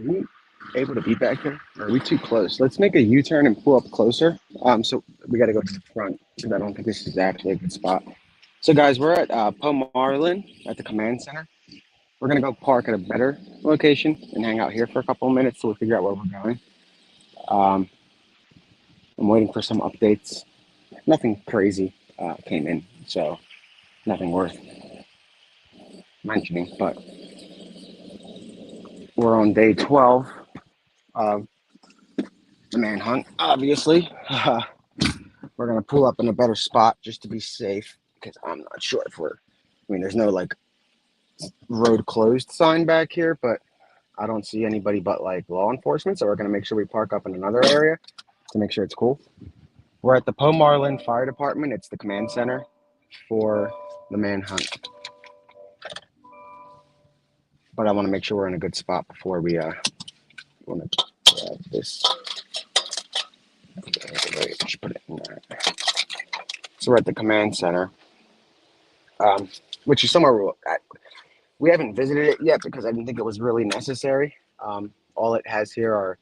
we able to be back here? Or are we too close? Let's make a U-turn and pull up closer. So we got to go to the front because I don't think this is actually a good spot. So guys, we're at Pomarlin at the command center. We're gonna go park at a better location and hang out here for a couple of minutes till we figure out where we're going. Um, I'm waiting for some updates. Nothing crazy came in, so nothing worth mentioning. But we're on day 12 of the manhunt. Obviously, we're gonna pull up in a better spot just to be safe because I'm not sure if we're. I mean, there's no like road closed sign back here, but I don't see anybody but like law enforcement. So we're gonna make sure we park up in another area to make sure it's cool. We're at the Pomarlin Fire Department. It's the command center for the manhunt. But I want to make sure we're in a good spot before we want to grab this. Just put it in there. So we're at the command center, which is somewhere we haven't visited it yet because I didn't think it was really necessary. All it has here are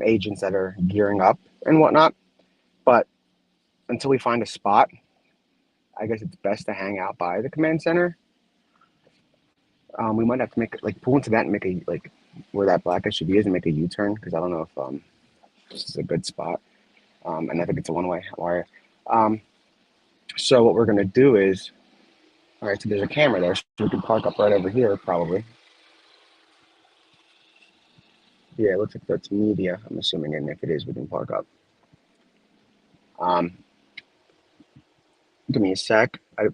agents that are gearing up and whatnot. But until we find a spot, I guess it's best to hang out by the command center. We might have to make like pull into that and make a like where that black SUV is and make a U-turn because I don't know if this is a good spot. And I think it's a one-way wire. So what we're gonna do is, all right. So there's a camera there, so we can park up right over here probably. Yeah, it looks like that's media. I'm assuming, and if it is, we can park up. Give me a sec. I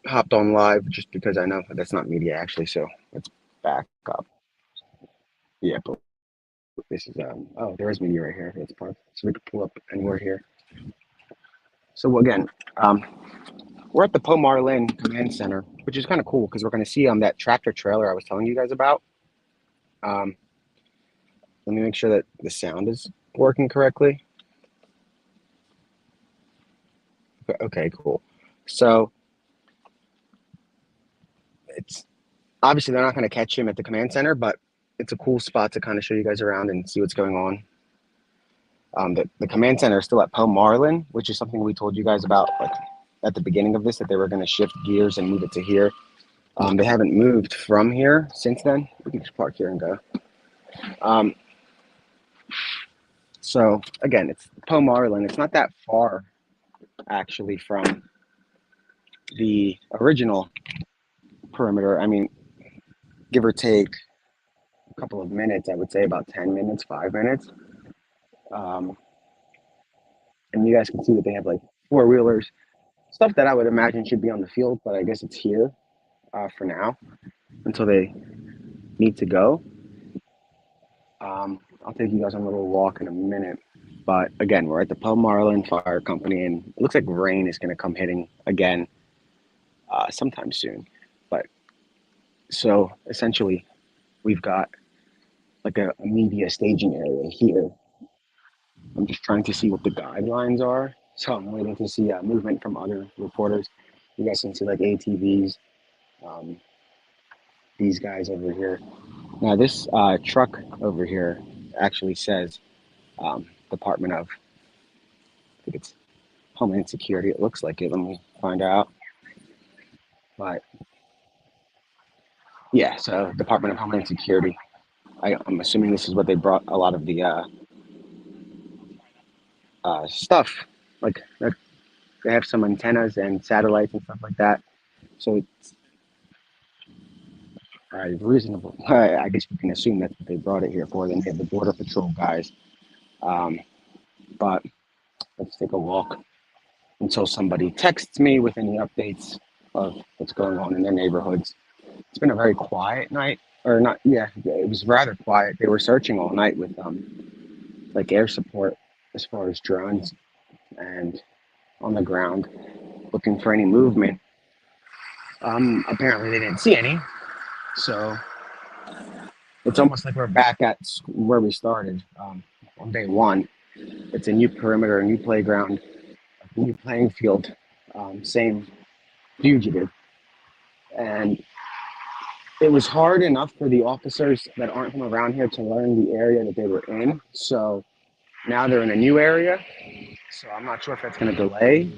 hopped on live just because I know that's not media actually. So let's back up. Yeah, but this is oh, there is media right here. Let's park, so we can pull up anywhere here. So again, we're at the Pomarlin Command Center, which is kind of cool because we're going to see that tractor trailer I was telling you guys about. Let me make sure that the sound is working correctly. Okay, cool. So it's obviously they're not going to catch him at the command center, but it's a cool spot to kind of show you guys around and see what's going on. The command center is still at Pomarlin, which is something we told you guys about like at the beginning of this, that they were going to shift gears and move it to here. They haven't moved from here since then. We can just park here and go. So again, it's Pomarlin. It's not that far actually from the original perimeter. I mean, give or take a couple of minutes, I would say about 10 minutes, 5 minutes. And you guys can see that they have like four-wheelers, stuff that I would imagine should be on the field, but I guess it's here for now until they need to go. I'll take you guys on a little walk in a minute. But again, we're at the Pomarlin Fire Company, and it looks like rain is going to come hitting again sometime soon. But so essentially, we've got like a media staging area here. I'm just trying to see what the guidelines are. So I'm waiting to see movement from other reporters. You guys can see like ATVs, these guys over here. Now this truck over here actually says Department of, I think it's Homeland Security. It looks like it. Let me find out. But yeah, so Department of Homeland Security. I'm assuming this is what they brought a lot of the stuff. Like they have some antennas and satellites and stuff like that. So it's reasonable. I guess we can assume that's what they brought it here for. Then they have the Border Patrol guys. But let's take a walk until somebody texts me with any updates of what's going on in their neighborhoods. It's been a very quiet night, or not? Yeah, it was rather quiet. They were searching all night with like air support as far as drones and on the ground looking for any movement. Apparently they didn't see any, so it's almost like we're back at where we started on day one. It's a new perimeter, a new playground, a new playing field, same fugitive. And it was hard enough for the officers that aren't from around here to learn the area that they were in. So now they're in a new area. So I'm not sure if that's going to delay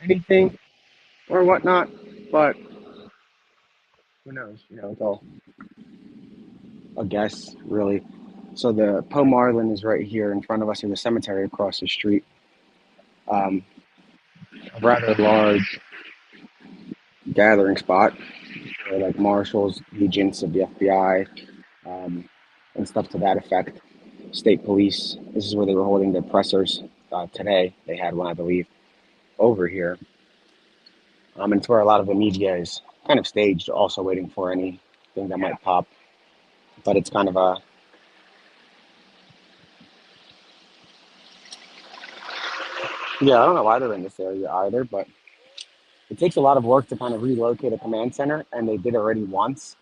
anything or whatnot, but who knows? It's all a guess, really. So the Poe Marlin is right here in front of us in the cemetery across the street. A rather large gathering spot for like marshals, agents of the FBI, and stuff to that effect. State police. This is where they were holding their pressers today. They had one, I believe, over here. And it's where a lot of the media is kind of staged, also waiting for anything that might pop. But it's kind of a, yeah, I don't know why they're in this area either, but it takes a lot of work to kind of relocate a command center, and they did already once.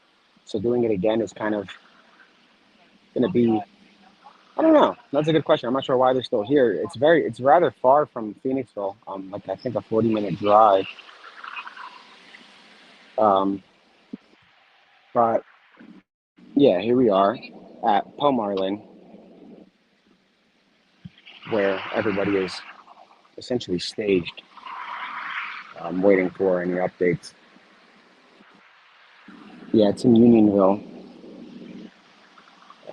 So doing it again is kind of going to be, I don't know. That's a good question. I'm not sure why they're still here. It's rather far from Phoenixville. Like I think a 40-minute drive. Um, but yeah, here we are at Poe Marlin, where everybody is essentially staged, waiting for any updates. Yeah, it's in Unionville,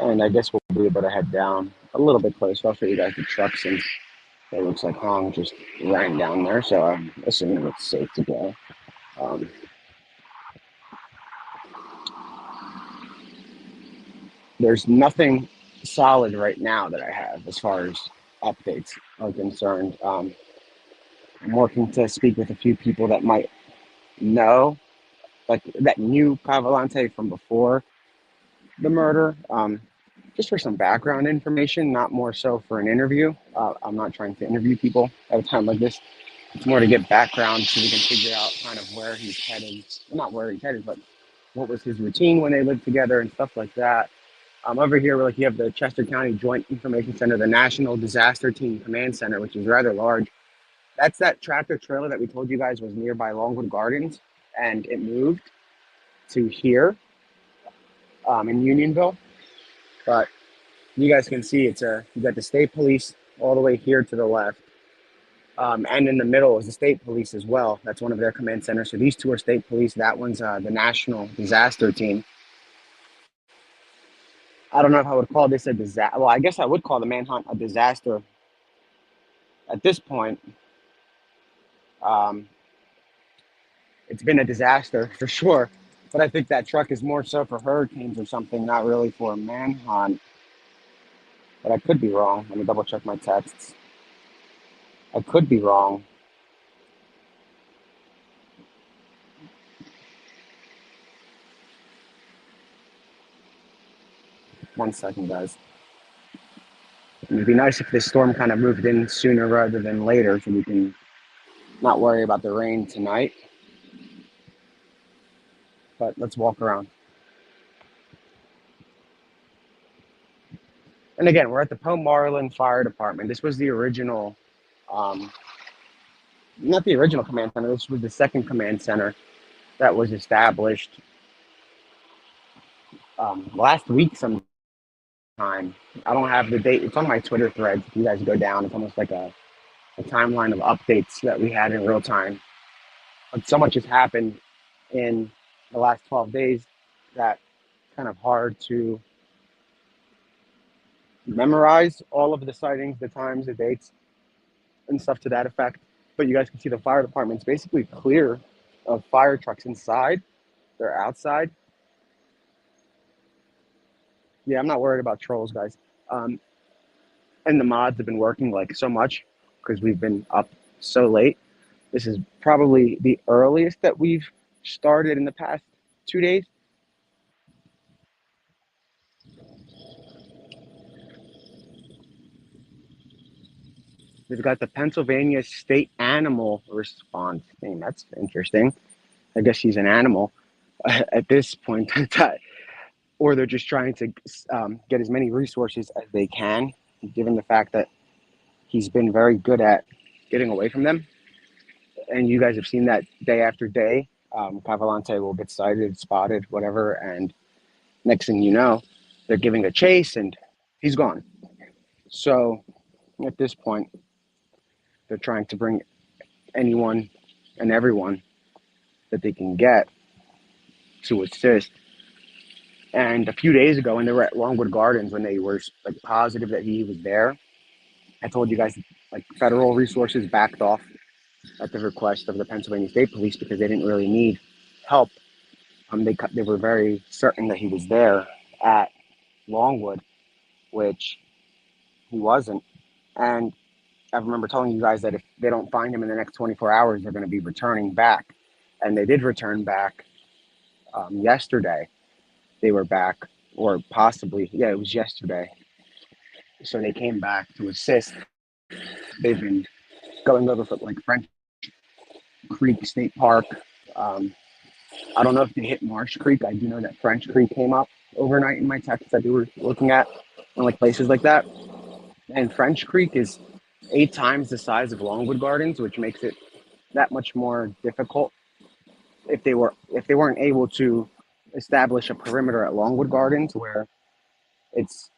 and I guess we'll be able to head down a little bit closer. I'll show you guys the truck since it looks like Hong just ran down there, so I'm assuming it's safe to go. Um, there's nothing solid right now that I have as far as updates are concerned. I'm working to speak with a few people that might know, like that knew Cavalcante from before the murder, just for some background information, not more so for an interview. I'm not trying to interview people at a time like this. It's more to get background so we can figure out kind of where he's headed. Well, not where he's headed, but what was his routine when they lived together and stuff like that. Over here, like you have the Chester County Joint Information Center, the National Disaster Team Command Center, which is rather large. That's that tractor trailer that we told you guys was nearby Longwood Gardens, and it moved to here in Unionville. But you guys can see you got the state police all the way here to the left. And in the middle is the state police as well. That's one of their command centers. So these two are state police. That one's the National Disaster Team. I don't know if I would call this a disaster. Well, I guess I would call the manhunt a disaster at this point. Um, it's been a disaster for sure. But I think that truck is more so for hurricanes or something, not really for a manhunt. But I could be wrong. Let me double check my texts. I could be wrong. One second, guys. It'd be nice if this storm kind of moved in sooner rather than later so we can not worry about the rain tonight. But let's walk around. And again, we're at the Poe Marlin Fire Department. This was the original, not the original command center, this was the second command center that was established last week sometime. I don't have the date. It's on my Twitter threads. If you guys go down, it's almost like a timeline of updates that we had in real time. But so much has happened in the last 12 days that it's kind of hard to memorize all of the sightings, the times, the dates, and stuff to that effect. But you guys can see the fire department's basically clear of fire trucks inside. They're outside. Yeah, I'm not worried about trolls, guys. And the mods have been working like so much because we've been up so late. This is probably the earliest that we've started in the past 2 days. We've got the Pennsylvania State Animal Response Team. That's interesting. I guess he's an animal at this point in time. Or they're just trying to get as many resources as they can, given the fact that he's been very good at getting away from them. And you guys have seen that day after day. Cavalcante will get sighted, spotted, whatever, and Next thing you know, they're giving a chase and he's gone. So at this point, they're trying to bring anyone and everyone that they can get to assist. And a few days ago, when they were at Longwood Gardens, when they were like positive that he was there, I told you guys like federal resources backed off at the request of the Pennsylvania State Police because they didn't really need help. They were very certain that he was there at Longwood, which he wasn't. And I remember telling you guys that if they don't find him in the next 24 hours, they're going to be returning back. And they did return back yesterday. They were back, or possibly, yeah, it was yesterday. So they came back to assist. They've been going over for like French Creek State Park. Um, I don't know if they hit Marsh Creek. I do know that French Creek came up overnight in my text that they were looking at, and like places like that. And French Creek is 8 times the size of Longwood Gardens, which makes it that much more difficult. If they weren't able to establish a perimeter at Longwood Gardens, where it's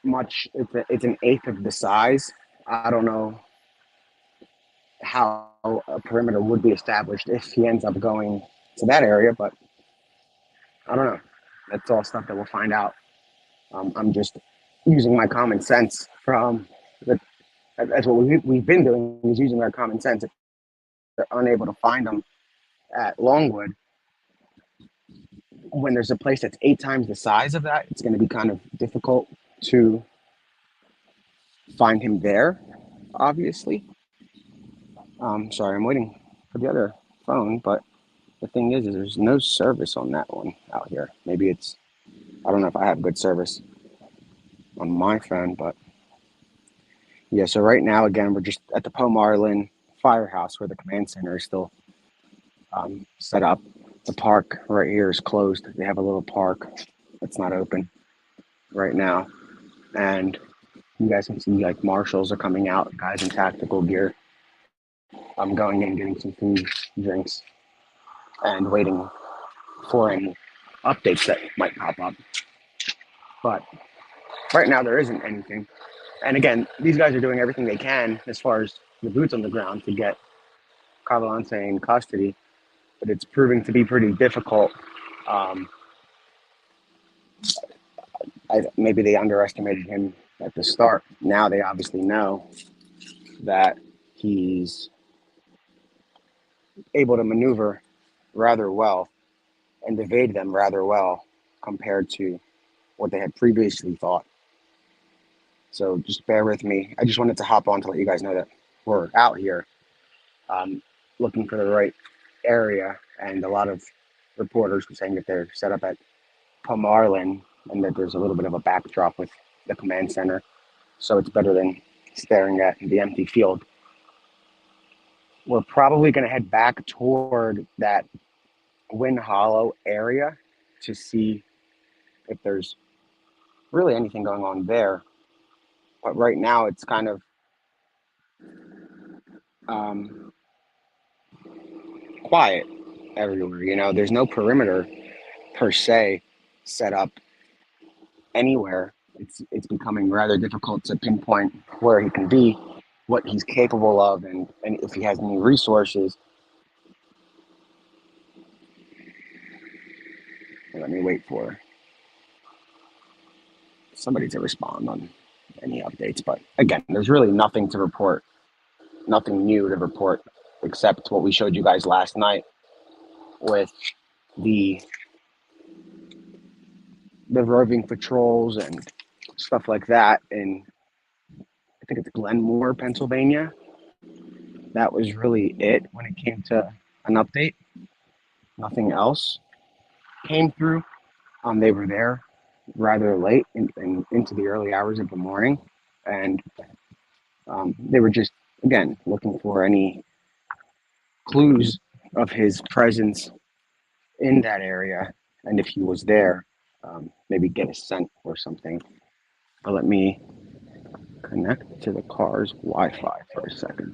it's an eighth of the size. I don't know how a perimeter would be established if he ends up going to that area, but I don't know. That's all stuff that we'll find out. I'm just using my common sense from that's what we've been doing, is using our common sense. If they're unable to find them at Longwood, when there's a place that's 8 times the size of that, it's going to be kind of difficult to find him there, obviously. Sorry, I'm waiting for the other phone, but the thing is there's no service on that one out here. Maybe I don't know if I have good service on my phone, but yeah, so right now, again, we're just at the Pomarlin Firehouse where the command center is still set up. The park right here is closed. They have a little park that's not open right now. And you guys can see like marshals are coming out, guys in tactical gear. I'm going in, getting some food, drinks, and waiting for any updates that might pop up. But right now there isn't anything. And again, these guys are doing everything they can as far as the boots on the ground to get Cavalcante in custody, but it's proving to be pretty difficult. Maybe they underestimated him at the start. Now they obviously know that he's able to maneuver rather well and evade them rather well compared to what they had previously thought. So just bear with me. I just wanted to hop on to let you guys know that we're out here looking for the right area, and a lot of reporters were saying that they're set up at Pomarlin and that there's a little bit of a backdrop with the command center, so it's better than staring at the empty field. We're probably going to head back toward that Wind Hollow area to see if there's really anything going on there. But right now it's kind of quiet everywhere. You know, there's no perimeter per se set up anywhere. It's becoming rather difficult to pinpoint where he can be, what he's capable of, and if he has any resources. Let me wait for somebody to respond on any updates. But again, there's really nothing to report, nothing new to report, except what we showed you guys last night with the roving patrols and stuff like that. And I think it's Glenmore, Pennsylvania. That was really it when it came to an update. Nothing else came through. They were there rather late into the early hours of the morning, and they were just, again, looking for any clues of his presence in that area, and if he was there, maybe get a scent or something. But let me connect to the car's Wi-Fi for a second.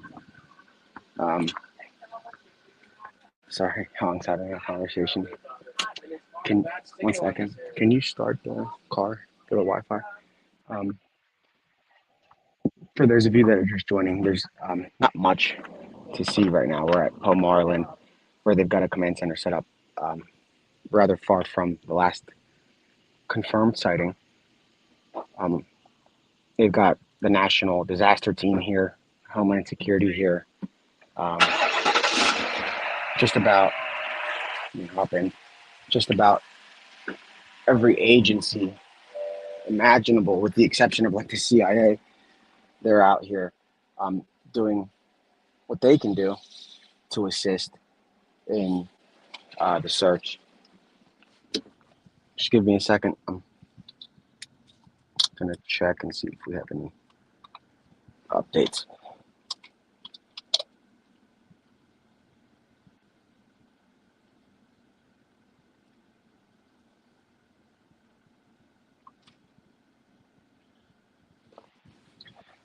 Sorry, Hong's having a conversation. Can 1 second? Can you start the car for the Wi-Fi? Um, for those of you that are just joining, there's not much to see right now. We're at Poe Marlin, where they've got a command center set up um, rather far from the last confirmed sighting. Um, they've got the national disaster team here, Homeland Security here. Um, just about, let me hop in, just about every agency imaginable, with the exception of like the CIA. They're out here doing what they can do to assist in the search. Just give me a second. I'm gonna check and see if we have any updates.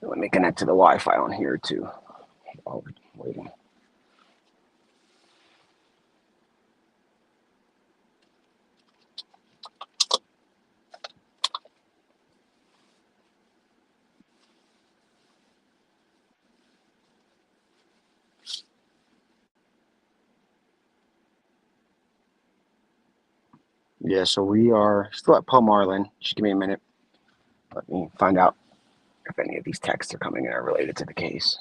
Let me connect to the Wi-Fi on here too while we're waiting. Yeah, so we are still at Poe Marlin. Just give me a minute. Let me find out if any of these texts are coming in are related to the case.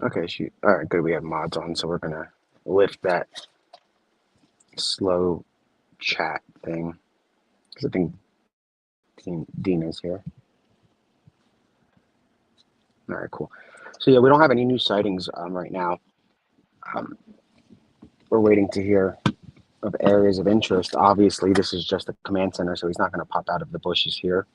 Okay, shoot. All right, good. We have mods on, so we're gonna lift that slow chat thing because I think Dina's here. All right, cool. So yeah, we don't have any new sightings right now. Um, we're waiting to hear of areas of interest. Obviously, this is just a command center, so he's not going to pop out of the bushes here.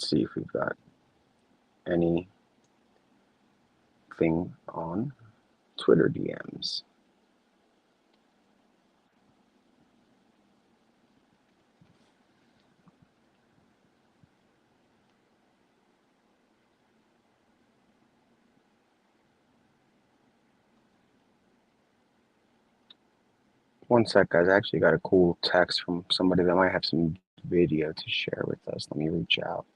Let's see if we've got anything on Twitter DMs. One sec, guys. I actually got a cool text from somebody that might have some video to share with us. Let me reach out.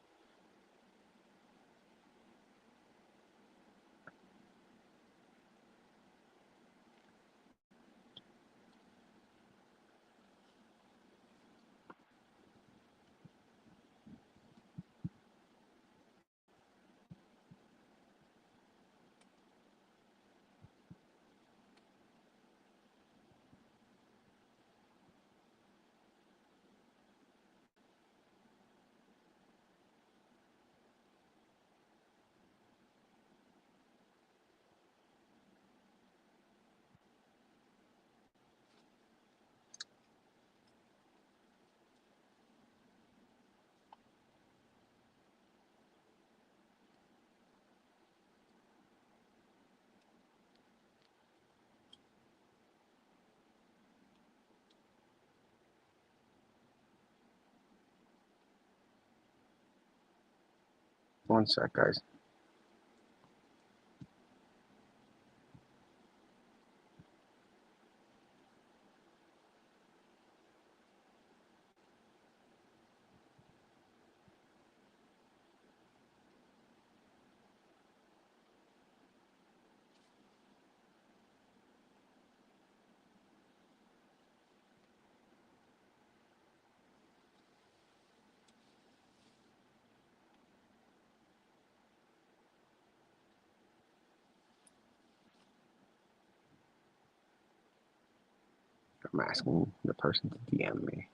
One sec, guys. I'm asking the person to DM me.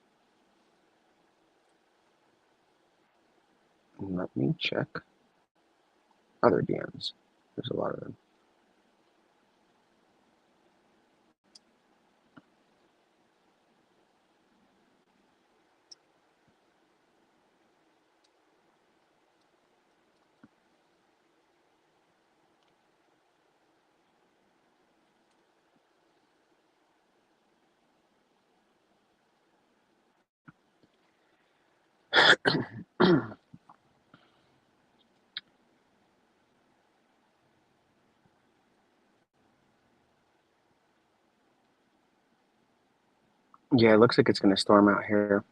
And let me check other DMs. There's a lot of them. Yeah, it looks like it's going to storm out here.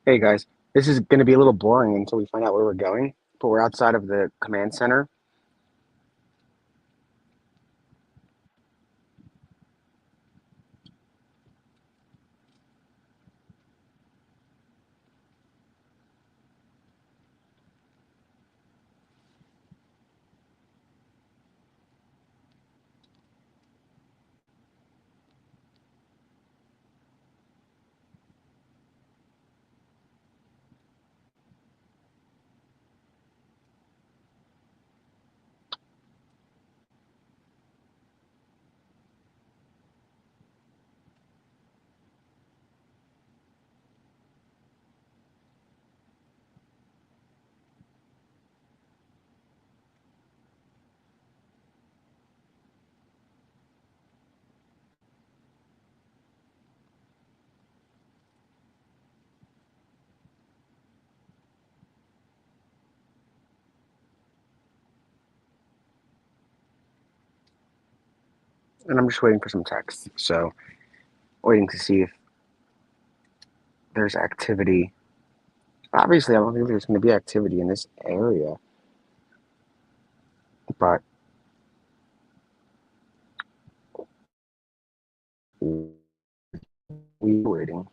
Hey guys, this is going to be a little boring until we find out where we're going, but we're outside of the command center. And I'm just waiting for some text. So, waiting to see if there's activity. Obviously, I don't think there's going to be activity in this area, but we're waiting.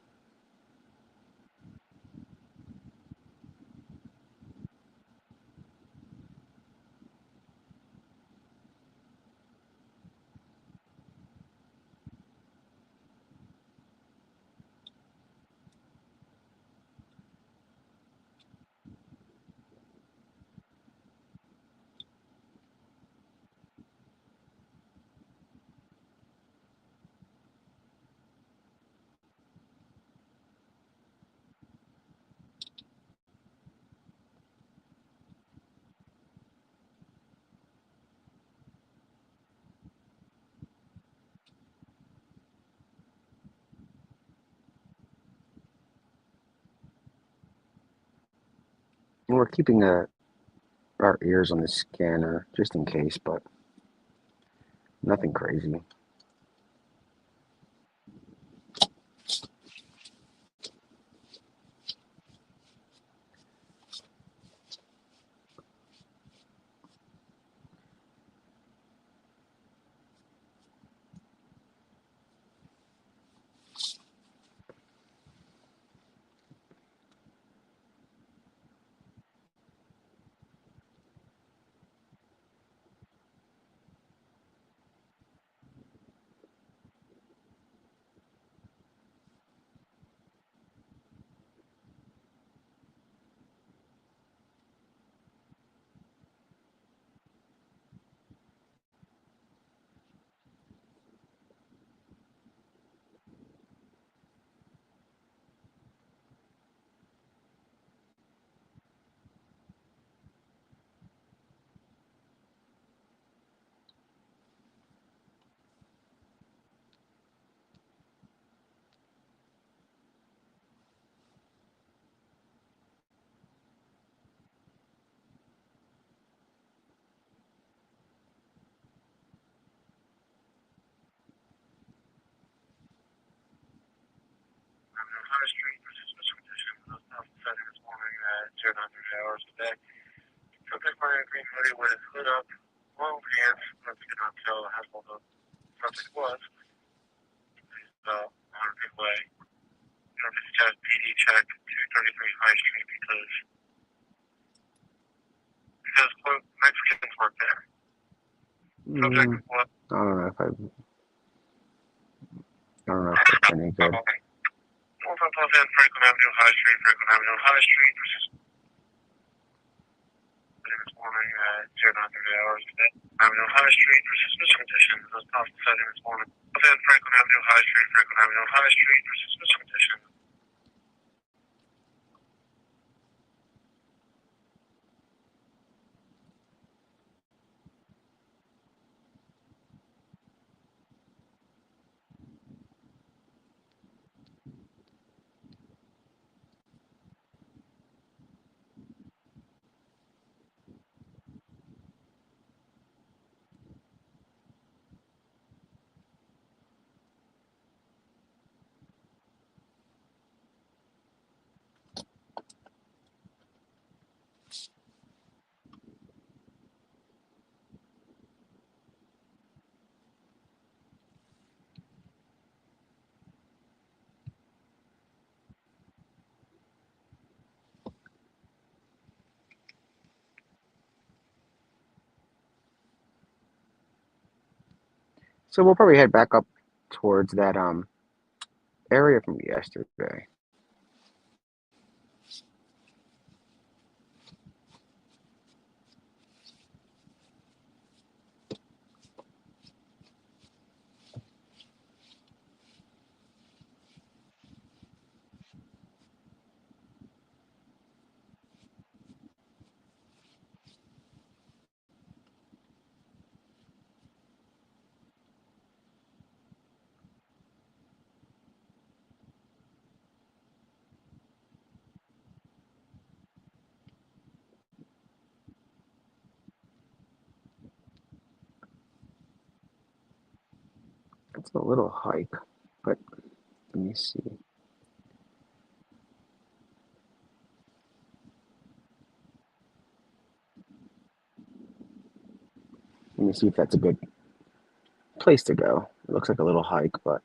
And we're keeping our ears on the scanner just in case, but nothing crazy. Avenue High Street, special conditions, setting this morning at 09:30 hours today. So this morning, green hoodie with his hood up, long pants, but you cannot tell how old the subject was. He's on his way. This has PD check 233 High Street because quote Mexicans work there. Subject was. I don't know if that's any good. North on Franklin Avenue High Street, Franklin Avenue High Street, this morning at 09:30 hours today. Avenue High Street, special conditions, setting this morning. Franklin Avenue High Street, Franklin Avenue High Street, special conditions. So we'll probably head back up towards that area from yesterday. It's a little hike, but let me see. Let me see if that's a good place to go. It looks like a little hike, but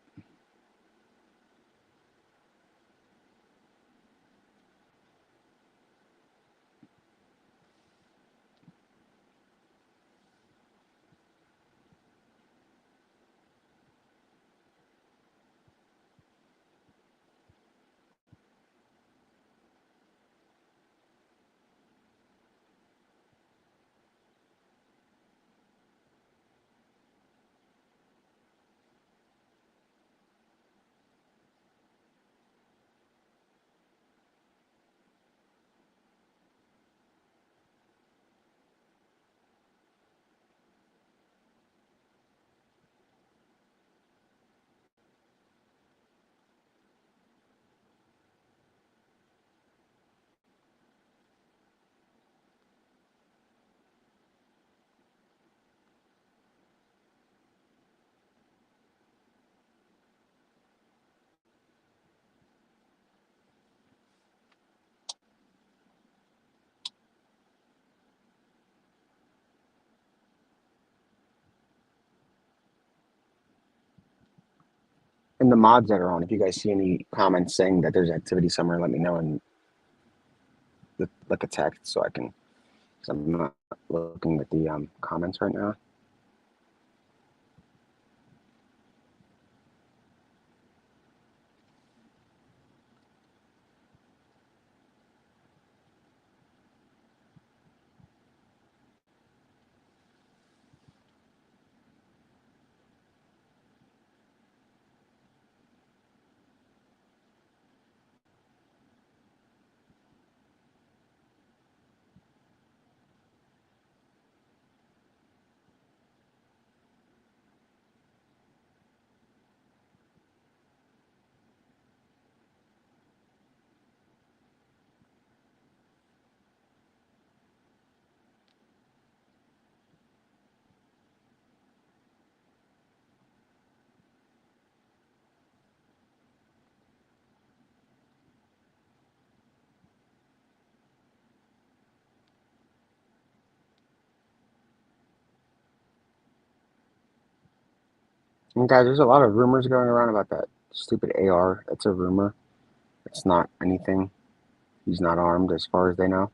and the mods that are on, if you guys see any comments saying that there's activity somewhere, let me know and like a text so I can. Because I'm not looking at the comments right now. And guys, there's a lot of rumors going around about that stupid AR. That's a rumor. It's not anything. He's not armed as far as they know.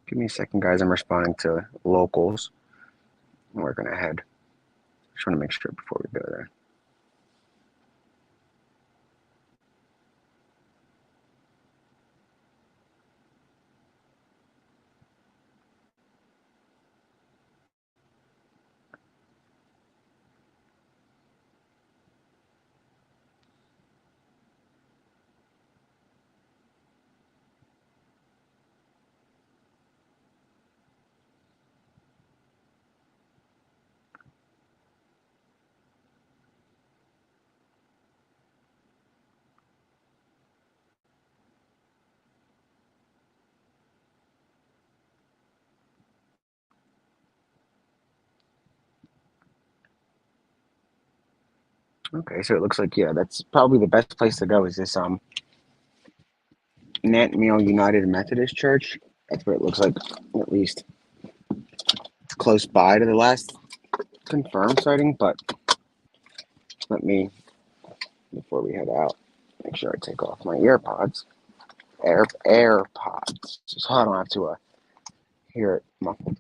Give me a second, guys. I'm responding to locals. I'm working ahead. Just want to make sure before we go there. Okay, so it looks like, yeah, that's probably the best place to go is this Nantmeal United Methodist Church. That's what it looks like, at least. It's close by to the last confirmed sighting, but let me, before we head out, make sure I take off my AirPods. AirPods, so I don't have to hear it muffled.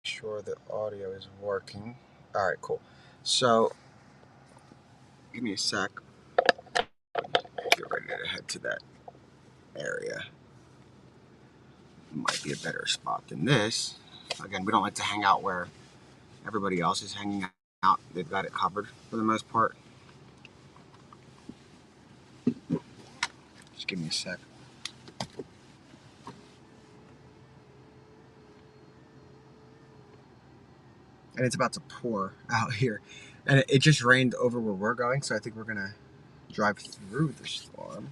sure the audio is working. All right, cool. So, give me a sec. Get ready to head to that area. Might be a better spot than this. Again, we don't like to hang out where everybody else is hanging out. They've got it covered for the most part. Just give me a sec. And it's about to pour out here. And it just rained over where we're going, so I think we're gonna drive through the storm.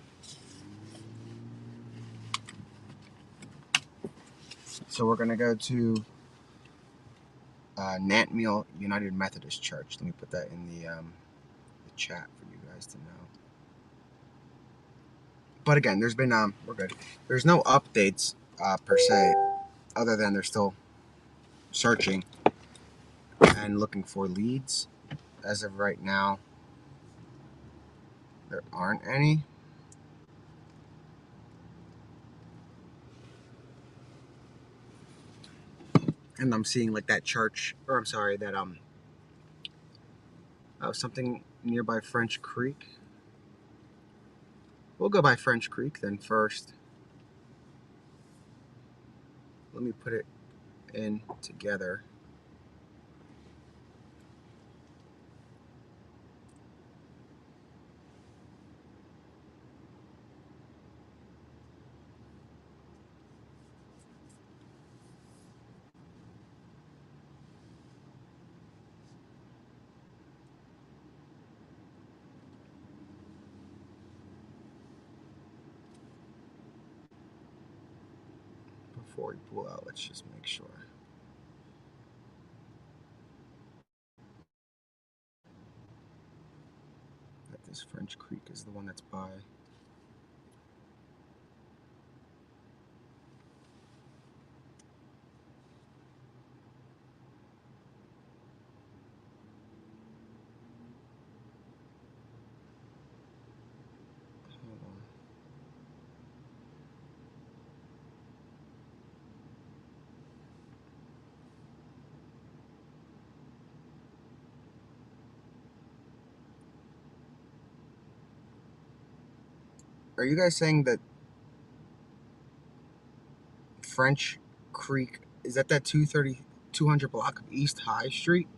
So we're gonna go to Nantmeal United Methodist Church. Let me put that in the chat for you guys to know. But again, there's been we're good. There's no updates per se, other than they're still searching and looking for leads. As of right now, there aren't any. And I'm seeing like that church, or I'm sorry, that something nearby French Creek. We'll go by French Creek then first. Let me put it in together. Before we pull out, let's just make sure. That this French Creek is the one that's by. Hold on. Are you guys saying that French Creek is that 200 block of East High Street?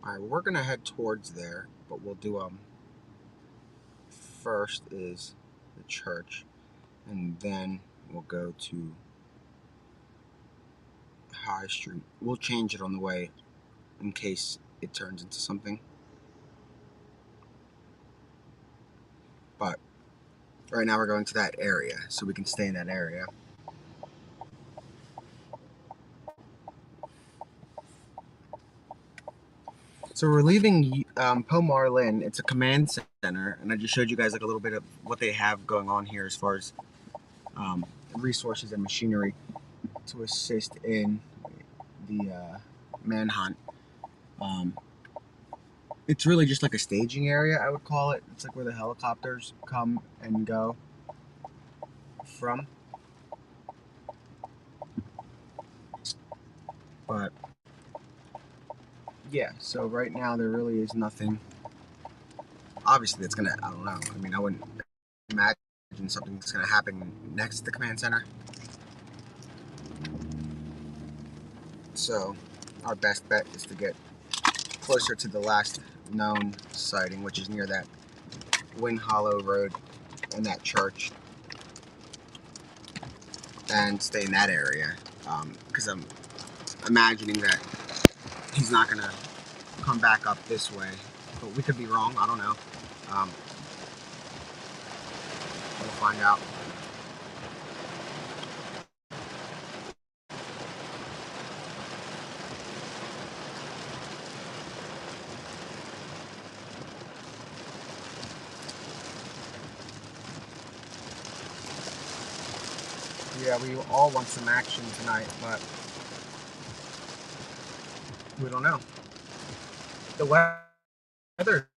All right, well, we're gonna head towards there, but we'll do first is the church, and then we'll go to High Street. We'll change it on the way in case it turns into something. But right now we're going to that area, so we can stay in that area. So we're leaving Pomar Lynn. It's a command center, and I just showed you guys like a little bit of what they have going on here as far as resources and machinery to assist in the manhunt. It's really just like a staging area, I would call it. It's like where the helicopters come and go from. But yeah, so right now there really is nothing. Obviously, that's gonna, I don't know. I mean, I wouldn't imagine something's gonna happen next to the command center. So our best bet is to get closer to the last known sighting, which is near that Wind Hollow Road and that church, and stay in that area. Because I'm imagining that he's not gonna come back up this way, but we could be wrong. I don't know. We'll find out. Yeah, we all want some action tonight, but We don't know. The weather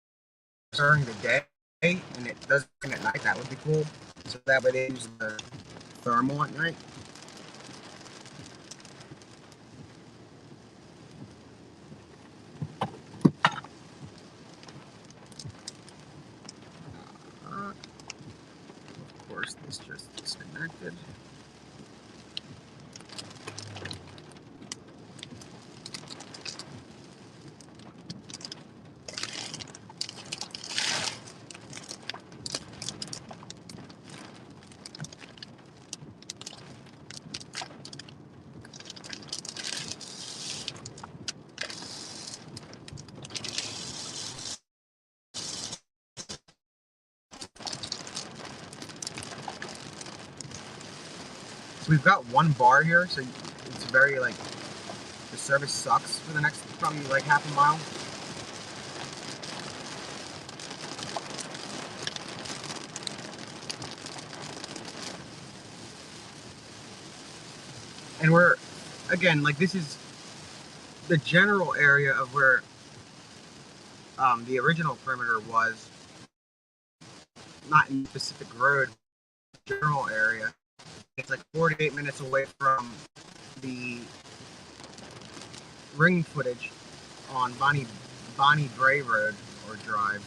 during the day and it does at night, that would be cool. So that way they use the thermal at night. Of course, this just disconnected. We've got one bar here, so it's very like the service sucks for the next probably like half a mile. And we're again like this is the general area of where the original perimeter was, not in Pacific Road, general area. It's like 48 minutes away from the ring footage on Bonnie Bray Road or Drive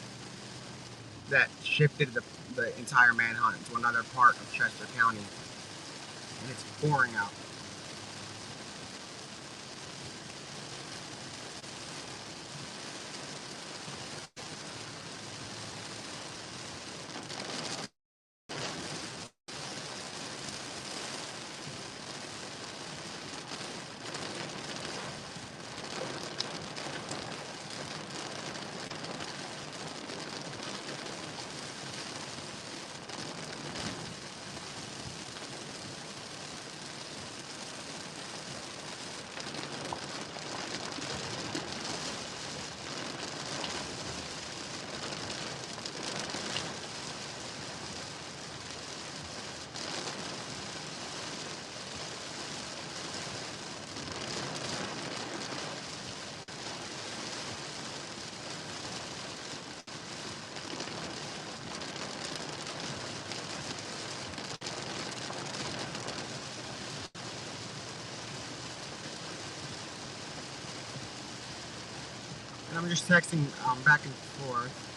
that shifted the entire manhunt to another part of Chester County. And it's pouring out. And I'm just texting back and forth.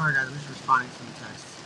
Sorry guys, I'm just responding to some texts.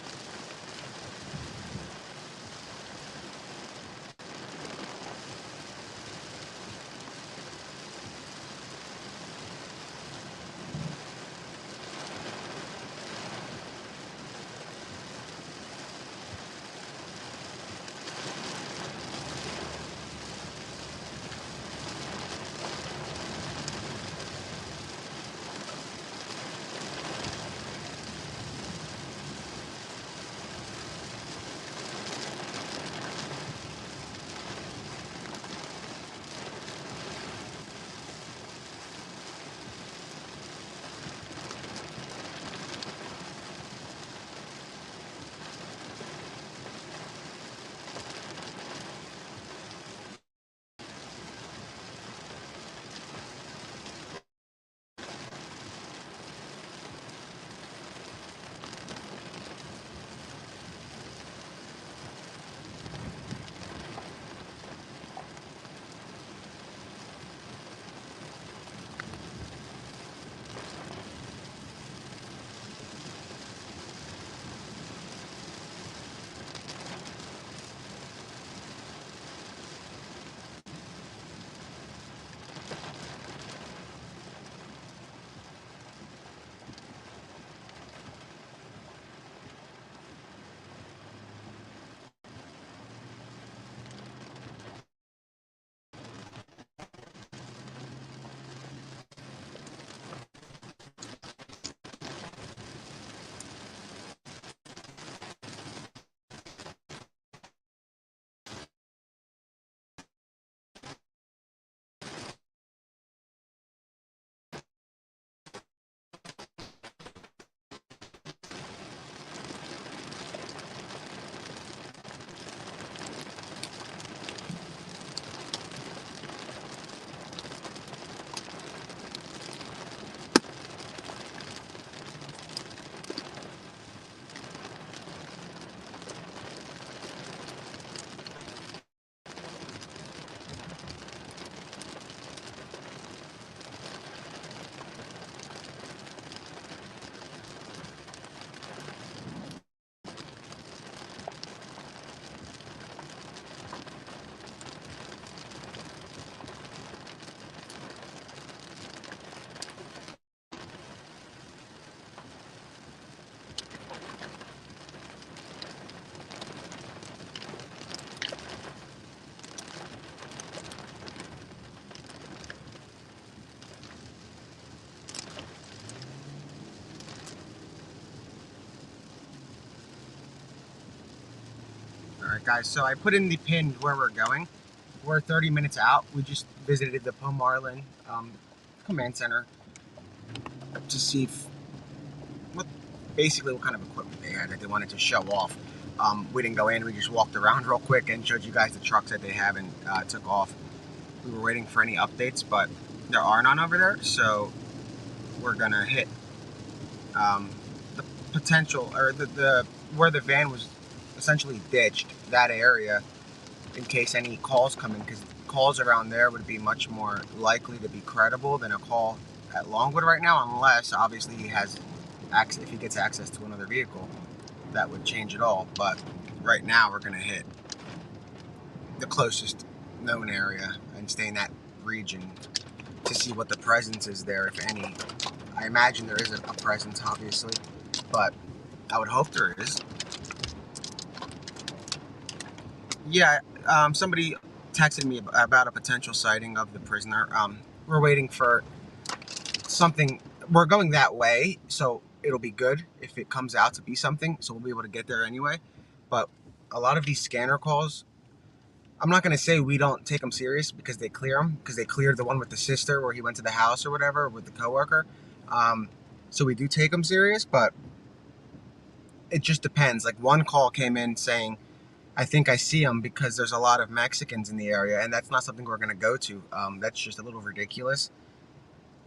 Alright guys, so I put in the pin where we're going. We're 30 minutes out. We just visited the Pomarlin command center to see what basically what kind of equipment they had that they wanted to show off. We didn't go in, we just walked around real quick and showed you guys the trucks that they have and took off. We were waiting for any updates, but there are none over there, so we're gonna hit the potential, or the where the van was essentially ditched, that area, in case any calls come in, because calls around there would be much more likely to be credible than a call at Longwood right now, unless obviously he has access, if he gets access to another vehicle, that would change it all. But right now we're gonna hit the closest known area and stay in that region to see what the presence is there, if any. I imagine there is a presence, obviously, but I would hope there is. Yeah, somebody texted me about a potential sighting of the prisoner. We're waiting for something. We're going that way, so it'll be good if it comes out to be something, so we'll be able to get there anyway. But a lot of these scanner calls, I'm not going to say we don't take them serious because they clear them, because they cleared the one with the sister where he went to the house or whatever with the coworker. So we do take them serious, but it just depends. Like one call came in saying, I think I see them because there's a lot of Mexicans in the area, and that's not something we're going to go to. That's just a little ridiculous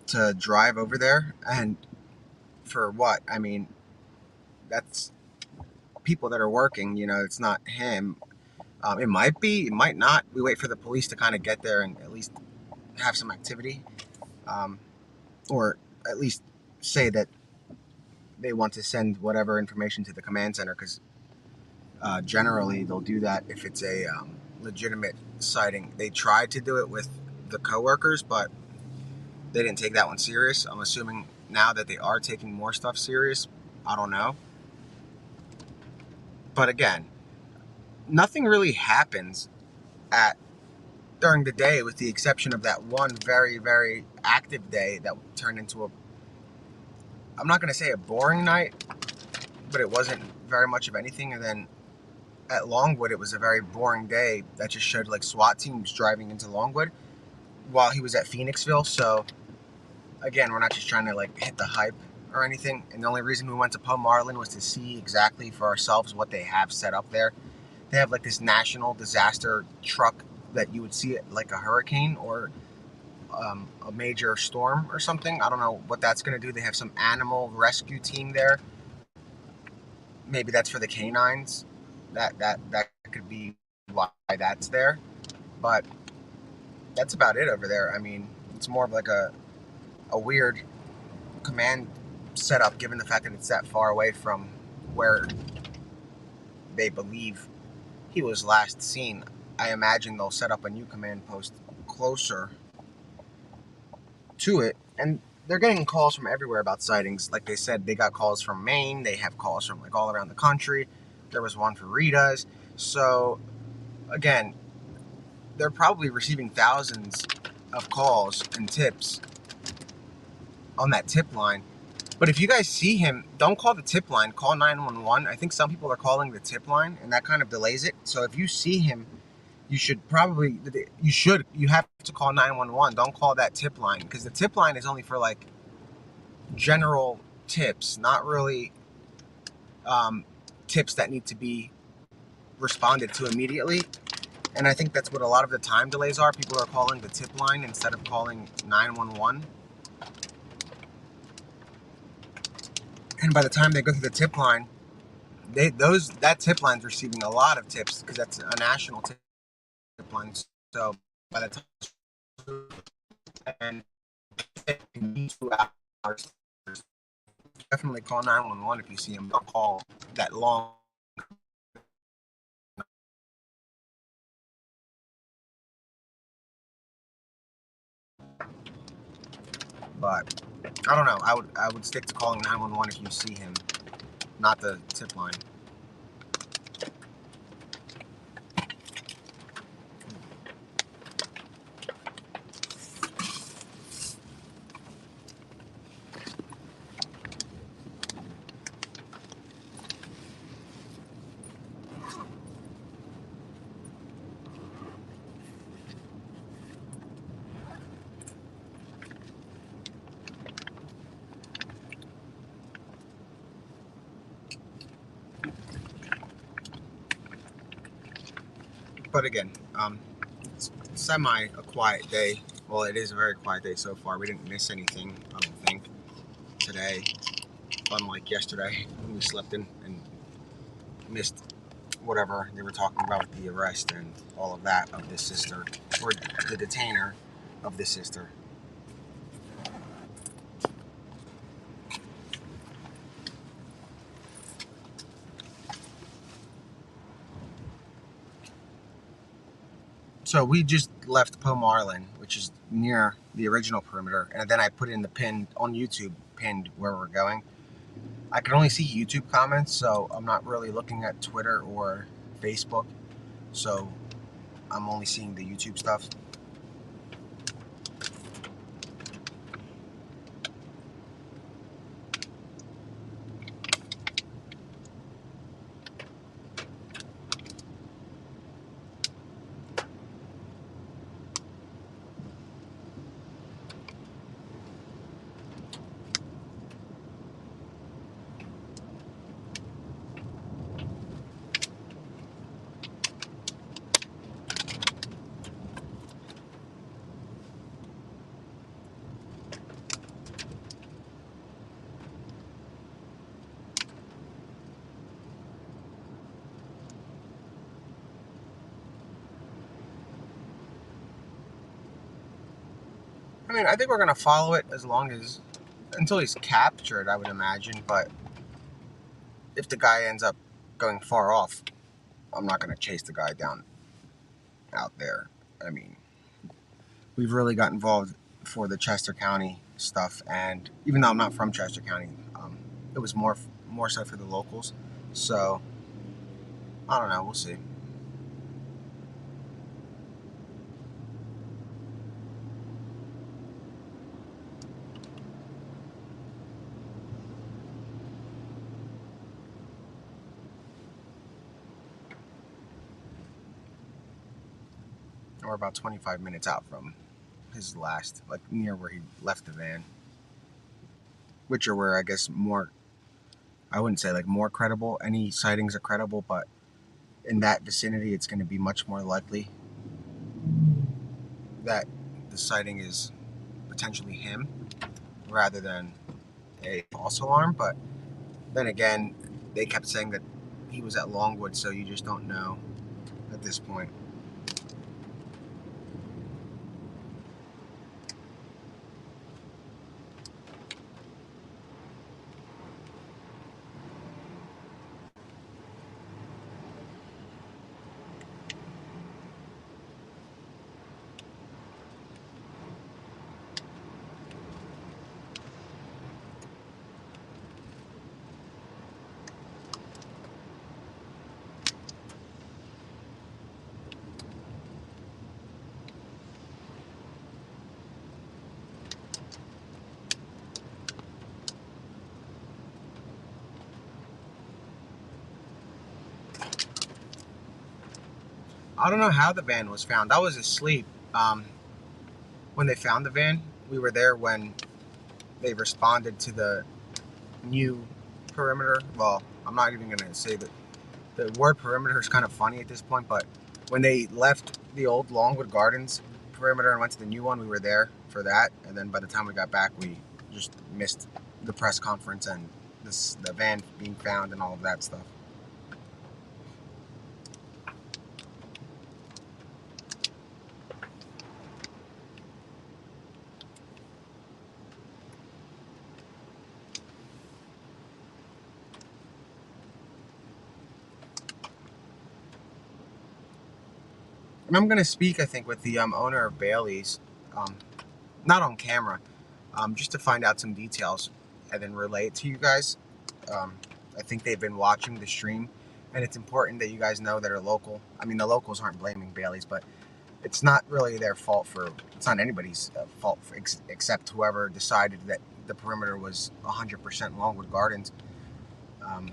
to drive over there. And for what? I mean, that's people that are working, you know, it's not him. It might be, it might not. We wait for the police to kind of get there and at least have some activity, or at least say that they want to send whatever information to the command center, because generally they'll do that if it's a legitimate sighting. They tried to do it with the coworkers, but they didn't take that one serious. I'm assuming now that they are taking more stuff serious. I don't know. But again, nothing really happens at during the day, with the exception of that one very, very active day that turned into a, I'm not going to say a boring night, but it wasn't very much of anything. And then at Longwood, it was a very boring day that just showed like SWAT teams driving into Longwood while he was at Phoenixville. So again, we're not just trying to like hit the hype or anything. And the only reason we went to Poe Marlin was to see exactly for ourselves what they have set up there. They have like this national disaster truck that you would see it like a hurricane or a major storm or something. I don't know what that's going to do. They have some animal rescue team there. Maybe that's for the canines. That could be why that's there. But that's about it over there. I mean, it's more of like a weird command setup, given the fact that it's that far away from where they believe he was last seen. I imagine they'll set up a new command post closer to it, and they're getting calls from everywhere about sightings. Like they said, they got calls from Maine. They have calls from like all around the country. There was one for Rita's. So again, they're probably receiving thousands of calls and tips on that tip line. But if you guys see him, don't call the tip line, call 911. I think some people are calling the tip line, and that kind of delays it. So if you see him, you have to call 911. Don't call that tip line, because the tip line is only for like general tips, not really tips that need to be responded to immediately. And I think that's what a lot of the time delays are. People are calling the tip line instead of calling 911. And by the time they go through the tip line, that tip line's receiving a lot of tips, because that's a national tip line. So by the time, and 2 hours, definitely call 911 if you see him. Don't call that long. But I don't know. I would stick to calling 911 if you see him, not the tip line. But again, it's semi a quiet day. Well, it is a very quiet day so far. We didn't miss anything, I don't think, today. Unlike yesterday, when we slept in and missed whatever they were talking about with the arrest and all of that of this sister, or the detainer of this sister. So we just left Poe Marlin, which is near the original perimeter, and then I put in the pin on YouTube, pinned where we're going. I can only see YouTube comments, so I'm not really looking at Twitter or Facebook, so I'm only seeing the YouTube stuff. I mean, I think we're gonna follow it as long as until he's captured, I would imagine. But if the guy ends up going far off, I'm not going to chase the guy down out there. I mean, we've really got involved for the Chester County stuff, and even though I'm not from Chester County, it was more so for the locals. So I don't know. We'll see. We're about 25 minutes out from his last, like near where he left the van, which are where I guess more, I wouldn't say like more credible. Any sightings are credible, but in that vicinity, it's going to be much more likely that the sighting is potentially him rather than a false alarm. But then again, they kept saying that he was at Longwood, so you just don't know at this point. I don't know how the van was found. I was asleep when they found the van. We were there when they responded to the new perimeter. Well, I'm not even going to say that the word perimeter is kind of funny at this point, but when they left the old Longwood Gardens perimeter and went to the new one, we were there for that. And then by the time we got back, we just missed the press conference and the van being found and all of that stuff. And I'm going to speak, I think, with the owner of Bailey's, not on camera, just to find out some details and then relay it to you guys. I think they've been watching the stream, and it's important that you guys know that are local. I mean, the locals aren't blaming Bailey's, but it's not really their fault it's not anybody's fault except whoever decided that the perimeter was 100% Longwood Gardens. I'm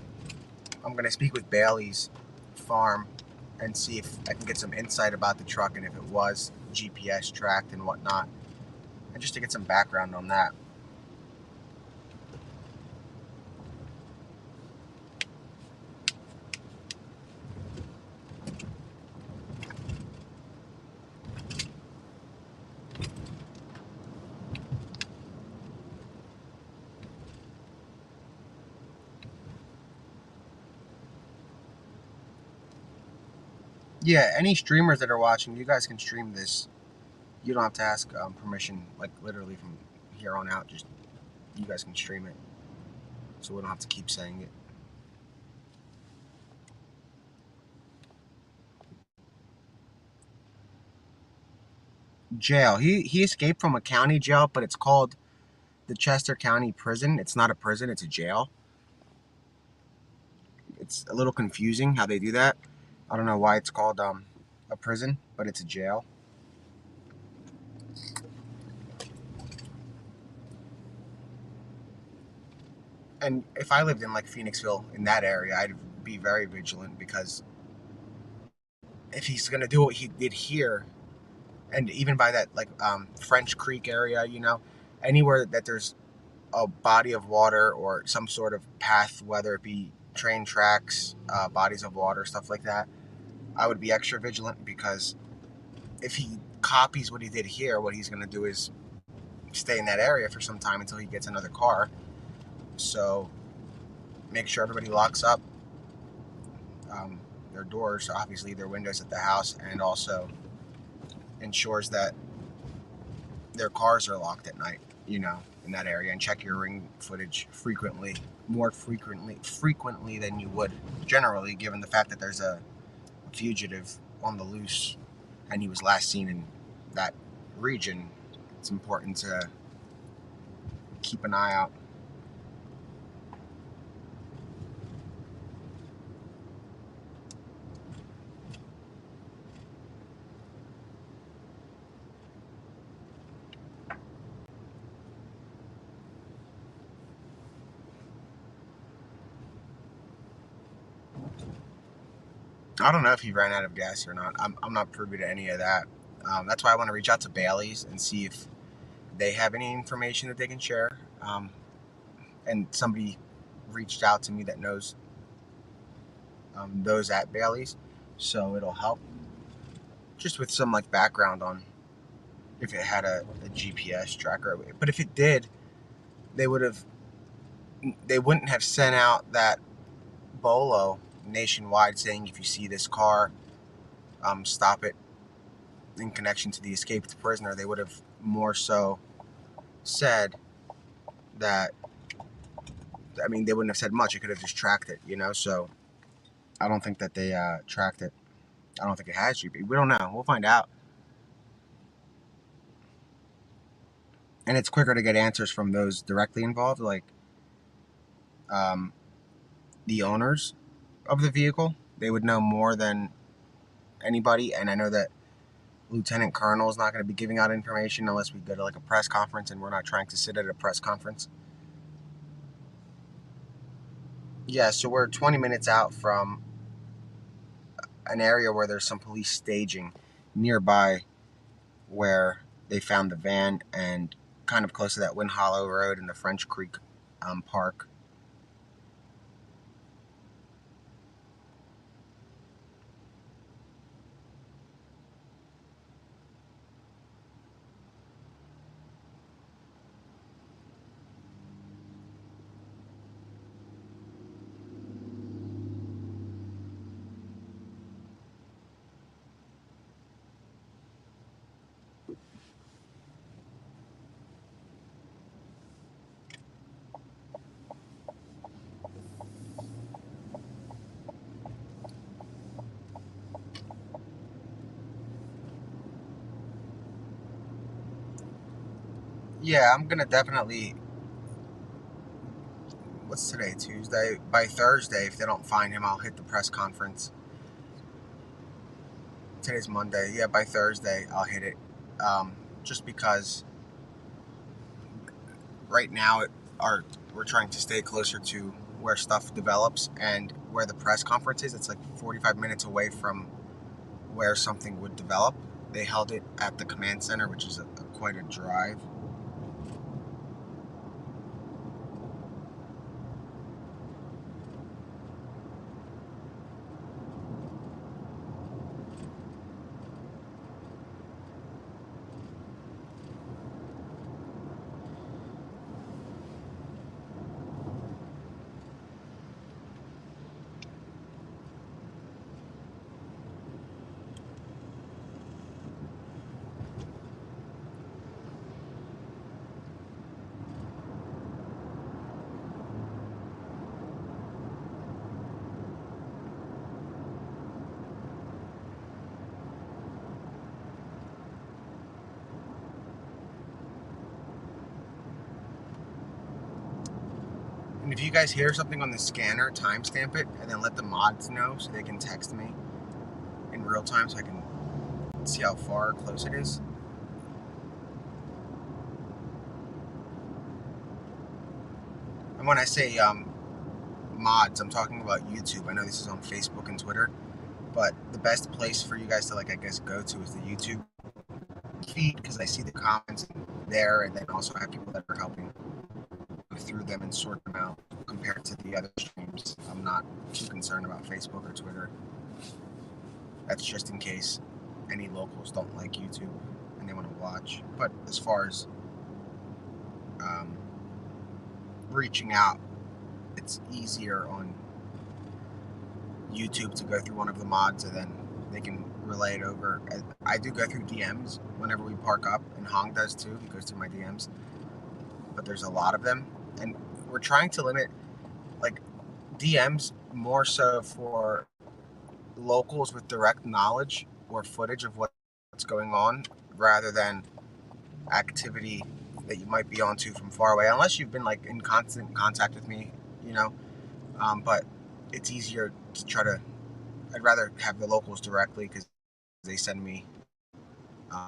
going to speak with Bailey's farm and see if I can get some insight about the truck and if it was GPS tracked and whatnot, and just to get some background on that. Yeah, any streamers that are watching, you guys can stream this. You don't have to ask permission, like literally from here on out. Just you guys can stream it, so we don't have to keep saying it. Jail. He escaped from a county jail, but it's called the Chester County Prison. It's not a prison; it's a jail. It's a little confusing how they do that. I don't know why it's called a prison, but it's a jail. And if I lived in like Phoenixville in that area, I'd be very vigilant, because if he's gonna do what he did here, and even by that like French Creek area, anywhere that there's a body of water or some sort of path, whether it be train tracks, bodies of water, stuff like that, I would be extra vigilant, because if he copies what he did here, what he's gonna do is stay in that area for some time until he gets another car. So make sure everybody locks up their doors, obviously their windows at the house, and also ensures that their cars are locked at night. in that area and check your ring footage more frequently than you would generally, given the fact that there's a fugitive on the loose and he was last seen in that region. It's important to keep an eye out. I don't know if he ran out of gas or not. I'm not privy to any of that. That's why I want to reach out to Bailey's and see if they have any information that they can share. And somebody reached out to me that knows those at Bailey's, so it'll help just with some like background on if it had a GPS tracker. But if it did, they wouldn't have sent out that bolo nationwide saying if you see this car, stop it in connection to the escaped prisoner. They would have more so said that. I mean, they wouldn't have said much. It could have just tracked it, So I don't think that they tracked it. I don't think it has GPS. We don't know. We'll find out. And it's quicker to get answers from those directly involved, like the owners of the vehicle. They would know more than anybody. And I know that Lieutenant Colonel is not going to be giving out information unless we go to like a press conference, and we're not trying to sit at a press conference. Yeah, so we're 20 minutes out from an area where there's some police staging nearby where they found the van, and kind of close to that Wind Hollow Road and the French Creek Park. Yeah, I'm gonna definitely. What's today? Tuesday. By Thursday, if they don't find him, I'll hit the press conference. Today's Monday. Yeah, by Thursday, I'll hit it. Just because right now we're trying to stay closer to where stuff develops, and where the press conference is. It's like 45 minutes away from where something would develop. They held it at the command center, which is quite a drive. And if you guys hear something on the scanner, timestamp it, and then let the mods know so they can text me in real time so I can see how far or close it is. And when I say mods, I'm talking about YouTube. I know this is on Facebook and Twitter, but the best place for you guys to, like, I guess, go to is the YouTube feed, because I see the comments there, and then also have people that are helping go through them and sort them out compared to the other streams. I'm not too concerned about Facebook or Twitter. That's just in case any locals don't like YouTube and they want to watch. But as far as reaching out, it's easier on YouTube to go through one of the mods, and then they can relay it over. I do go through DMs whenever we park up, and Hong does too. He goes through my DMs. but there's a lot of them, and we're trying to limit like DMs more so for locals with direct knowledge or footage of what's going on, rather than activity that you might be onto from far away, unless you've been like in constant contact with me, you know. But it's easier to try to. I'd rather have the locals directly because they send me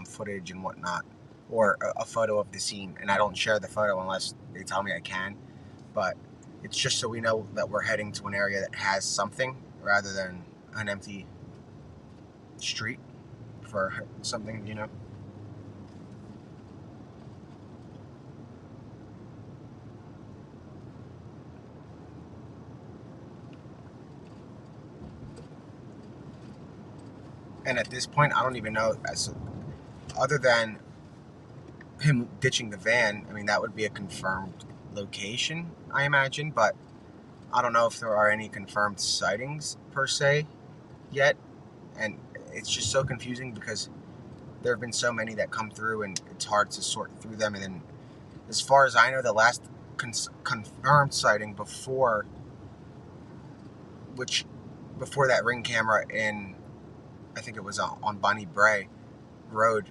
footage and whatnot, or a photo of the scene, and I don't share the photo unless they tell me I can. But it's just so we know that we're heading to an area that has something rather than an empty street for something, you know. And at this point, I don't even know, as other than him ditching the van. I mean, that would be a confirmed location, I imagine, but I don't know if there are any confirmed sightings per se yet. And it's just so confusing because there have been so many that come through, and it's hard to sort through them. And then, as far as I know, the last confirmed sighting which before that ring camera in, I think it was on Bonnie Bray Road.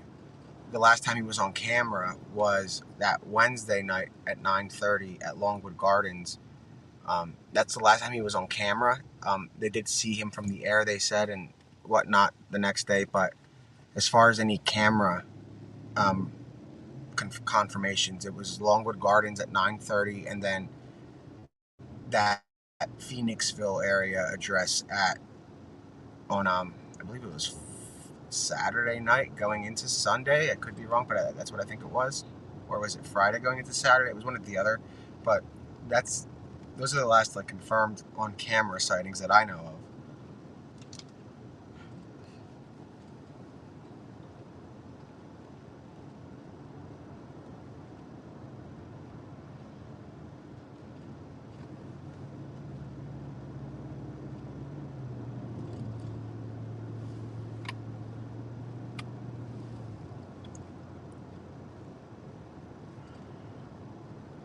The last time he was on camera was that Wednesday night at 9:30 at Longwood Gardens. That's the last time he was on camera. They did see him from the air, they said, and whatnot the next day. But as far as any camera um, confirmations, it was Longwood Gardens at 9:30, and then that Phoenixville area address at on I believe it was Saturday night going into Sunday. I could be wrong, but that's what I think it was. Or was it Friday going into Saturday? It was one or the other. But that's those are the last like confirmed on camera sightings that I know of.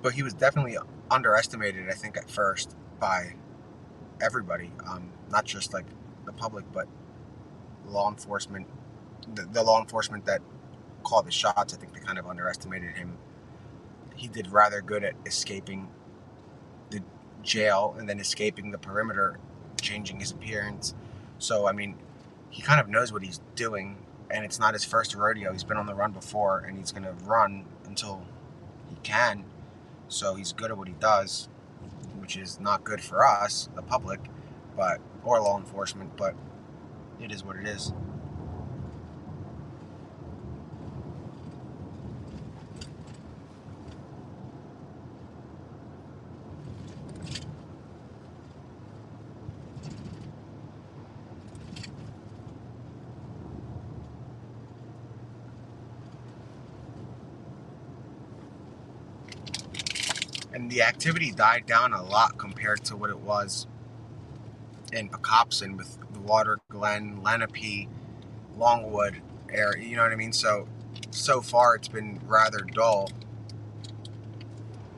But he was definitely underestimated, I think, at first by everybody, not just like the public, but law enforcement. The law enforcement that called the shots, I think they kind of underestimated him. He did rather good at escaping the jail and then escaping the perimeter, changing his appearance. So, I mean, he kind of knows what he's doing, and it's not his first rodeo. He's been on the run before, and he's going to run until he can. So he's good at what he does, which is not good for us, the public, but or law enforcement, but it is what it is. And the activity died down a lot compared to what it was in Pocopson with the Water Glen, Lenape, Longwood area. You know what I mean? So far it's been rather dull.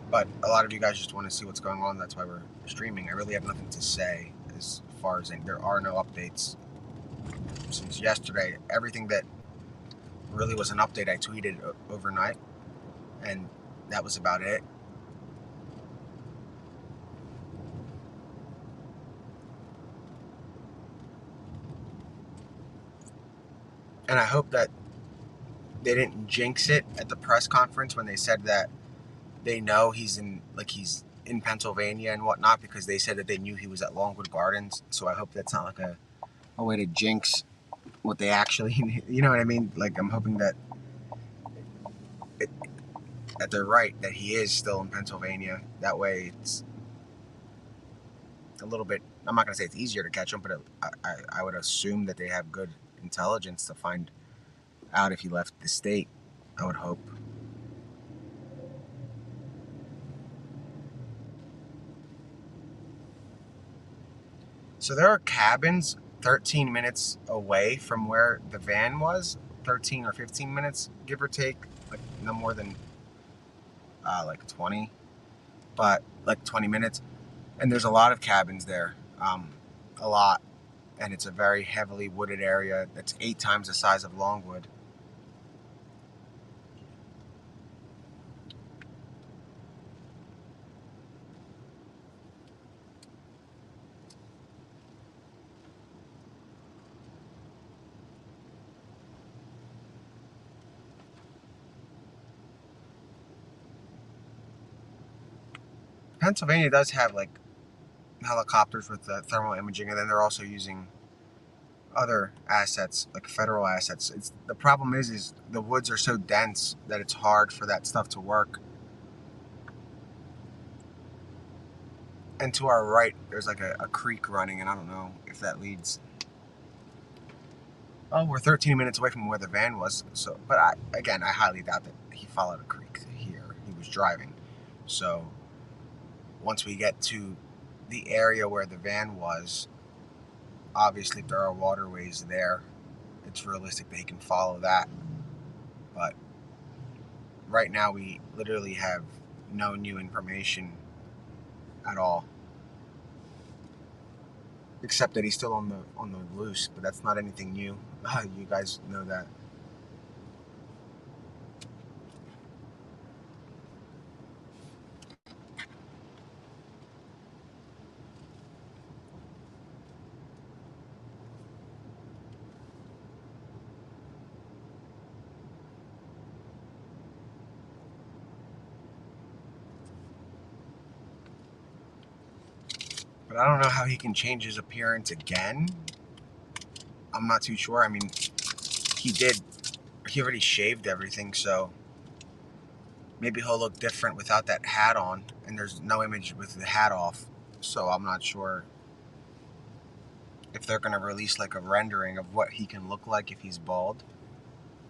But a lot of you guys just want to see what's going on. That's why we're streaming. I really have nothing to say as far as there are no updates since yesterday. Everything that really was an update I tweeted overnight, and that was about it. And I hope that they didn't jinx it at the press conference when they said that they know he's in Pennsylvania and whatnot, because they said that they knew he was at Longwood Gardens. So I hope that's not like a way to jinx what they actually, you know what I mean? Like, I'm hoping that that they're right, that he is still in Pennsylvania. That way it's a little bit, I'm not going to say it's easier to catch him, but I would assume that they have good intelligence to find out if he left the state. I would hope. So there are cabins 13 minutes away from where the van was, 13 or 15 minutes, give or take, like no more than like 20, but like 20 minutes. And there's a lot of cabins there, a lot. And it's a very heavily wooded area that's 8 times the size of Longwood. Pennsylvania does have like helicopters with thermal imaging, and then they're also using other assets, like federal assets. The problem is the woods are so dense that it's hard for that stuff to work. And to our right, there's like a creek running, and I don't know if that leads. Oh, we're 13 minutes away from where the van was. So, but I highly doubt that he followed a creek here. He was driving. So, once we get to the area where the van was, obviously if there are waterways there, it's realistic that he can follow that. But right now, we literally have no new information at all, except that he's still on the loose. But that's not anything new. You guys know that. But I don't know how he can change his appearance again. I'm not too sure. I mean, he did. He already shaved everything, so maybe he'll look different without that hat on. And there's no image with the hat off, so I'm not sure if they're gonna release like a rendering of what he can look like if he's bald.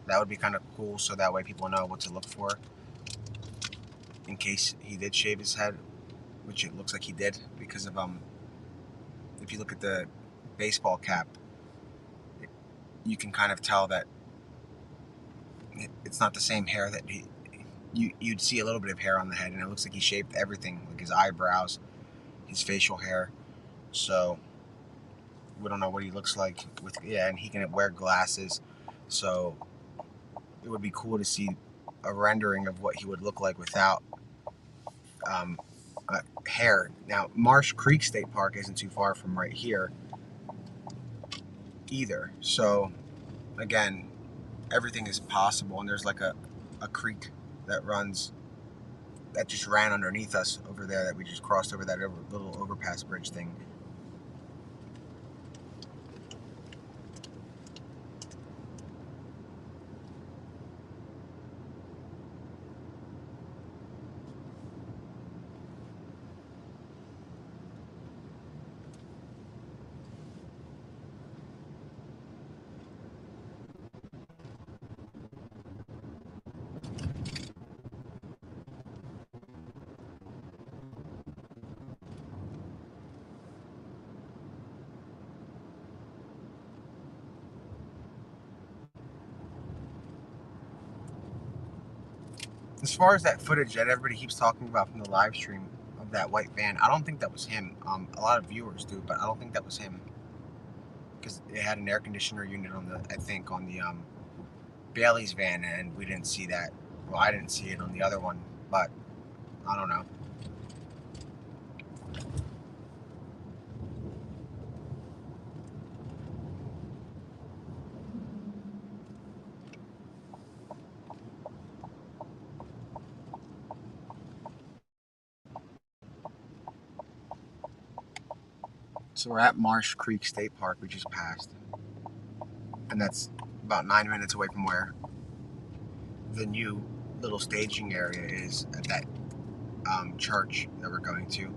That would be kind of cool, so that way people know what to look for in case he did shave his head, which it looks like he did because of if you look at the baseball cap, you can kind of tell that it's not the same hair that you'd see a little bit of hair on the head, and it looks like he shaved everything, like his eyebrows, his facial hair. So we don't know what he looks like with, yeah, and he can wear glasses, so it would be cool to see a rendering of what he would look like without um, hair. Now, Marsh Creek State Park isn't too far from right here either. So again, everything is possible, and there's like a creek that just ran underneath us over there that we just crossed over that little overpass bridge thing. As far as that footage that everybody keeps talking about from the live stream of that white van, I don't think that was him. A lot of viewers do, but I don't think that was him because it had an air conditioner unit on I think on the Bailey's van, and we didn't see that. Well, I didn't see it on the other one, but I don't know. So we're at Marsh Creek State Park, we just passed, and that's about 9 minutes away from where the new little staging area is at that church that we're going to.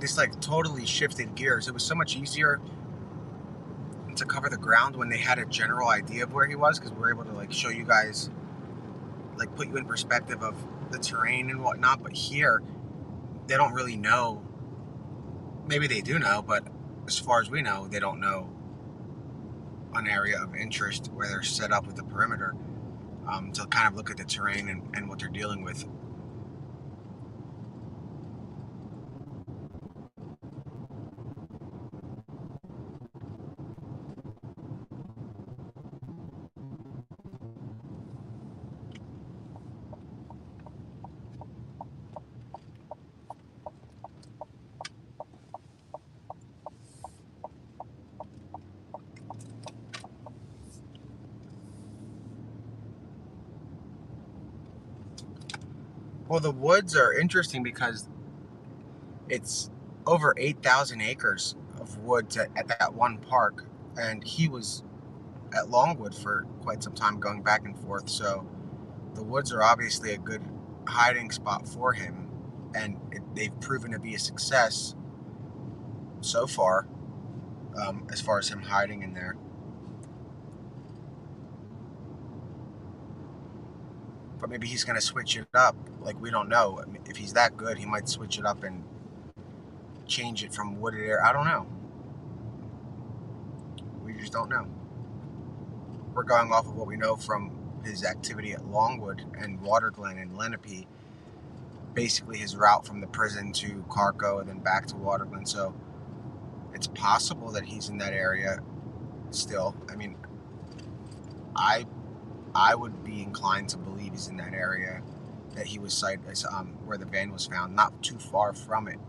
this like totally shifted gears. It was so much easier to cover the ground when they had a general idea of where he was, because we were able to like show you guys, like put you in perspective of the terrain and whatnot. But here, they don't really know. Maybe they do know, but as far as we know, they don't know an area of interest where they're set up with the perimeter, to kind of look at the terrain and what they're dealing with. Well, the woods are interesting because it's over 8,000 acres of woods at that one park, and he was at Longwood for quite some time, going back and forth. So the woods are obviously a good hiding spot for him, and they've proven to be a success so far, as far as him hiding in there. But maybe he's going to switch it up. Like, we don't know. I mean, if he's that good, he might switch it up and change it from wooded area. I don't know. We just don't know. We're going off of what we know from his activity at Longwood and Waterglen and Lenape. Basically, his route from the prison to Carco and then back to Waterglen. So it's possible that he's in that area still. I mean, I would be inclined to believe he's in that area that he was sighted as, where the van was found, not too far from it.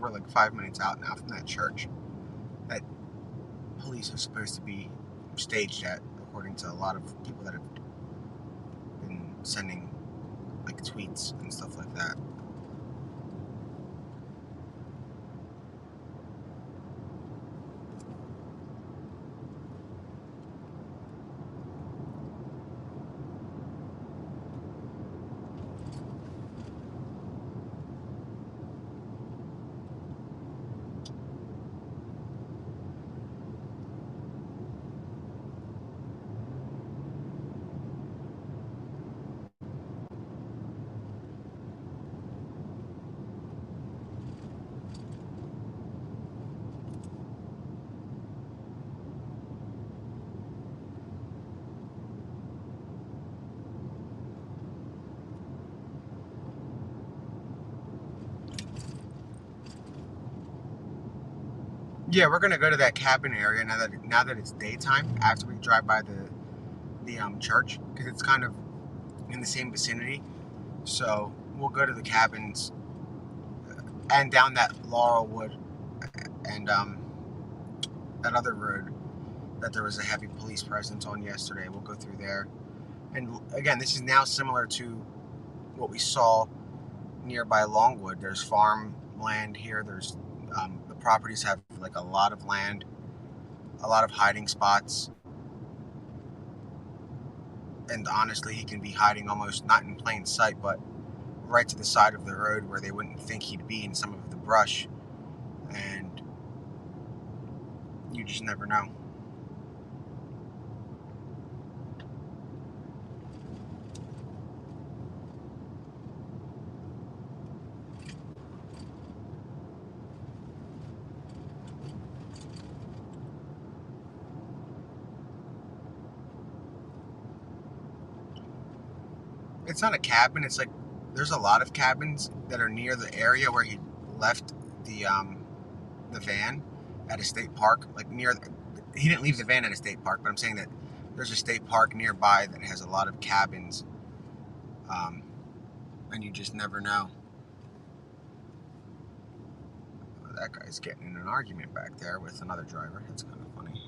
We're like 5 minutes out now from that church that police are supposed to be staged at, according to a lot of people that have been sending like tweets and stuff like that. Yeah, we're gonna go to that cabin area now that it's daytime, after we drive by the church, because it's kind of in the same vicinity. So we'll go to the cabins and down that Laurelwood and that other road that there was a heavy police presence on yesterday. We'll go through there. And again, this is now similar to what we saw nearby Longwood. There's farmland here. There's the properties have like a lot of land, a lot of hiding spots. And honestly, he can be hiding almost not in plain sight, but right to the side of the road where they wouldn't think he'd be in some of the brush. And you just never know. It's not a cabin. It's like there's a lot of cabins that are near the area where he left the van at a state park. Like near, he didn't leave the van at a state park, but I'm saying that there's a state park nearby that has a lot of cabins, um, and you just never know. That guy's getting in an argument back there with another driver. That's kind of funny.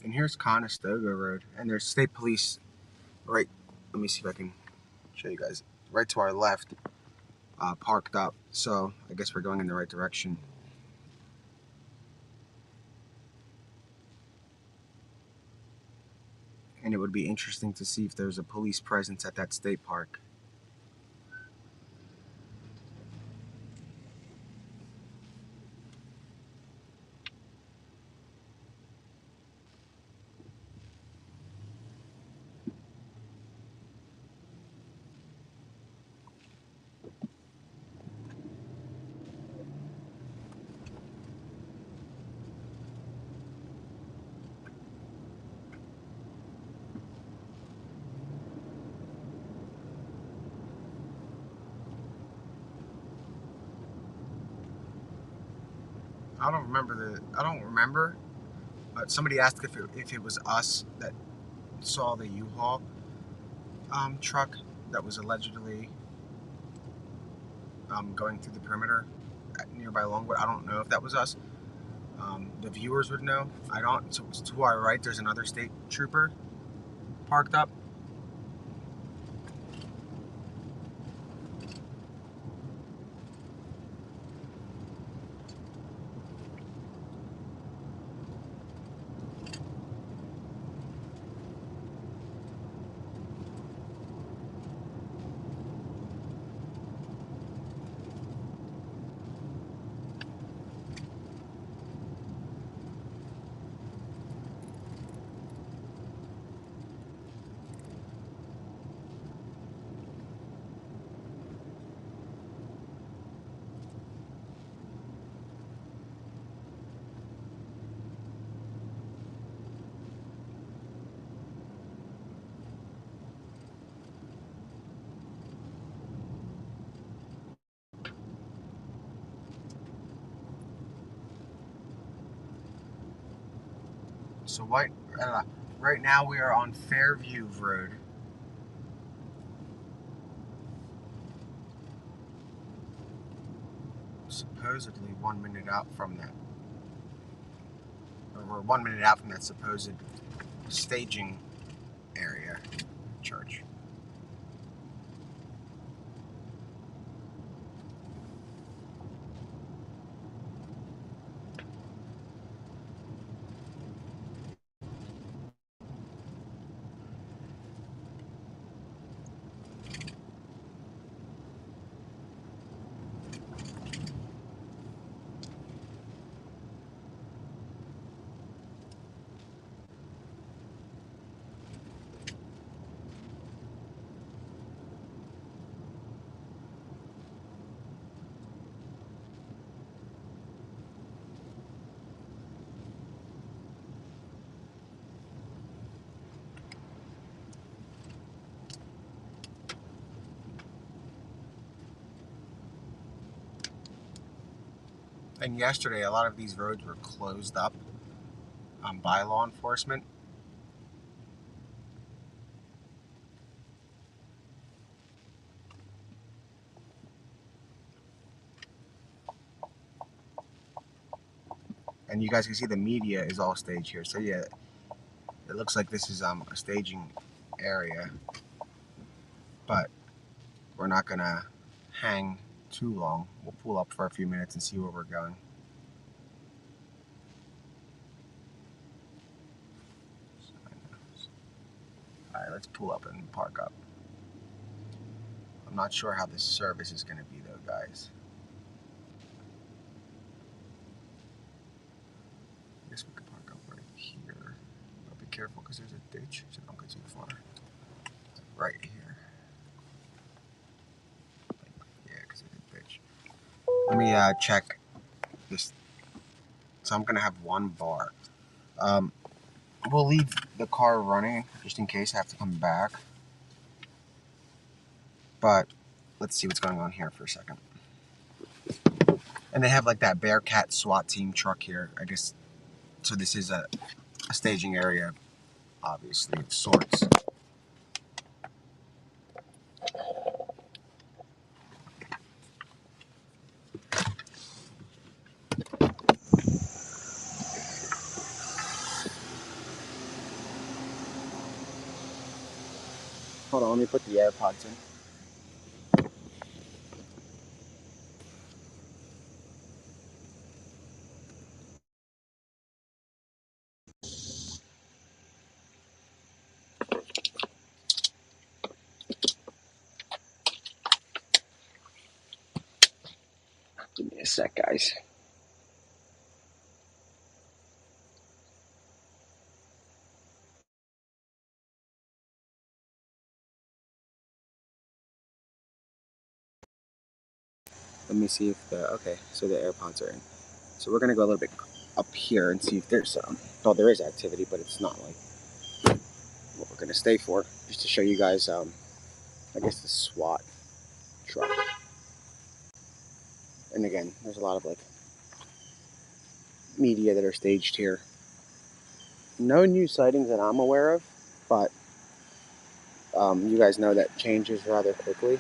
And here's Conestoga Road, and there's state police right. Let me see if I can show you guys. Right to our left, parked up. So I guess we're going in the right direction. And it would be interesting to see if there's a police presence at that state park. I don't remember. But somebody asked if it was us that saw the U-Haul truck that was allegedly going through the perimeter at nearby Longwood. I don't know if that was us. The viewers would know. I don't. So to our right, there's another state trooper parked up. So right now we are on Fairview Road. Supposedly 1 minute out from that, or we're 1 minute out from that supposed staging area church. And yesterday, a lot of these roads were closed up by law enforcement. And you guys can see the media is all staged here. So yeah, it looks like this is a staging area, but we're not gonna hang too long. We'll pull up for a few minutes and see where we're going. Alright, let's pull up and park up. I'm not sure how this service is gonna be though, guys. I guess we could park up right here. But be careful because there's a ditch, so don't go too far. Right here. Yeah, because there's a ditch. Let me check this. So I'm gonna have one bar. We'll leave the car running just in case I have to come back. But let's see what's going on here for a second. And they have like that Bearcat SWAT team truck here, I guess. So this is a staging area, obviously, of sorts. Hold on, let me put the AirPods in. Give me a sec, guys. Let me see if okay, so the AirPods are in. So we're gonna go a little bit up here and see if there's well, there is activity, but it's not like what we're gonna stay for. Just to show you guys, I guess the SWAT truck. And again, there's a lot of like media that are staged here. No new sightings that I'm aware of, but you guys know that changes rather quickly.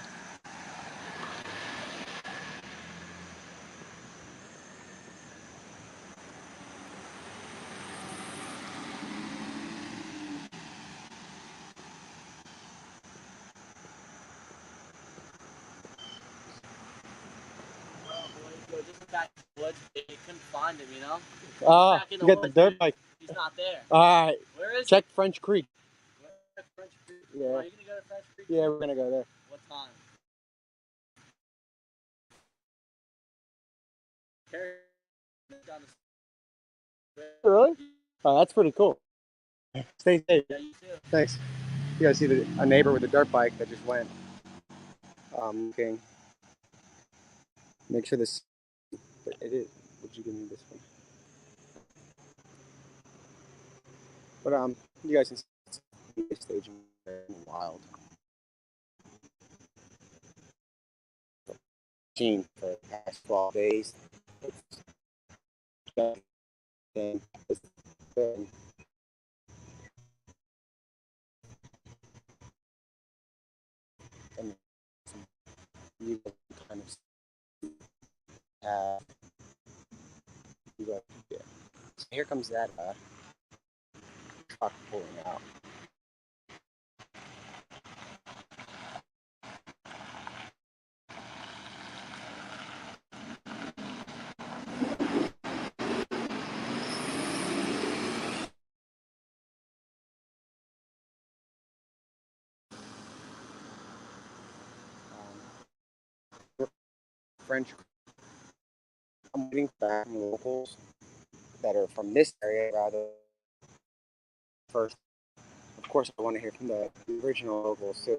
Just back in the woods, they couldn't find him, you know? You got the dirt bike. He's not there. Alright, Where is check French Creek. French Creek? Yeah. Are you gonna go to French Creek? Yeah, we're gonna go there. What time? Really? Oh, that's pretty cool. Stay safe. Yeah, you too. Thanks. You guys see a neighbor with a dirt bike that just went. Looking. Make sure this. It is. Would you give me this one? But you guys can see the staging wild. For the past 12 days. And you kind of have. Yeah. So here comes that truck pulling out. French. I'm waiting back from locals that are from this area rather first. Of course, I want to hear from the original locals too.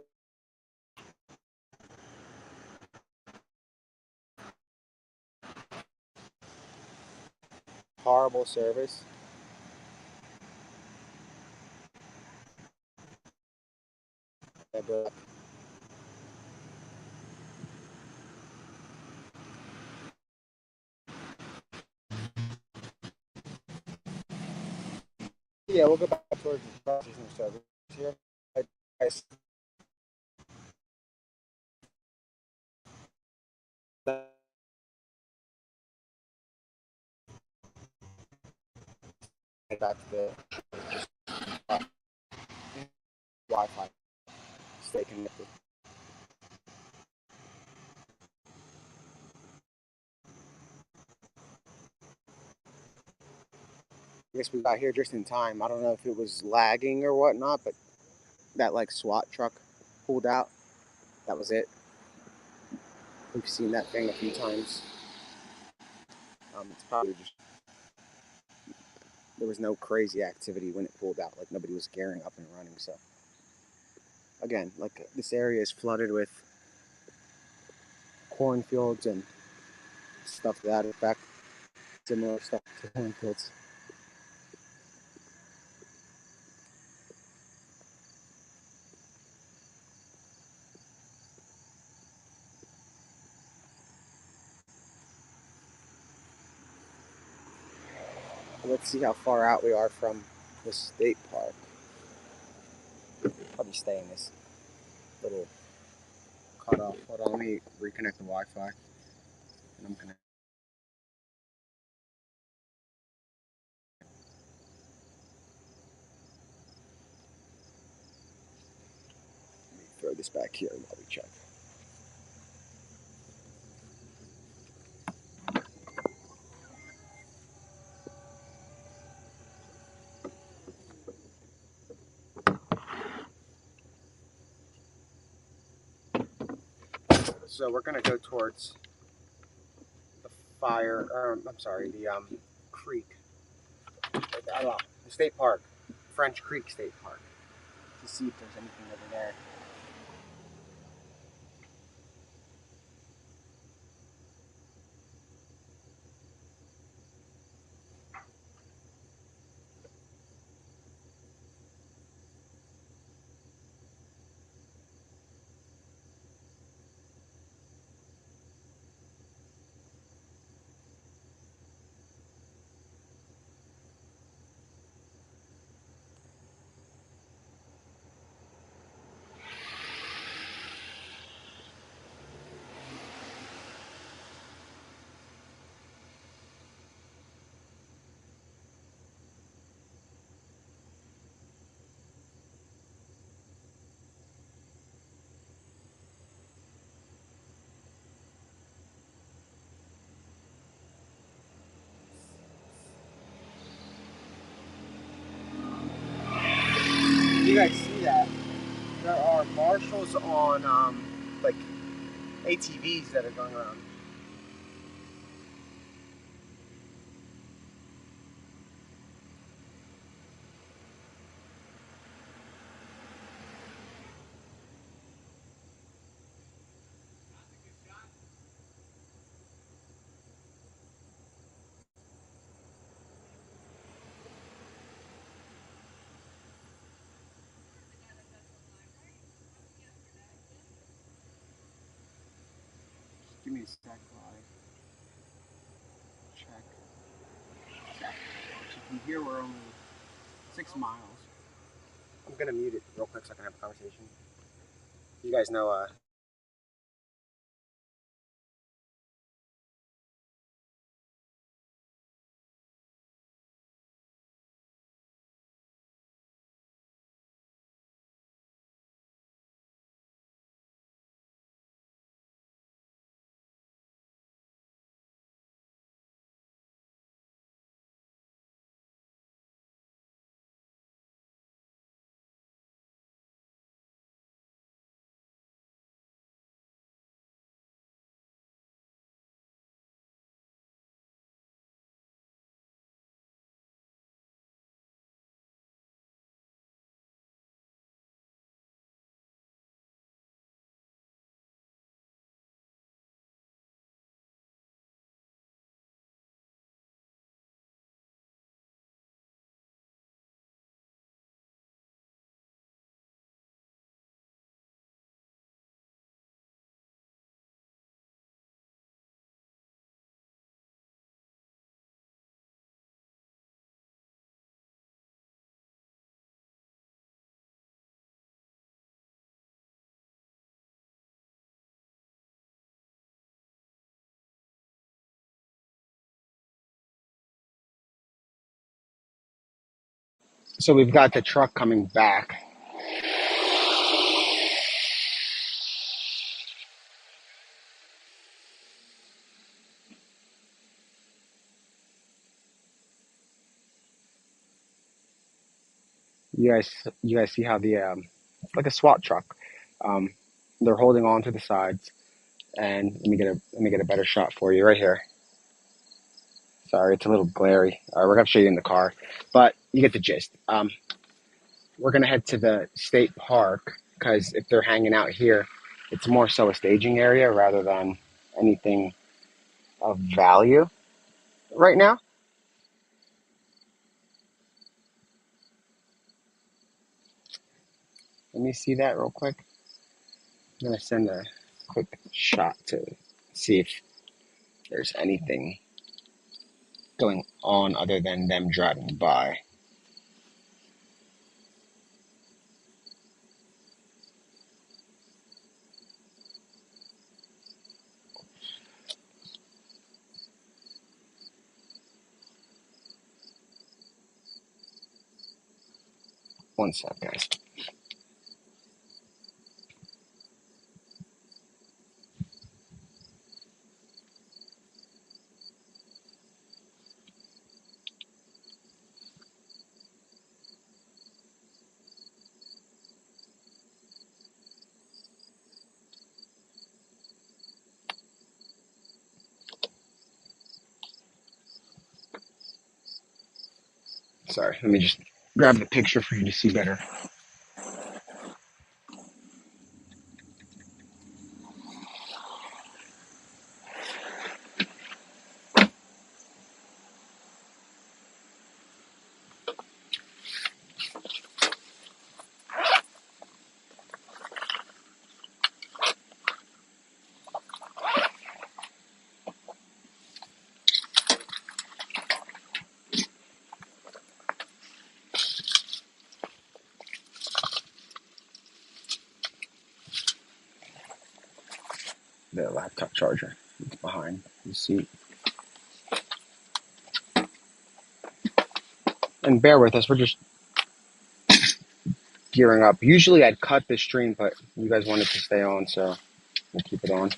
Horrible service. Yeah, we'll go back towards the processing service here. Guys, back to the Wi-Fi. Stay connected. I guess we got here just in time. I don't know if it was lagging or whatnot, but that like SWAT truck pulled out. That was it. We've seen that thing a few times. It's probably just there was no crazy activity when it pulled out. Like nobody was gearing up and running. So again, like this area is flooded with cornfields and stuff to that effect. Similar stuff to cornfields. Let's see how far out we are from the state park. Probably stay in this little cutoff. Hold on, let me reconnect the Wi-Fi. And I'm gonna throw this back here while we check. So we're gonna go towards the the creek, the state park, French Creek State Park, to see if there's anything over there. You guys see that? There are marshals on like ATVs that are going around. Give me a sec while I check. So from here we're only 6 miles. I'm gonna mute it real quick so I can have a conversation. You guys know so we've got the truck coming back. you guys see how the like a SWAT truck, um, they're holding on to the sides. And let me get a better shot for you right here. Sorry, it's a little glary. We're gonna show you in the car, but you get the gist. We're gonna head to the state park because if they're hanging out here, it's more so a staging area rather than anything of value right now. Let me see that real quick. I'm gonna send a quick shot to see if there's anything going on other than them driving by. One sec, guys. Sorry, let me just grab the picture for you to see better. The laptop charger. It's behind the seat. And bear with us, we're just gearing up. Usually I'd cut this stream, but you guys wanted to stay on, so we'll keep it on.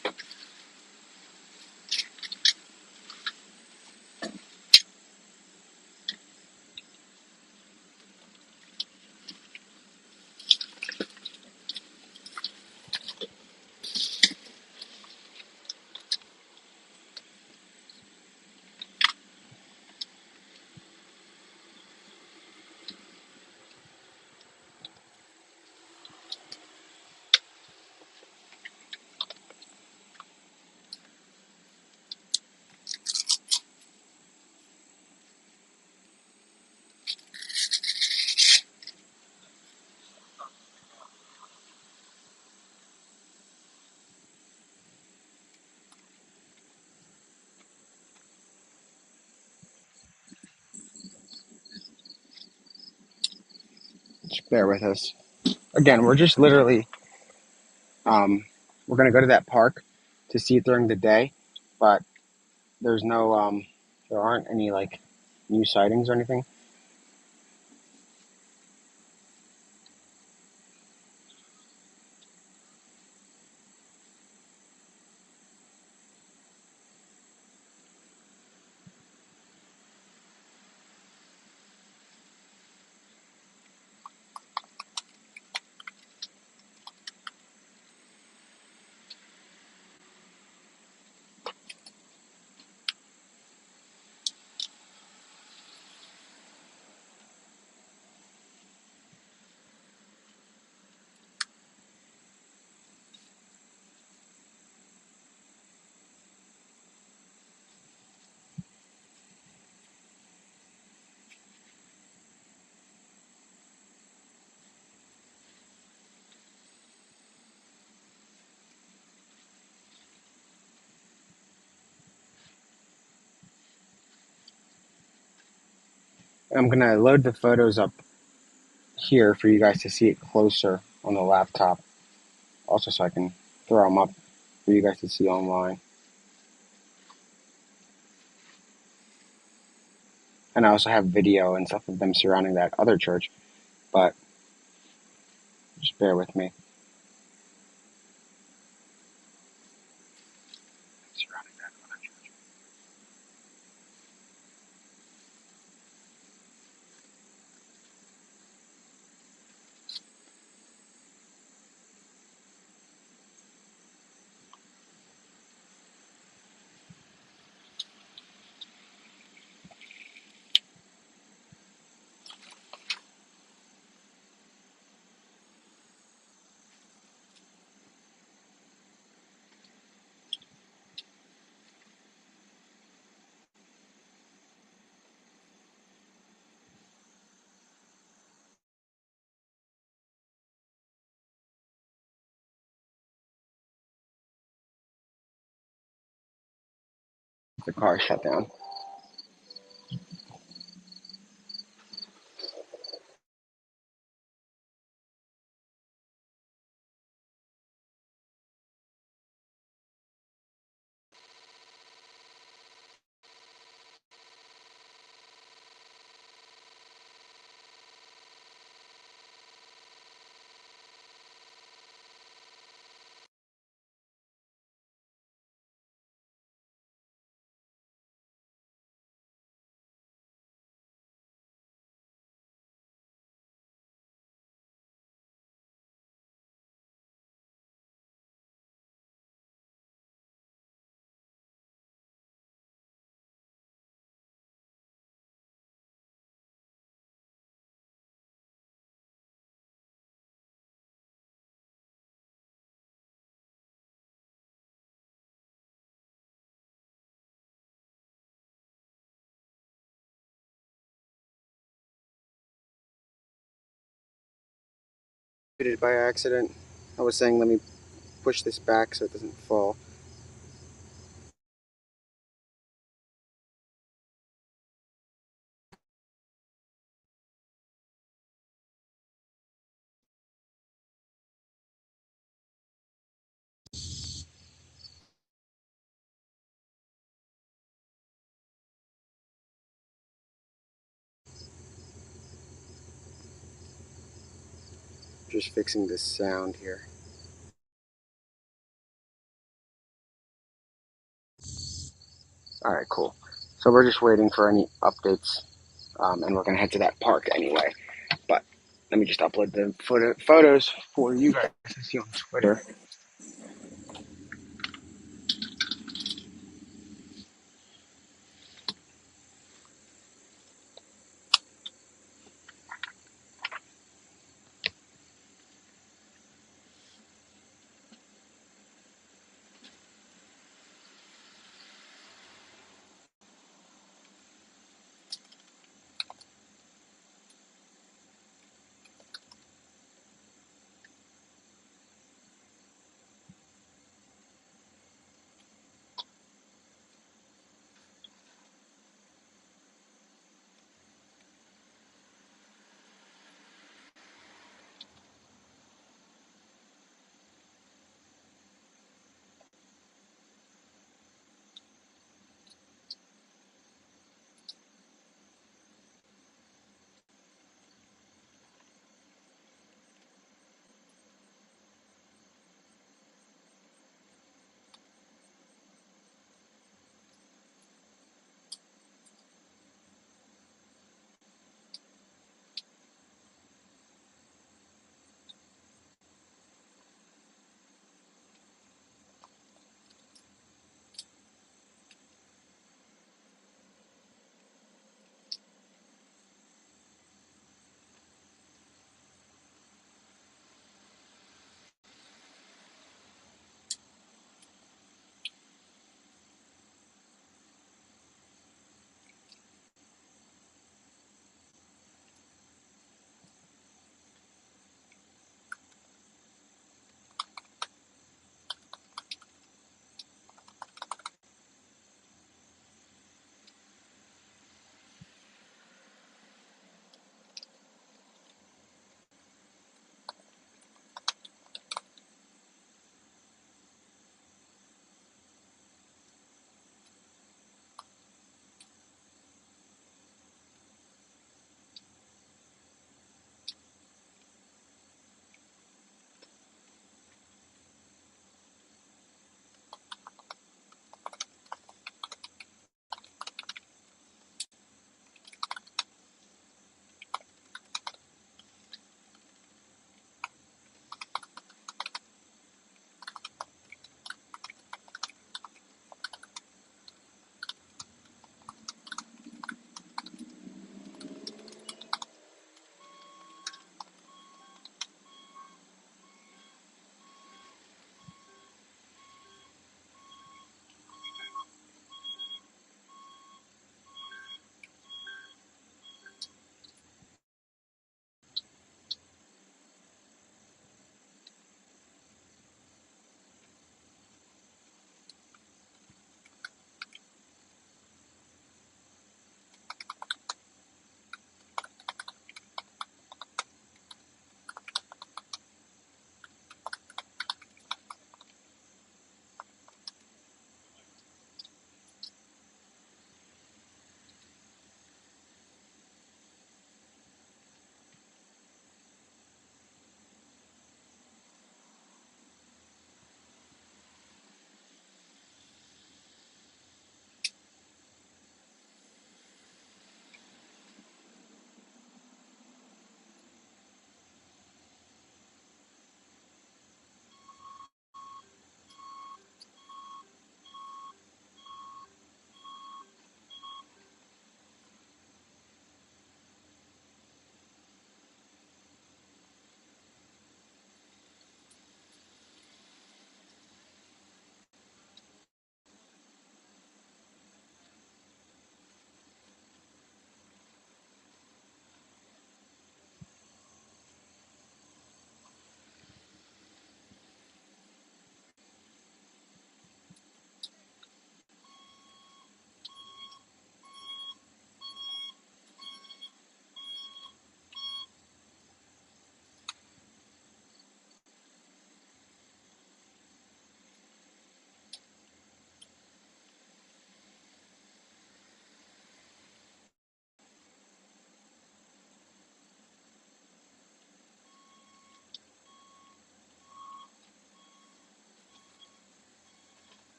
Just bear with us. Again, we're just literally, we're gonna go to that park to see it during the day, but there's no, there aren't any like new sightings or anything. I'm gonna load the photos up here for you guys to see it closer on the laptop, also so I can throw them up for you guys to see online. And I also have video and stuff of them surrounding that other church, but just bear with me. Surrounding that other church. The car shut down. By accident. I was saying let me push this back so it doesn't fall. Just fixing this sound here. Alright, cool. So we're just waiting for any updates, and we're going to head to that park anyway. But let me just upload the photos for you guys to see on Twitter.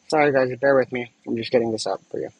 Sorry, guys, bear with me. I'm just getting this up for you.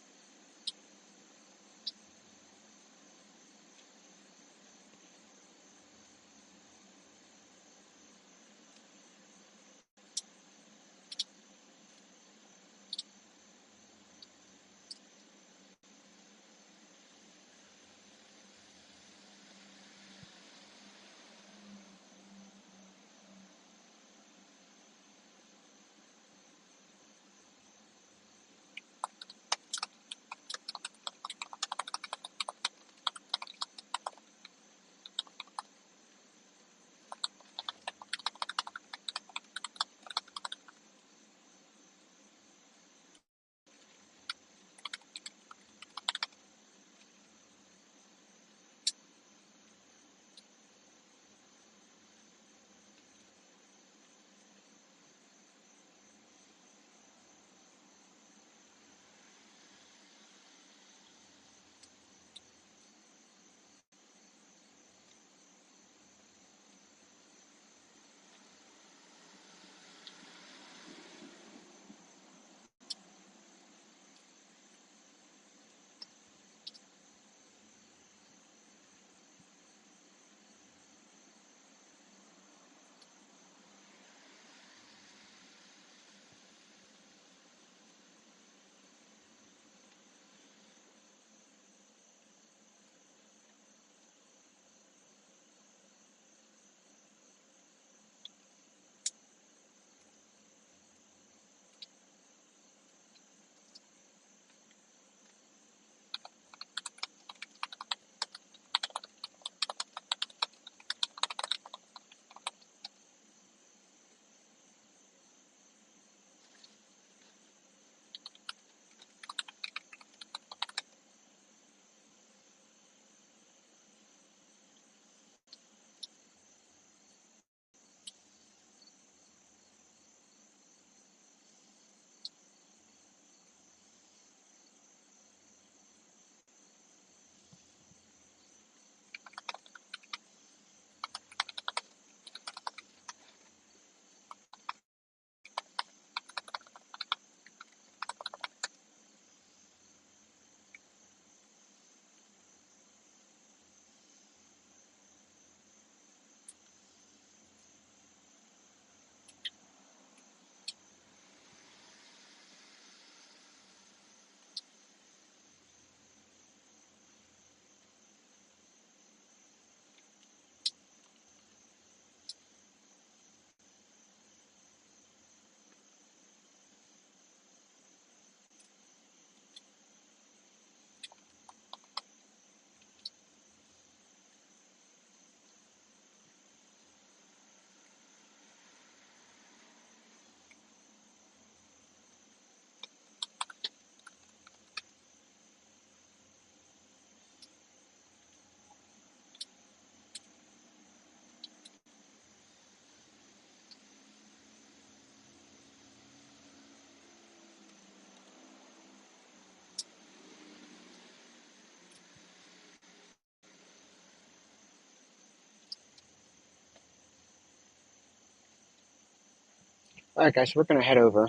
All right, guys, we're going to head over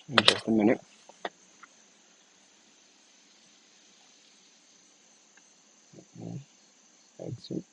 in just a minute. Exit.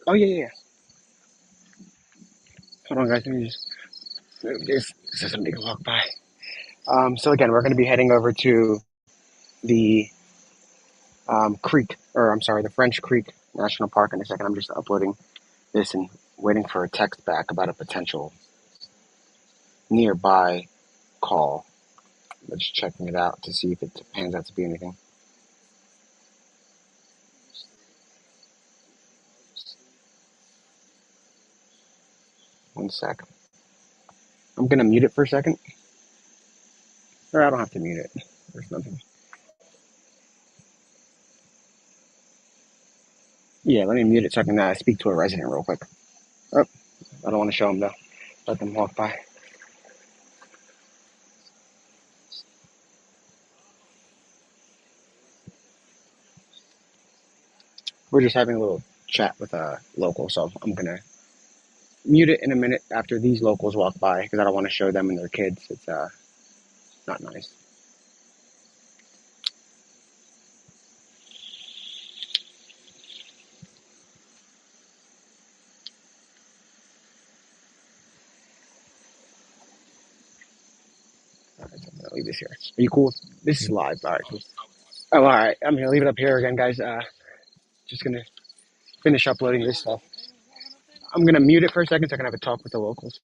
Oh yeah, yeah, yeah. Hold on, guys. Let me just move this so somebody can walk by. So again, we're going to be heading over to the Creek, or I'm sorry, the French Creek National Park in a second. I'm just uploading this and waiting for a text back about a potential nearby call. I'm just checking it out to see if it pans out to be anything. One sec. I'm gonna mute it for a second. Or I don't have to mute it. There's nothing. Yeah, let me mute it so I can speak to a resident real quick. Oh, I don't want to show them though. Let them walk by. We're just having a little chat with a local, so I'm gonna mute it in a minute after these locals walk by because I don't want to show them and their kids. It's not nice. All right, so I'm gonna leave this here. Are you cool? This is live. All right, cool. Oh, all right. I'm gonna leave it up here again, guys. Just gonna finish uploading this stuff. I'm gonna mute it for a second so I can have a talk with the locals.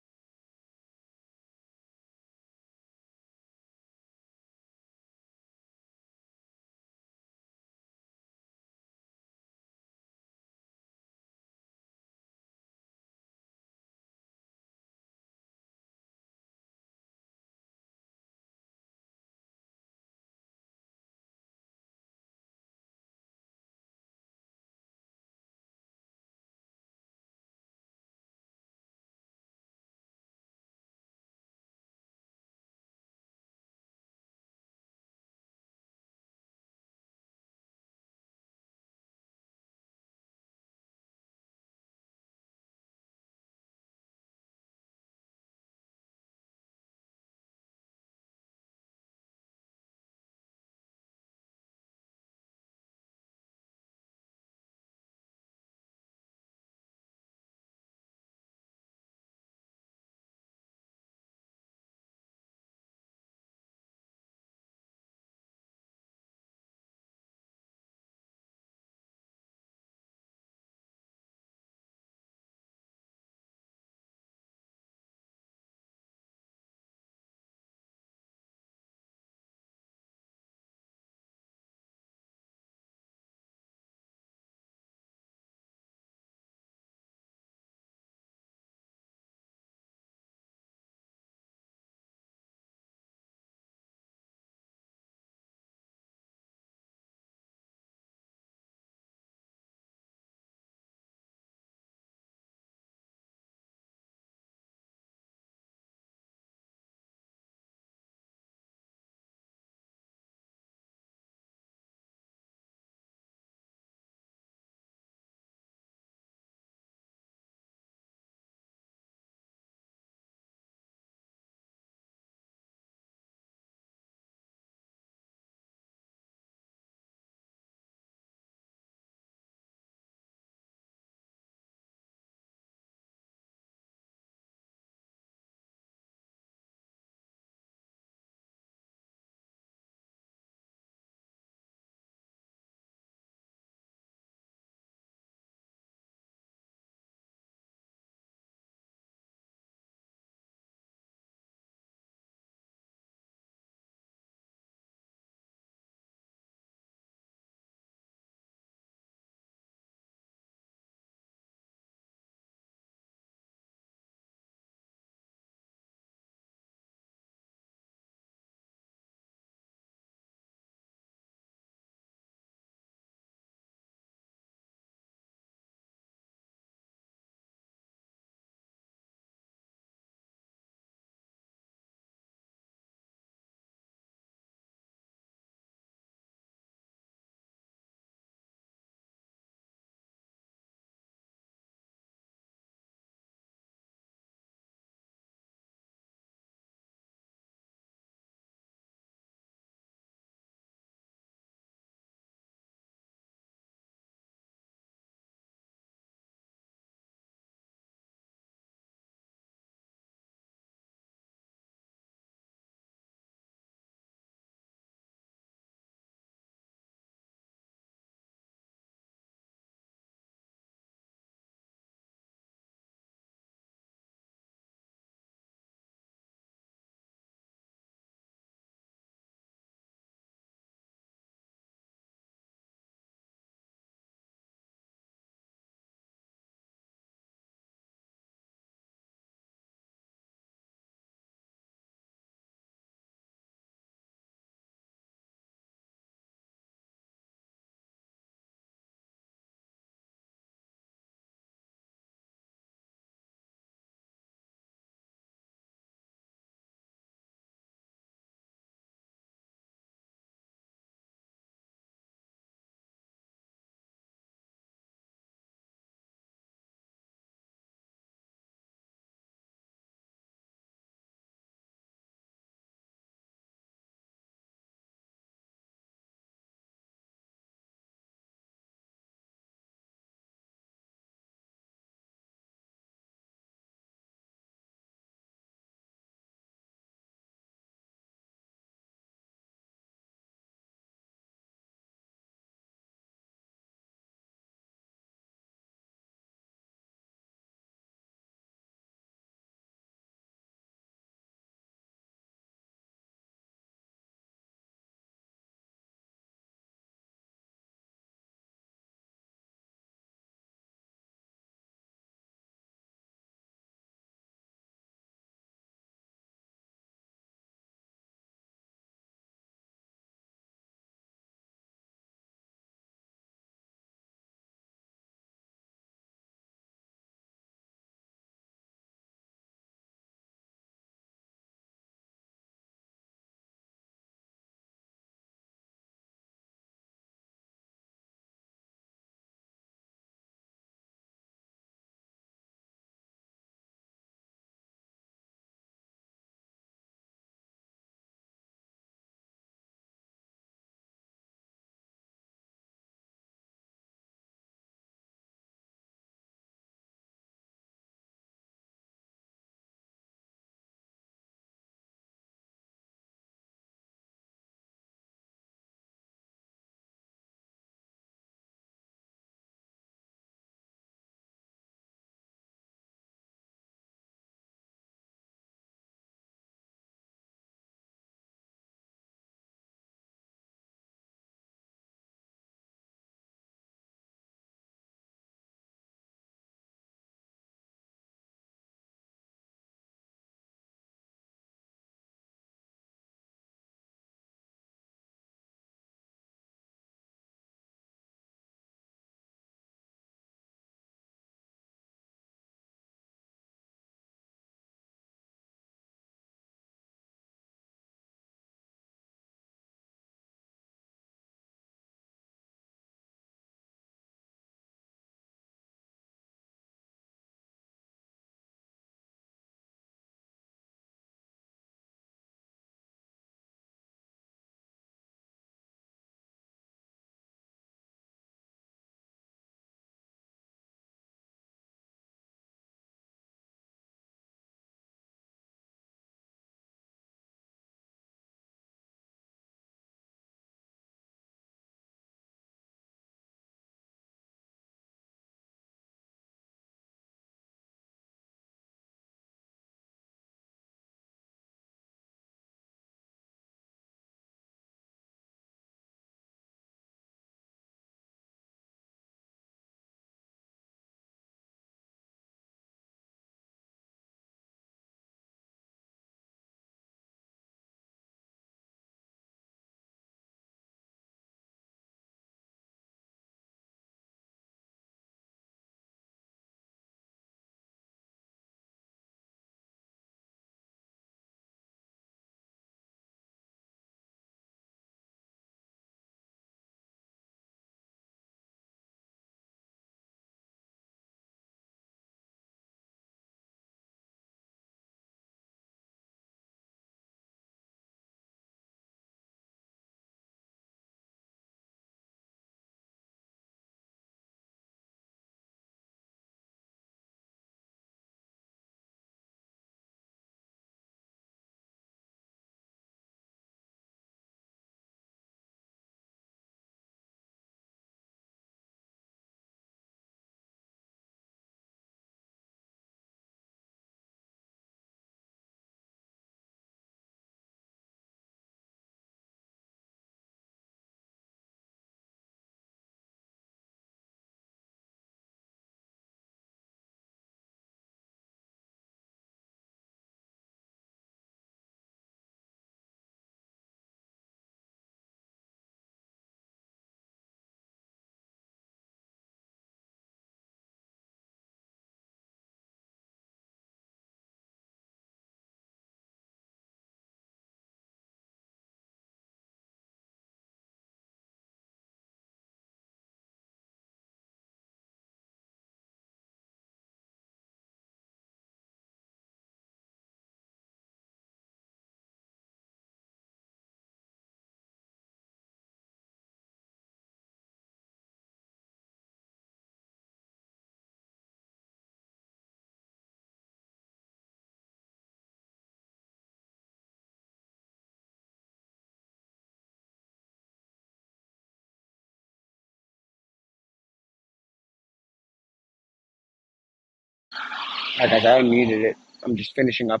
Alright, guys, I unmuted it. I'm just finishing up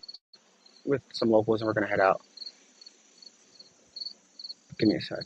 with some locals and we're gonna head out. Give me a sec.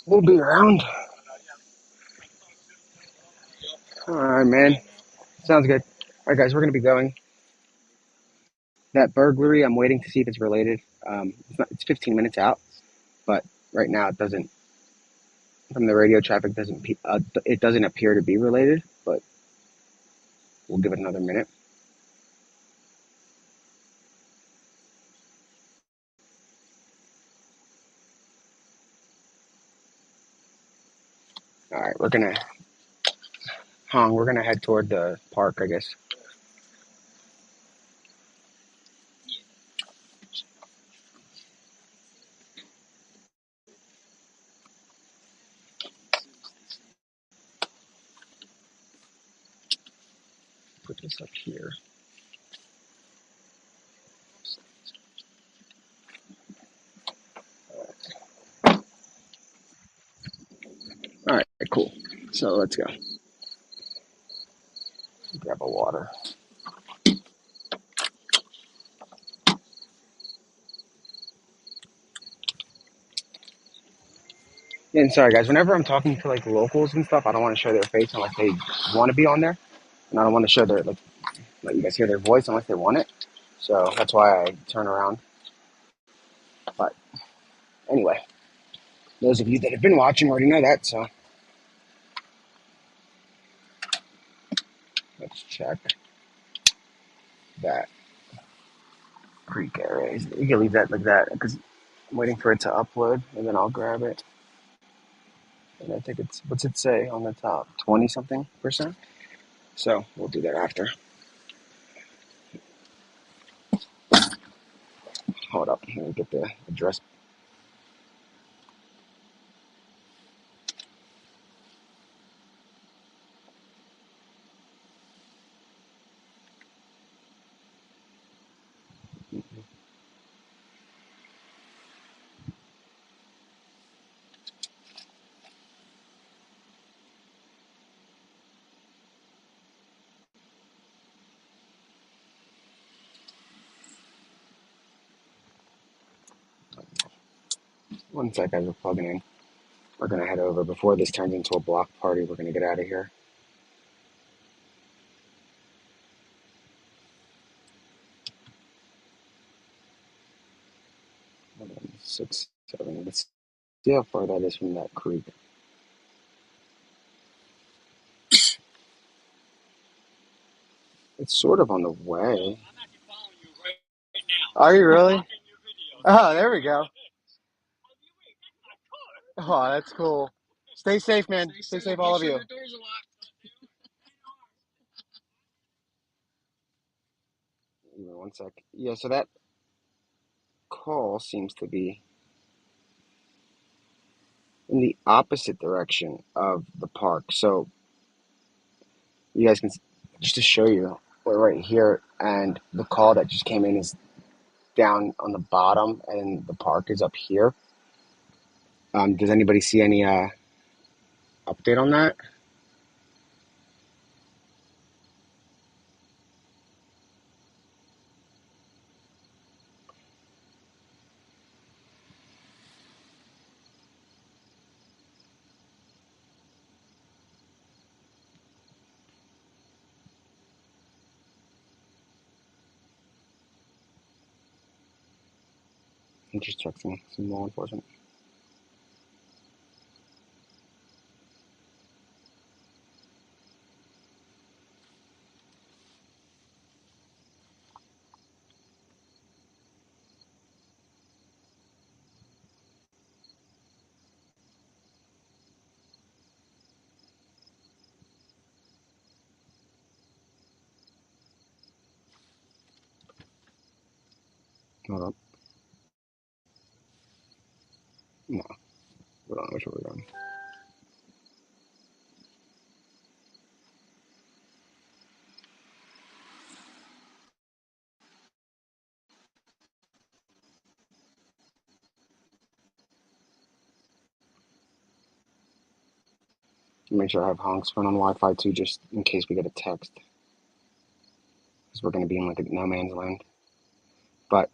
We'll be around. Alright, man. Sounds good. Alright, guys, we're gonna be going. That burglary, I'm waiting to see if it's related. It's 15 minutes out, but right now it doesn't. From the radio traffic, it doesn't appear to be related. But we'll give it another minute. All right, we're gonna head toward the park, I guess. Put this up here. All right, cool. So let's go. Grab a water. Yeah, and sorry, guys. Whenever I'm talking to like locals and stuff, I don't want to show their face unless they want to be on there, and I don't want to show their let you guys hear their voice unless they want it. So that's why I turn around. But anyway, those of you that have been watching already know that. So let's check that creek area. You can leave that like that because I'm waiting for it to upload, and then I'll grab it. And I think what's it say on the top? 20 something percent. So we'll do that after. Hold up. Let me get the address. One sec, guys, we're plugging in. We're gonna head over before this turns into a block party. We're gonna get out of here. 6, 7. Let's see how far that is from that creek. It's sort of on the way. I'm actually following you right now. Are you really? I'm watching your videos. Oh, there we go. That's my car. Oh, that's cool. Stay safe, man. Stay safe, all of you. The doors are locked. Give me one sec. Yeah, so that call seems to be in the opposite direction of the park. So you guys can, just to show you, we're right here, and the call that just came in is down on the bottom, and the park is up here. Does anybody see any update on that? I'm just texting some law enforcement. Hold on. No, we don't know which way we're going. Make sure I have Honk's phone on Wi-Fi too, just in case we get a text, because we're going to be in like a no man's land. But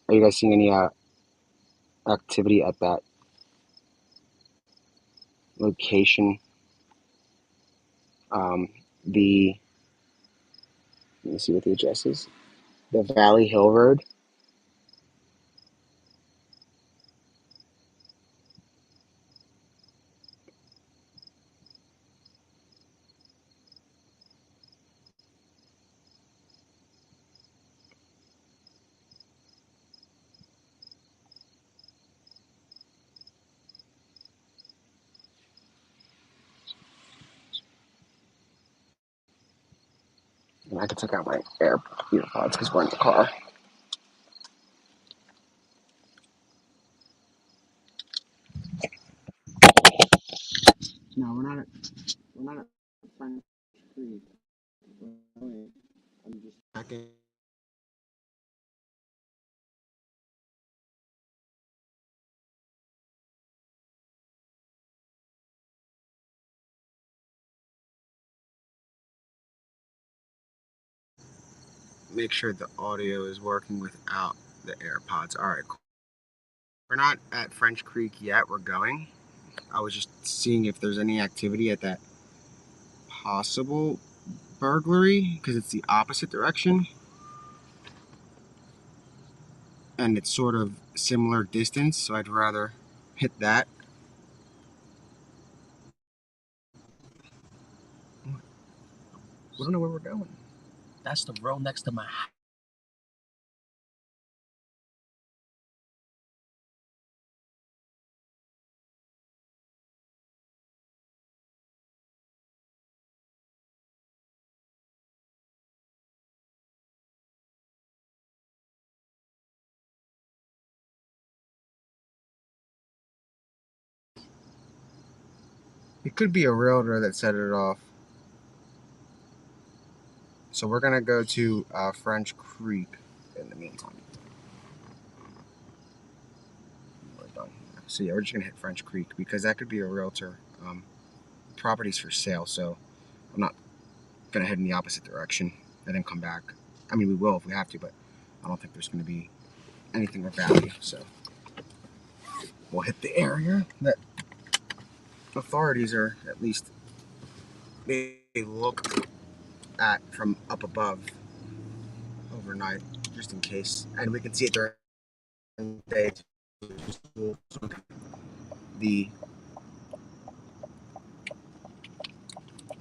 are you guys seeing any activity at that location? The Let me see what the address is. The Valley Hill Road. And I can take out my earpods because we're in the car. No, we're not at French Creek. I'm just checking. Make sure the audio is working without the AirPods. All right, cool. We're not at French Creek yet. We're going. I was just seeing if there's any activity at that possible burglary because it's the opposite direction and it's sort of similar distance, so I'd rather hit that. We don't know where we're going. That's the road next to my house. It could be a realtor that set it off. So we're gonna go to French Creek in the meantime. We're done. So yeah, we're just gonna hit French Creek because that could be a realtor. Property's for sale, so I'm not gonna head in the opposite direction and then come back. I mean, we will if we have to, but I don't think there's gonna be anything of value. So will hit the area that authorities are at least they look at from up above overnight, just in case. And we can see it during the day. The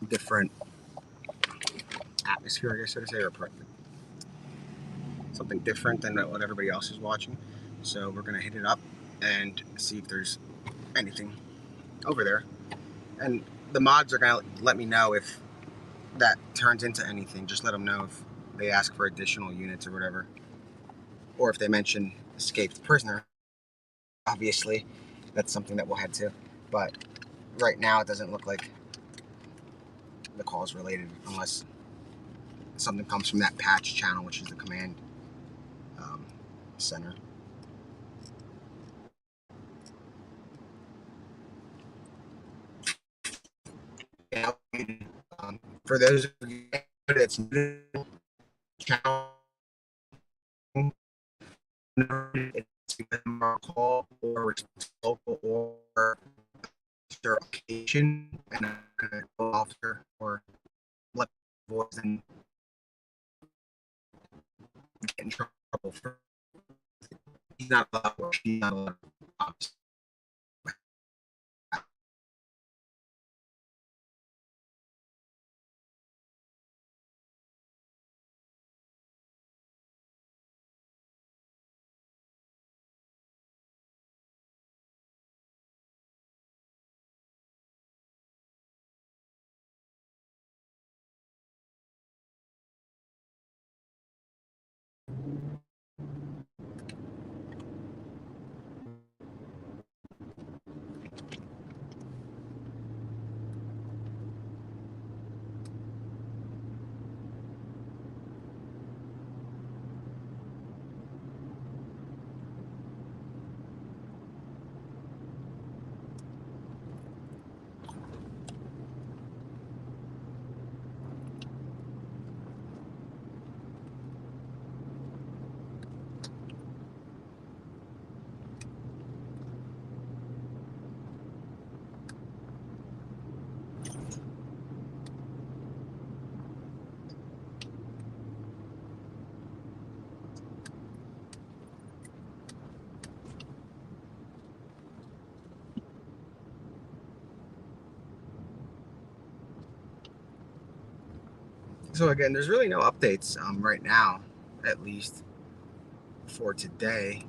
different atmosphere, I guess I would say, or something different than what everybody else is watching. So we're gonna hit it up and see if there's anything over there. And the mods are gonna let me know if that turns into anything. Just let them know if they ask for additional units or whatever, or if they mention escaped prisoner. Obviously, that's something that we'll head to. But right now, it doesn't look like the call is related unless something comes from that patch channel, which is the command center. Yeah, for those of you that's new to the channel, it's a call or local or occasion, and I'm gonna go officer or let voice and get in trouble for he's not allowed or she's not allowed. So again, there's really no updates right now, at least for today.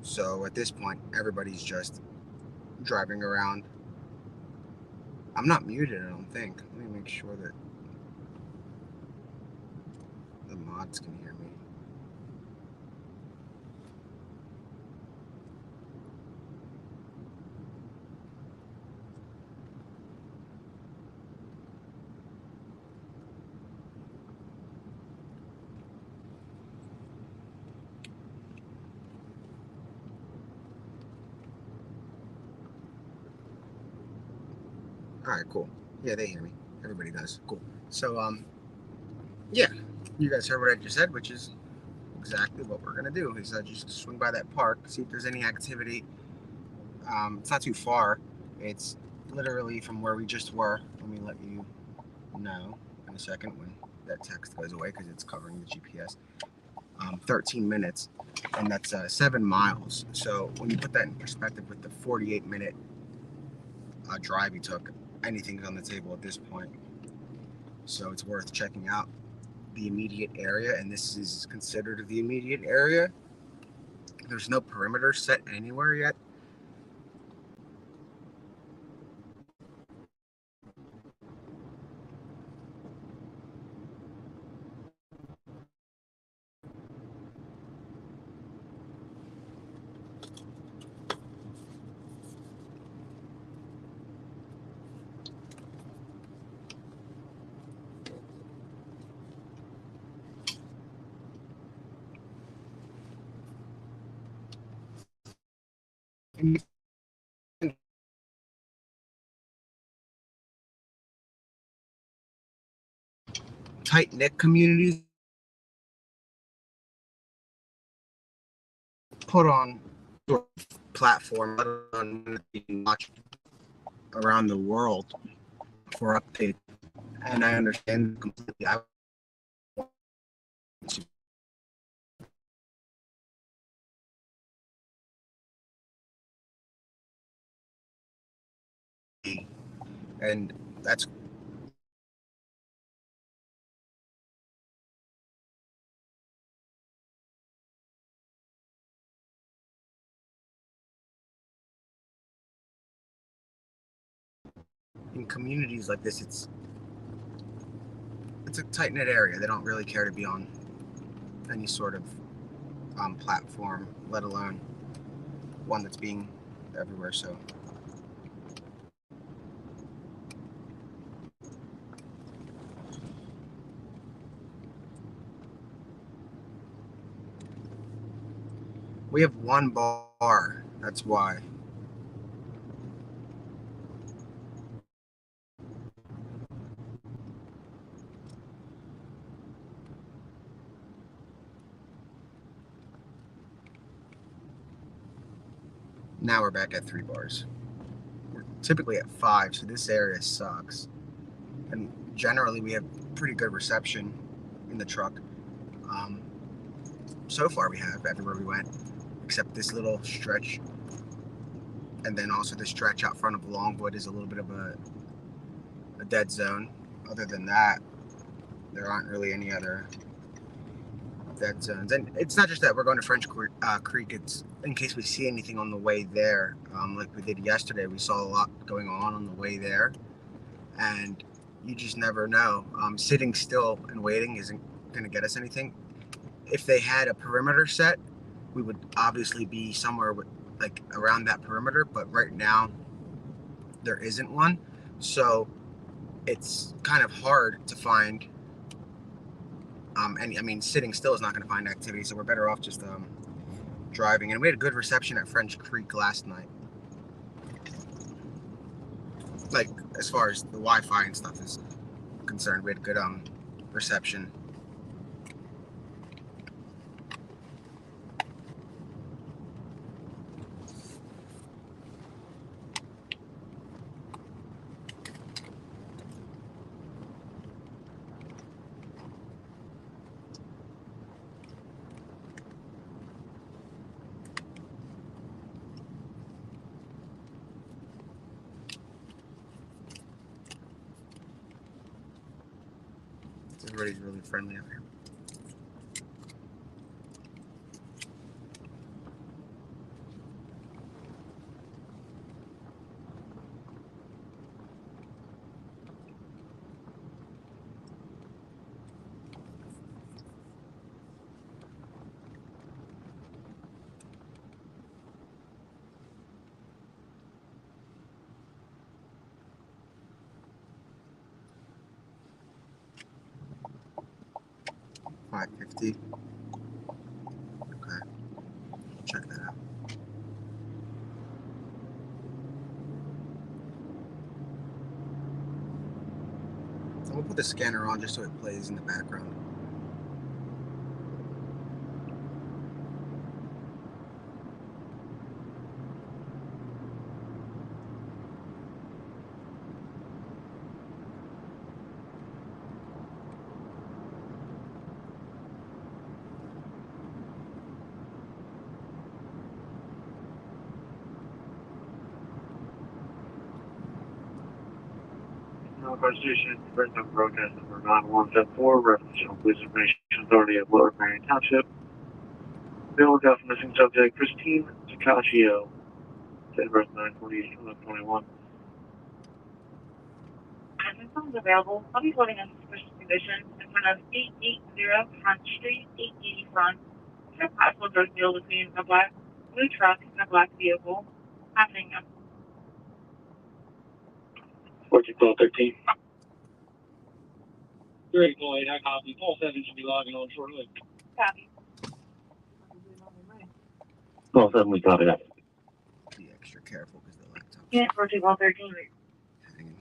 So at this point, everybody's just driving around. I'm not muted, I don't think. Let me make sure that the mods can hear me. All right, cool. Yeah, they hear me. Everybody does. Cool. So, yeah, you guys heard what I just said, which is exactly what we're gonna do. Is just swing by that park, see if there's any activity. It's not too far. It's literally from where we just were. Let me let you know in a second when that text goes away because it's covering the GPS. 13 minutes, and that's 7 miles. So when you put that in perspective with the 48-minute drive you took, anything's on the table at this point. So it's worth checking out the immediate area, and this is considered the immediate area. There's no perimeter set anywhere yet. Tight knit communities put on sort of platform, let alone one that's being watched around the world for updates. And I understand completely. I want to be, and that's in communities like this. It's a tight knit area. They don't really care to be on any sort of platform, let alone one that's being everywhere. So we have one bar. That's why. Now we're back at 3 bars. We're typically at 5, so this area sucks. And generally, we have pretty good reception in the truck. So far, we have everywhere we went, except this little stretch. And then also the stretch out front of Longwood is a little bit of a dead zone. Other than that, there aren't really any other dead zones. And it's not just that we're going to French Creek. It's in case we see anything on the way there. Like we did yesterday, we saw a lot going on the way there. And you just never know. Sitting still and waiting isn't going to get us anything. If they had a perimeter set, we would obviously be somewhere like around that perimeter. But right now, there isn't one. So it's kind of hard to find. And I mean, sitting still is not going to find activity. So we're better off just driving. And we had a good reception at French Creek last night. Like, as far as the Wi-Fi and stuff is concerned, we had good reception. Everybody's really friendly up here. $5.50. Okay, check that out. So we'll put the scanner on just so it plays in the background. Fire Station, Bridge Number Broadcast Number 9174, reference General Police Information Authority of Lower Marion Township. Be on lookout for missing subject Christine Takashio, date of birth 9/28/21. This phone's available. I'll be holding a suspicious condition in front of 880 Front Street, 880 Front. It's a possible drug deal between a blue truck and a black vehicle happening. 14-12-13. Great, Lloyd, I copy. Paul 7 should be logging on shortly. Copy. Well, 7, we got it. Be extra careful because the laptop's Yeah, 14-12-13. hanging.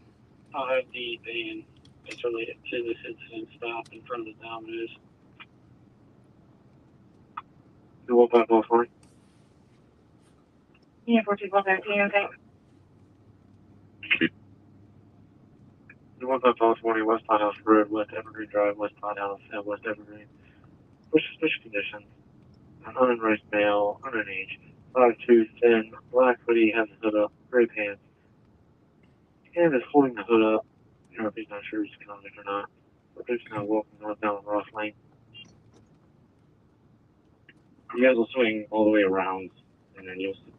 I'll have the van that's related to this incident stop in front of the Domino's. You want that off, right? Yeah, 4213, okay. The ones on 1220 West Pine House Road, West Evergreen Drive, West Pine House, and West Evergreen. Special conditions. An unraised male, under an age, 5'2", thin, black hoodie, has the hood up, gray pants, and is holding the hood up. You know if he's not sure he's convict or not. But there's no walking northbound Ross Lane. You guys will swing all the way around, and then you'll see.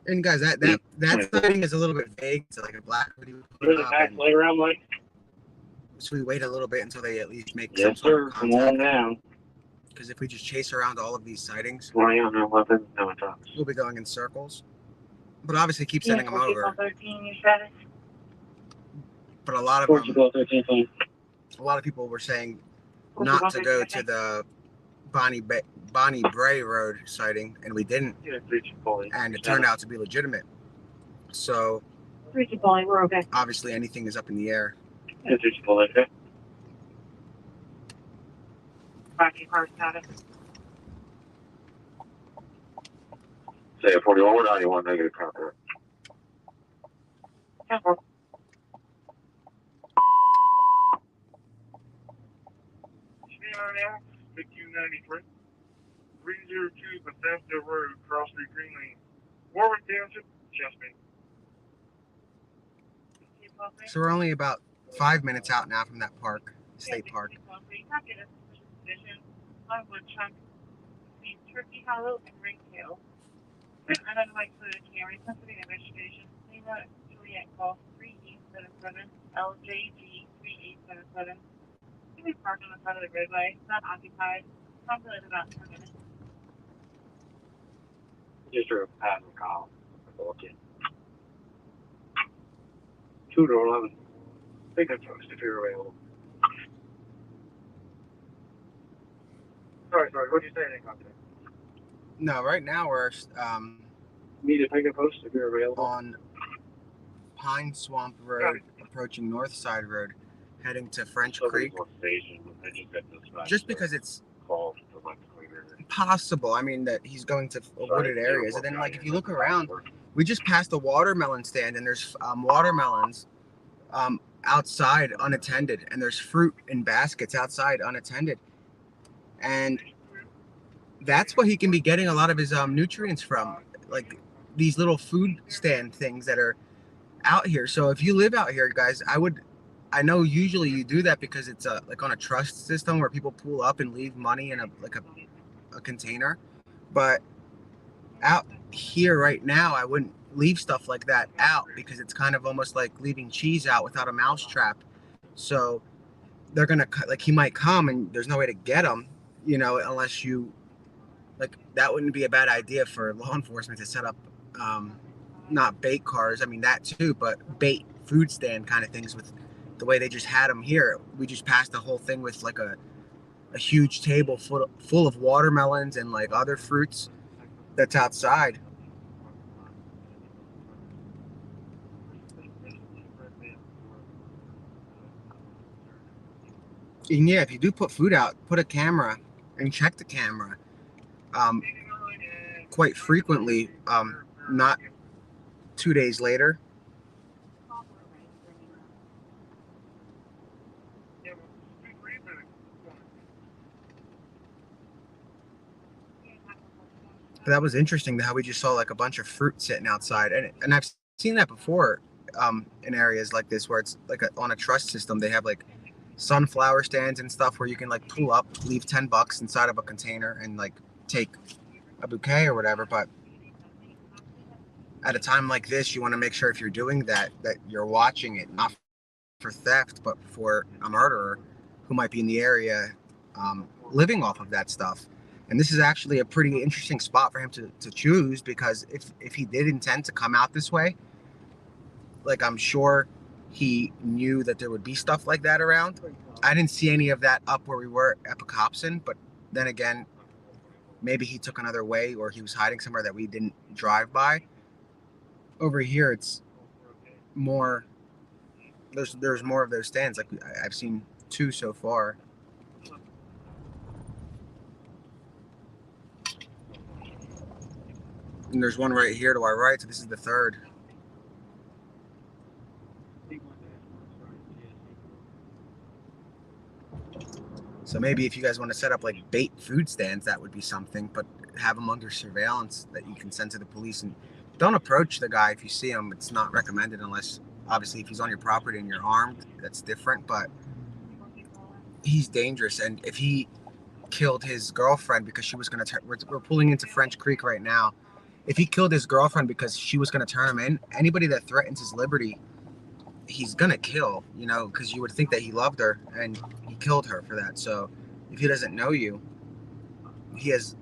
And guys, that sighting is a little bit vague. It's like a black hoodie. There's a back light around, Mike. So we wait a little bit until they at least make Yes, some sort sir. of Come on contact. down. Because if we just chase around all of these sightings, 20 on their weapons, no attacks. we'll be going in circles. But obviously, keep sending them over. 4213, you said it. But a lot of 4213, fine. a lot of people were saying not to go to the Bonnie Bray Road sighting, and we didn't, Yeah, 3 Chipotle. and it turned out to be legitimate. So 3 Chipotle, we're okay. obviously, anything is up in the air. Yeah, 3 Chipotle, okay? Rocky car status. Say a 41, we're 91, negative contact. 10-4. Now, 1593, 302 Bethesda Road, Cross Street, Green Lane, Warwick Township, Chesapeake. So we're only about 5 minutes out now from that park, state park. I would chunk between Turkey Hollow and Ringtail. Unidentified fluid carry sensitive investigation. Lima Juliet call 3877 LJG 3877. Can we park on the side of the roadway? Not occupied. Probably in about 10 minutes. Just a patent call. Okay. 2 to 11. Take a post if you're available. Sorry, what did you say in contact? No, right now we're Need to take a post if you're available. on Pine Swamp Road, approaching North Side Road, heading to French Creek. Just because it's possible, I mean, that he's going to wooded areas. And then, like, if you look around, we just passed a watermelon stand, and there's watermelons outside unattended, and there's fruit in baskets outside unattended. And that's what he can be getting a lot of his nutrients from, like these little food stand things that are out here. So if you live out here, guys, I know usually you do that because it's like on a trust system where people pull up and leave money in a container. But out here right now, I wouldn't leave stuff like that out because it's kind of almost like leaving cheese out without a mouse trap. So they're gonna, like, he might come and there's no way to get him, you know, unless you, like, that wouldn't be a bad idea for law enforcement to set up not bait cars, I mean that too, but bait food stand kind of things. With the way they just had them here, we just passed the whole thing with like a huge table full of watermelons and like other fruits that's outside. And yeah, if you do put food out, put a camera and check the camera quite frequently, not 2 days later. But that was interesting how we just saw like a bunch of fruit sitting outside, and I've seen that before in areas like this where it's like on a trust system. They have like sunflower stands and stuff where you can like pull up, leave $10 inside of a container, and like take a bouquet or whatever. But at a time like this, you want to make sure if you're doing that you're watching it, not for theft, but for a murderer who might be in the area living off of that stuff. And this is actually a pretty interesting spot for him to choose, because if he did intend to come out this way, like, I'm sure he knew that there would be stuff like that around. I didn't see any of that up where we were at Pocopson, but then again, maybe he took another way, or he was hiding somewhere that we didn't drive by. Over here, it's more, there's more of those stands. Like, I've seen 2 so far. And there's one right here to our right, so this is the third. So maybe if you guys want to set up like bait food stands, that would be something, but have them under surveillance that you can send to the police. And don't approach the guy if you see him. It's not recommended unless, obviously, if he's on your property and you're armed, that's different, but he's dangerous. And if he killed his girlfriend because she was going to we're pulling into French Creek right now. If he killed his girlfriend because she was going to turn him in, anybody that threatens his liberty, he's going to kill, you know, because you would think that he loved her and he killed her for that. So if he doesn't know you, he has,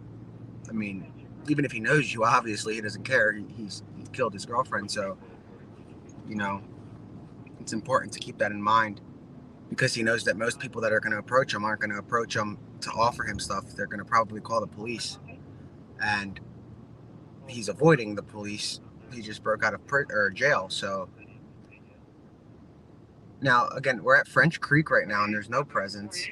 I mean, even if he knows you, obviously he doesn't care. He killed his girlfriend. So, you know, it's important to keep that in mind because he knows that most people that are going to approach him aren't going to approach him to offer him stuff. They're going to probably call the police. And he's avoiding the police. He just broke out of jail. So now, again, we're at French Creek right now and there's no presence.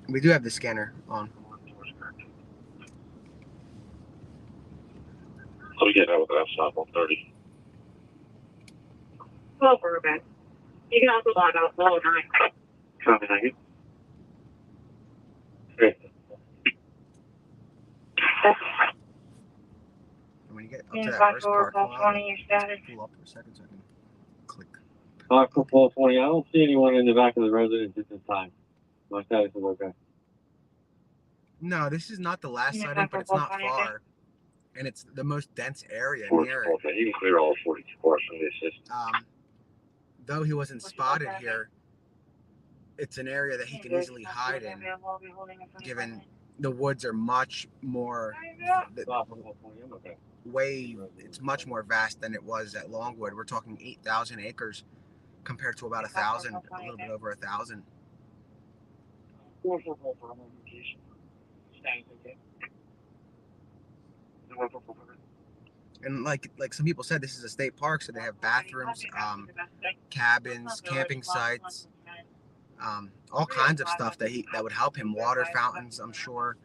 We do have the scanner on. So we get out with that stop on 30. Well, Burbank. You can also log out low 9. Copy, thank you. Okay. And when you get up to that first parking lot, pull up for a second so I can click. 5-4-20. I don't see anyone in the back of the residence at this time. My status is okay. No, this is not the last sighting, but it's not far. And it's the most dense area near it. Okay, you can clear all 42 cars from the assist. Though he wasn't spotted here, it's an area that he can easily hide in, given the woods are much more, it's much more vast than it was at Longwood. We're talking 8,000 acres compared to about 1,000, a little bit over 1,000. And like some people said, this is a state park, so they have bathrooms, cabins, camping sites, all kinds of stuff that would help him. Water fountains, I'm sure.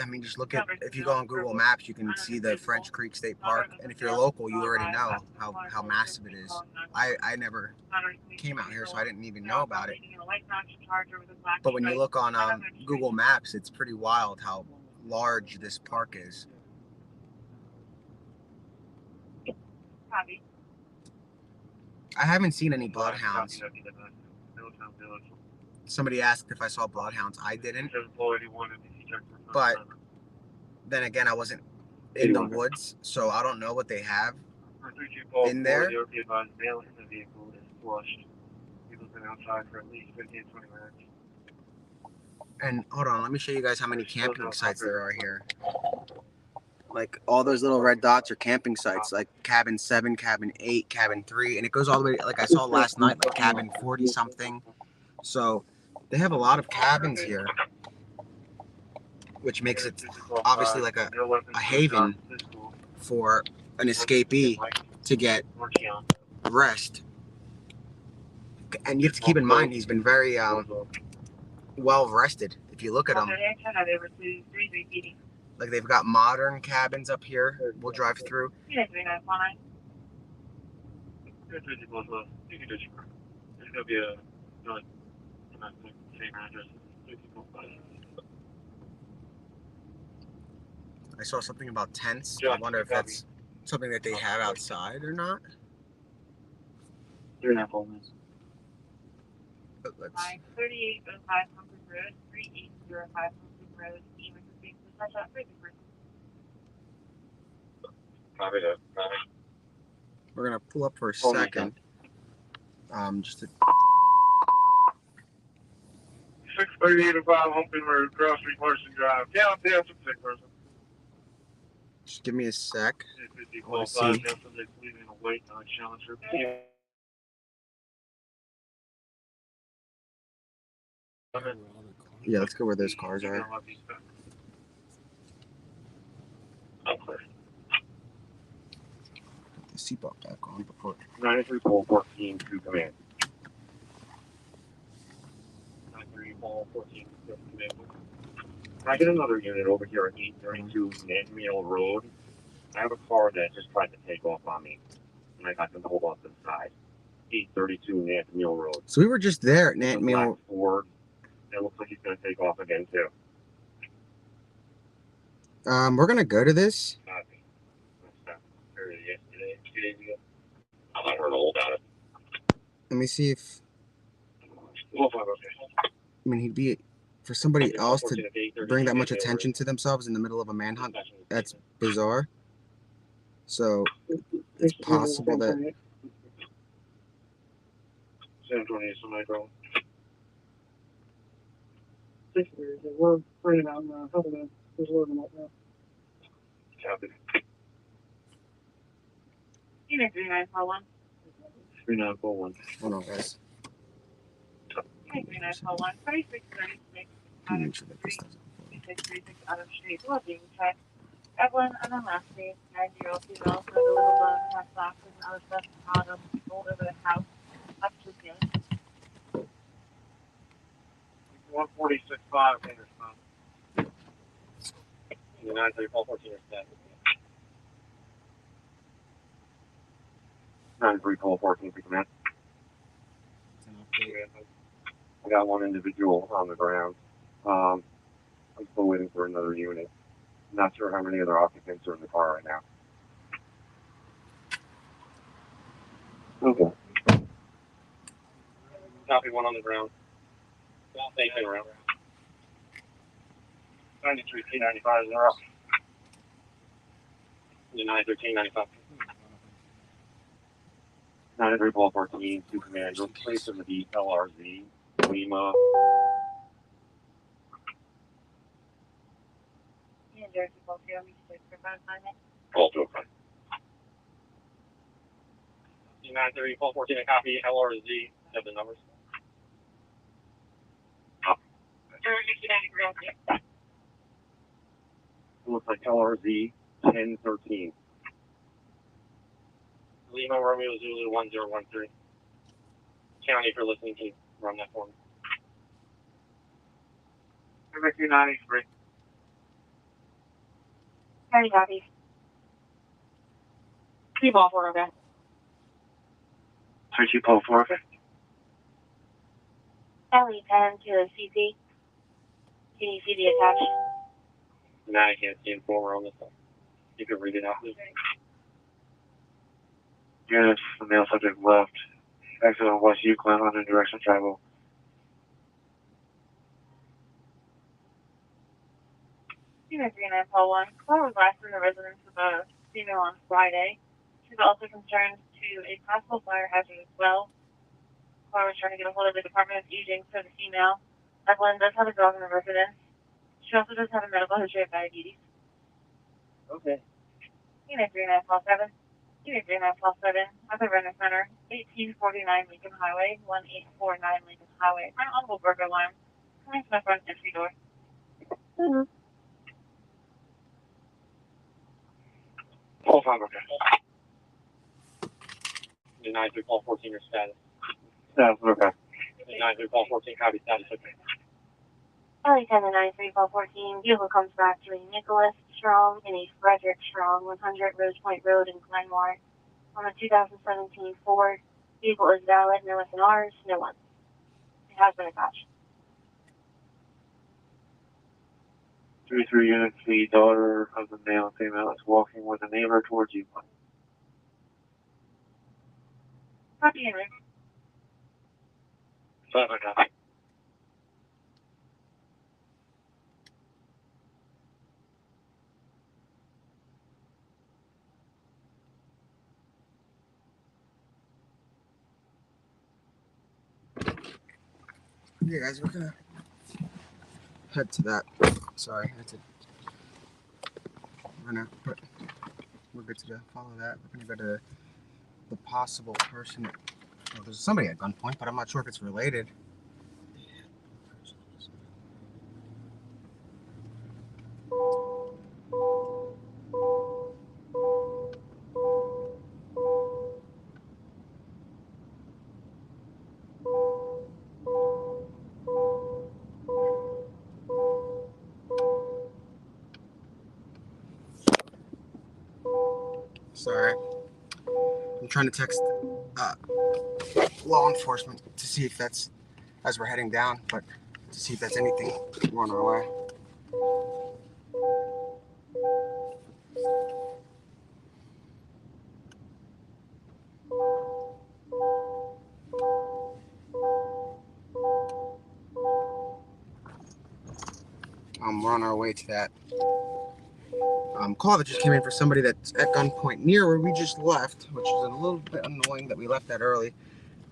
I mean, just look at, if you go on Google Maps, you can see the French Creek State Park. And if you're local, you already know how massive it is. I never came out here, so I didn't even know about it. But when you look on Google Maps, it's pretty wild how large this park is. I haven't seen any bloodhounds. Somebody asked if I saw bloodhounds. I didn't. But then again, I wasn't in the woods, so I don't know what they have in there. And hold on, let me show you guys how many camping sites there are here. Like all those little red dots are camping sites, like cabin 7, cabin 8, cabin 3, and it goes all the way, like I saw last night, like cabin 40 something. So they have a lot of cabins here, which makes it obviously like a haven for an escapee to get rest. And you have to keep in mind, he's been very well rested. If you look at him, like they've got modern cabins up here. We'll drive through. I saw something about tents. I wonder if that's something that they have outside or not. They're not holding this. But let's. 3805 Humphrey Road, 3805 Humphrey Road, We're gonna pull up for a second. Just to. 63805 Humphrey Road, Cross Street, Marshall Drive. Downtown, some sick person. Just give me a sec. Let's see. Yeah, let's go where those cars are. Put the seatbelt back on before. 93 14 to command. 93 call 14 with the vehicle. Can I get another unit over here at 832 Nanmill Road? I have a car that just tried to take off on me, and I got them to hold off to the side. 832 Nanmill Road. So we were just there at It's a Nanmill. black Ford. It looks like he's going to take off again, too. We're gonna go to this. Copy. Heard it yesterday, 2 days ago. I'm not heard all about it. Let me see if. Well, okay. I mean, he'd be for somebody else to bring that much attention to themselves in the middle of a manhunt. That's bizarre. So it's possible that. San Antonio, somebody go. We're bringing on a couple of there's a load right now. Copy. Unit 3941. 3941. Hold on, guys. Unit 3941. 3636. Make sure that this doesn't. 3636 out of street. Well, being checked. Evelyn, and then last name, 9-year-old female, so the little bug has boxes and other stuff on them, rolled over the house, up to the unit. 146.5 meters, man. 930 call 14 is dead. 93 call 14 to command. I got one individual on the ground. I'm still waiting for another unit. Not sure how many other occupants are in the car right now. Okay. Copy, one on the ground. Same thing around. 93 P95 0. 91395. 93 call 14 to command. Replace of the LRZ. Lima. Unit Jersey, both here, we should provide assignment. Call to a front. 930 call 14 a copy. LRZ. Have the numbers. Looks like LRZ 1013. Lima Romeo Zulu 1013. County, if you're listening, can you run that for me? 93. County copy. 3 ball for okay. 32 call 4. LE10 to the CP. Can you see the attached? Nah, I can't see informer on this one. You can read it out, please. Unit, the male subject left. Exit on West Euclid under direction travel. Unit 3941. Call was last from the residence of a female on Friday. She's also concerned to a possible fire hazard as well. Call was trying to get a hold of the Department of Aging for the female. Evelyn does have a dog in the residence. She also does have a medical history of diabetes. Okay. Unit 3947. Unit 3947. At the Renner Center, 1849 Lincoln Highway, 1849 Lincoln Highway. My uncle burger alarm. Coming to my front entry door. Call 5, okay. 930 call 14 your status. Status, okay. 930 call 14 copy status. Okay. LE10 to 93 call 14. Vehicle comes back to a Nicholas Strong and a Frederick Strong, 100 Rose Point Road in Glenmore. On a 2017 Ford. Vehicle is valid, no SNRs, no one. It has been attached. 33 units, the daughter of the male and female is walking with a neighbor towards you. Copy, Henry. 5, okay. Yeah, guys, we're gonna head to that. Sorry, that's it. We're good to go. Follow that. We're gonna go to the possible person. Well, there's somebody at gunpoint, but I'm not sure if it's related. Sorry. I'm trying to text law enforcement to see if that's, as we're heading down, but to see if that's anything. We're on our way. We're on our way to that call that just came in for somebody that's at gunpoint near where we just left, which is a little bit annoying that we left that early.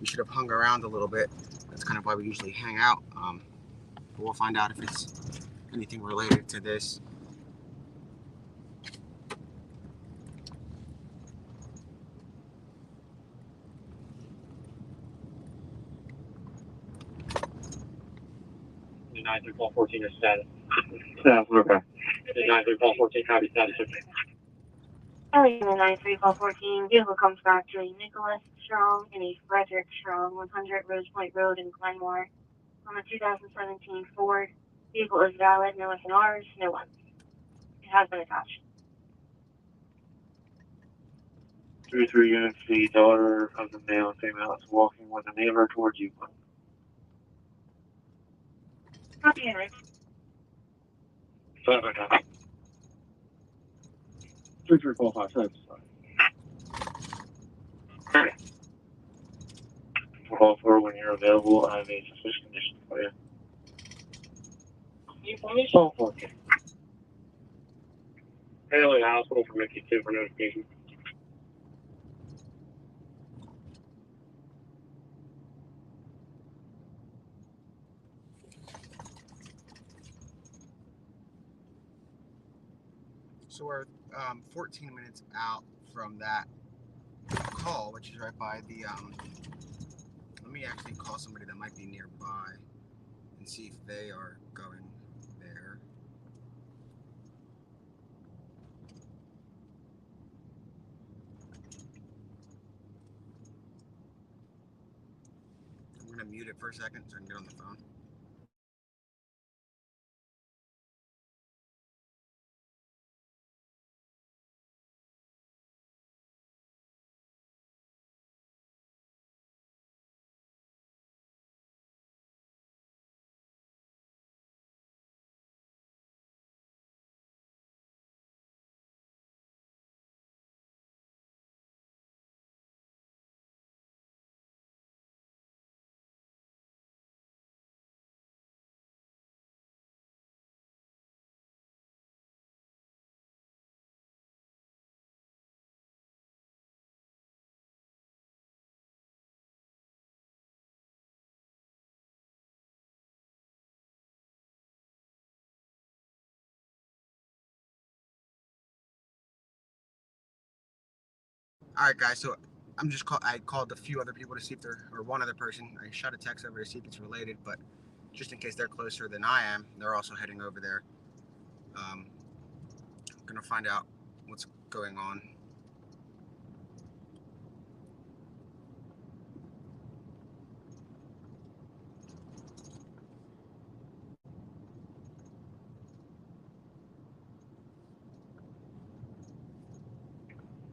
We should have hung around a little bit. That's kind of why we usually hang out. But we'll find out if it's anything related to this. The 9-3-12-14 is status. Yeah, okay. The 9-3-12-14 copy status. Ellie in the 93414, vehicle comes back to a Nicholas Strong and a Frederick Strong, 100 Rose Point Road in Glenmore, on a 2017 Ford. Vehicle is valid, no SNRs, no ones. It has been attached. 3 units, the daughter of the male and female is walking with a neighbor towards you. Copy, Henry. 3-3-4-5-6. Call for when you're available. I have a suspicious condition for you. Call 14. Haley Hospital for Mickey 2 for notification. So we're 14 minutes out from that call, which is right by the, let me actually call somebody that might be nearby and see if they are going there. I'm going to mute it for a second so I can get on the phone. All right, guys. So I called a few other people to see if they're, or one other person. I shot a text over to see if it's related, but just in case they're closer than I am, they're also heading over there. I'm gonna find out what's going on.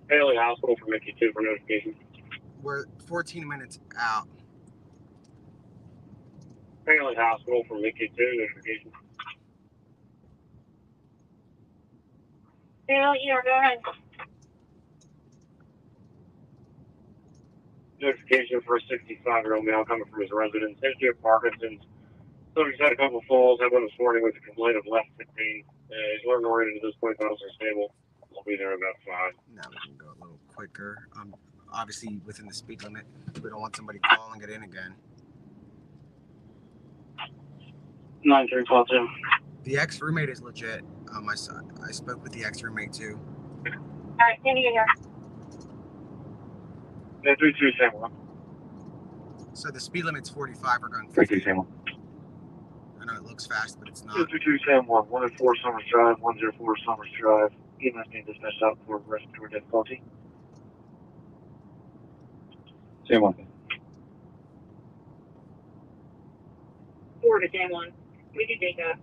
Haley Hospital for Mickey 2 for notification. We're 14 minutes out. Haley Hospital for Mickey 2 notification. Yeah, go ahead. Notification for a 65-year-old male coming from his residence. History of Parkinson's. Subject's had a couple falls. Had one this morning with a complaint of left hip pain. He's learned oriented at this point, vitals are stable. I'll be there in about 5. Now we can go a little quicker. Obviously within the speed limit. We don't want somebody calling it in again. 9-3-12-2. The ex-roommate is legit. I spoke with the ex-roommate too. Alright, Sandy, get here. Yeah, 3-2-1. So the speed limit's 45. We're going 3-2 50. Sam 1. I know it looks fast, but it's not. 2-2 Sam 1. 104 Summers Drive. 104 Summers Drive. EMS being dispatched out for respiratory difficulty. Sam 1. Forward to Sam 1. We can take that.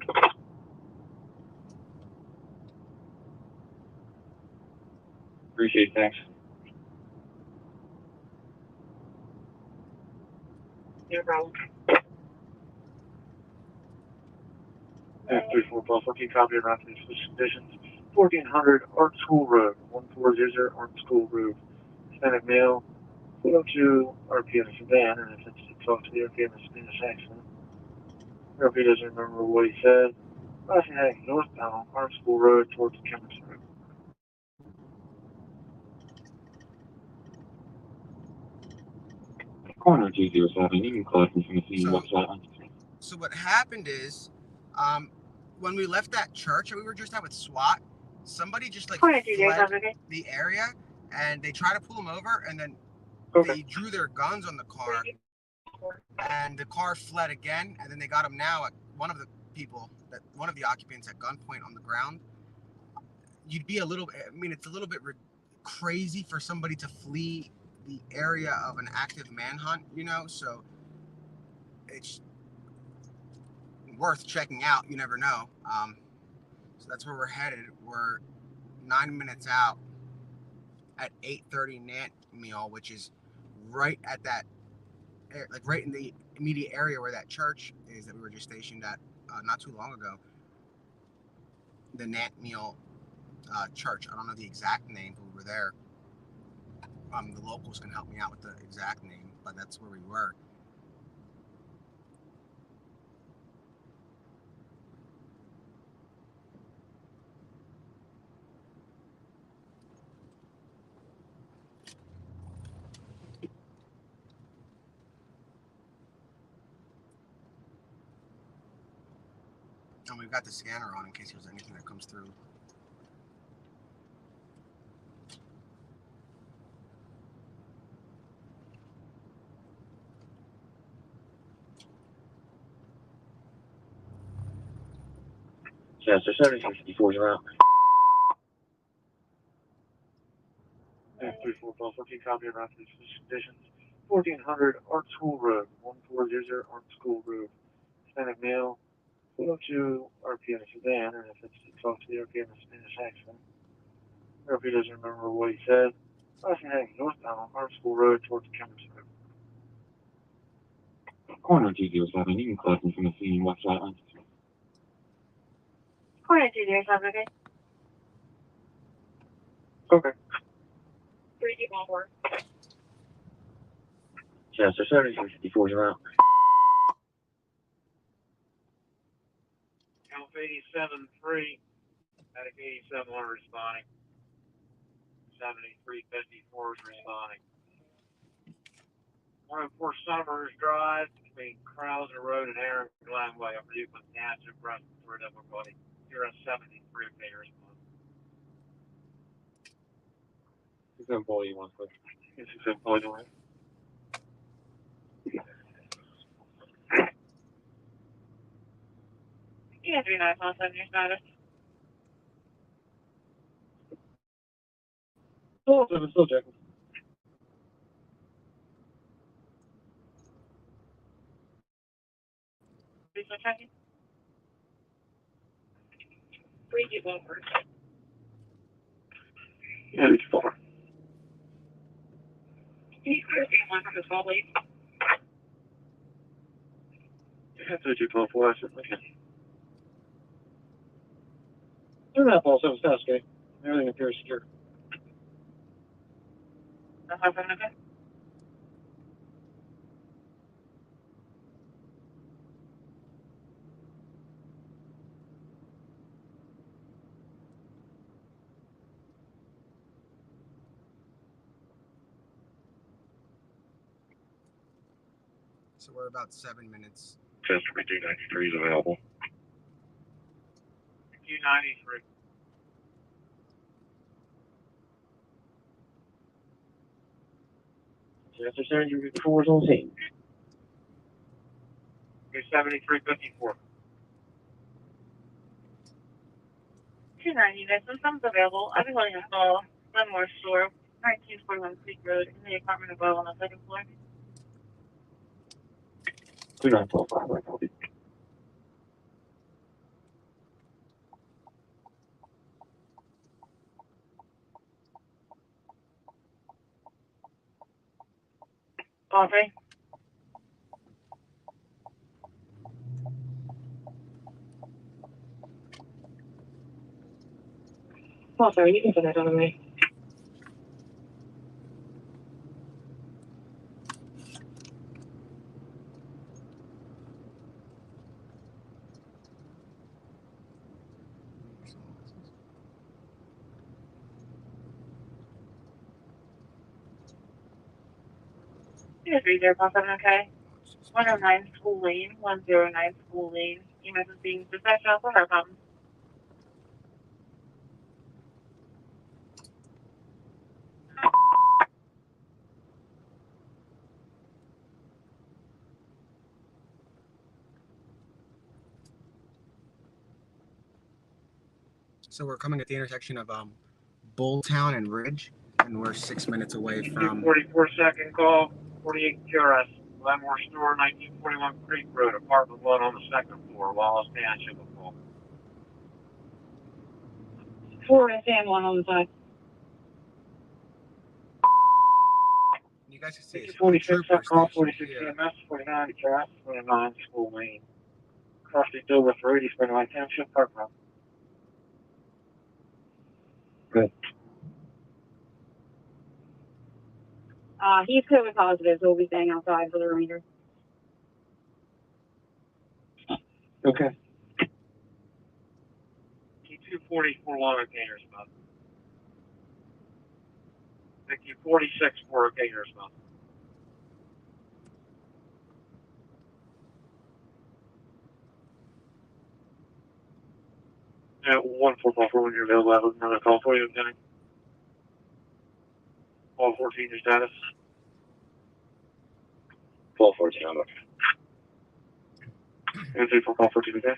Appreciate it. Thanks. No problem. F34 Ball 14, copy around to the conditions. 1400 Art School Road, 1400 Art School Road. Hispanic male, 402 RPM sedan, and if it's to talk to the RPM in Spanish accent. RP doesn't remember what he said. Passing heading northbound Art School Road towards Chemist Road. Corner 207, you can collect from the scene website. So what happened is, when we left that church and we were just out with SWAT, somebody just like fled the area, and they tried to pull him over, and then they drew their guns on the car, and the car fled again, and then they got him now at one of the occupants at gunpoint on the ground. You'd be a little, I mean, it's a little bit crazy for somebody to flee the area of an active manhunt, you know, so it's worth checking out. You never know. So that's where we're headed. We're 9 minutes out at 8:30 Nant meal, which is right at that, like right in the immediate area where that church is that we were just stationed at not too long ago. The Nant meal church. I don't know the exact name, but we were there. The locals can help me out with the exact name, but that's where we were. And we've got the scanner on in case there's anything that comes through. Chester 7064, you're out. F34 Ball 14, copy around to the conditions. 1400 Art School Road, 1400 Art School Road. Hispanic male, 402 RPM sedan, and if it's to talk to the RPM in Spanish accent. RP doesn't remember what he said. Passing heading northbound Art School Road towards Chemist Road. Corner 207, you can collect from the scene website. Corner 207, okay? Okay. 3 people work. Chester 7064, you're out. Alpha 87-3, Attic 87 responding. 7354 is responding. 104 Summers Drive between Krauser Road and Aaron Glenway. I'm Newton Township, Russell, for everybody. You're on 73, okay, respond. 6 employee, 1 quick. 6 employee, 1. You have 3917 your status. Still checking. Please no checking. 3 people work. Yeah, it's 4. Can you clear one from the call, please? Yeah, 32.4, I certainly can. Turn that ball 7 status, okay? Everything appears secure. That's not okay? So we're about 7 minutes. Chester B293 is available. 293. Chester 7354 is on scene. 7354. 290, there's some available. I'll be holding a call. Glenmore Store, 1941 Creek Road, in the apartment above on the 2nd floor. 2945, right, copy. Coffee. Oh, sorry, you can put that on me. Yeah, 3057, okay. 109 School Lane, 109 School Lane. EMS is being dispatched out for her problem. So we're coming at the intersection of Bulltown and Ridge, and we're 6 minutes away from 44-second call, 48 QRS, Glenmore Store, 1941 Creek Road, apartment 1 on the second floor, Wallace Township of Full. 4 and 1 on the side. You guys can see it's 46 trooper call, station 46 here. EMS, 49 QRS, 29 School Lane. Cross the Dover Road, East Greenway Township, Park Road. Good. He's COVID positive, so we'll be staying outside for the remainder. Okay. T240 for long containers, about. Thank you, 46 for containers, about. Yeah, 144 when you're available. I have another call for you, Lieutenant. Call 14, your status. 1214, I'm okay. Answer for call 14, okay?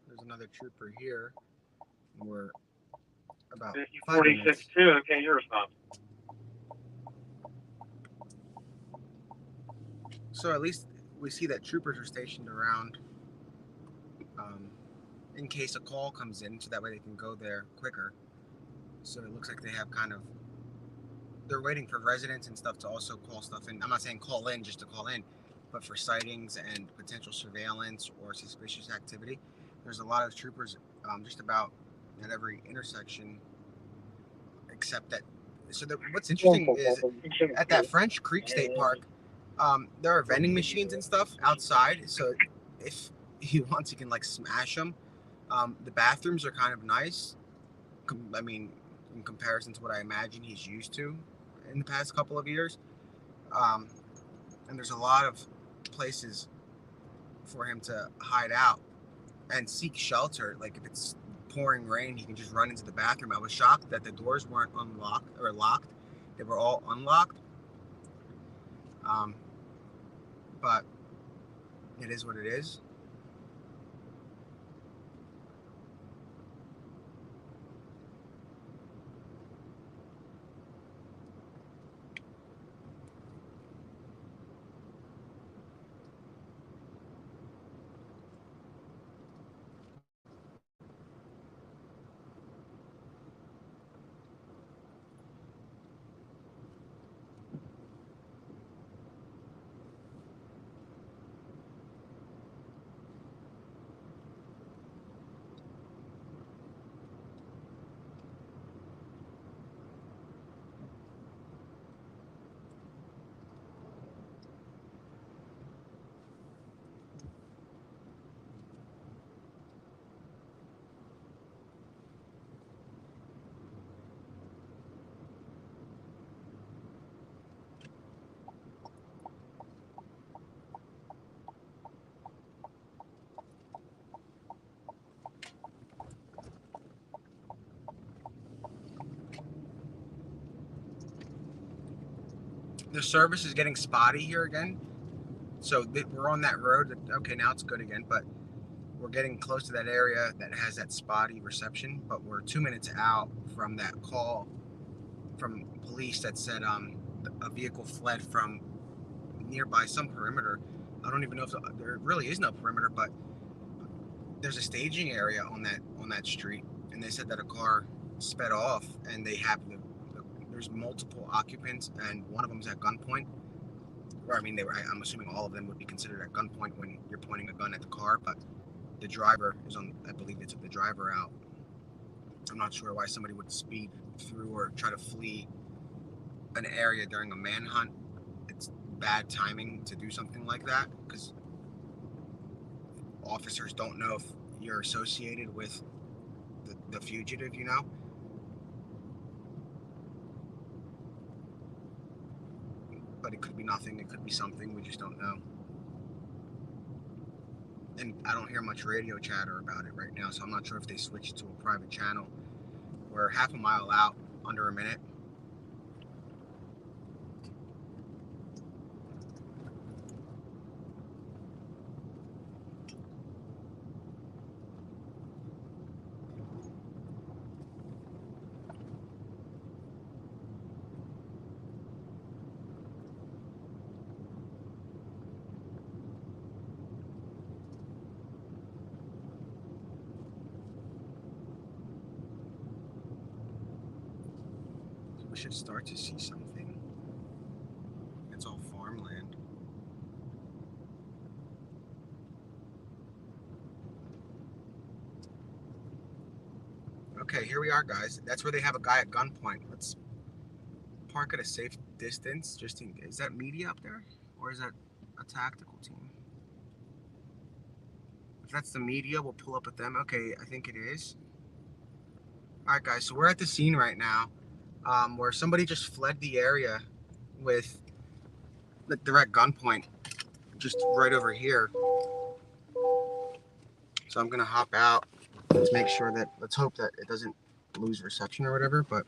There's another trooper here. And we're about 5 46 minutes. 2, okay, your response. So at least we see that troopers are stationed around in case a call comes in, so that way they can go there quicker. So it looks like they have kind of, they're waiting for residents and stuff to also call stuff in. I'm not saying call in just to call in, but for sightings and potential surveillance or suspicious activity. There's a lot of troopers just about at every intersection, except that. So what's interesting is at that French Creek State Park, there are vending machines and stuff outside. So if he wants, he can like smash them. The bathrooms are kind of nice. I mean, in comparison to what I imagine he's used to in the past couple of years. And there's a lot of places for him to hide out and seek shelter. Like if it's pouring rain, he can just run into the bathroom. I was shocked that the doors weren't unlocked or locked. They were all unlocked. But it is what it is. The service is getting spotty here again. So we're on that road. Okay, now it's good again, but we're getting close to that area that has that spotty reception. But we're 2 minutes out from that call from police that said a vehicle fled from nearby some perimeter. I don't even know if there really is no perimeter, but there's a staging area on that street, and they said that a car sped off, and they have there's multiple occupants, and one of them's at gunpoint. Or I mean, I'm assuming all of them would be considered at gunpoint when you're pointing a gun at the car, but the driver is on. I believe they took the driver out. I'm not sure why somebody would speed through or try to flee an area during a manhunt. It's bad timing to do something like that because officers don't know if you're associated with the fugitive, you know. But it could be nothing. It could be something. We just don't know. And I don't hear much radio chatter about it right now, so I'm not sure if they switched to a private channel. We're half a mile out, under a minute. We should start to see something. It's all farmland. Okay, here we are, guys. That's where they have a guy at gunpoint. Let's park at a safe distance. Just in case. Is that media up there, or is that a tactical team? If that's the media, we'll pull up at them. Okay, I think it is. All right, guys. So we're at the scene right now, where somebody just fled the area with the direct gunpoint, just right over here. So I'm gonna hop out. Let's make sure that. Let's hope that it doesn't lose reception or whatever. But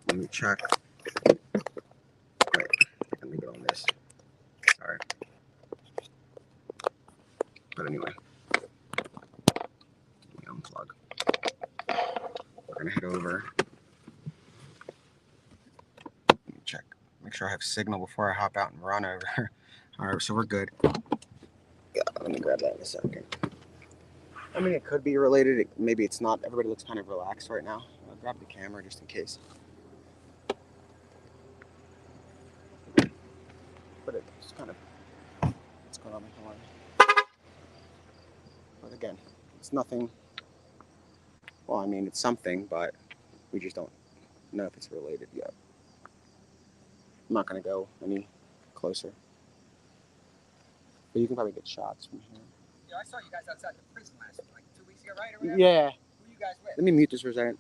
let me check. Wait, let me go on this. Sorry. But anyway, let me unplug. We're gonna head over. Let me check. Make sure I have signal before I hop out and run over. All right, so we're good. Yeah, let me grab that in a second. I mean, it could be related. Maybe it's not. Everybody looks kind of relaxed right now. I'll grab the camera just in case. But it's kind of what's going on with the line. But again, it's nothing. Well, I mean, it's something, but we just don't know if it's related yet. I'm not gonna go any closer. But you can probably get shots from here. Yeah, I saw you guys outside the prison last week, like 2 weeks ago, right? Or whatever. Yeah. Who you guys with? Let me mute this for a second.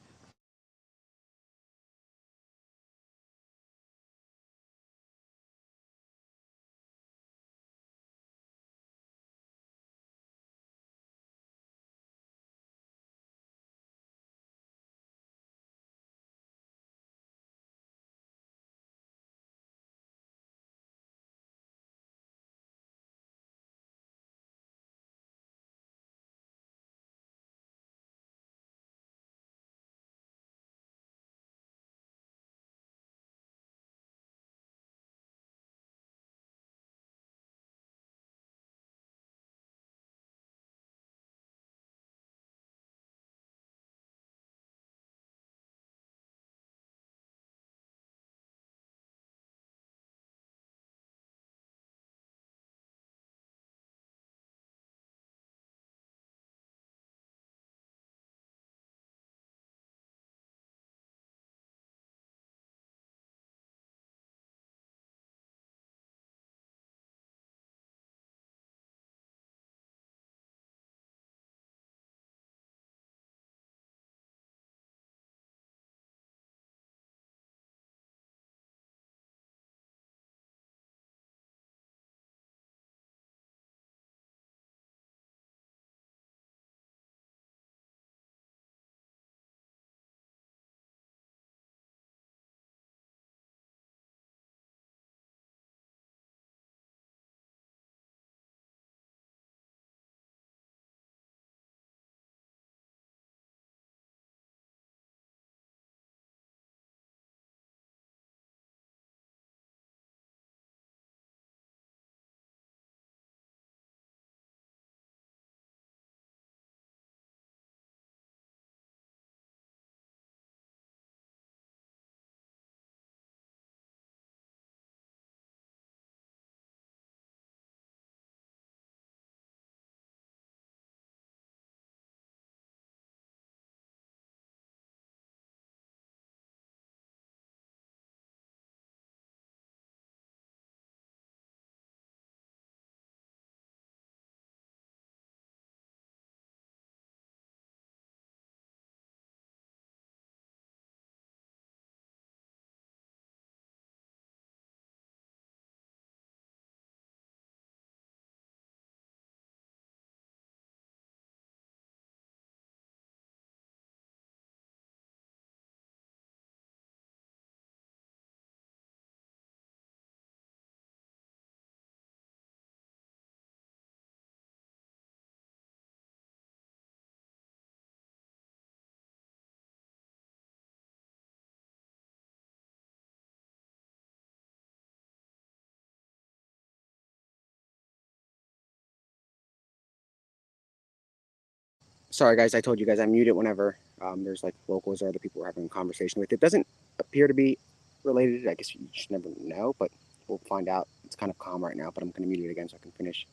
Sorry, guys. I told you guys I mute it whenever there's like locals or other people we're having a conversation with. It doesn't appear to be related. I guess you just never know, but we'll find out. It's kind of calm right now, but I'm going to mute it again so I can finish.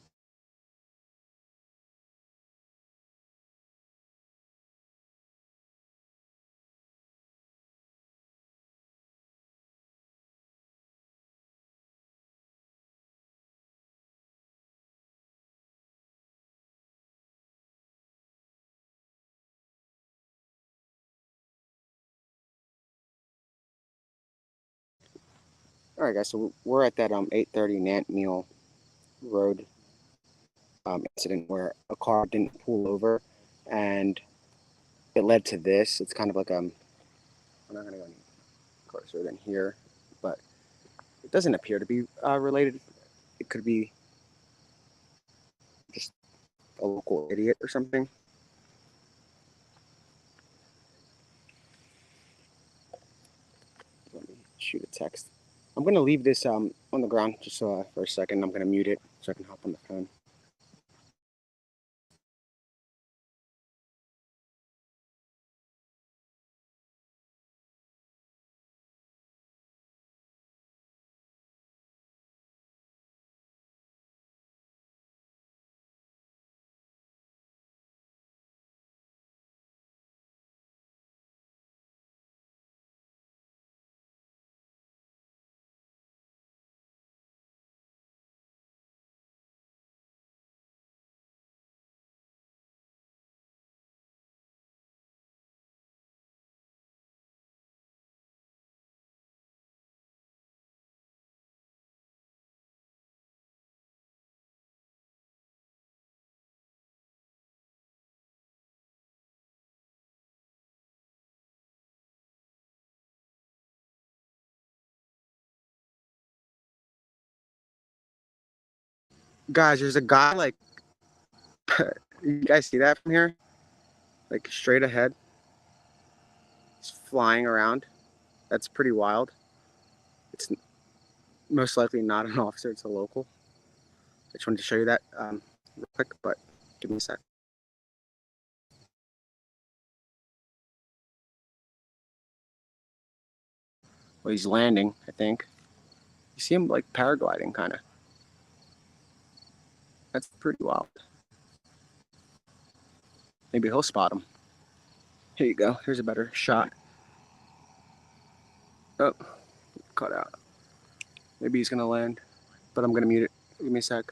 All right, guys. So we're at that 830 Nant Meal Road incident where a car didn't pull over, and it led to this. It's kind of like I'm not going to go any closer than here, but it doesn't appear to be related. It could be just a local idiot or something. Let me shoot a text. I'm going to leave this on the ground just for a second. I'm going to mute it so I can hop on the phone. Guys, there's a guy like, you guys see that from here? Like straight ahead. He's flying around. That's pretty wild. It's most likely not an officer, it's a local. I just wanted to show you that real quick, but give me a sec. Well, he's landing, I think. You see him like paragliding, kind of. That's pretty wild. Maybe he'll spot him. Here you go. Here's a better shot. Oh, cut out. Maybe he's gonna land, but I'm gonna mute it. Give me a sec.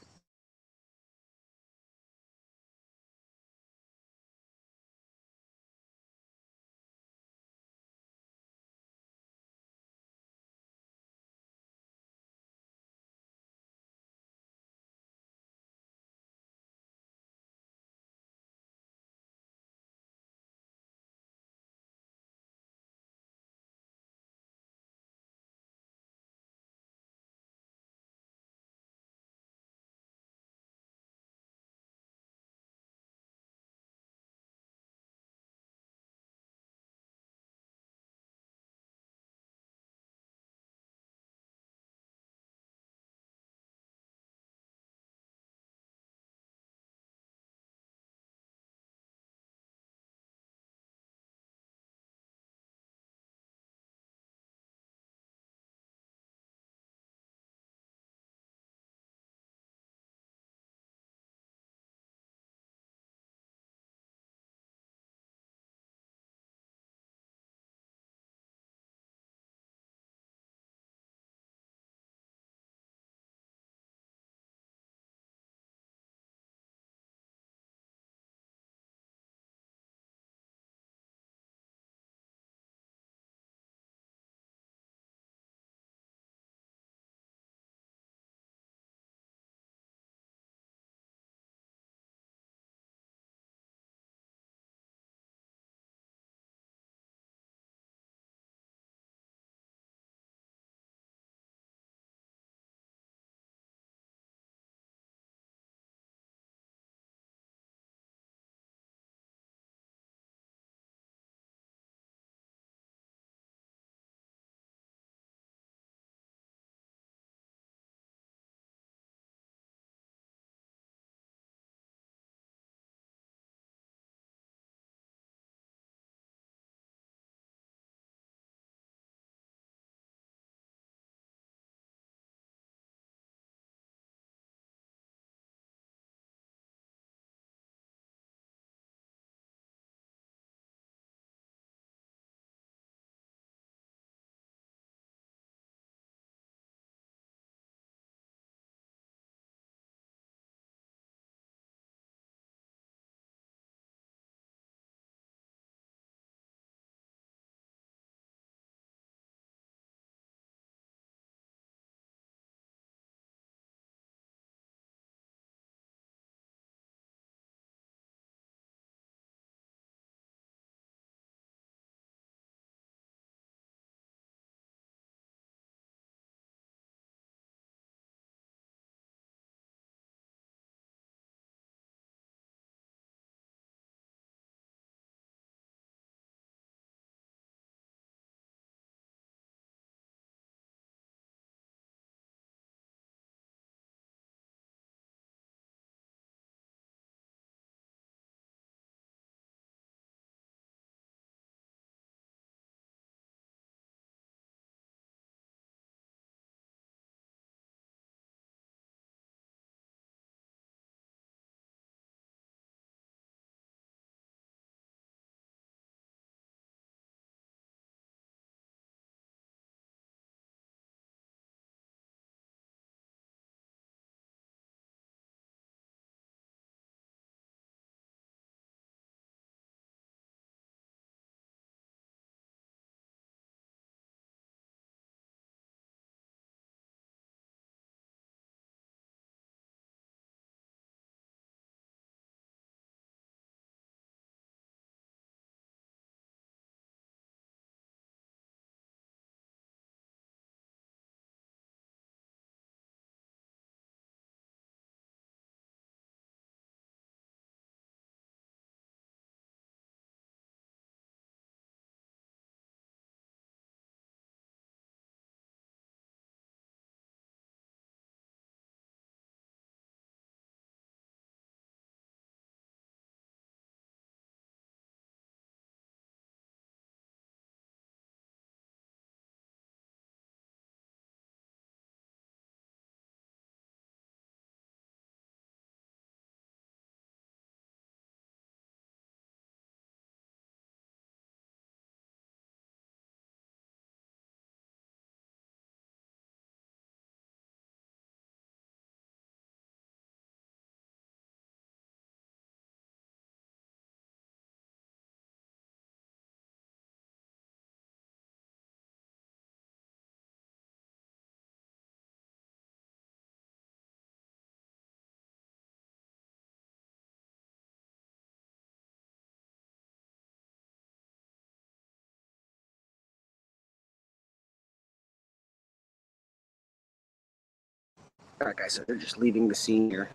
Alright guys, so they're just leaving the scene here.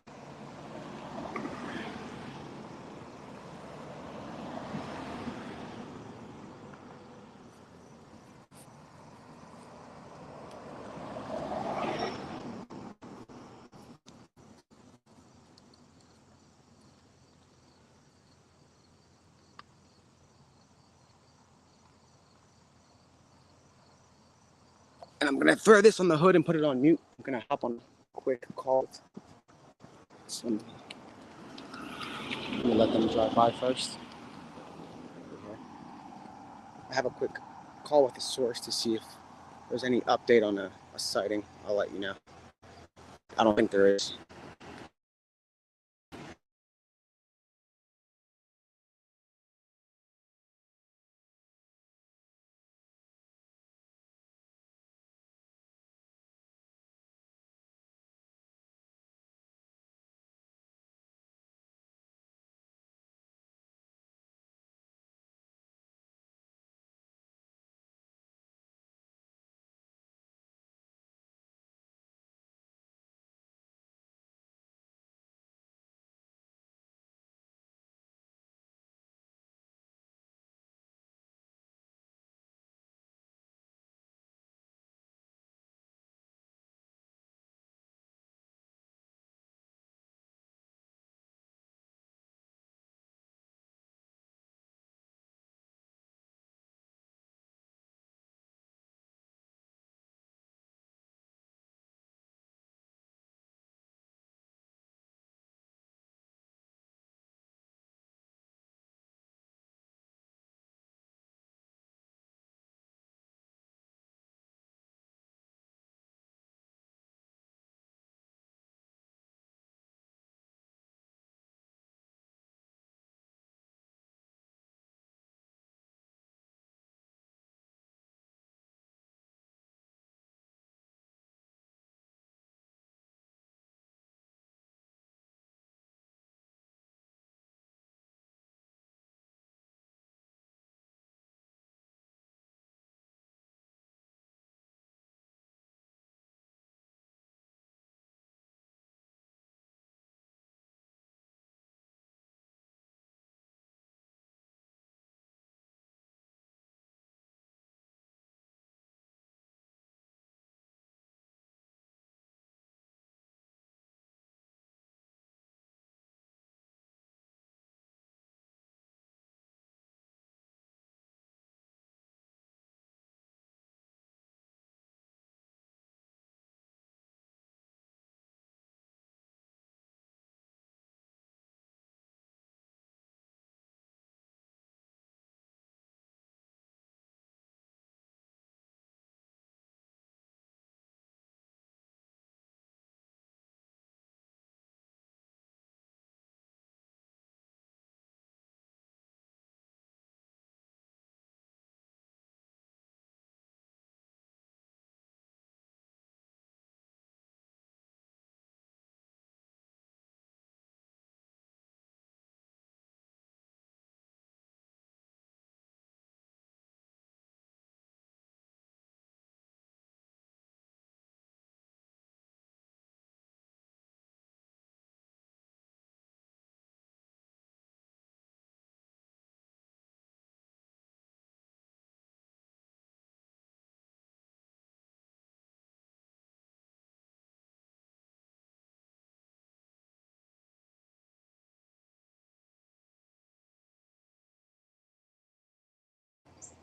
And I'm gonna throw this on the hood and put it on mute. I'm gonna hop on a quick call. I'm gonna let them drive by first. I have a quick call with the source to see if there's any update on a sighting. I'll let you know. I don't think there is.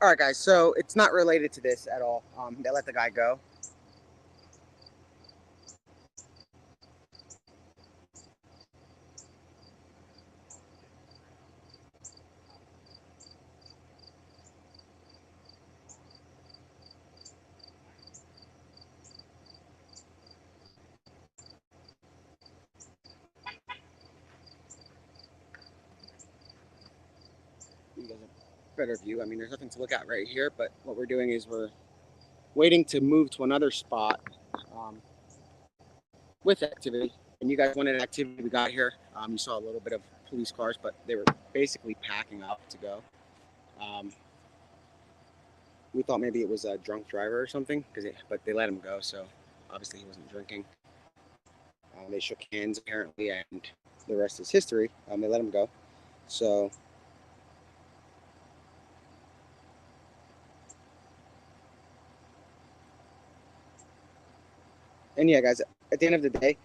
All right, guys. So it's not related to this at all. They let the guy go. You guys have a better view. I mean, there's nothing to look at right here, but what we're doing is we're waiting to move to another spot with activity. And you guys wanted activity. We got here. You saw a little bit of police cars, but they were basically packing up to go. We thought maybe it was a drunk driver or something, but they let him go, so obviously he wasn't drinking. They shook hands apparently, and the rest is history. They let him go. So and yeah, guys, at the end of the day,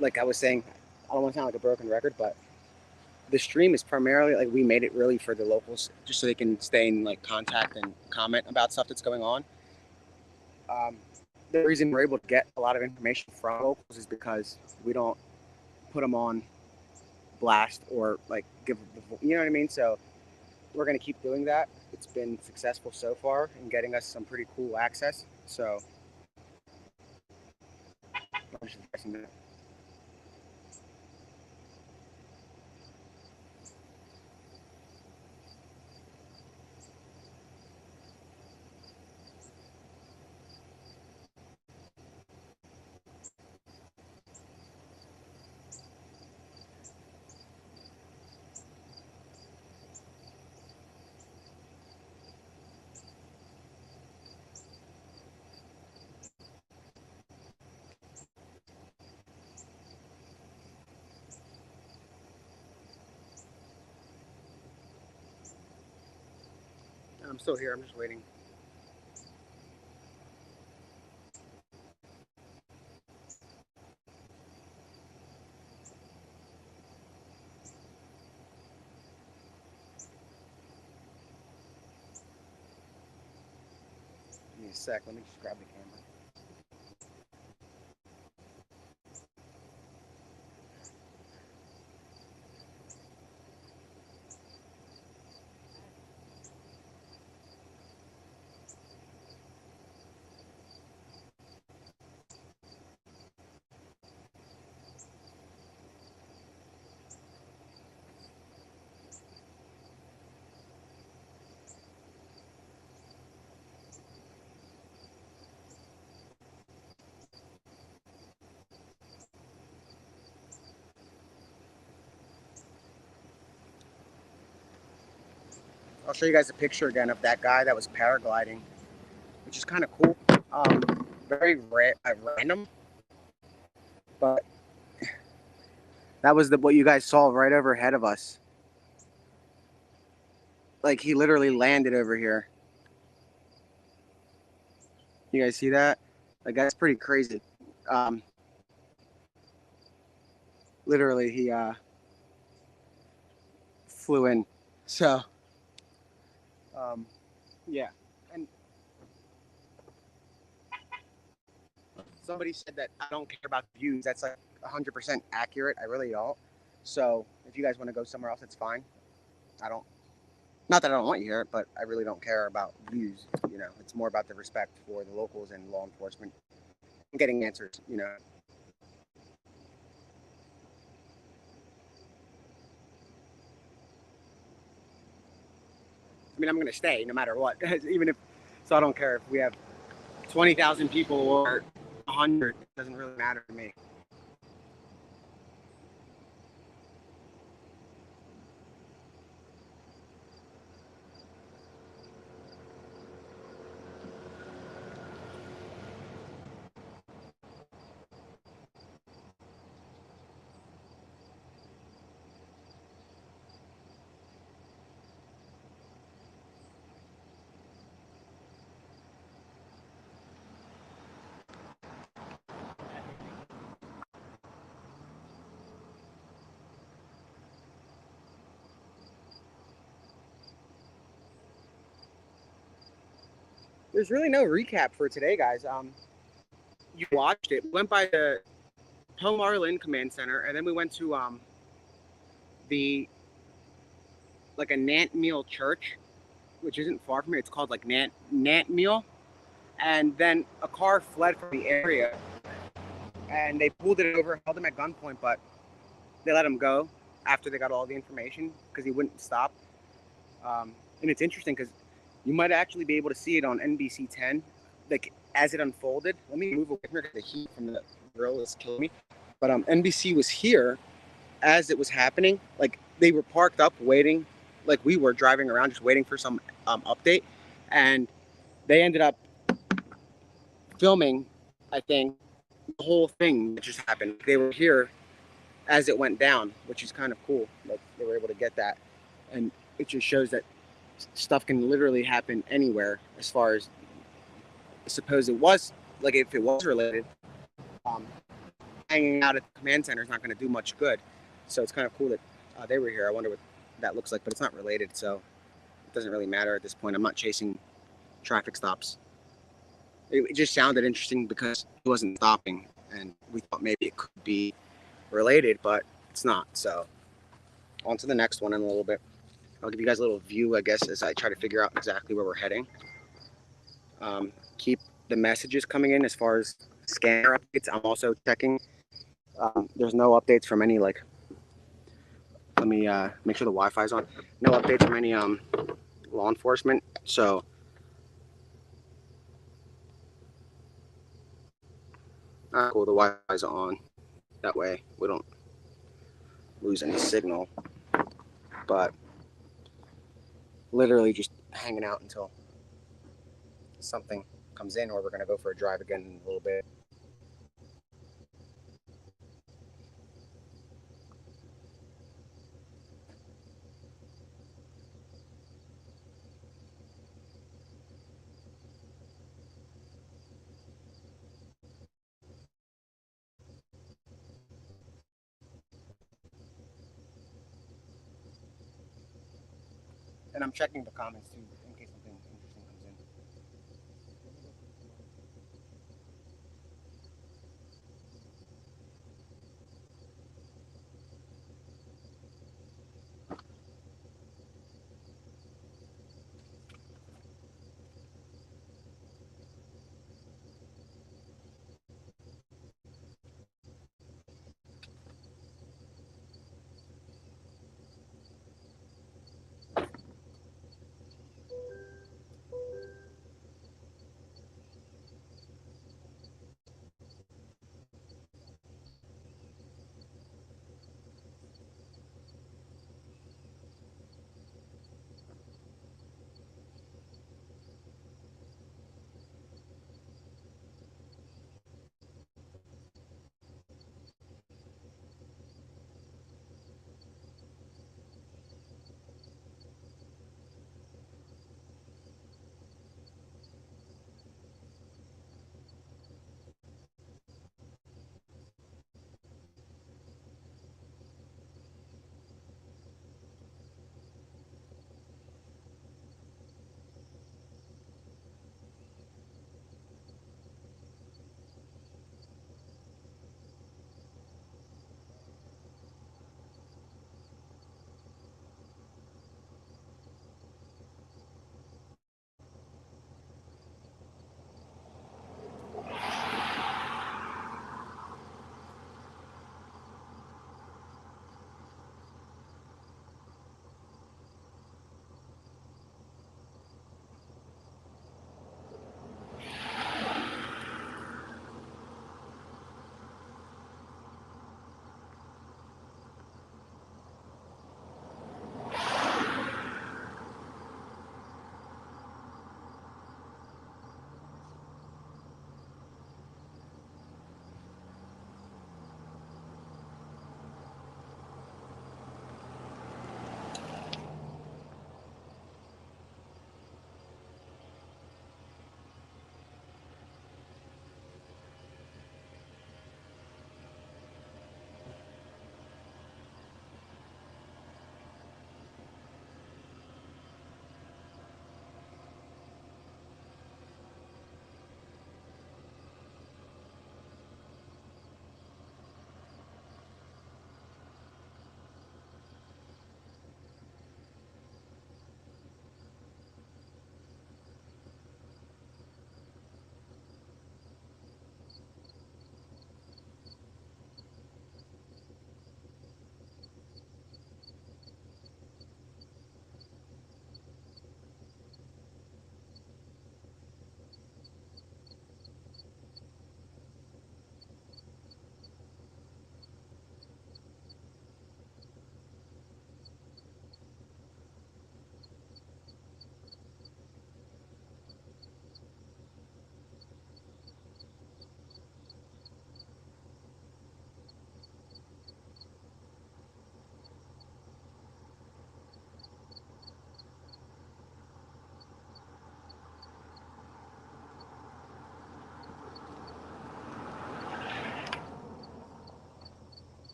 like I was saying, I don't want to sound like a broken record, but the stream is primarily like we made it really for the locals, just so they can stay in like contact and comment about stuff that's going on. The reason we're able to get a lot of information from locals is because we don't put them on blast or like give, you know what I mean? So we're going to keep doing that. It's been successful so far in getting us some pretty cool access. So I'm just addressing that. I'm still here. I'm just waiting. Give me a sec. Let me just grab the camera. I'll show you guys a picture again of that guy that was paragliding, which is kind of cool. Very random, but that was what you guys saw right overhead of us. Like he literally landed over here. You guys see that? Like that's pretty crazy. Literally he flew in. So yeah. And somebody said that I don't care about the views. That's like 100% accurate. I really don't. So if you guys want to go somewhere else, it's fine. I don't. Not that I don't want you here, but I really don't care about views. You know, it's more about the respect for the locals and law enforcement and getting answers. You know. I mean, I'm going to stay no matter what, even if. So I don't care if we have 20,000 people or 100. It doesn't really matter to me. There's really no recap for today, guys. You watched it. We went by the Pomar Lynn Command Center, and then we went to the like a Nant Meal Church, which isn't far from here. It's called like Nant Meal, and then a car fled from the area, and they pulled it over, held him at gunpoint, but they let him go after they got all the information because he wouldn't stop. And it's interesting because you might actually be able to see it on NBC 10, like as it unfolded. Let me move away from here because the heat from the grill is killing me. But NBC was here as it was happening. Like they were parked up waiting, like we were driving around just waiting for some update, and they ended up filming, I think, the whole thing that just happened. They were here as it went down, which is kind of cool. Like they were able to get that, and it just shows that stuff can literally happen anywhere. As far as I suppose it was, like if it was related, um, hanging out at the command center is not going to do much good. So it's kind of cool that they were here. I wonder what that looks like, but it's not related, so it doesn't really matter at this point. I'm not chasing traffic stops. It just sounded interesting because he wasn't stopping, and we thought maybe it could be related, but it's not. So on to the next one in a little bit. I'll give you guys a little view, I guess, as I try to figure out exactly where we're heading. Keep the messages coming in as far as scanner updates. I'm also checking. There's no updates from any, like, let me make sure the Wi-Fi is on. No updates from any law enforcement. So cool, the Wi-Fi is on. That way we don't lose any signal. But literally just hanging out until something comes in, or we're gonna go for a drive again in a little bit. And I'm checking the comments too, in case something interesting comes in.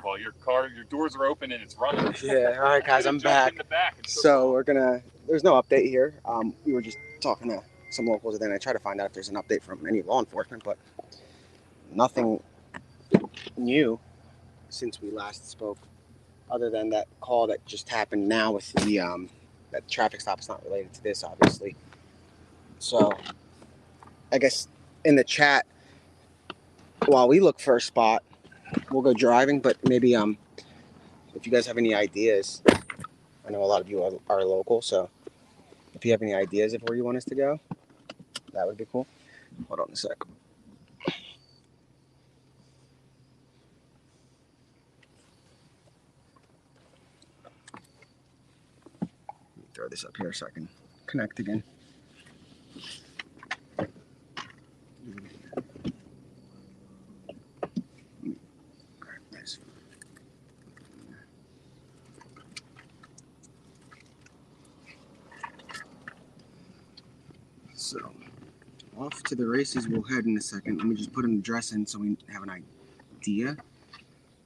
while your doors are open and it's running. Yeah, all right, guys, I'm Jump back. in the back and So there's no update here. We were just talking to some locals, and then I tried to find out if there's an update from any law enforcement, but nothing new since we last spoke, other than that call that just happened now with the that traffic stop. Is not related to this, obviously. So I guess in the chat, while we look for a spot, we'll go driving. But maybe if you guys have any ideas, I know a lot of you are local, so if you have any ideas of where you want us to go, that would be cool. Hold on a sec. Throw this up here so I can connect again. Nice. So, off to the races we'll head in a second. Let me just put an address in so we have an idea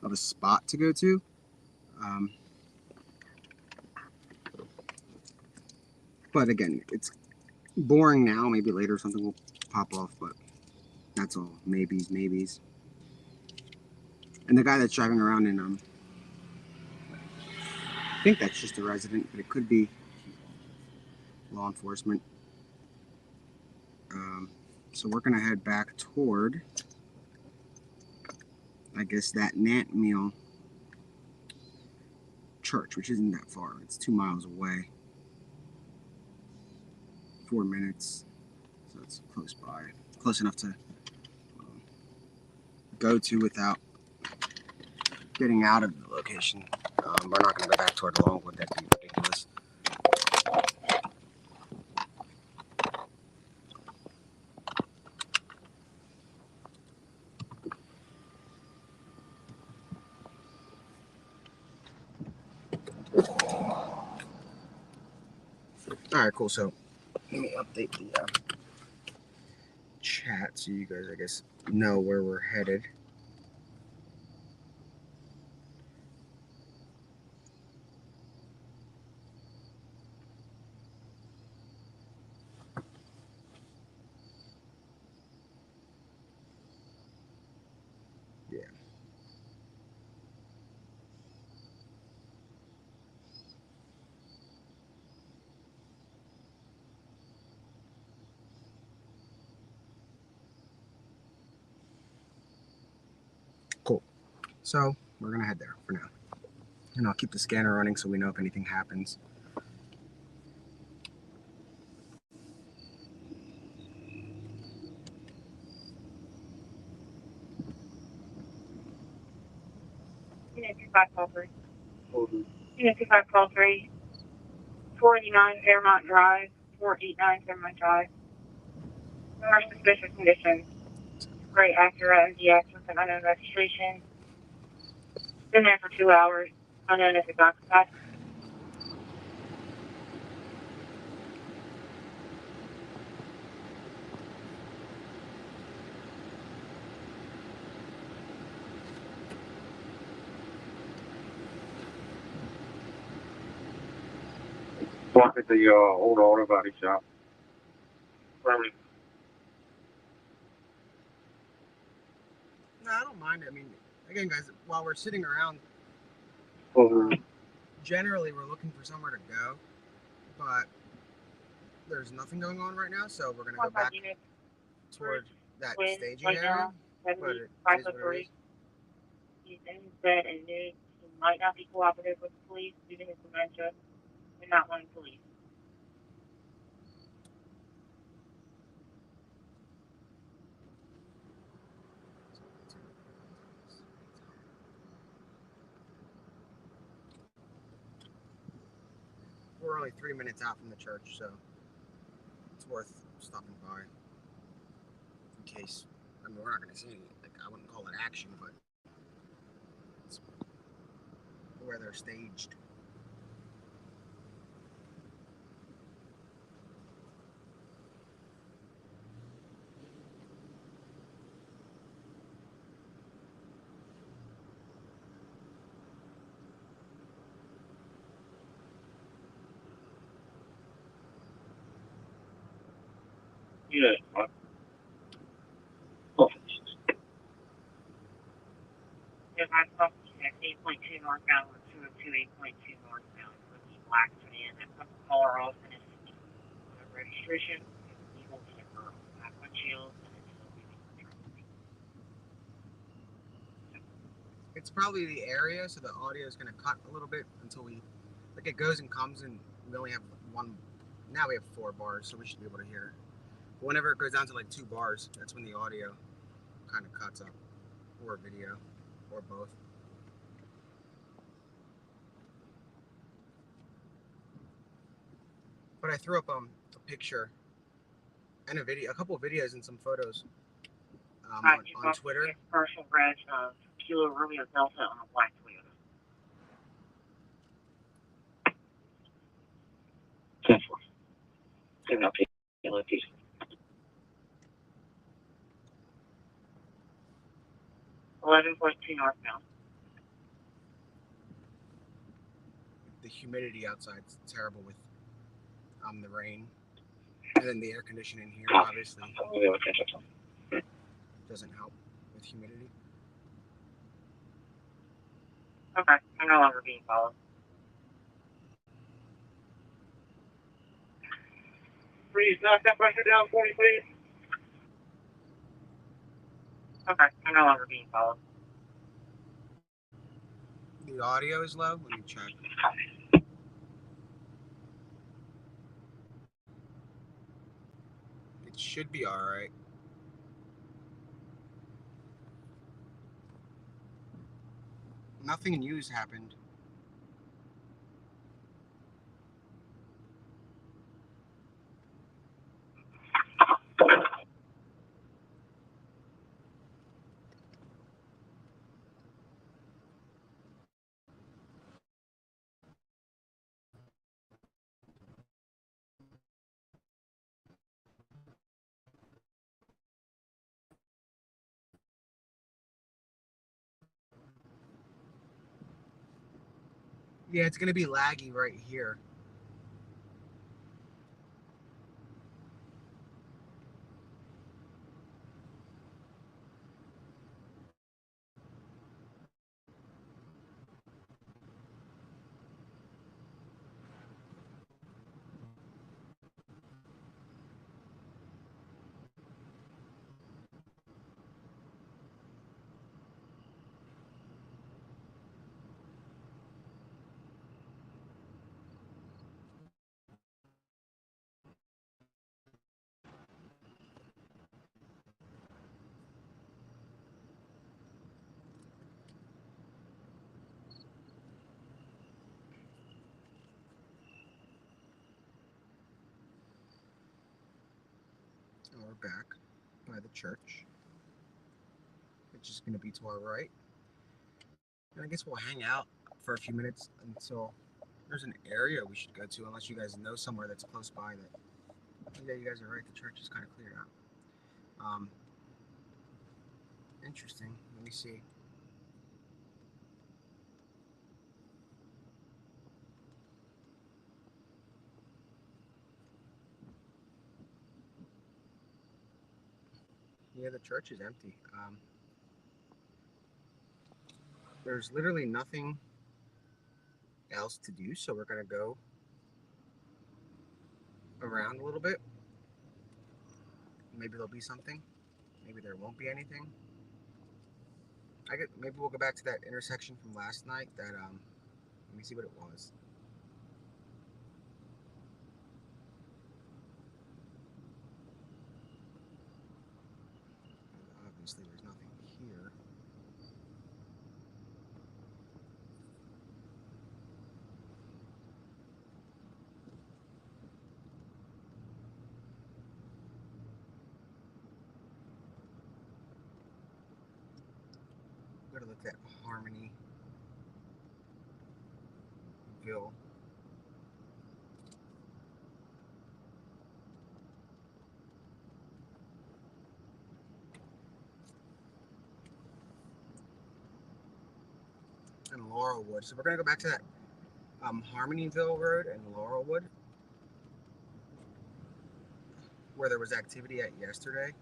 of a spot to go to. But again, it's boring now. Maybe later something will pop off, but that's all. Maybes. And the guy that's driving around in I think that's just a resident, but it could be law enforcement. So we're gonna head back toward, I guess, that Nant Meal church, which isn't that far. It's 2 miles away. 4 minutes, so it's close by, close enough to go to without getting out of the location. We're not gonna go back toward Longwood. That'd be ridiculous. All right, cool. So let me update the chat so you guys, I guess, know where we're headed. Yeah. Cool. So we're gonna head there for now, and I'll keep the scanner running so we know if anything happens. Unit 2543. Unit 2543. 489 Fairmont Drive. 489 Fairmont Drive. More suspicious condition. Gray Acura MDX with an unknown registration. Been there for 2 hours. Unknown if it's occupied. Walk at the old auto body shop. Probably. No, I don't mind. I mean, again, guys, while we're sitting around, generally we're looking for somewhere to go, but there's nothing going on right now, so we're gonna go back toward that staging area. But it is what it is. He's in his bed and nude. He might not be cooperative with the police due to his dementia and not wanting to leave. We're only 3 minutes out from the church, so it's worth stopping by in case. I mean, we're not gonna see any. Like, I wouldn't call it action, but it's where they're staged. Good. If I stop at 8.2 northbound with 202 8.2 northbound with the black sedan, I put the color off and it's registration, legal sticker, black windshield, and It's probably the area, so the audio is going to cut a little bit until we, like, it goes and comes, and we only have one. Now we have 4 bars, so we should be able to hear. But whenever it goes down to like 2 bars, that's when the audio kind of cuts up, or video, or both. But I threw up a picture and a video, a couple of videos and some photos on Twitter. Commercial red Kilo Romeo Delta on a black Toyota. 10-4. Same up here. Peace. $11.2 northbound. The humidity outside's terrible with the rain, and then the air conditioning here obviously doesn't help with humidity. Okay, I'm no longer being followed. Please knock that pressure down for me, please. Okay, I'm no longer being followed. The audio is low. Let me check. It should be all right. Nothing news happened. Yeah, it's going to be laggy right here. We're back by the church, which is going to be to our right. And I guess we'll hang out for a few minutes until there's an area we should go to, unless you guys know somewhere that's close by that. Yeah, you guys are right. The church is kind of cleared out. Interesting. Let me see. Yeah, the church is empty. There's literally nothing else to do, so we're gonna go around a little bit. Maybe there'll be something. Maybe there won't be anything. Maybe we'll go back to that intersection from last night. Let me see what it was. Obviously, there's nothing here. Gotta look at Harmonyville. And Laurelwood. So we're gonna go back to that Harmonyville Road and Laurelwood. where there was activity at yesterday.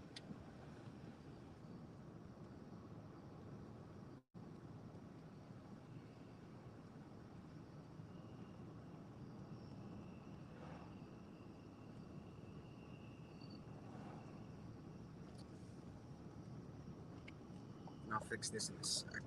I'll fix this in a sec.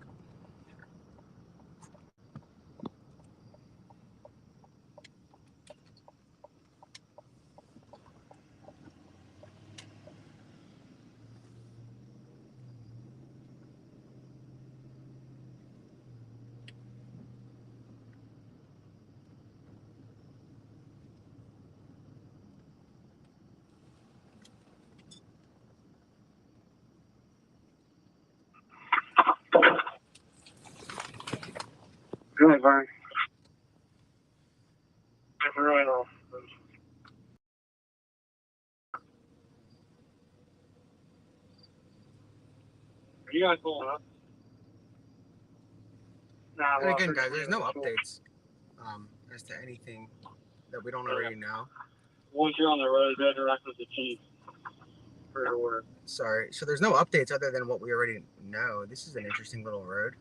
Good, Vern. Never right off. Are you guys pulling up? Nah, And again, guys, there's no updates as to anything that we don't already know. Once you're on the road, go direct with the chief for your order. Sorry. So there's no updates other than what we already know. This is an interesting little road.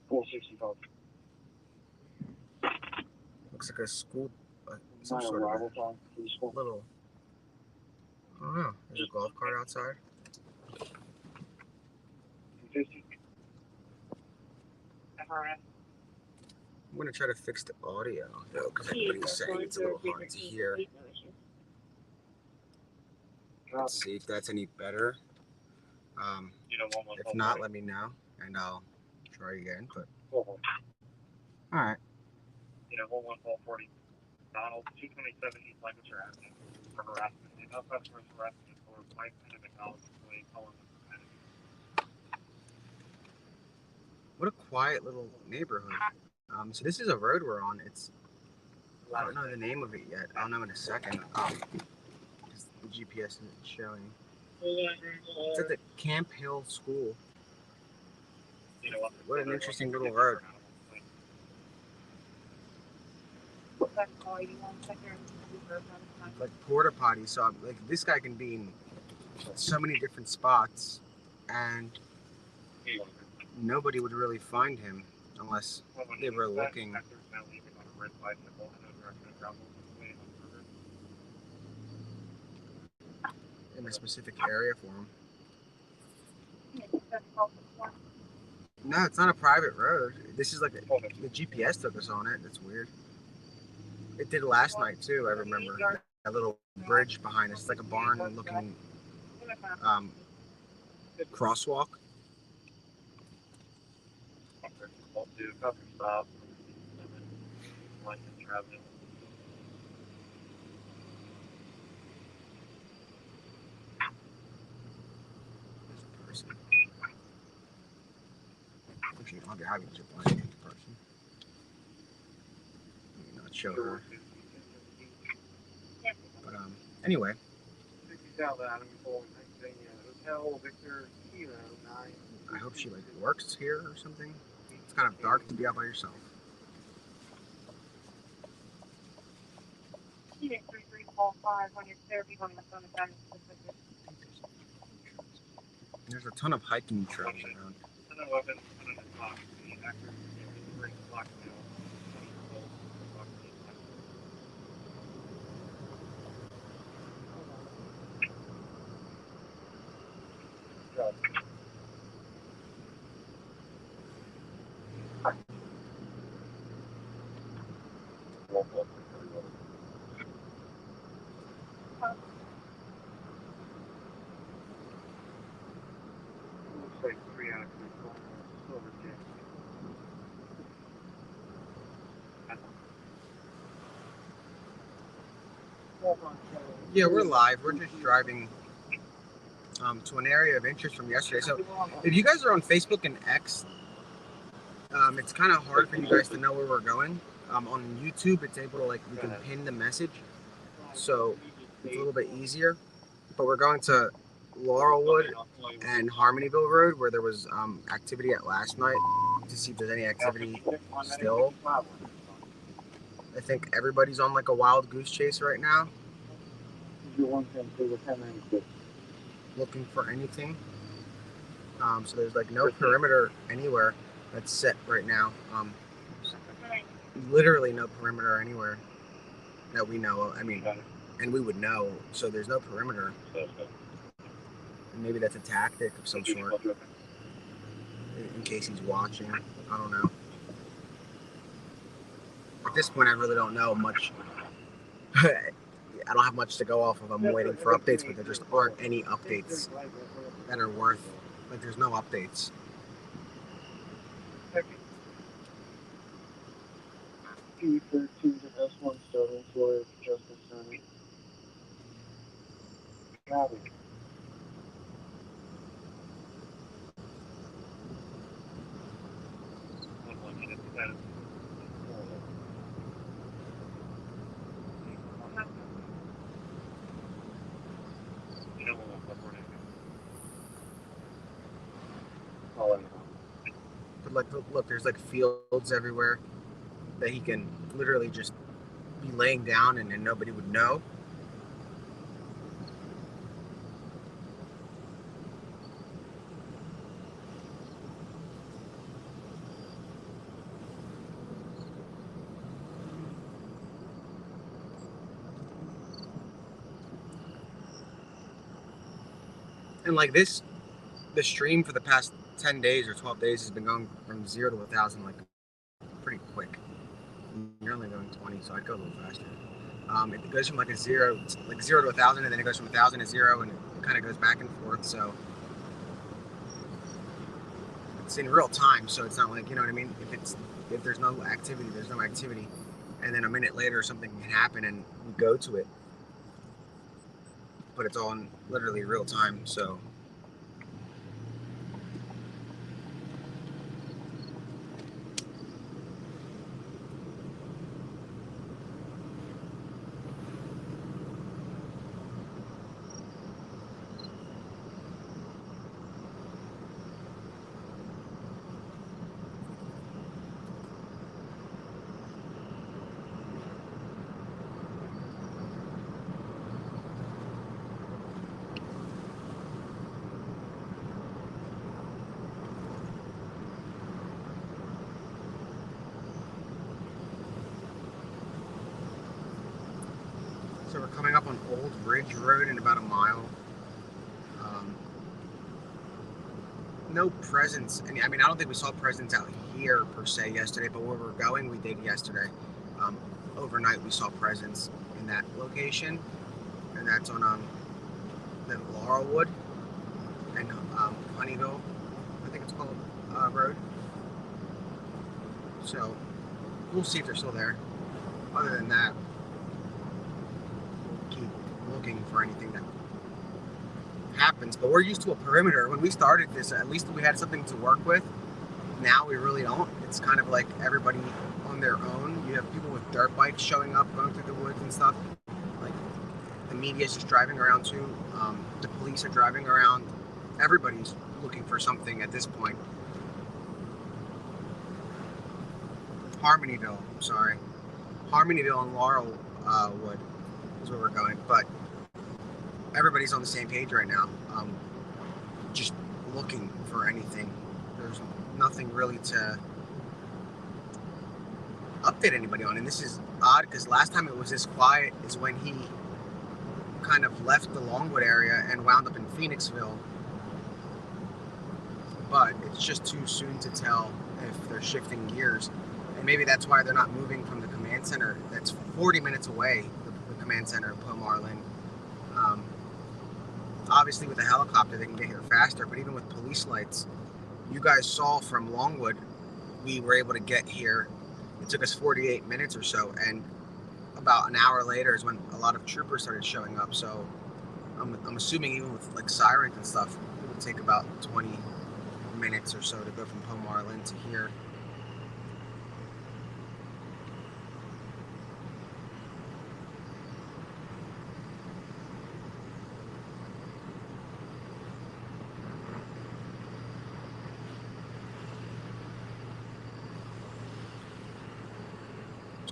465. Looks like a school, some sort of little. I don't know. There's a golf cart outside. 50. I'm gonna try to fix the audio though, because everybody's saying it's a little hard to hear. Let's see if that's any better. If not, let me know and I'll try again. But all right. You know, 11440. Donald, 227 East Language Harassment for harassment. And no customers harassment for white and acknowledged employee calling them. What a quiet little neighborhood. So this is a road we're on. I don't know the name of it yet. I'll know in a second. Because the GPS isn't showing. It's at the Camp Hill School. What an interesting little road. Like porta potties. So like this guy can be in so many different spots, and nobody would really find him unless they were looking in a specific area for him. No, it's not a private road. This is like the GPS took us on it. That's weird. It did last night too. I remember that little bridge behind us. It's like a barn-looking crosswalk. There's a person. Actually, I'll be having to find the person. Let me not show her. But anyway. I hope she like works here or something. It's kind of dark to be out by yourself. There's a ton of hiking trails around. Yeah, we're live. We're just driving to an area of interest from yesterday. So if you guys are on Facebook and X, it's kind of hard for you guys to know where we're going. On YouTube, it's able to we can pin the message, so it's a little bit easier. But we're going to Laurelwood and Harmonyville Road, where there was activity at last night, to see if there's any activity still. I think everybody's on like a wild goose chase right now. looking for anything. So there's like no perimeter anywhere that's set right now. Literally no perimeter anywhere that we know of. I mean, and we would know. So there's no perimeter. And maybe that's a tactic of some sort. In case he's watching. I don't know. At this point, I really don't know much. I don't have much to go off of. I'm waiting for updates, but there just aren't any updates that are worth. Like, there's no updates. P13 to S1 starting for Justice Center. Copy. But like, look, there's like fields everywhere that he can literally just be laying down and nobody would know. And like this, the stream for the past 10 days or 12 days has been going from 0 to 1,000 like pretty quick. You're only going 20, so I'd go a little faster. It goes from like 0 to 1,000, and then it goes from 1,000 to 0, and it kind of goes back and forth. So it's in real time, so it's not like, you know what I mean. If there's no activity, there's no activity, and then a minute later something can happen and we go to it. But it's all in literally real time. So. So we're coming up on Old Ridge Road in about a mile. No presence. I mean, I don't think we saw presence out here per se yesterday, but where we're going, we did yesterday. Overnight, we saw presence in that location, and that's on the Laurelwood and Honeyville, I think it's called, road. So we'll see if they're still there. Other than that, we'll keep looking for anything that happens. But we're used to a perimeter. When we started this, at least we had something to work with. Now we really don't. It's kind of like everybody on their own. You have people with dirt bikes showing up, going through the woods and stuff. Like, the media's just driving around too. The police are driving around. Everybody's looking for something at this point. Harmonyville, I'm sorry. Harmonyville and Laurelwood is where we're going. But everybody's on the same page right now. Just looking for anything. There's nothing really to update anybody on. And this is odd because last time it was this quiet is when he kind of left the Longwood area and wound up in Phoenixville. But it's just too soon to tell if they're shifting gears. And maybe that's why they're not moving from the command center. That's 40 minutes away, the command center of Pomarlin. Obviously, with a helicopter, they can get here faster. But even with police lights, you guys saw from Longwood, we were able to get here. It took us 48 minutes or so, and about an hour later is when a lot of troopers started showing up. So I'm assuming even with like sirens and stuff, it would take about 20 minutes or so to go from Pomarlin to here.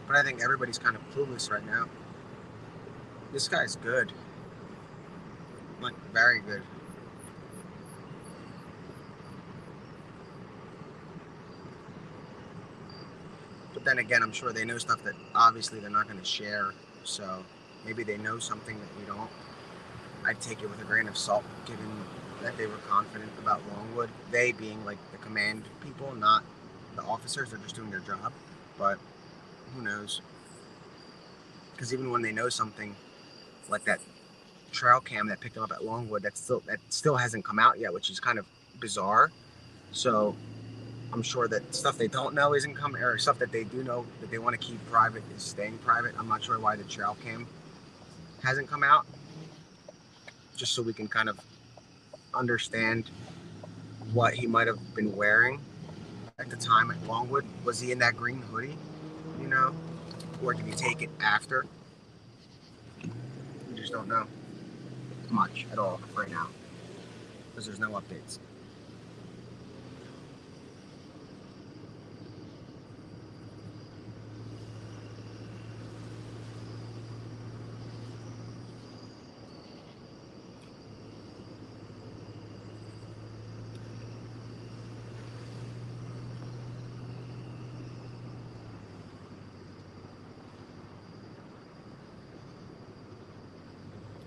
But I think everybody's kind of clueless right now. This guy's good. Like, very good. But then again, I'm sure they know stuff that obviously they're not going to share. So maybe they know something that we don't. I'd take it with a grain of salt, given that they were confident about Longwood. They being like the command people, not the officers. They're just doing their job. But who knows? Because even when they know something, like that trail cam that picked them up at Longwood, that still hasn't come out yet, which is kind of bizarre. So I'm sure that stuff they don't know isn't coming, or stuff that they do know that they want to keep private is staying private. I'm not sure why the trail cam hasn't come out, just so we can kind of understand what he might have been wearing at the time at Longwood. Was he in that green hoodie, you know, or did he take it after? We just don't know much at all right now because there's no updates.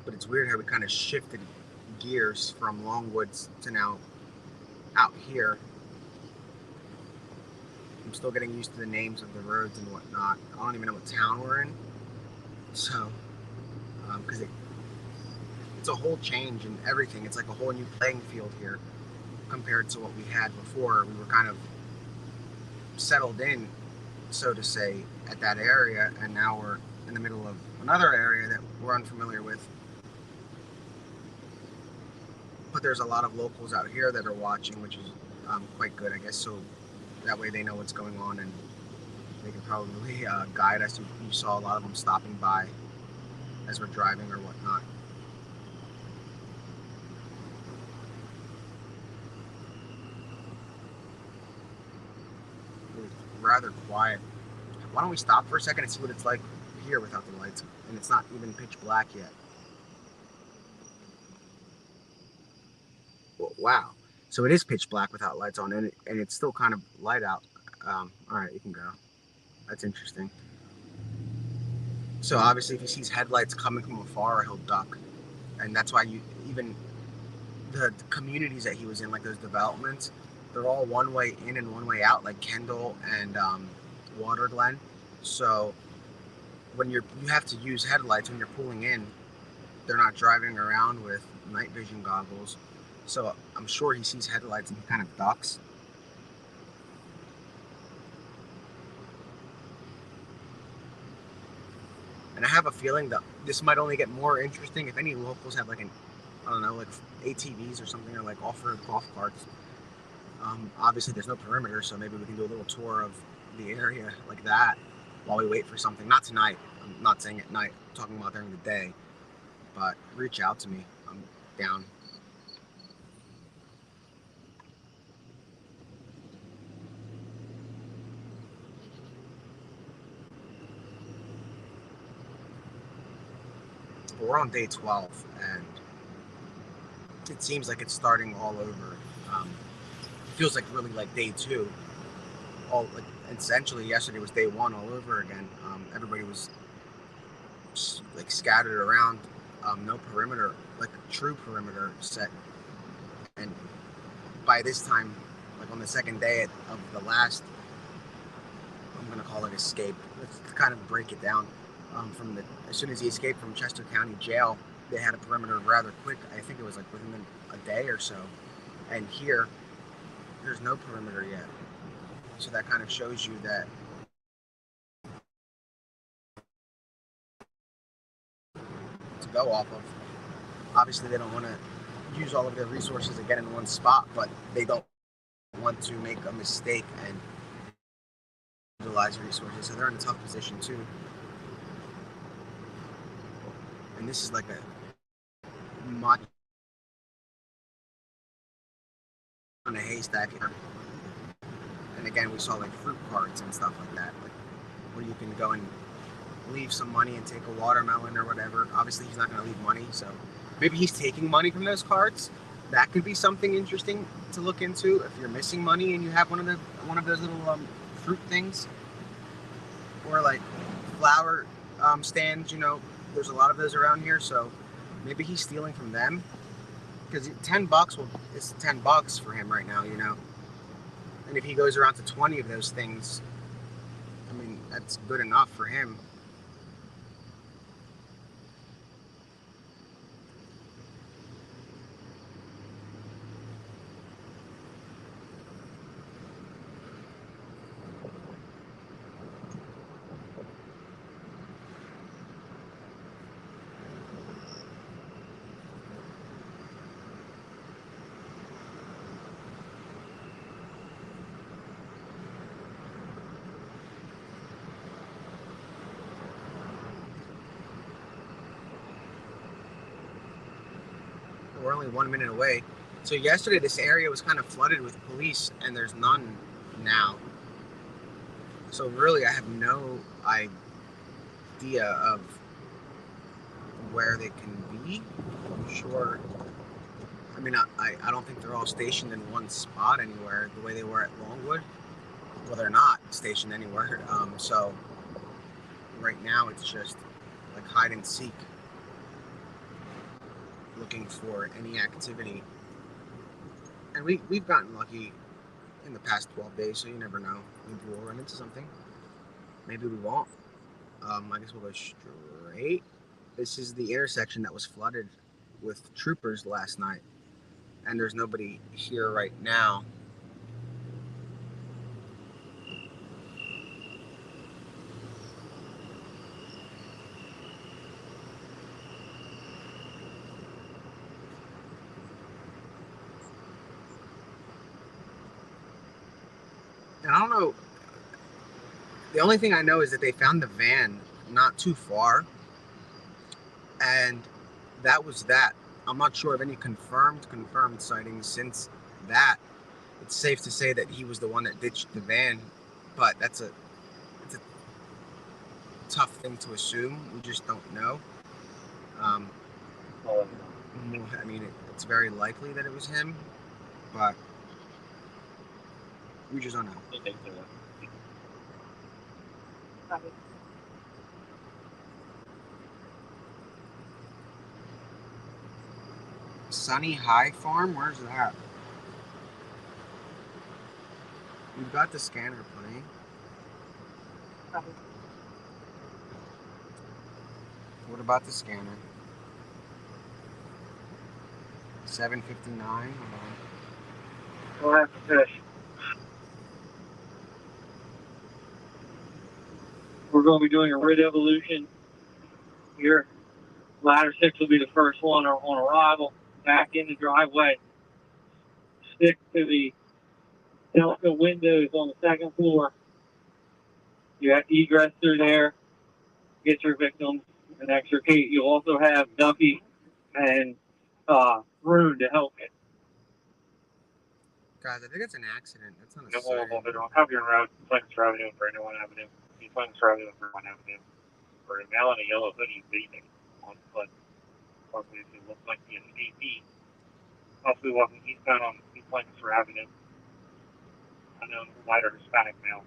But it's weird how we kind of shifted gears from Longwoods to now out here. I'm still getting used to the names of the roads and whatnot. I don't even know what town we're in. So, because it's a whole change in everything. It's like a whole new playing field here compared to what we had before. We were kind of settled in, so to say, at that area, and now we're in the middle of another area that we're unfamiliar with. But there's a lot of locals out here that are watching, which is quite good, I guess. So that way they know what's going on and they can probably guide us. You saw a lot of them stopping by as we're driving or whatnot. It's rather quiet. Why don't we stop for a second and see what it's like here without the lights? And it's not even pitch black yet. Well, wow. So it is pitch black without lights on, and it's still kind of light out. All right, you can go. That's interesting. So obviously, if he sees headlights coming from afar, he'll duck, and that's why even the communities that he was in, like those developments, they're all one way in and one way out, like Kendall and Water Glen. So when you have to use headlights when you're pulling in, they're not driving around with night vision goggles. So I'm sure he sees headlights and he kind of ducks. And I have a feeling that this might only get more interesting if any locals have like I don't know, like ATVs or something, or like off-road golf carts. Obviously there's no perimeter, so maybe we can do a little tour of the area like that while we wait for something. Not tonight. I'm not saying at night. I'm talking about during the day. But reach out to me. I'm down. But we're on day 12, and it seems like it's starting all over. It feels like really like day 2. All like essentially yesterday was day 1 all over again. Everybody was like scattered around. No perimeter, like true perimeter set. And by this time, like on the second day of the last, I'm gonna call it escape. Let's kind of break it down. As soon as he escaped from Chester County Jail, they had a perimeter rather quick. I think it was like within a day or so. And here, there's no perimeter yet. So that kind of shows you that to go off of. Obviously, they don't want to use all of their resources again in one spot, but they don't want to make a mistake and utilize resources. So they're in a tough position too. And this is like a much on a haystack here. And again, we saw like fruit carts and stuff like that, like where you can go and leave some money and take a watermelon or whatever. Obviously, he's not going to leave money, so maybe he's taking money from those cards. That could be something interesting to look into if you're missing money and you have one of those little fruit things, or like flower stands. You know, there's a lot of those around here, so maybe he's stealing from them. Because $10 it's $10 for him right now, you know. And if he goes around to 20 of those things, I mean, that's good enough for him. We're only 1 minute away. So yesterday this area was kind of flooded with police, and there's none now. So really I have no idea of where they can be. I'm sure, I mean, I don't think they're all stationed in one spot anywhere the way they were at Longwood. Well, they're not stationed anywhere. So right now it's just like hide and seek, looking for any activity. And we've gotten lucky in the past 12 days, so you never know. Maybe we'll run into something. Maybe we won't. I guess we'll go straight. This is the intersection that was flooded with troopers last night, and there's nobody here right now. And I don't know, the only thing I know is that they found the van not too far, and that was that. I'm not sure of any confirmed sightings since that. It's safe to say that he was the one that ditched the van, but it's a tough thing to assume. We just don't know. I mean, it's very likely that it was him, but we just don't know. Sunny High Farm? Where's that? We've got the scanner playing. What about the scanner? 7:59. We'll have to fish. We're going to be doing a rid evolution here. Ladder 6 will be the first one on arrival. Back in the driveway. Stick to the Delta windows on the second floor. You have egress through there. Get your victims and extricate. You also have Duffy and Rune to help it. Guys, I think it's an accident. That's not a No sighting. more Copy Road, Planks Avenue for anyone Avenue. Planks Avenue for 1 Avenue. For a male in a yellow hoodie beating on foot. Probably it looks like the escapee. Possibly walking eastbound on East Lancaster Avenue. Unknown lighter Hispanic male.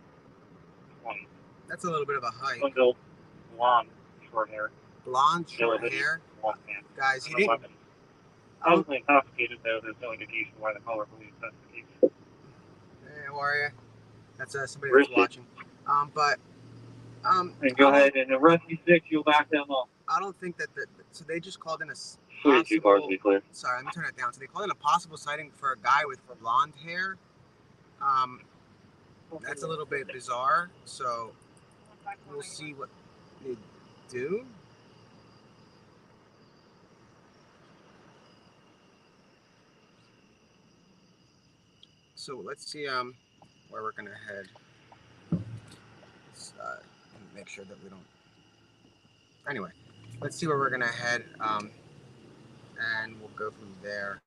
20. That's a little bit of a hike. Unbuilt, blonde, short hair. Blonde, short hair. Guys, he didn't. Obviously intoxicated, though. There's no indication why the caller believes that's the case. Hey, how are you? That's somebody that's watching. And go ahead and arrest these 6. You'll back them up. I don't think that so they just called in a Please, 2 cars to be clear. Sorry, let me turn it down. So they called in a possible sighting for a guy with blonde hair. That's a little bit bizarre. So we'll see what they do. So let's see where we're gonna head. Let's make sure that we don't. Anyway, let's see where we're gonna head, and we'll go from there.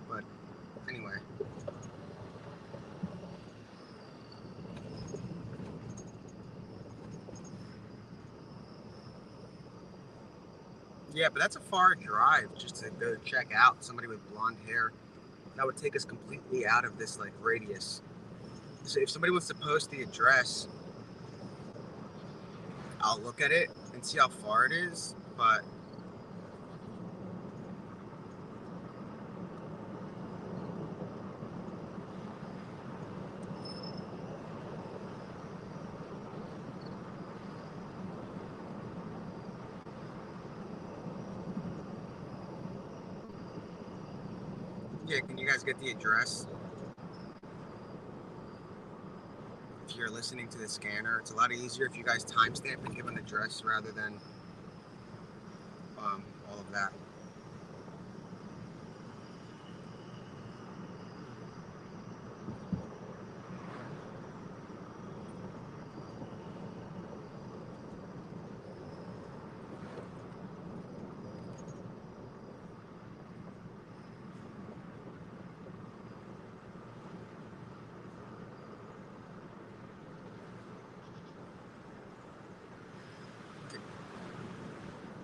But anyway. Yeah, but that's a far drive just to go check out somebody with blonde hair. That would take us completely out of this like radius. So if somebody wants to post the address, I'll look at it and see how far it is. But yeah, can you guys get the address? If you're listening to the scanner, it's a lot easier if you guys timestamp and give an address rather than all of that.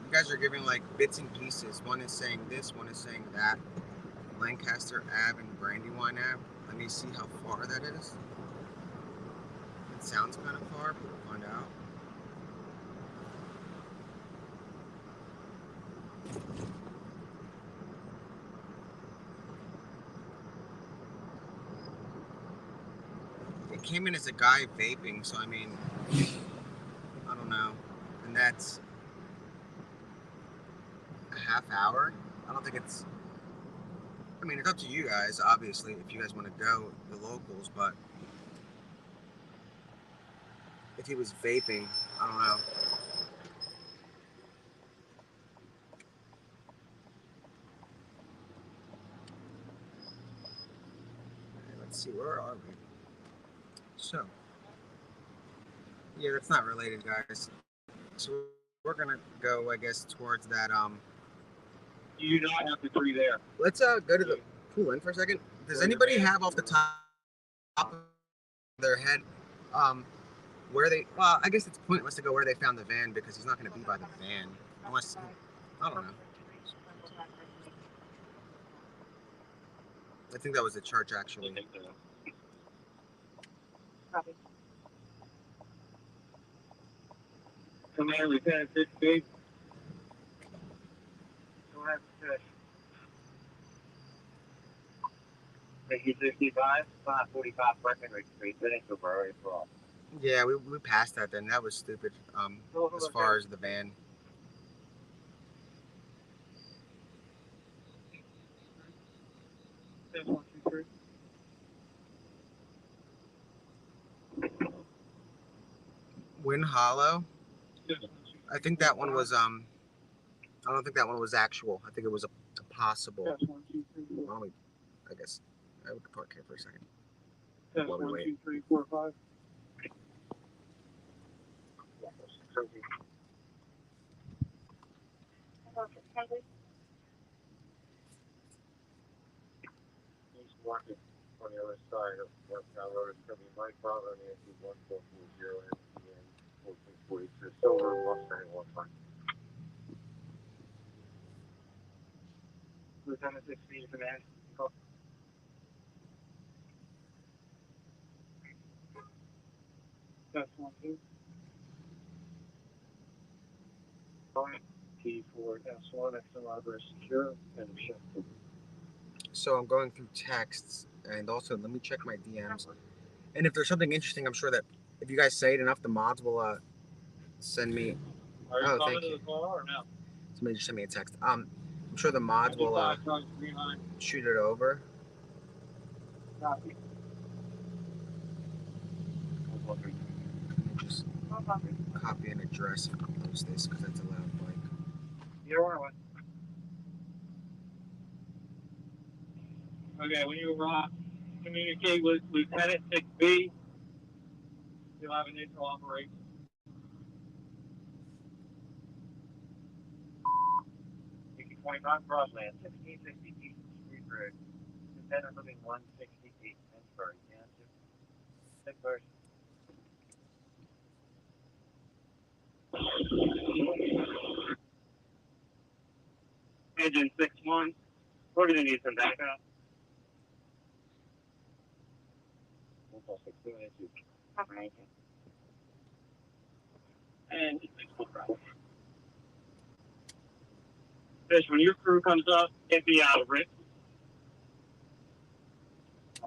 You guys are giving like bits and pieces. One is saying this, one is saying that. Lancaster Ave and Brandywine Ave. Let me see how far that is. It sounds kind of far, but we'll find out. It came in as a guy vaping, so I mean, I don't know. And that's a half hour. I don't think it's. I mean, it's up to you guys, obviously, if you guys want to go, the locals, but if he was vaping, I don't know. Let's see, where are we? So, yeah, that's not related, guys. So we're gonna go, I guess, towards that. You do not have the tree there. Let's go to the pool in for a second. Does anybody have off the top of their head where they? Well, I guess it's pointless to go where they found the van because he's not going to be by the van unless I don't know. I think that was the church actually. Command Lieutenant 6B. Thank you, 65, 545 Breckenridge Street, Benning to Prairie Fall. Yeah, we passed that then. That was stupid. As far as the van. Wind Hollow. I think that one was I don't think that one was actual. I think it was a possible. Well, I guess I would park here for a second. While we wait. 1, 2, 3, 4, 5. He's walking on the other side of Westbound Road. It's going to be my father and Nancy 1440 and 1442. Silver Mustang 15. Lieutenant 6B, command. Test 1, 2. T4 S1, XMR address secure, and shift. So I'm going through texts and also let me check my DMs. And if there's something interesting, I'm sure that if you guys say it enough, the mods will send me. Are you coming thank to you. the car or no? Somebody just sent me a text. I'm sure the mods will shoot it over. Copy. Let me just copy an address and post this because that's a loud mic. You're on one. Okay, when you communicate with Lieutenant 6B, you'll have an initial operation. You 25 Crossland, 1660 East Street Road. Lieutenant living 168, Pittsburgh, Kansas. Sick person. engine 6-1. We're going to need some backup. And Fish, when your crew comes up, get me out of it.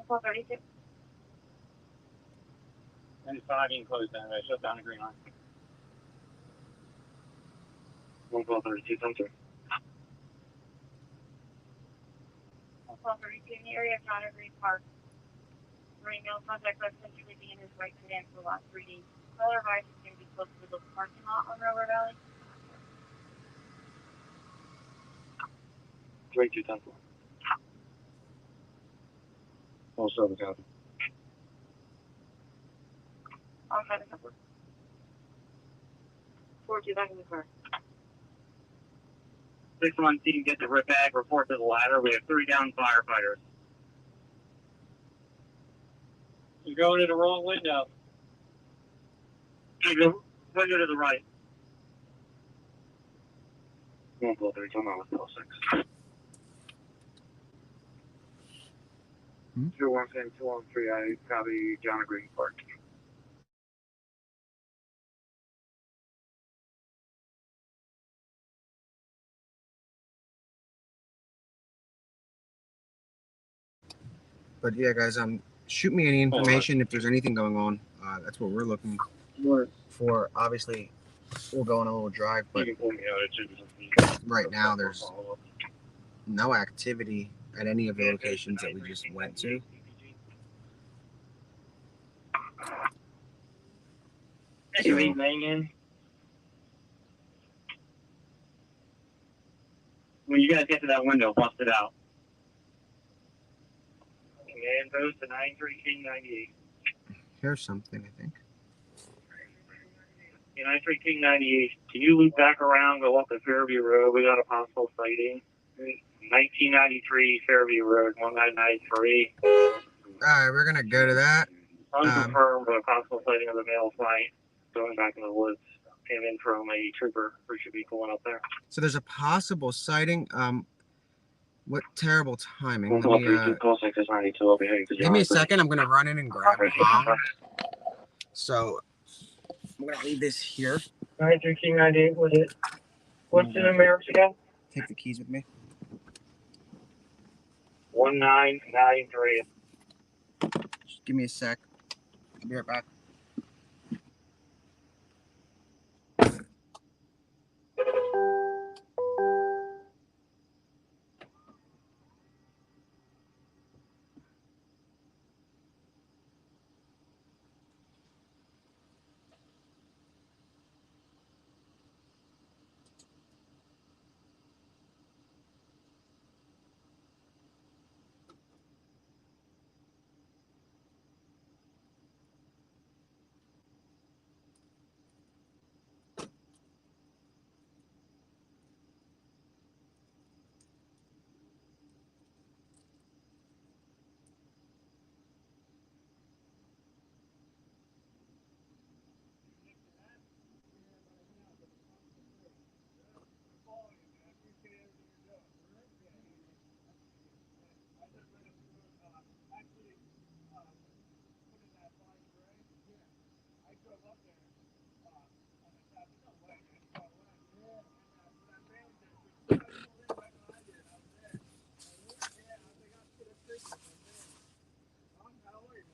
432. 95, you can close down. I shut down the green line. 11232, come through. 1232 in the area of John Green Park. Marine Mill contact resident should be in his right sedan for the last 3 days. Caller advice is going to be close to the parking lot on Railroad Valley. 3210. Also the copy. On side of number. 42 back in the car. 6-1 team, get the rip bag, report to the ladder. We have 3 down firefighters. You're going to the wrong window. You go window to the right. 143, come on with 06. 217, 213, I copy John Green Park. But yeah, guys, shoot me any information if there's anything going on. That's what we're looking for. Obviously, we'll go on a little drive, but right now there's no activity at any of the locations that we just went to. So, when you guys get to that window, bust it out. Command post to 93 King 98. Here's something, I think. 93 King 98. Can you loop back around, go up the Fairview Road? We got a possible sighting. 1993 Fairview Road, 1993. All right, we're gonna go to that. Unconfirmed, but a possible sighting of the male flight going back in the woods. Came in from a trooper who should be pulling up there. So there's a possible sighting. What terrible timing. Let me, give me a second. I'm gonna run in and grab a bomb. So I'm gonna leave this here. 93 King 98, was it? What's the number again? Take the keys with me. 1993. Just give me a sec. I'll be right back.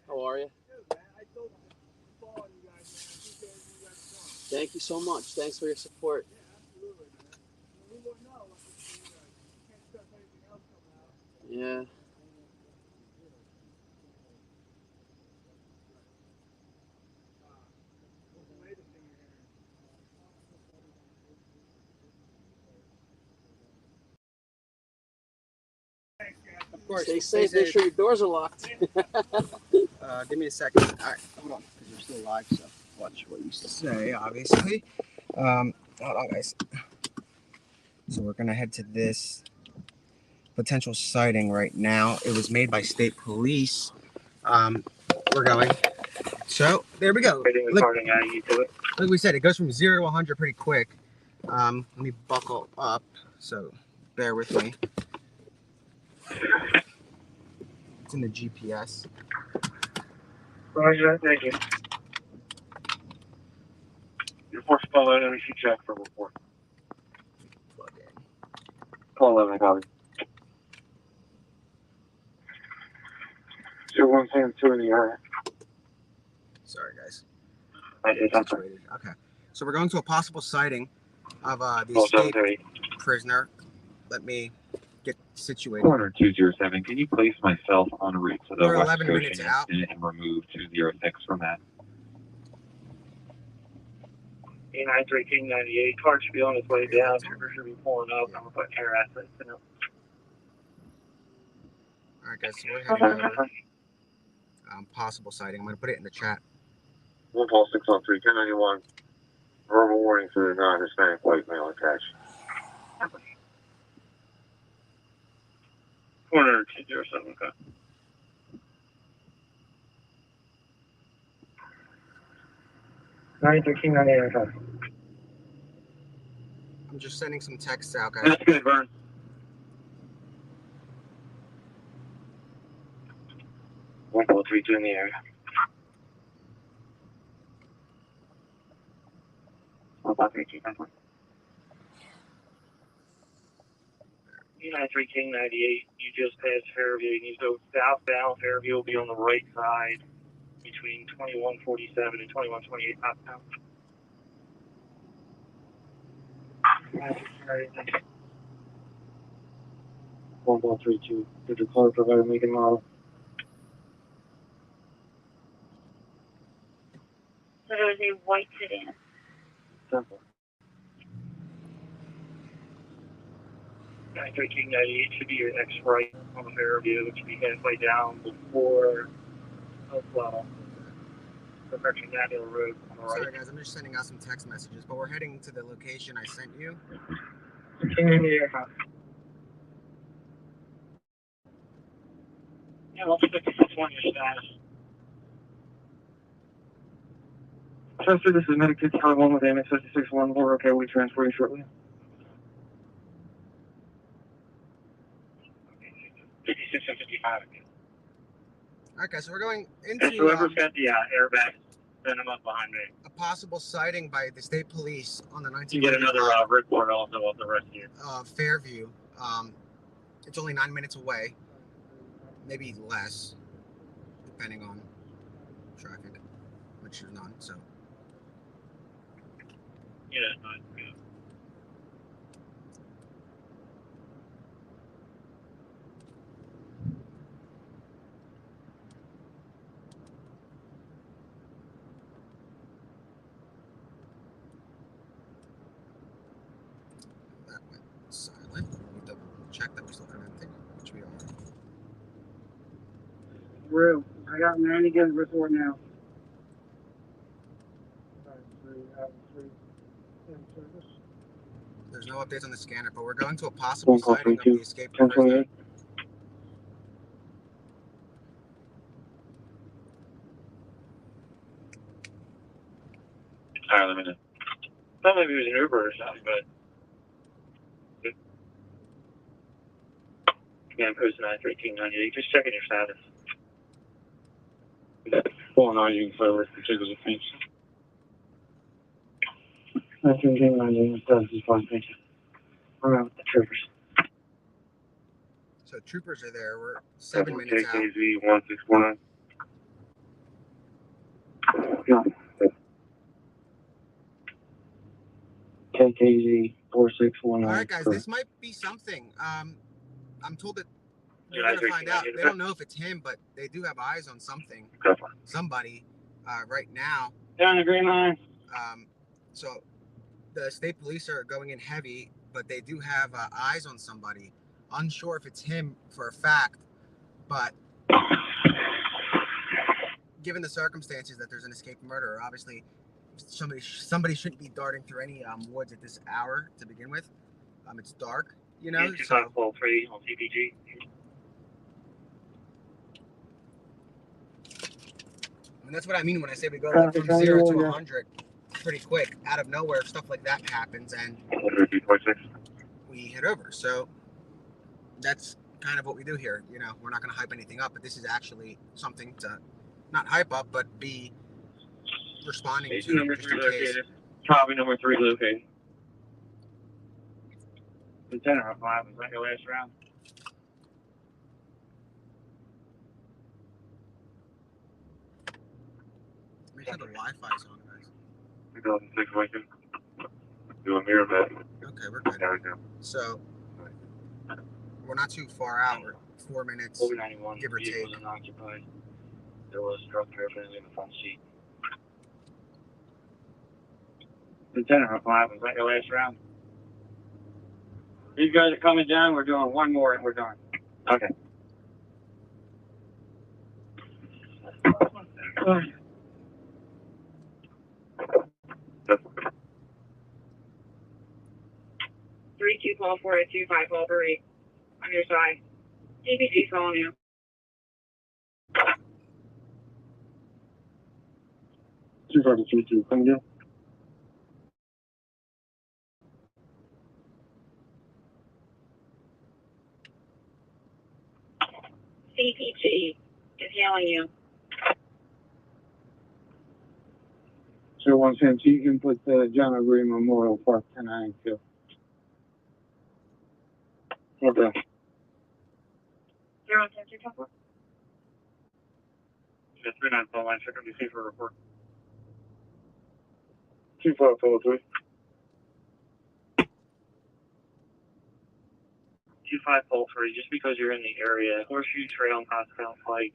How are you? Thank you so much. Thanks for your support. Yeah. Of course. Stay safe. Make sure your doors are locked. Give me a second. All right, hold on, because you're still live, so watch what you say, obviously. Hold on, guys. So we're going to head to this potential sighting right now. It was made by state police. We're going. So, there we go. Like we said, it goes from 0 to 100 pretty quick. Let me buckle up. So, bear with me. It's in the GPS. Roger, thank you. Your force call out, and should check for report. Plug in. Call 11, copy. 0172 in the area. Sorry, guys. Situated. Okay. So we're going to a possible sighting of the Call escaped 730. prisoner. Let me get situated. Corner 207. Can you place myself en route to the We're West 11 Goshen minutes out. incident and remove 206 from that? 89 King 98. Car should be on its way down. Trooper should be pulling up. I'm going to put air assets in it. All right, guys. So we're heading over. Possible sighting. I'm going to put it in the chat. 1 Paul 603 1091. Verbal warning to the non-Hispanic white male attached. Corner 207, okay. King 98, okay. I'm just sending some texts out, guys. That's good, Vern. 132 in the area. 132. 93 King 98, you just passed Fairview. You need to go southbound. Fairview will be on the right side between 2147 and 2128 southbound. 132. Did the car provider make a model? So there was a white sedan. Simple. 93 King 98 should be your next right on the Fairview. It should be halfway down before Perfection Danelo Road on the right. Sorry, guys. I'm just sending out some text messages, but we're heading to the location I sent you. King 98. Yeah, well, 56-1 your status. Chester, this is Medic 51 with AMX 56-1. We're okay. We transfer you shortly. 56 and 55 again. All right, guys. So we're going into Whoever's got the airbag, send them up behind me. a possible sighting by the state police on the 19th. You get another report also of the rescue. Fairview. It's only 9 minutes away, maybe less, depending on traffic, which is none. So. Yeah, nice. That went silent. We double check that we're still connected, which we are. Real. I got Mannigan's report now. There's no updates on the scanner, but we're going to a possible sighting of the escaped prisoner. Alright, let me know. Thought maybe it was an Uber or something, but. Yeah, I'm posting 91398. Just checking your status. Pulling on you for particular things. 91398 status is fine, thank you. We're out with the troopers. So troopers are there. We're 7 minutes out. KKZ 1619. Yeah. KKZ 4619. All right, guys, this might be something. I'm told that we're going to find out. They don't know if it's him, but they do have eyes on something, somebody, right now. Down the green line. So the state police are going in heavy, but they do have eyes on somebody. Unsure if it's him for a fact, but given the circumstances that there's an escaped murderer, obviously somebody shouldn't be darting through any woods at this hour to begin with. It's dark, you know. So 2543 on CPG. And that's what I mean when I say we go like from 0 to 100 pretty quick. Out of nowhere, stuff like that happens, and we head over. So that's kind of what we do here. You know, we're not going to hype anything up, but this is actually something to not hype up, but be responding Station to number just 3 in case. located. Copy number 3 located. Lieutenant 5, is that your last round? Make sure the Wi-Fi's on, guys. 2006 Lincoln. Do a mirror bet. Okay, we're good. There we go. So we're not too far out. We're 4 minutes, Over 91. give or take. Was unoccupied. There was a drug paraphernalia in the front seat. Lieutenant 5, is that your last round? These guys are coming down. We're doing one more and we're done. Okay. Three two call 425 call 3 on your side. DPG calling you. Two 2 come down. CPG is hailing you. 0110, you can put John O'Gree Memorial Park 1092. Okay. 0110 2 Yeah, 39 phone line, check on DC for a report. 2543. 2543, just because you're in the area, Horseshoe Trail and Pascal Pike,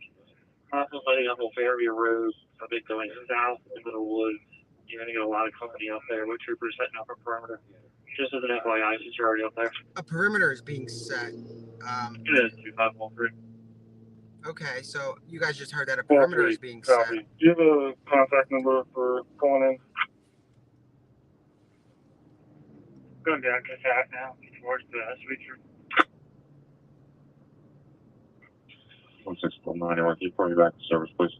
possible lighting up Fairview Road, a bit going south into the woods. You're going to get a lot of company up there. What troopers setting up a perimeter? Just as an FYI, since you're already up there. A perimeter is being set. It is 2543. Okay, so you guys just heard that a perimeter is being set. Do you have a contact number for calling in? Going down to that now, towards the suite room. 1649, I want you to call me back to service, please.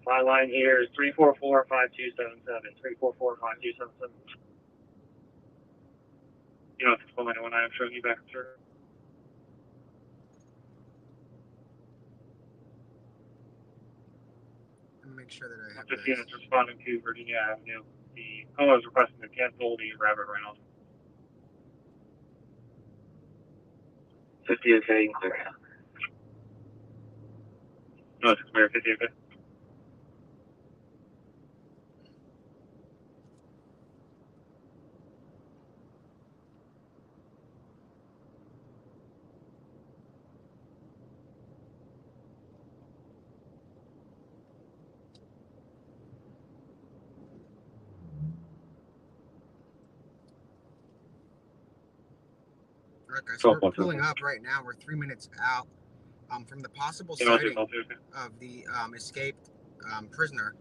My line here is 344-5277. 344-5277. You know, it's calling when I'm showing you back to service. Make sure that I have 50 this. units responding to Virginia Avenue. The caller is requesting to cancel the rabbit round. 50 okay, clear. No, it's clear. 50 okay. Okay, so we're pulling up right now. We're 3 minutes out from the possible sighting of the escaped prisoner.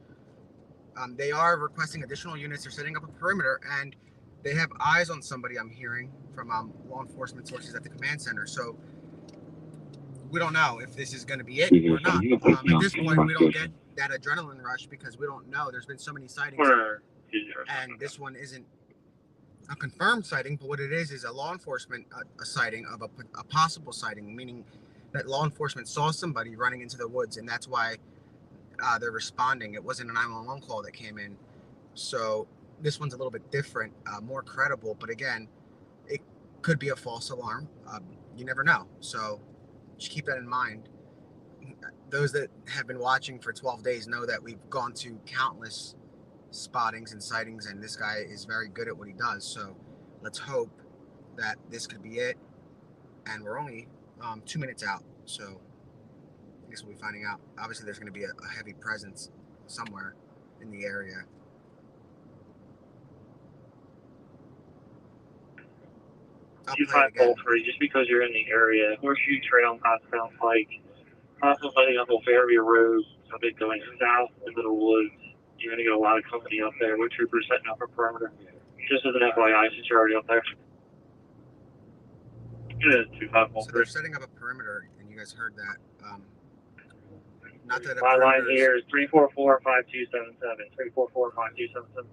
They are requesting additional units. They're setting up a perimeter, and they have eyes on somebody, I'm hearing, from law enforcement sources at the command center. So we don't know if this is going to be it or not. At this point, we don't get that adrenaline rush because we don't know. There's been so many sightings, and this one isn't a confirmed sighting, but what it is a law enforcement a sighting of a possible sighting, meaning that law enforcement saw somebody running into the woods, and that's why they're responding. It wasn't a 911 call that came in. So this one's a little bit different, more credible, but again, it could be a false alarm. You never know. So just keep that in mind. Those that have been watching for 12 days know that we've gone to countless spottings and sightings, and this guy is very good at what he does. So let's hope that this could be it. And we're only 2 minutes out, so I guess we'll be finding out. Obviously, there's going to be a heavy presence somewhere in the area. Free, just because you're in the area, Horseshoe Trail and Pascal Pike, possible lighting up Fairview Road, a bit going south into the woods. You're going to get a lot of company up there. What troopers setting up a perimeter? Just as an FYI, since you're already up there. It is 2543. So they're setting up a perimeter, and you guys heard that. Not that my line here is 344-5277. 344-5277.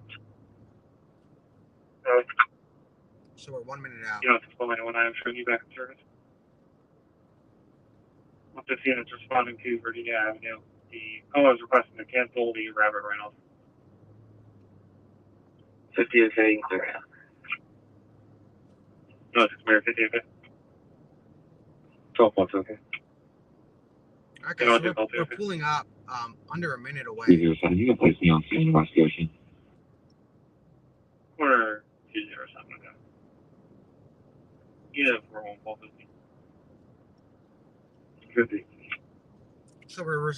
So we're 1 minute out. You know, it's fine when I am showing you back in service. 150 units responding to Virginia Avenue. The caller is requesting to cancel the Rabbit Reynolds. 50 is heading to. No, it's Mayor 50, okay? 12 months, okay. Okay, so we're pulling up under a minute away. 307, you can place me on scene investigation. Or 207, okay. Yeah, 41450. 50. So we're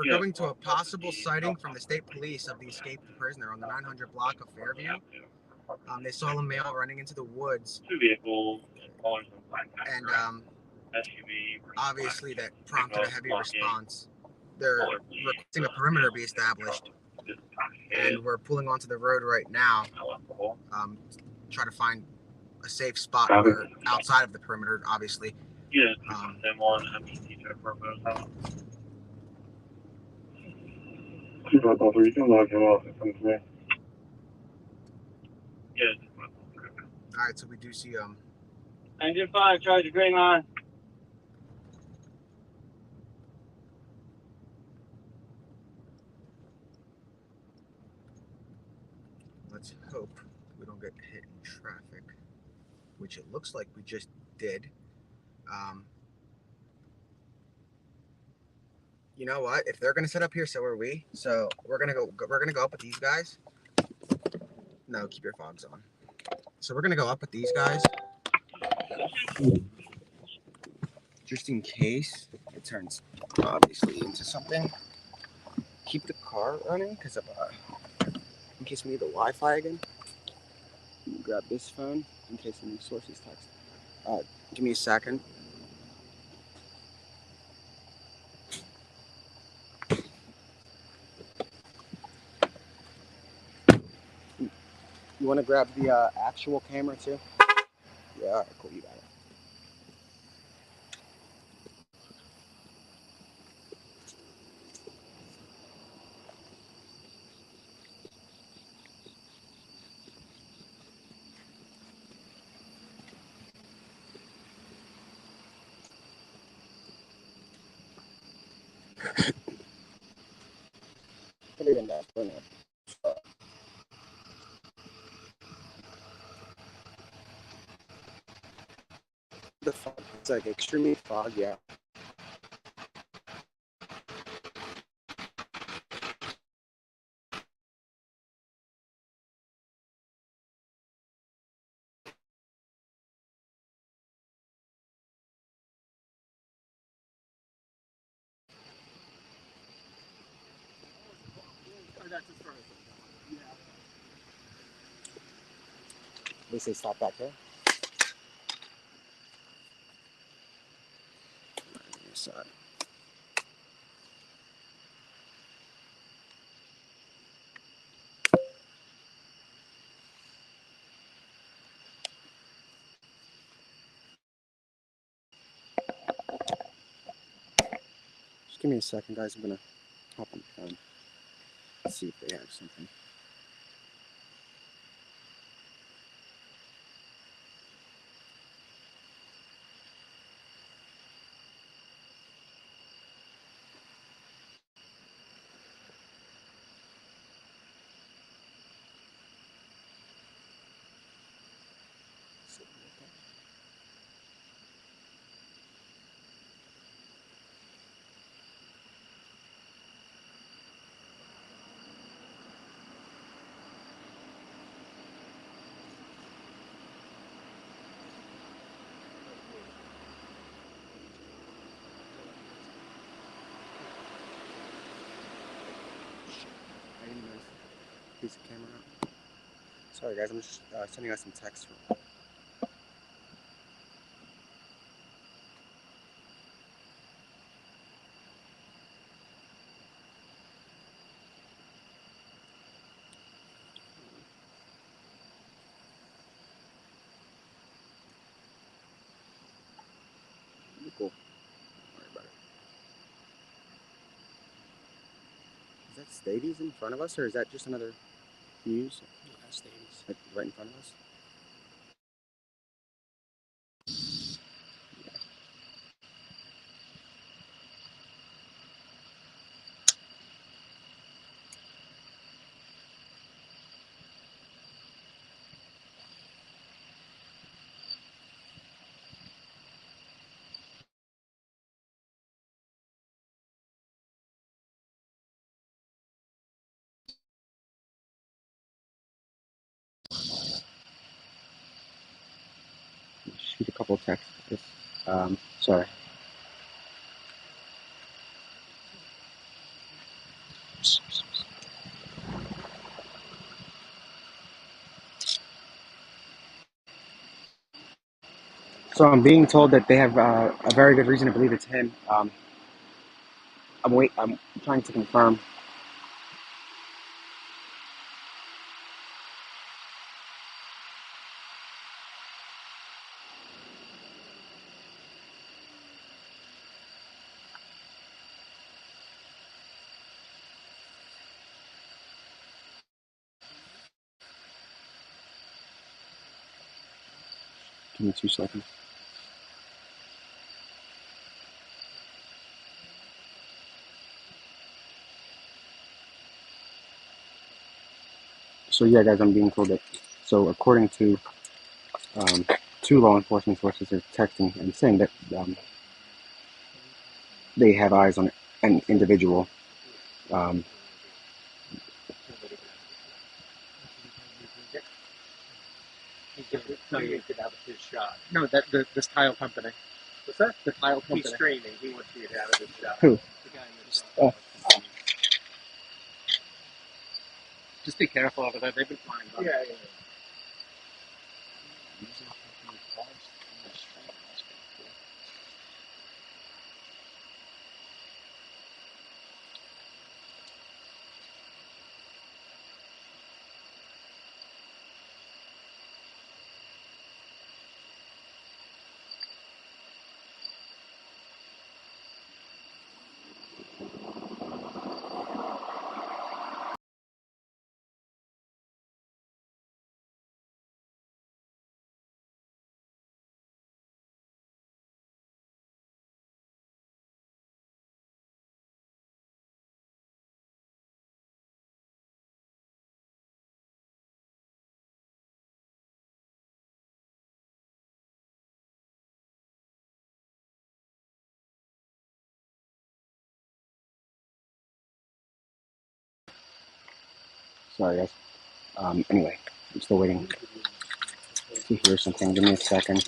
going to a possible sighting from the state police of the escaped prisoner on the 900 block of Fairview. They saw a male running into the woods. 2 vehicles, and SUV. obviously that prompted a heavy response. They're requesting a perimeter be established, and we're pulling onto the road right now. Try to find a safe spot where, outside of the perimeter, obviously. Yeah, M1 MPT for both. You can log him off if I'm today. Yeah. All right, so we do see Engine 5, charge the green line. let's hope we don't get hit in traffic, which it looks like we just did. You know what? If they're gonna set up here, so are we. So we're gonna go up with these guys. No, keep your fogs on. So we're gonna go up with these guys, just in case it turns obviously into something. Keep the car running because of in case we need the Wi-Fi again. Grab this phone in case any sources text. Give me a second. You want to grab the actual camera too? Yeah, all right, cool, you got it. Put it in that for now. The fog, it's like extremely foggy out. They say stop back there. Side. Just give me a second, guys. I'm gonna hop on the phone. See if they have something. I didn't notice a piece of camera out. Sorry, guys. I'm just sending out some text. Cool. Don't worry about it. Is that Stadies in front of us, or is that just another Muse? Yeah, Stadies. Like right in front of us? received a couple of texts. Sorry. So I'm being told that they have a very good reason to believe it's him. I'm trying to confirm. Give me 2 seconds. So yeah, guys, I'm being told that. So according to two law enforcement sources, are texting and saying that they have eyes on an individual. Um, No, you could have his shot. No, this tile company. What's that? The tile company. He's streaming. He wants you to have his shot. who? The guy in the Just be careful over there. They've been flying by. Yeah. Sorry, guys. Anyway, I'm still waiting to hear something. Give me a second.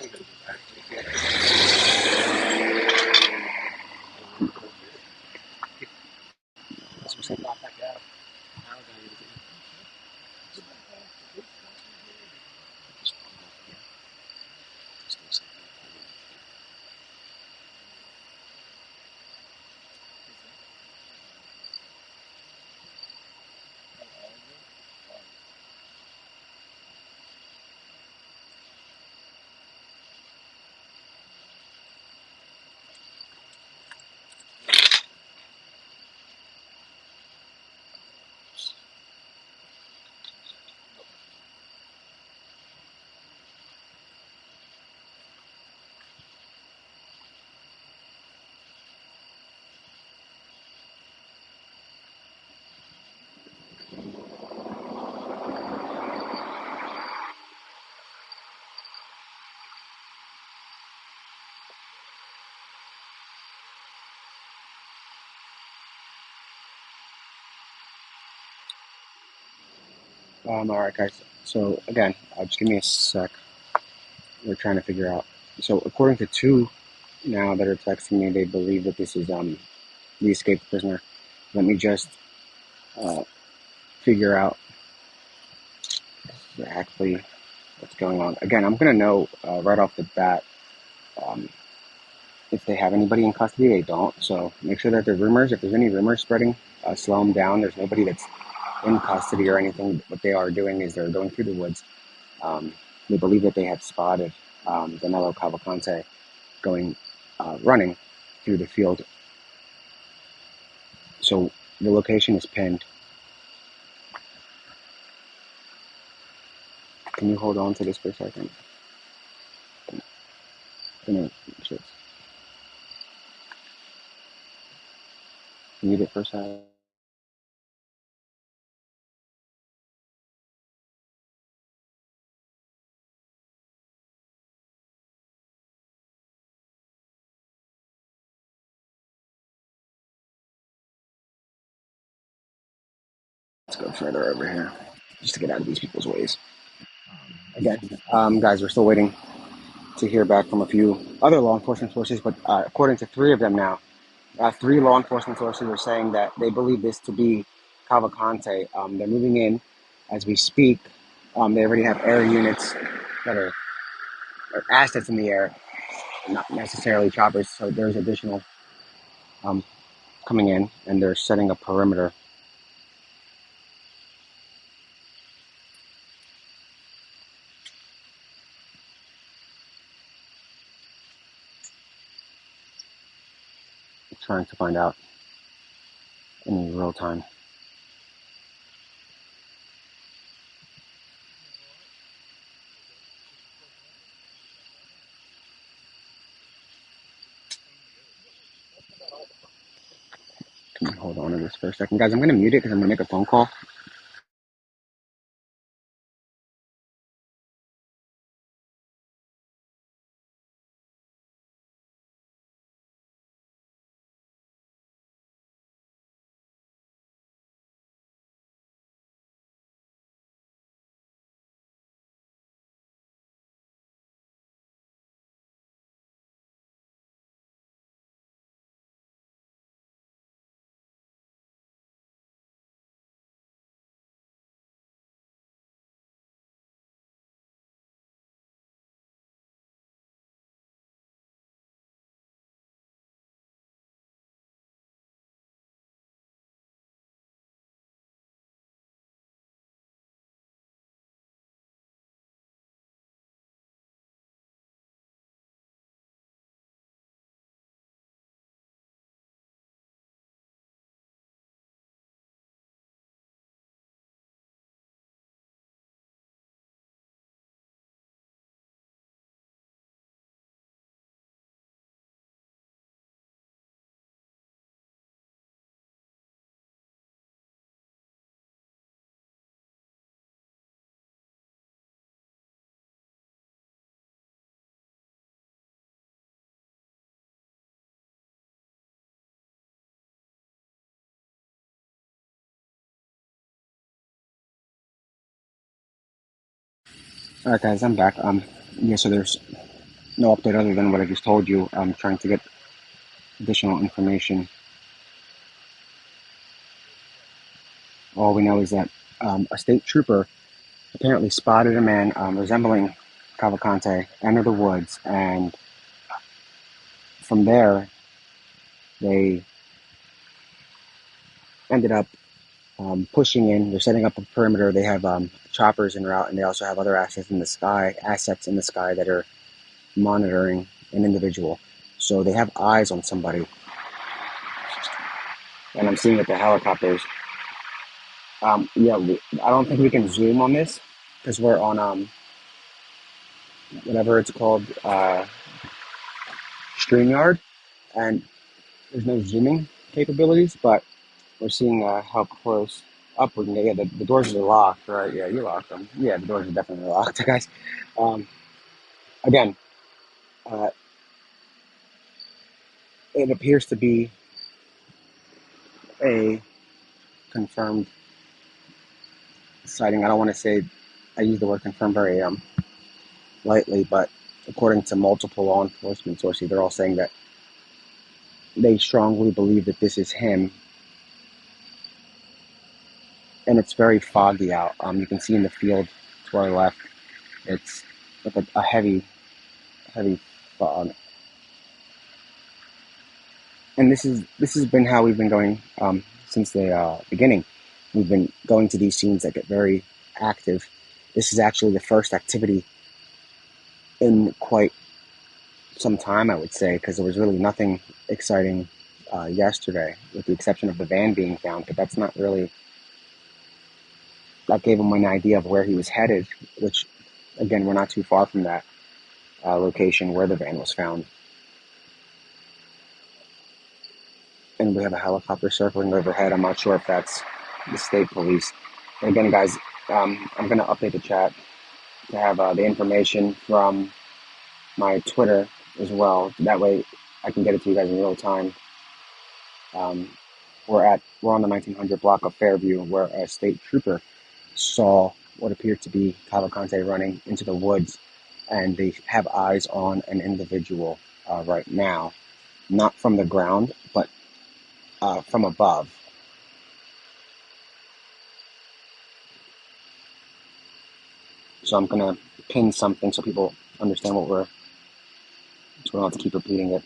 That's what I'm saying. All right, guys. So again, just give me a sec. We're trying to figure out. So according to two now that are texting me, they believe that this is the escaped prisoner. Let me just uh, figure out exactly what's going on. Again, I'm gonna know right off the bat um, if they have anybody in custody. They don't. So make sure that the rumors, if there's any rumors spreading, slow them down. There's nobody that's in custody or anything. What they are doing is they're going through the woods. They believe that they have spotted Danelo Cavalcante going running through the field. So the location is pinned. Can you hold on to this for a second? Can you mute it for a second? Let's go further over here just to get out of these people's ways. Again, guys, we're still waiting to hear back from a few other law enforcement sources, but according to three of them now, three law enforcement sources are saying that they believe this to be Cavalcante. They're moving in as we speak. They already have air units that are assets in the air, not necessarily choppers. So there's additional um, coming in, and they're setting a perimeter. Trying to find out in real time. Can you hold on to this for a second, guys? I'm gonna mute it because I'm gonna make a phone call. All right, guys, I'm back. Yeah, so there's no update other than what I just told you. I'm trying to get additional information. All we know is that a state trooper apparently spotted a man resembling Cavalcante enter the woods, and from there they ended up pushing in. They're setting up a perimeter. They have choppers en route, and they also have other assets in the sky that are monitoring an individual. So they have eyes on somebody, and I'm seeing that the helicopters. I don't think we can zoom on this because we're on whatever it's called, StreamYard, and there's no zooming capabilities. But we're seeing how close up we can get. Yeah, the doors are locked, right? Yeah, you locked them. Yeah, the doors are definitely locked, guys. Um, again, uh, it appears to be a confirmed sighting. I don't want to say I use the word confirmed very lightly, but according to multiple law enforcement sources, they're all saying that they strongly believe that this is him, and it's very foggy out. You can see in the field to our left, it's like a heavy fog. And this has been how we've been going since the beginning. We've been going to these scenes that get very active. This is actually the first activity in quite some time, I would say, because there was really nothing exciting yesterday, with the exception of the van being found. But that's not really, that gave him an idea of where he was headed, which, again, we're not too far from that location where the van was found. And we have a helicopter circling overhead. I'm not sure if that's the state police. And again, guys, I'm going to update the chat to have the information from my Twitter as well. That way I can get it to you guys in real time. We're on the 1900 block of Fairview, where a state trooper saw what appeared to be Cavalcante running into the woods. and they have eyes on an individual right now, not from the ground, but from above. So I'm gonna pin something so people understand what so we don't have to keep repeating it.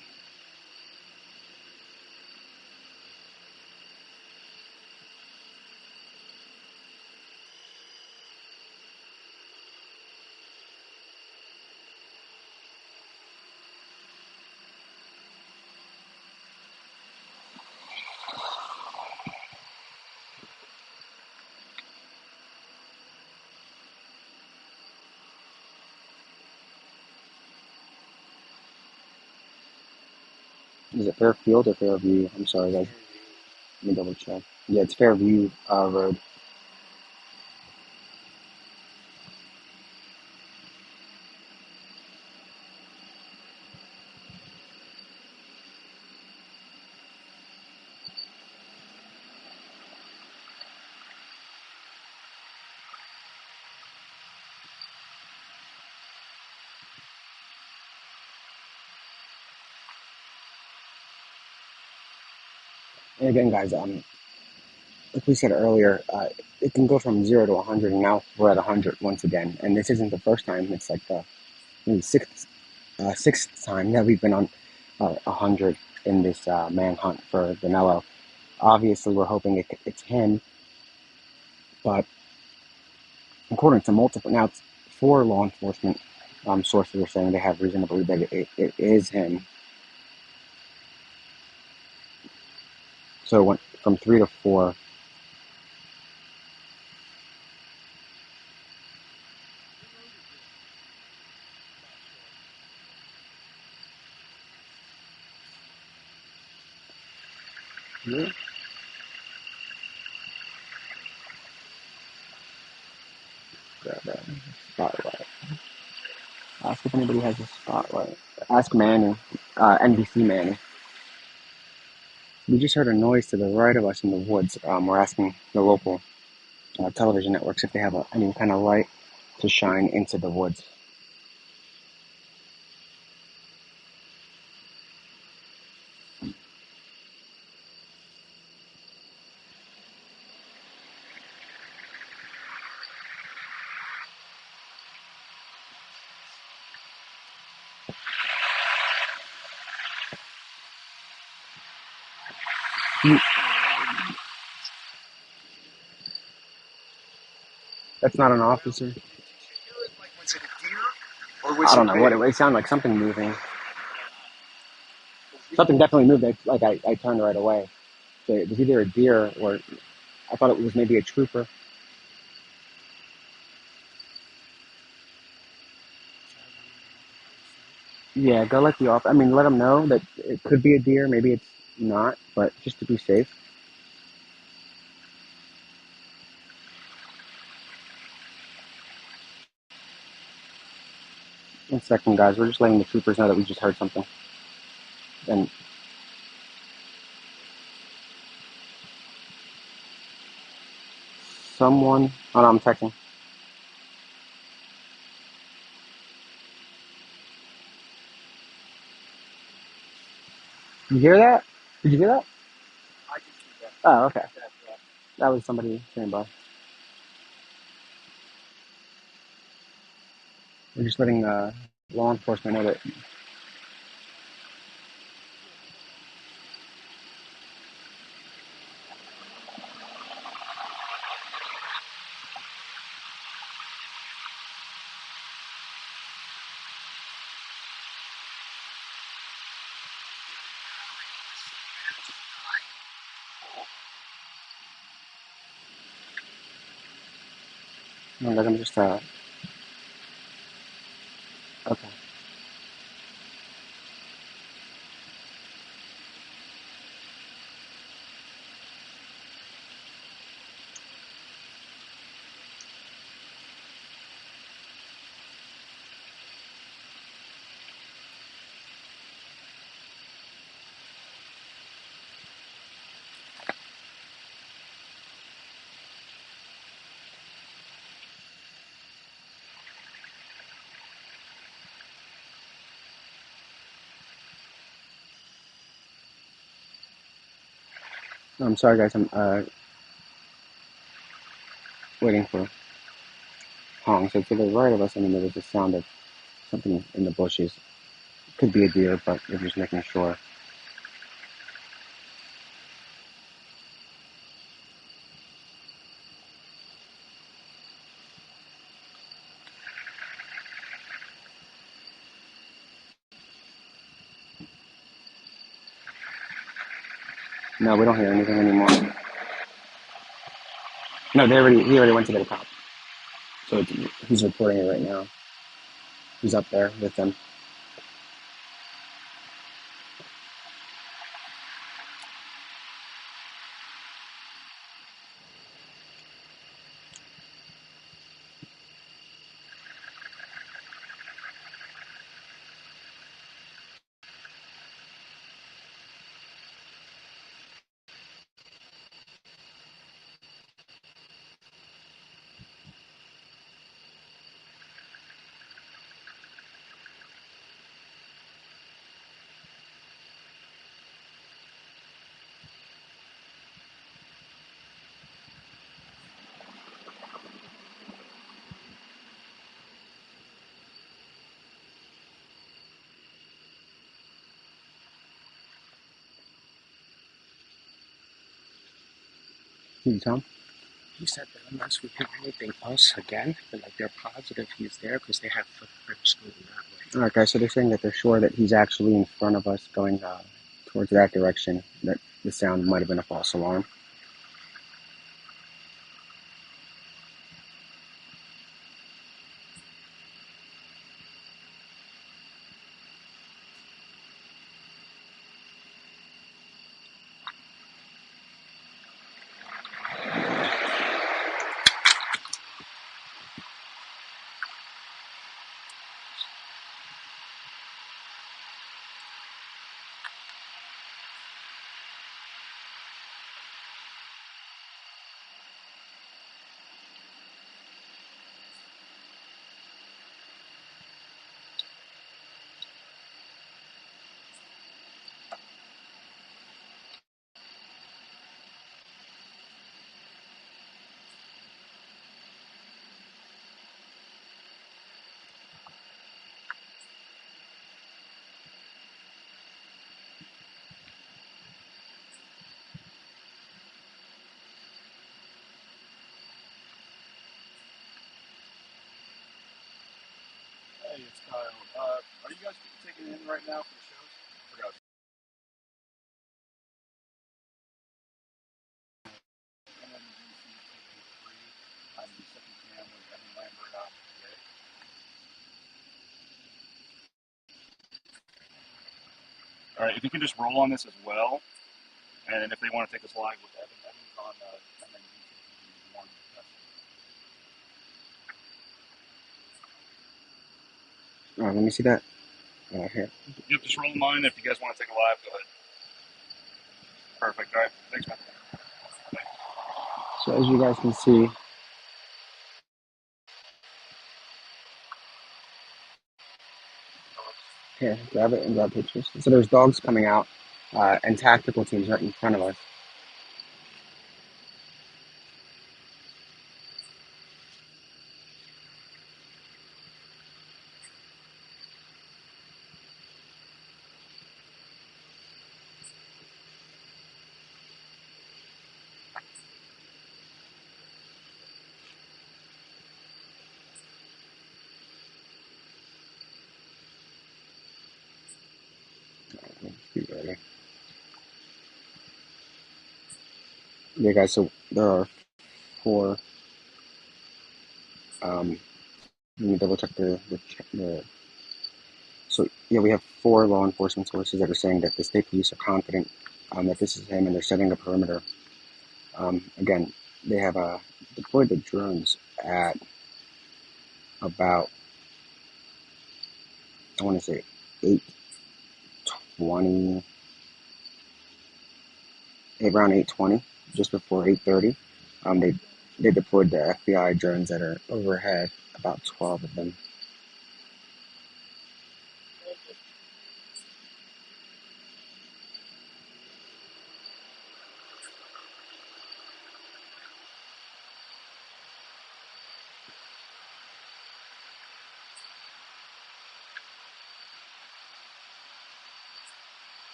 Is it Fairfield or Fairview? I'm sorry, guys. Let me double check. Yeah, it's Fairview Road. And again, guys, like we said earlier, it can go from 0 to 100, and now we're at 100 once again. And this isn't the first time; it's like the maybe sixth time that we've been on 100 in this manhunt for Danelo. Obviously, we're hoping it's him, but according to multiple now, it's 4 law enforcement sources are saying they have reason to believe that it is him. So it went from 3 to 4. Yeah. Grab that spotlight. Ask if anybody has a spotlight. Ask Manny, NBC Manny. We just heard a noise to the right of us in the woods. We're asking the local television networks if they have any kind of light to shine into the woods. That's not an officer. Was it a deer? Or I don't know what it sounded like. Something moving. Something definitely moved. I turned right away. So it was either a deer or I thought it was maybe a trooper. Yeah, go let the officer. I mean, let them know that it could be a deer. Maybe it's not, but just to be safe. 1 second, guys. We're just letting the troopers know that we just heard something. And someone. Oh no, I'm texting. You hear that? Did you hear that? I can see that. Oh, okay. That was somebody standing by. We're just letting law enforcement know that. No, let them just. Okay. I'm sorry, guys. I'm waiting for Hong. So to the right of us, I mean, there was a sound of something in the bushes. Could be a deer, but we're just making sure. No, we don't hear anything anymore. No, he already went to get a cop. So he's reporting it right now. He's up there with them. Can you tell him? He said that unless we hear anything else again, then like they're positive he's there because they have footprints going that way. All right, guys. So they're saying that they're sure that he's actually in front of us, going towards that direction. That the sound might have been a false alarm. Hey, it's Kyle. Are you guys taking it in right now for the shows? Forgot. And then DC I'm the second cam with Evan Lambert out today. All right, if you can just roll on this as well, and if they want to take us live with Evan, Evan's on MNBC1. All right, let me see that. Here. Yep, just roll mine. If you guys want to take a live, go ahead. Perfect. All right, thanks, man. So as you guys can see, here, grab it and grab pictures. So there's dogs coming out, and tactical teams right in front of us. Be ready. Yeah, guys. So there are 4. Let me double check the. So yeah, we have 4 law enforcement sources that are saying that the state police are confident that this is him, and they're setting a perimeter. Again, they have deployed the drones at about, I want to say, 8:20, around 8:20, just before 8:30. They deployed the FBI drones that are overhead, about 12 of them.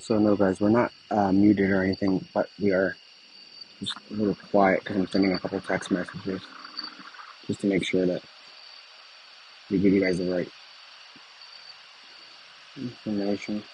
So no, guys, we're not muted or anything, but we are just a little quiet because I'm sending a couple text messages just to make sure that we give you guys the right information.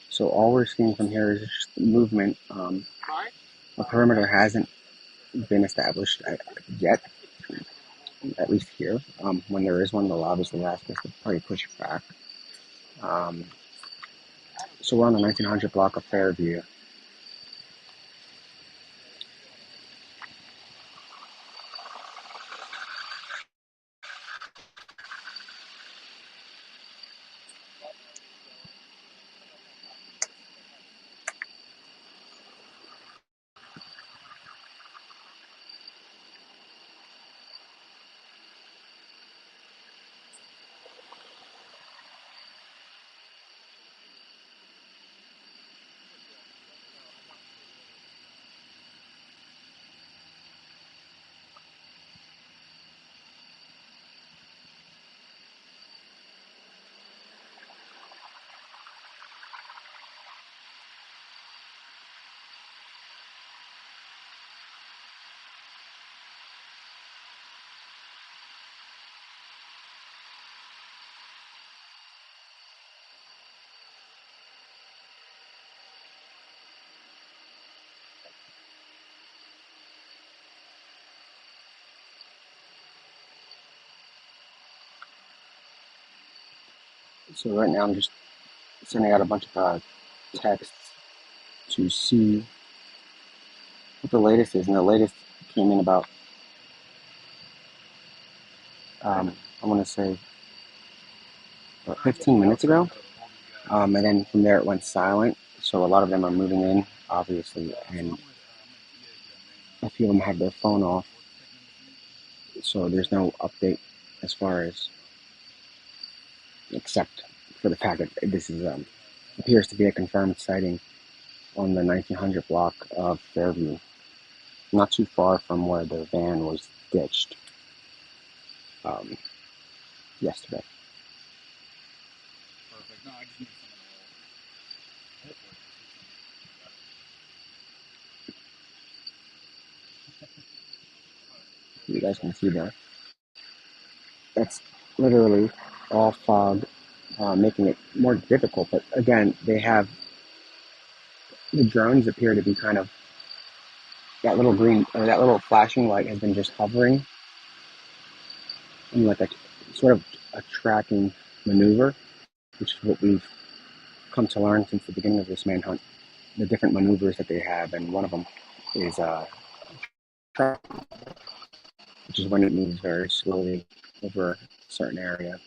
So all we're seeing from here is just movement. A perimeter hasn't been established yet, at least here. When there is one, they'll obviously ask us to probably push it back. So we're on the 1900 block of Fairview. So right now I'm just sending out a bunch of texts to see what the latest is. And the latest came in about, I want to say, about 15 minutes ago. And then from there it went silent. So a lot of them are moving in, obviously, and a few of them have their phone off. So there's no update as far as, except for the fact that this is appears to be a confirmed sighting on the 1900 block of Fairview, not too far from where the van was ditched yesterday. Perfect. No, I just need You guys can see that. That's literally all fog, making it more difficult. But again, they have the drones appear to be kind of that little green or that little flashing light has been just hovering in like a sort of a tracking maneuver, which is what we've come to learn since the beginning of this manhunt. The different maneuvers that they have, and one of them is tracking, which is when it moves very slowly over a certain area.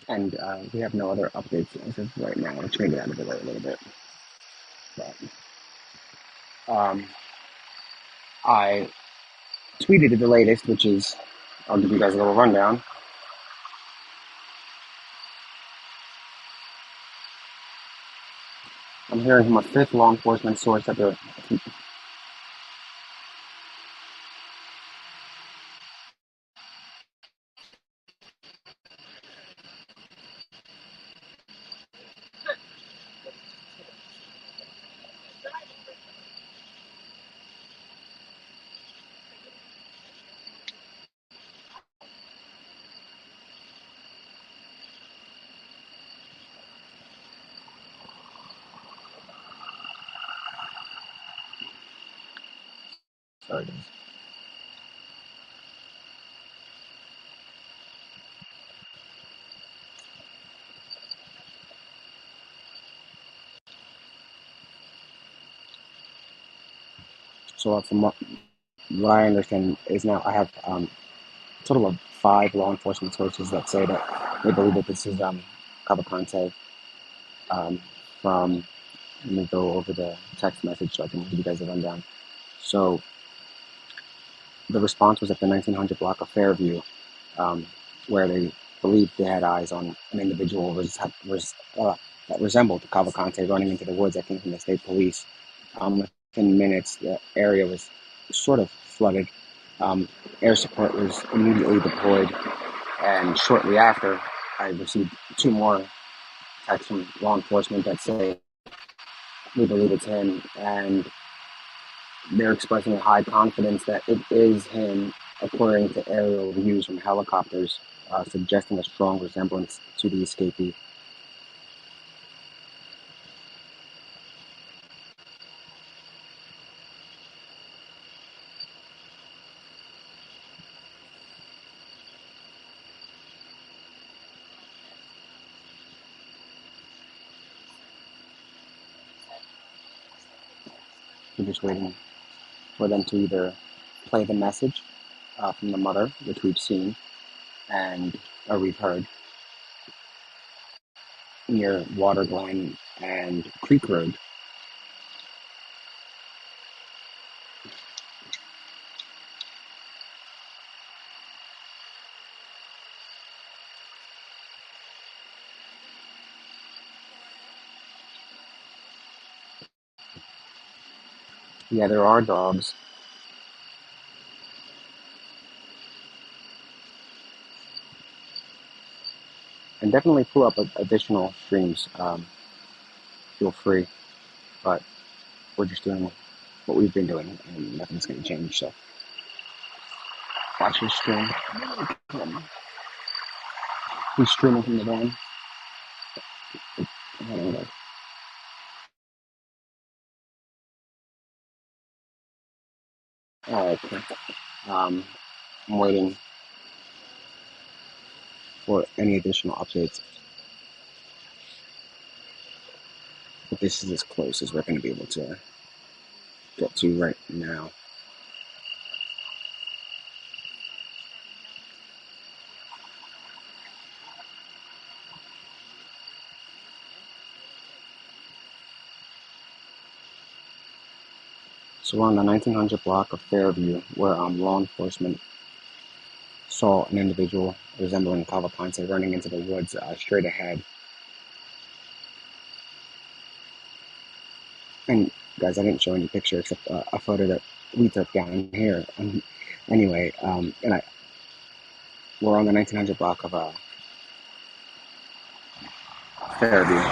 And we have no other updates as of right now, which may get out of the way a little bit. But I tweeted the latest, which is, I'll give you guys a little rundown. I'm hearing from a fifth law enforcement source that they're Sorry, guys. So from what I understand is now I have a total of 5 law enforcement sources that say that they believe that this is Cavalcante um, from. Let me go over the text message so I can give you guys a rundown. So the response was at the 1900 block of Fairview, where they believed they had eyes on an individual that resembled Cavalcante running into the woods. I think from the state police. Within minutes, the area was sort of flooded. Um, Air support was immediately deployed, and shortly after, I received 2 more texts from law enforcement that say we believe it's him, and they're expressing a high confidence that it is him, according to aerial views from helicopters, suggesting a strong resemblance to the escapee. We're just waiting for them to either play the message from the mother, which we've seen and or we've heard near Water Glen and Creek Road. Yeah, there are dogs, and definitely pull up additional streams. Feel free, but we're just doing what we've been doing, and nothing's going to change. So watch your stream. He's streaming from the van. I don't know. Okay. I'm waiting for any additional updates, but this is as close as we're going to be able to get to right now. So we're on the 1900 block of Fairview, where law enforcement saw an individual resembling Cavalcante running into the woods straight ahead. And guys, I didn't show any picture except a photo that we took down here. Anyway, we're on the 1900 block of Fairview.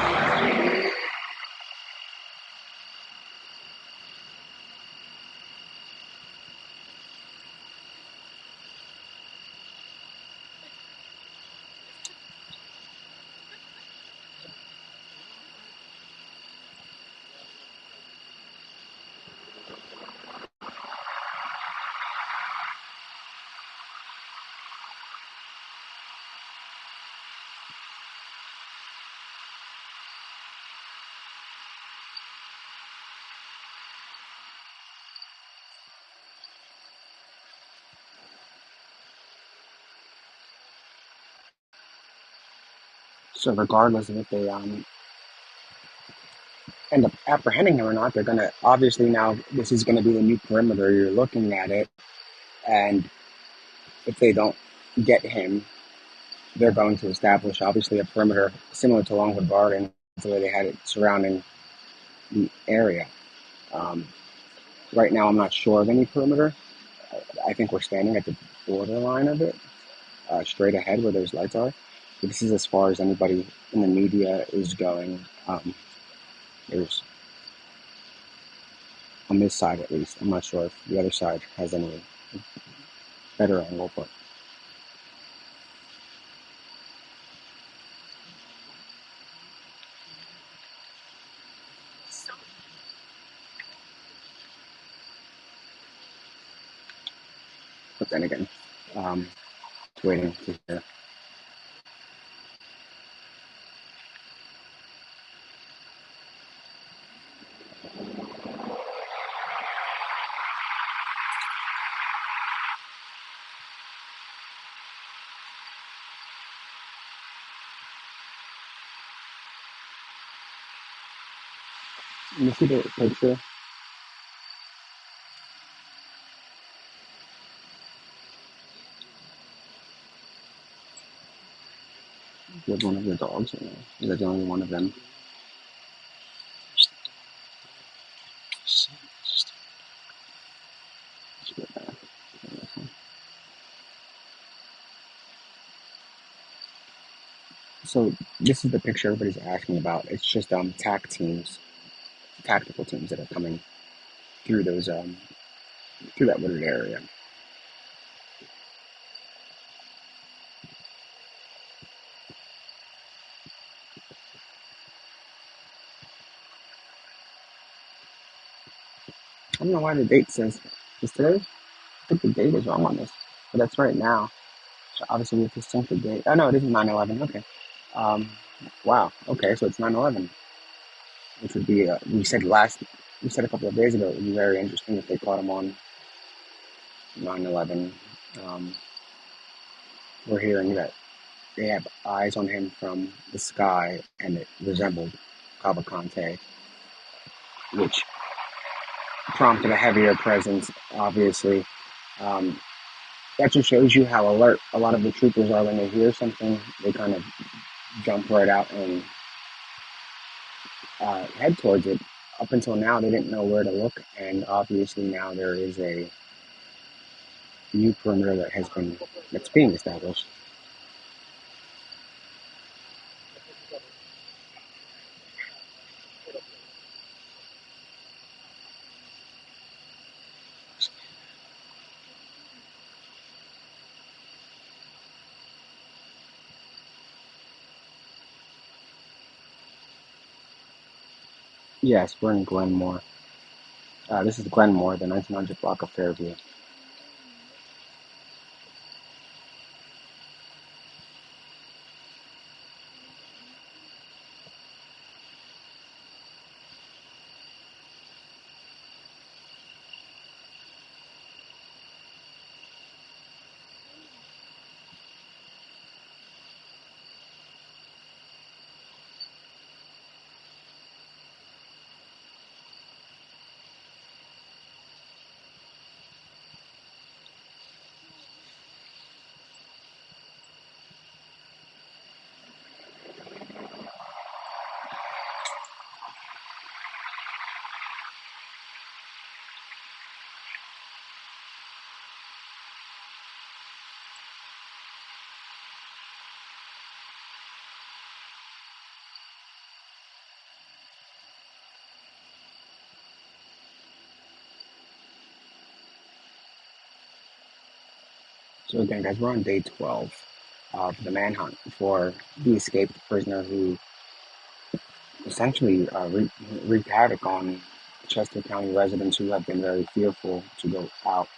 So regardless of if they end up apprehending him or not, they're gonna obviously now this is gonna be the new perimeter. You're looking at it, and if they don't get him, they're going to establish obviously a perimeter similar to Longwood Gardens, the way they had it surrounding the area. Um, right now, I'm not sure of any perimeter. I think we're standing at the borderline of it, straight ahead where those lights are. But this is as far as anybody in the media is going. There's on this side at least. I'm not sure if the other side has any better angle, but But then again, waiting to hear. You see the picture? You have one of your dogs, or no? Is that the only one of them? Let's go back. So this is the picture everybody's asking about. It's just tactical teams that are coming through those through that wooded area. I don't know why the date says is today. I think the date is wrong on this, but that's right now. So obviously we have to sync the date. Oh no, it is 9/11. Okay. Um, wow. Okay, so it's 9/11, which would be we said a couple of days ago it would be very interesting if they caught him on 9/11. Um, we're hearing that they have eyes on him from the sky, and it resembled Cavalcante, which prompted a heavier presence, obviously. Um, that just shows you how alert a lot of the troopers are when they hear something. They kind of jump right out and head towards it. Up until now, they didn't know where to look, and obviously now there is a new perimeter that's being established. Yes, we're in Glenmore. This is Glenmore, the 1900 block of Fairview. So again, guys, we're on day 12 of the manhunt for the escaped prisoner who essentially wreaked havoc on Chester County residents who have been very fearful to go out.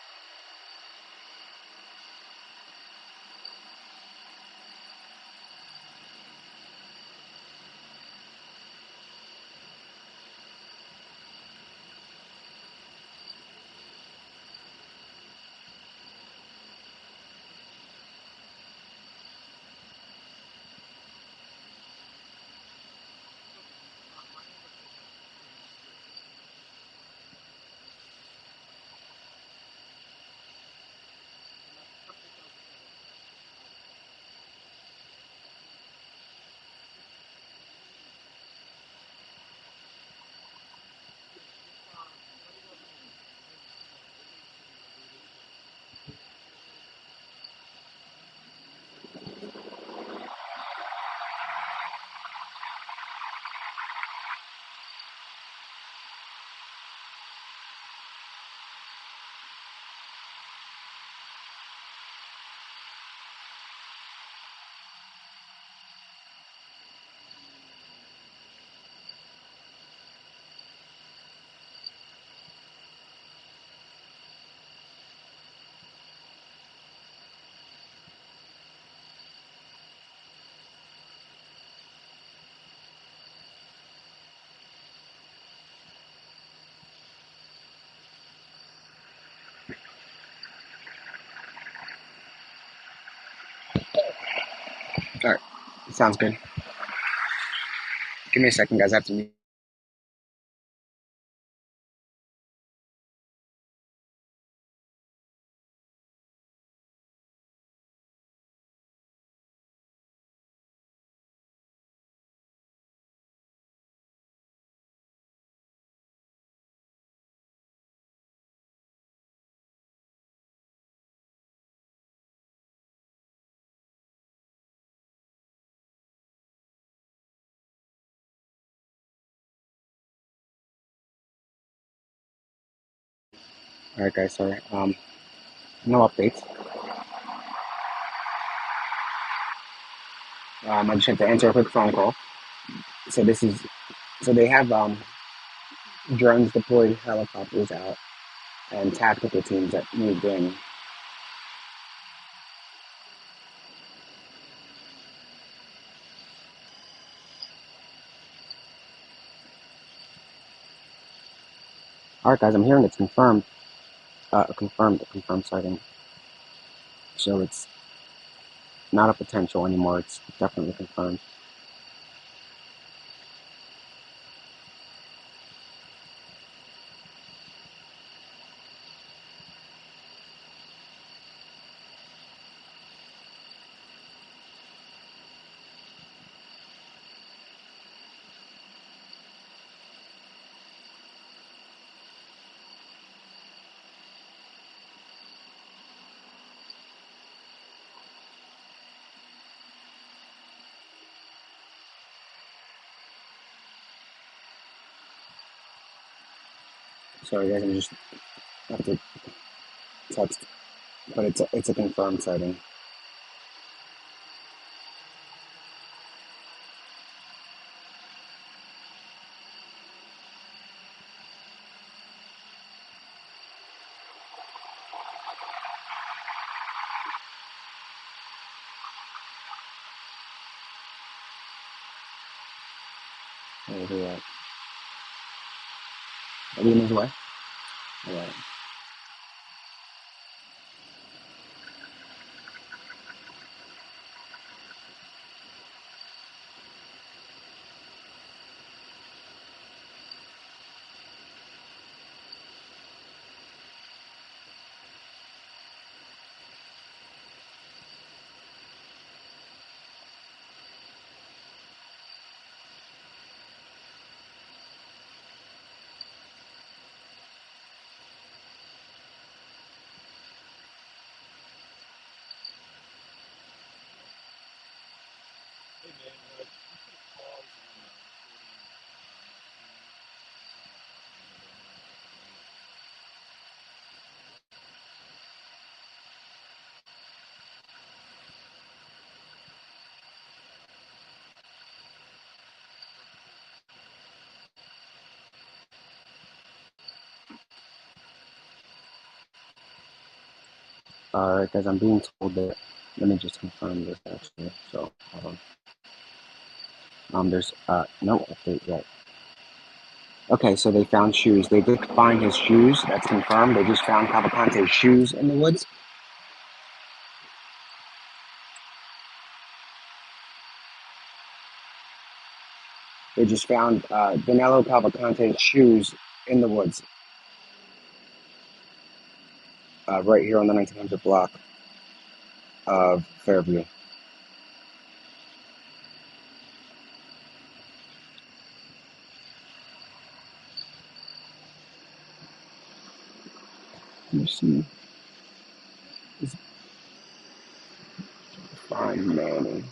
Sounds good. Give me a second, guys. I have to mute. All right, guys. Sorry. No updates. I just have to answer a quick phone call. So they have drones deployed, helicopters out, and tactical teams that moved in. All right, guys. I'm hearing it's confirmed. A confirmed sighting. So it's not a potential anymore. It's definitely confirmed. Sorry, guys. I just have to text, but it's a confirmed sighting. Where are we at? Are we in his way? All right. All right, guys. I'm being told that. Let me just confirm this actually. So hold on. There's no update yet. Okay, so they found shoes. They did find his shoes. That's confirmed. They just found Cavalcante's shoes in the woods. They just found Danelo Cavalcante's shoes in the woods, right here on the 1900 block of Fairview. You see, it's fine, Manny.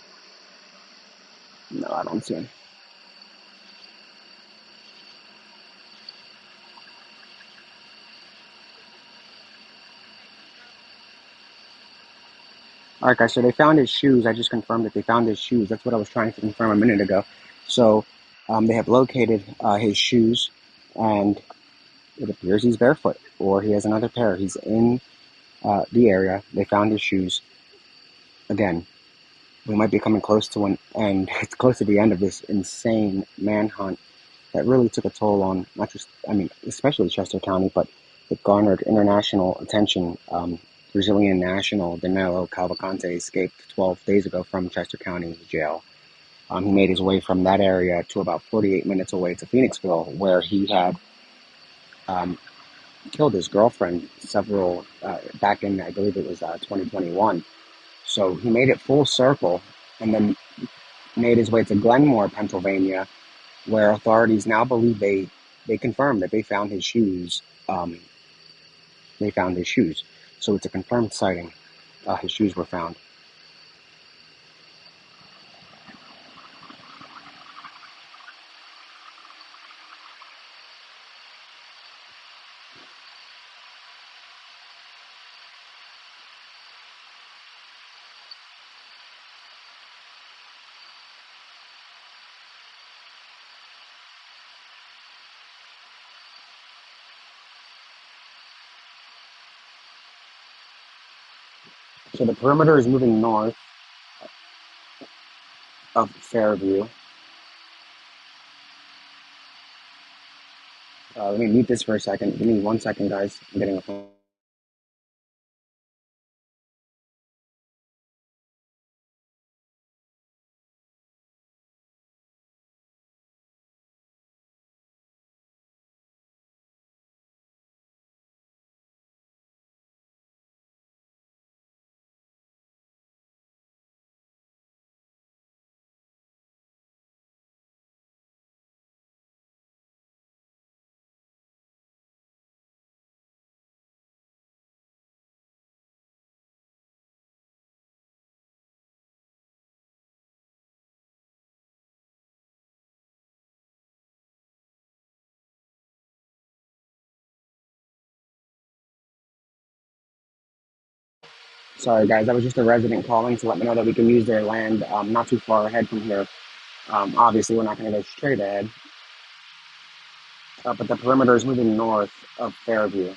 No, I don't see him. All right, guys. So they found his shoes. I just confirmed that they found his shoes. That's what I was trying to confirm a minute ago. So they have located his shoes, and it appears he's barefoot, or he has another pair. He's in the area. They found his shoes. Again, we might be coming close to an end. It's close to the end of this insane manhunt that really took a toll on not just, especially Chester County, but it garnered international attention. Brazilian national Danelo Cavalcante escaped 12 days ago from Chester County jail. He made his way from that area to about 48 minutes away to Phoenixville, where he had um, killed his girlfriend several back in, I believe it was 2021. So he made it full circle and then made his way to Glenmore, Pennsylvania, where authorities now believe they confirmed that they found his shoes. They found his shoes. So it's a confirmed sighting. His shoes were found. So the perimeter is moving north of Fairview. Let me mute this for a second. Give me 1 second, guys. I'm getting a phone. Sorry, guys. That was just a resident calling to let me know that we can use their land not too far ahead from here. Obviously, we're not going to go straight ahead, but the perimeter is moving north of Fairview.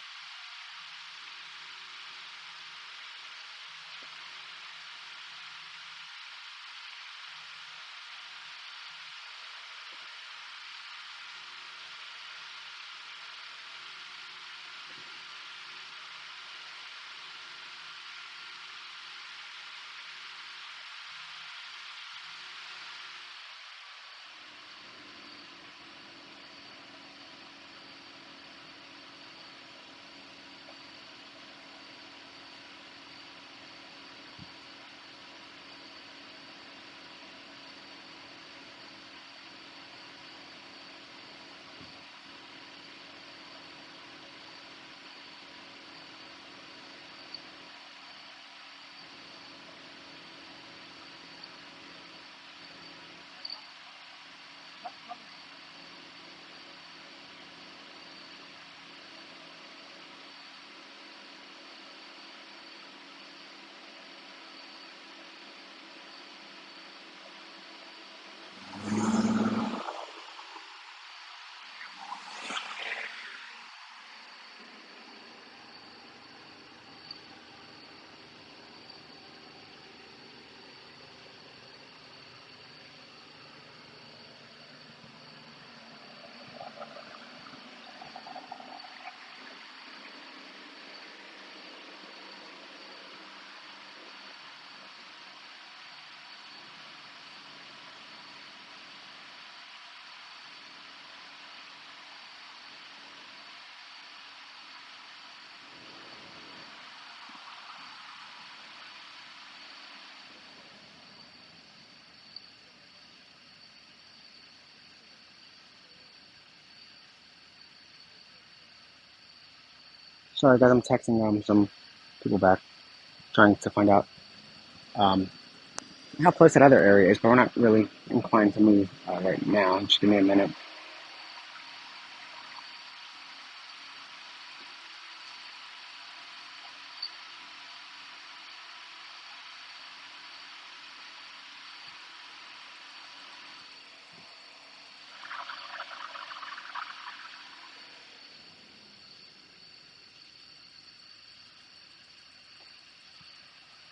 Sorry, guys. I'm texting some people back, trying to find out how close that other area is, but we're not really inclined to move right now. Just give me a minute.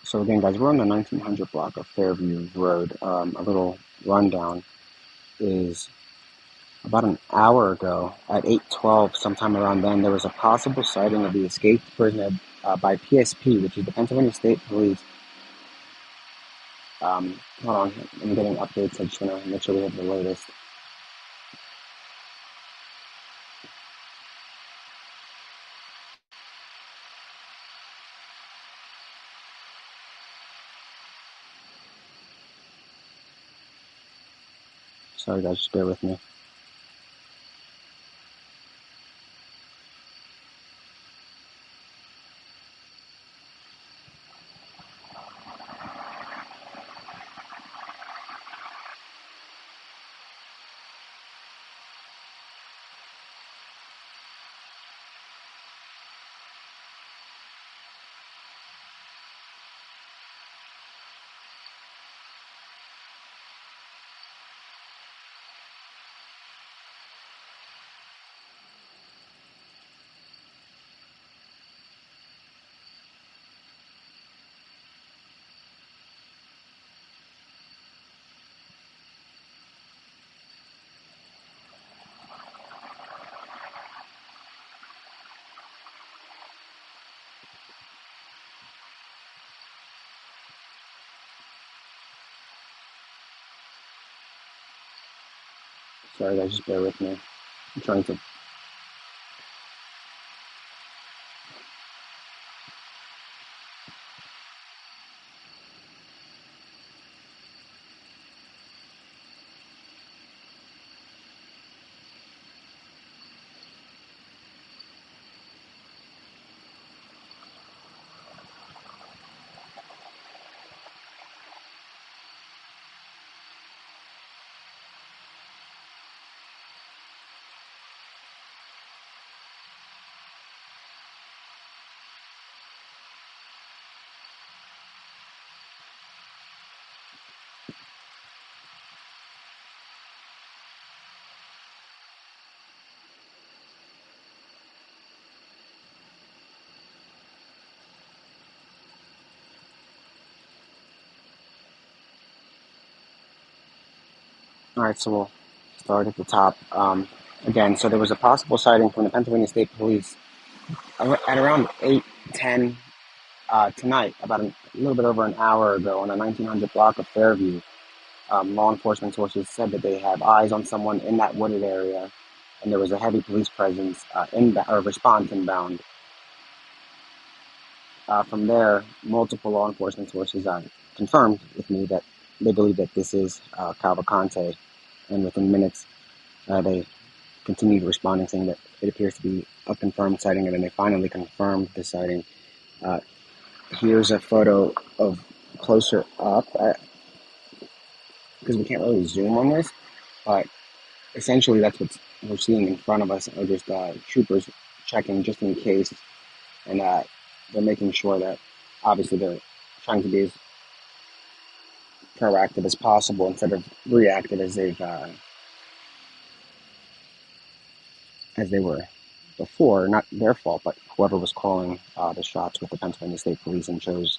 So again, guys, we're on the 1900 block of Fairview Road. A little rundown is about an hour ago at 8:12, sometime around then, there was a possible sighting of the escaped prisoner by PSP, which is the Pennsylvania State Police, Hold on, I'm getting updates. I just want to make sure we have the latest. Sorry guys, just bear with me. Sorry guys, just bear with me. I'm trying to. Alright, so we'll start at the top. Again, so there was a possible sighting from the Pennsylvania State Police at around 8:10 tonight, about a little bit over an hour ago, on a 1900 block of Fairview. Law enforcement sources said that they have eyes on someone in that wooded area, and there was a heavy police presence or response inbound. From there, multiple law enforcement sources confirmed with me that they believe that this is Cavalcante, and within minutes they continued responding, saying that it appears to be a confirmed sighting, and then they finally confirmed the sighting. Uh, Here's a photo of closer up, because we can't really zoom on this, but essentially that's what we're seeing in front of us are just troopers checking just in case, and they're making sure that obviously they're trying to be as proactive as possible instead of reactive as they were before. Not their fault, but whoever was calling the shots with the Pennsylvania State Police and chose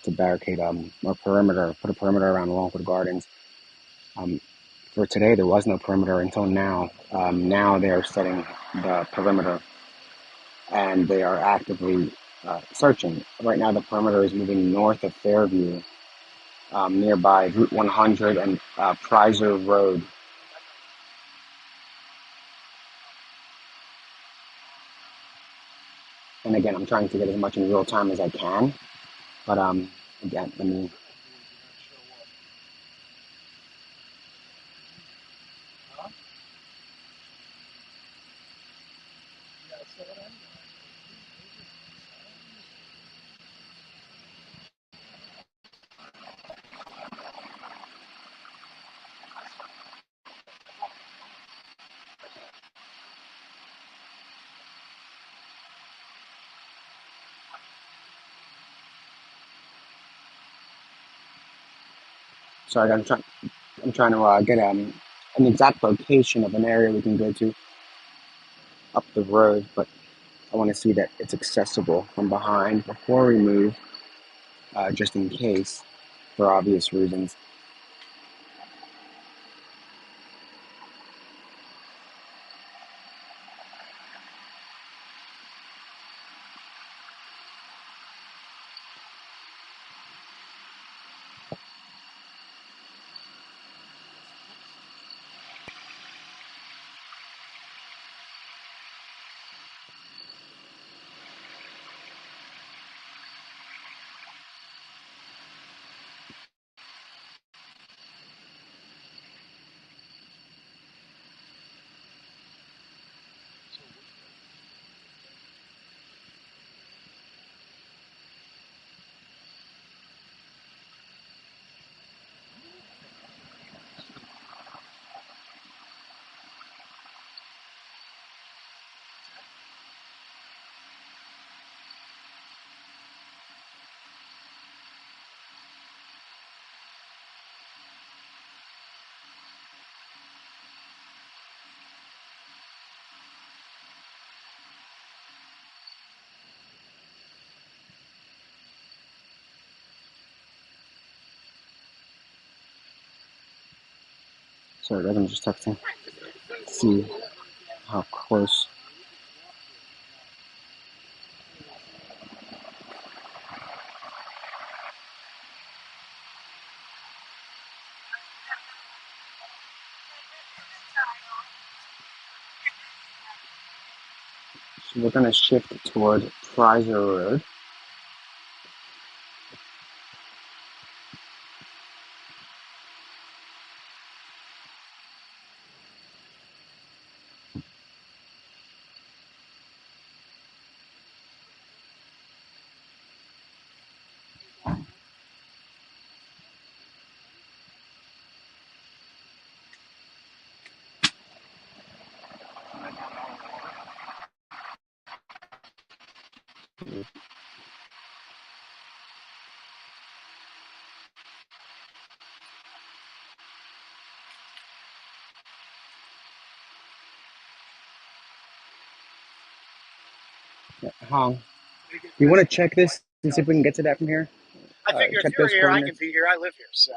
to barricade or put a perimeter around Longwood Gardens. For today, there was no perimeter until now. Now they are setting the perimeter, and they are actively searching. Right now, the perimeter is moving north of Fairview, nearby Route 100 and Prizer Road. And again, I'm trying to get as much in real time as I can. But again, let me. Sorry, I'm trying to get an exact location of an area we can go to up the road, but I want to see that it's accessible from behind before we move, just in case, for obvious reasons. Sorry guys, I'm just texting. See how close. So we're gonna shift toward Prizer Road. Yeah, Hong, you want to check this and see if we can get to that from here? I figure Check if you're those here, I can coordinates. be here. I live here, so.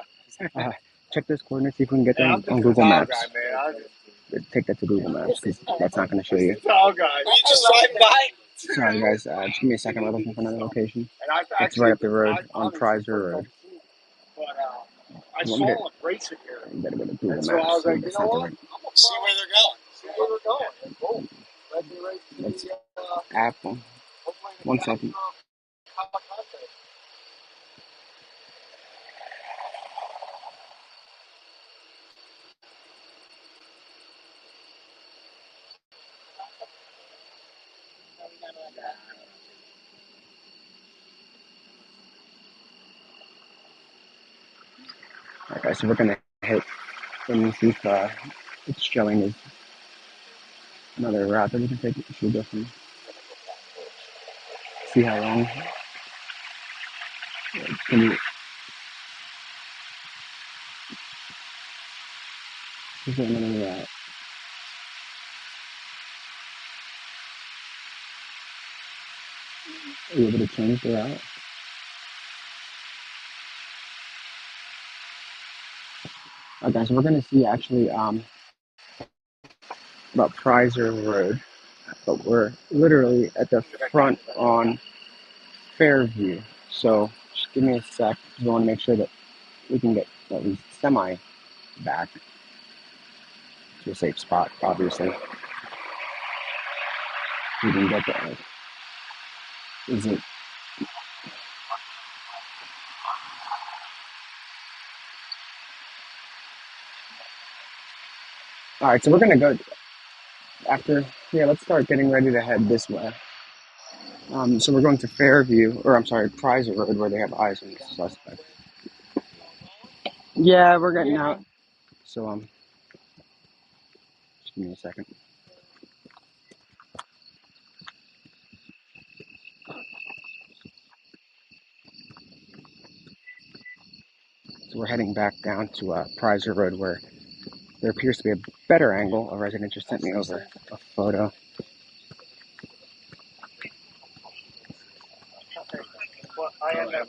Check those coordinates, see if we can get Yeah, them I'm just on a Google tall Maps. guy, man. Take that to Google Maps because that's not going to show you. Tall guy. You just drive by. Sorry guys, just give me a second. We're looking for another location. And I've It's actually, right up the road on Prizer Road. But I saw them racing here. You gotta go to Google And so I Maps. was like, you That's know not the what? right I'm going to see where they're going. See where they're going. And boom. Let me race That's the, Apple. hopefully the 1 second. Cavalcante. Okay, so we're gonna hit and see if it's showing us another route that we can take. Should we go from see how long? Can you? Is there another route? Are you able to change the route? Okay, so we're gonna see actually about Prizer Road, but we're literally at the front on Fairview. So just give me a sec. We want to make sure that we can get at least semi back to a safe spot. Obviously, we can get there. Is it? All right, so we're gonna go after. Yeah, let's start getting ready to head this way. So we're going to Fairview, or I'm sorry, Prizer Road, where they have eyes on the suspect. Yeah, we're getting out. So just give me a second. So we're heading back down to Prizer Road, where there appears to be a better angle. A resident just sent me over a photo. Well, I am that.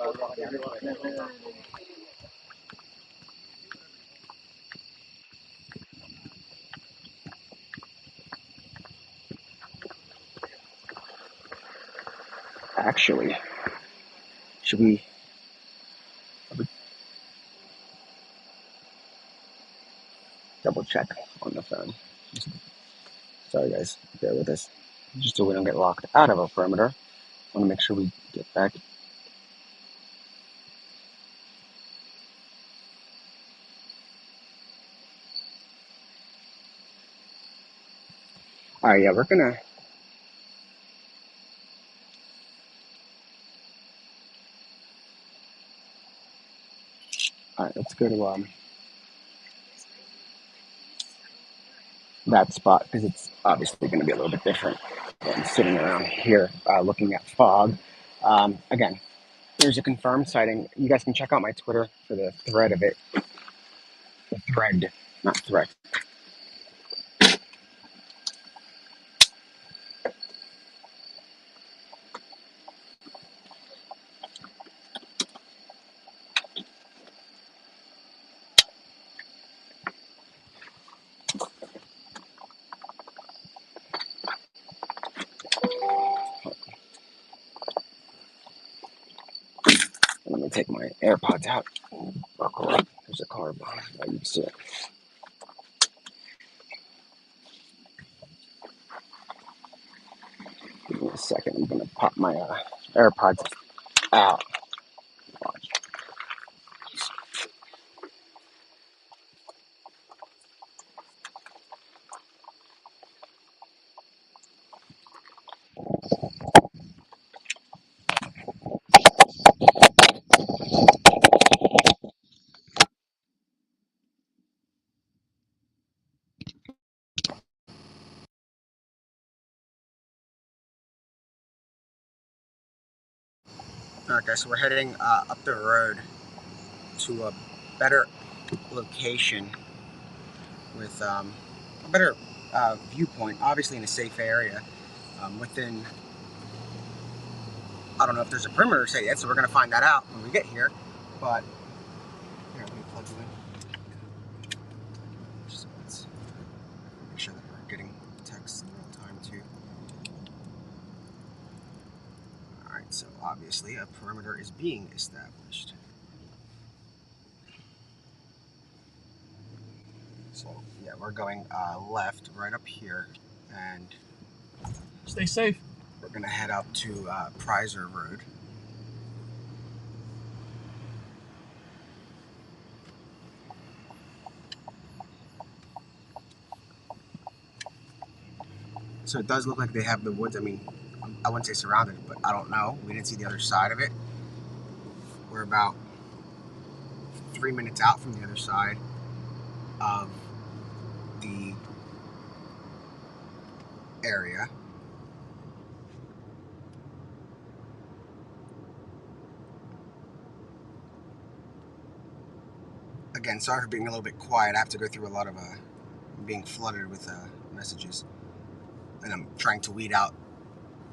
Actually, should we double check on the phone? Sorry, guys, bear with us. Just so we don't get locked out of a perimeter. Want to make sure we get back. All right, yeah, we're gonna. All right, let's go to that spot because it's obviously going to be a little bit different than sitting around here looking at fog. Again, there's a confirmed sighting. You guys can check out my Twitter for the thread of it. The thread, not threat. me take my AirPods out. Buckle up. There's a car behind. Oh, you can see it. Give me a second. I'm gonna pop my AirPods out. Watch. Okay, so we're heading up the road to a better location with a better viewpoint, obviously in a safe area. Within, I don't know if there's a perimeter set yet, so we're going to find that out when we get here. But here, let me plug you in. So let's make sure that we're getting text in real time too. Alright, so obviously a perimeter is being established. So yeah, we're going left right up here, and Stay safe. we're going to head up to Prizer Road. So it does look like they have the woods. I mean, I wouldn't say surrounded, but I don't know. We didn't see the other side of it. We're about 3 minutes out from the other side of the area. Again, sorry for being a little bit quiet. I have to go through a lot of being flooded with messages, and I'm trying to weed out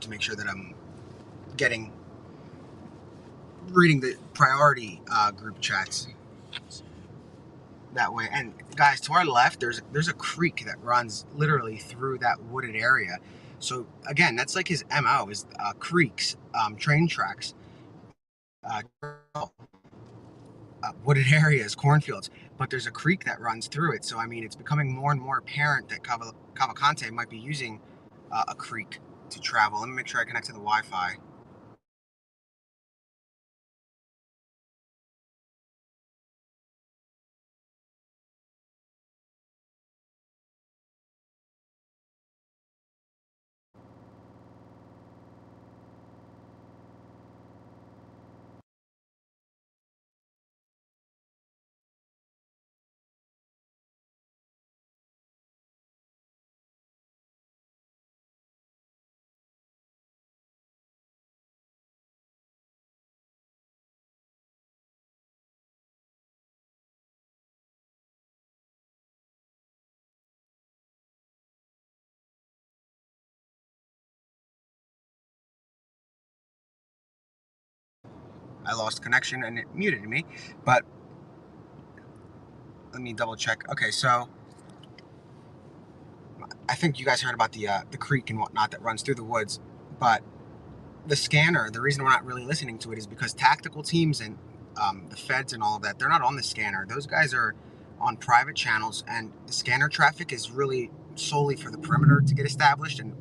to make sure that I'm reading the priority group chats that way. And guys, to our left, there's a creek that runs literally through that wooded area. So again, that's like his MO is creeks, train tracks, wooded areas, cornfields. But there's a creek that runs through it. So I mean, it's becoming more and more apparent that Cavalcante might be using a creek to travel. Let me make sure I connect to the Wi-Fi. I lost connection and it muted me, but let me double check. Okay, so I think you guys heard about the creek and whatnot that runs through the woods, but the scanner, the reason we're not really listening to it is because tactical teams and the feds and all of that, they're not on the scanner. Those guys are on private channels, and the scanner traffic is really solely for the perimeter to get established, and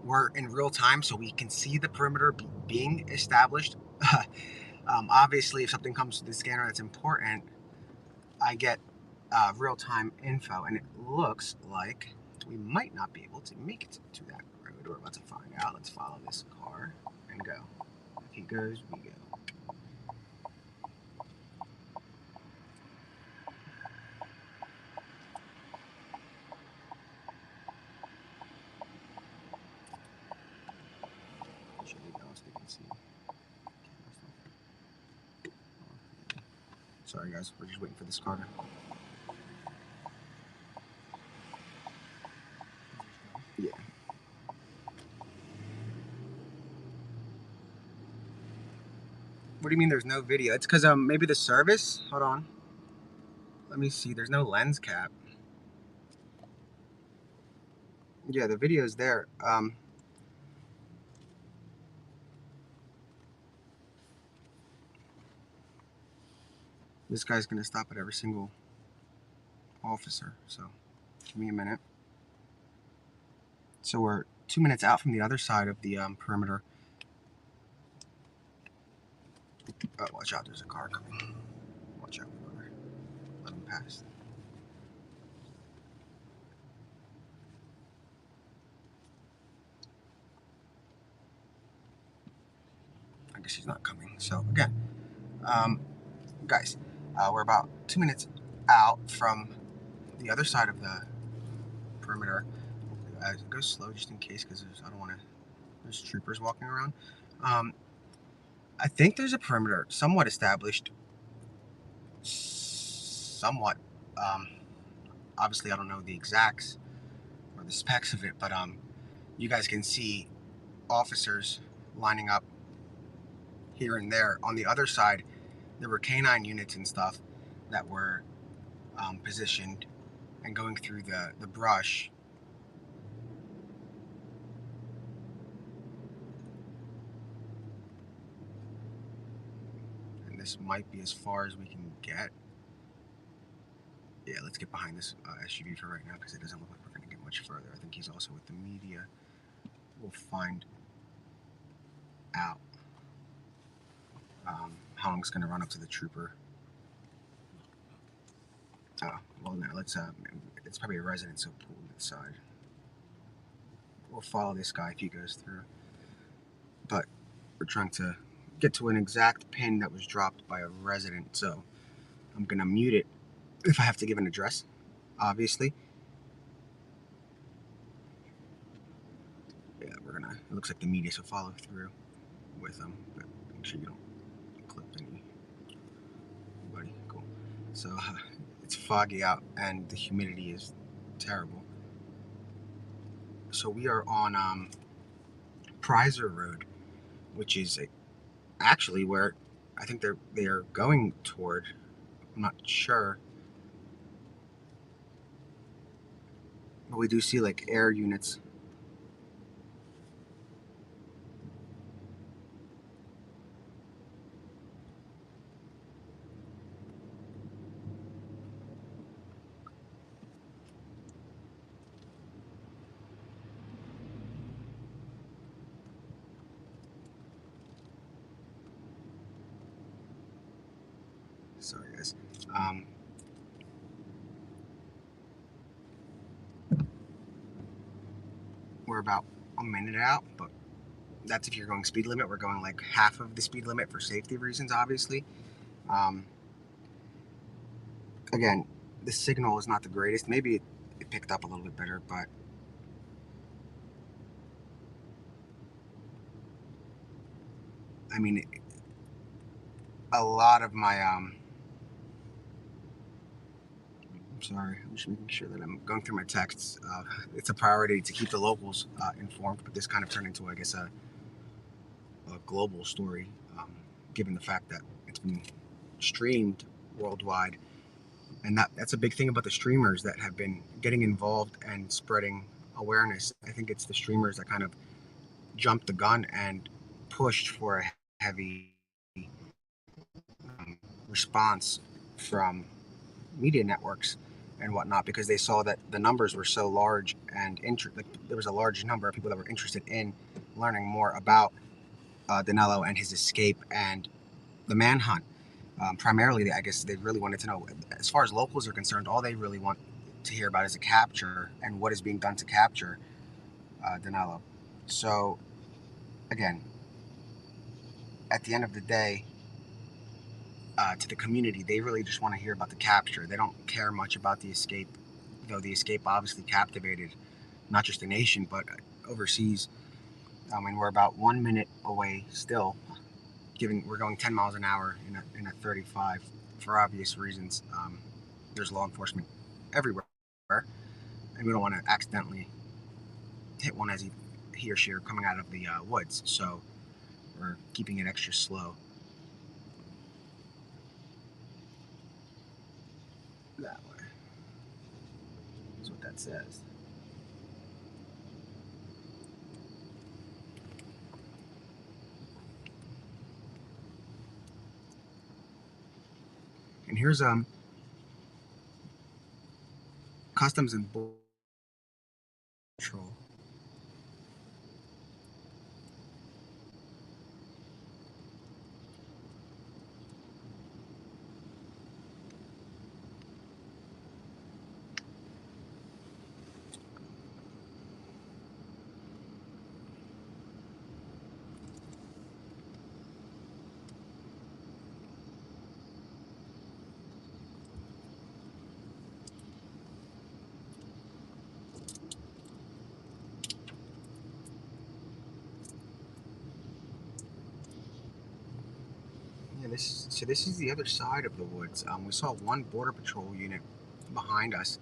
we're in real time, so we can see the perimeter being established. Obviously, if something comes to the scanner that's important, I get real-time info, and it looks like we might not be able to make it to that road. We're about to find out. Let's follow this car and go. If he goes, we go. Sorry guys, we're just waiting for this car to... Yeah. What do you mean there's no video? It's because maybe the service? Hold on. Let me see. There's no lens cap. Yeah, the video's there. This guy's gonna stop at every single officer, so give me a minute. So we're 2 minutes out from the other side of the perimeter. Oh, watch out, there's a car coming. Watch out, brother. Let him pass. I guess he's not coming. So again, guys, we're about 2 minutes out from the other side of the perimeter. Go slow just in case, because I don't want to. There's troopers walking around. I think there's a perimeter somewhat established. Somewhat. Obviously, I don't know the exacts or the specs of it, but you guys can see officers lining up here and there. On the other side, there were canine units and stuff that were positioned and going through the brush. And this might be as far as we can get. Yeah, let's get behind this SUV for right now, because it doesn't look like we're going to get much further. I think he's also with the media. We'll find out how long it's going to run up to the trooper. Well, now let's. It's probably a resident, so pull to the side. We'll follow this guy if he goes through. But we're trying to get to an exact pin that was dropped by a resident, so I'm going to mute it if I have to give an address, obviously. Yeah, we're gonna. It looks like the media will follow through with them, but make sure you don't clip anybody. Cool. So it's foggy out and the humidity is terrible. So we are on Prizer Road, which is actually where I think they are going toward. I'm not sure, but we do see like air units. Sorry, guys. We're about a minute out, but that's if you're going speed limit. We're going like half of the speed limit for safety reasons, obviously. Again, the signal is not the greatest. Maybe it picked up a little bit better, but I mean, a lot of my I'm sorry, I'm just making sure that I'm going through my texts. It's a priority to keep the locals informed, but this kind of turned into, I guess, a global story, given the fact that it's been streamed worldwide. And that's a big thing about the streamers that have been getting involved and spreading awareness. I think it's the streamers that kind of jumped the gun and pushed for a heavy response from media networks and whatnot, because they saw that the numbers were so large and like, there was a large number of people that were interested in learning more about Danelo and his escape and the manhunt. Primarily, I guess they really wanted to know, as far as locals are concerned, all they really want to hear about is a capture and what is being done to capture Danelo. So, again, at the end of the day, to the community, they really just want to hear about the capture. They don't care much about the escape, though the escape obviously captivated not just the nation, but overseas. I mean, we're about 1 minute away still, given we're going 10 miles an hour in a 35 for obvious reasons. There's law enforcement everywhere, and we don't want to accidentally hit one as he or she are coming out of the woods, so we're keeping it extra slow. That way. That's what that says. And here's Customs and Border Patrol. Yeah, this is the other side of the woods. We saw one Border Patrol unit behind us,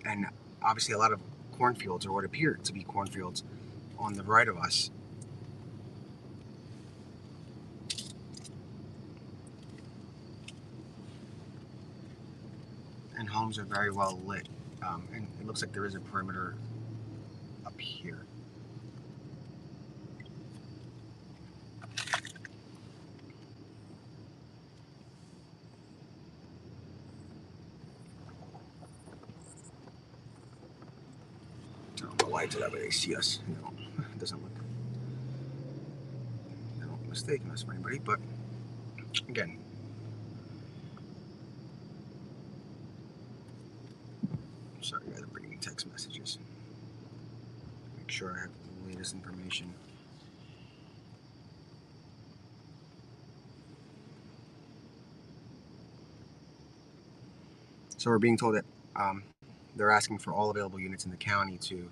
and obviously a lot of cornfields, or what appeared to be cornfields, on the right of us. And homes are very well lit. And it looks like there is a perimeter up here. Turn on the lights so that way they see us. No, it doesn't look. They don't mistake us for anybody, but again, sorry guys, I'm bringing text messages. Make sure I have the latest information. So we're being told that they're asking for all available units in the county to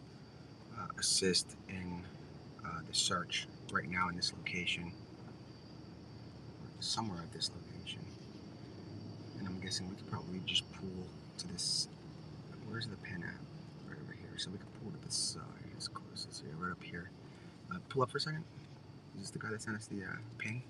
assist in the search right now in this location, somewhere at this location. And I'm guessing we could probably just pull to this. Where's the pin at? Right over here. So we could pull to the side as close as here, right up here. Pull up for a second. Is this the guy that sent us the ping?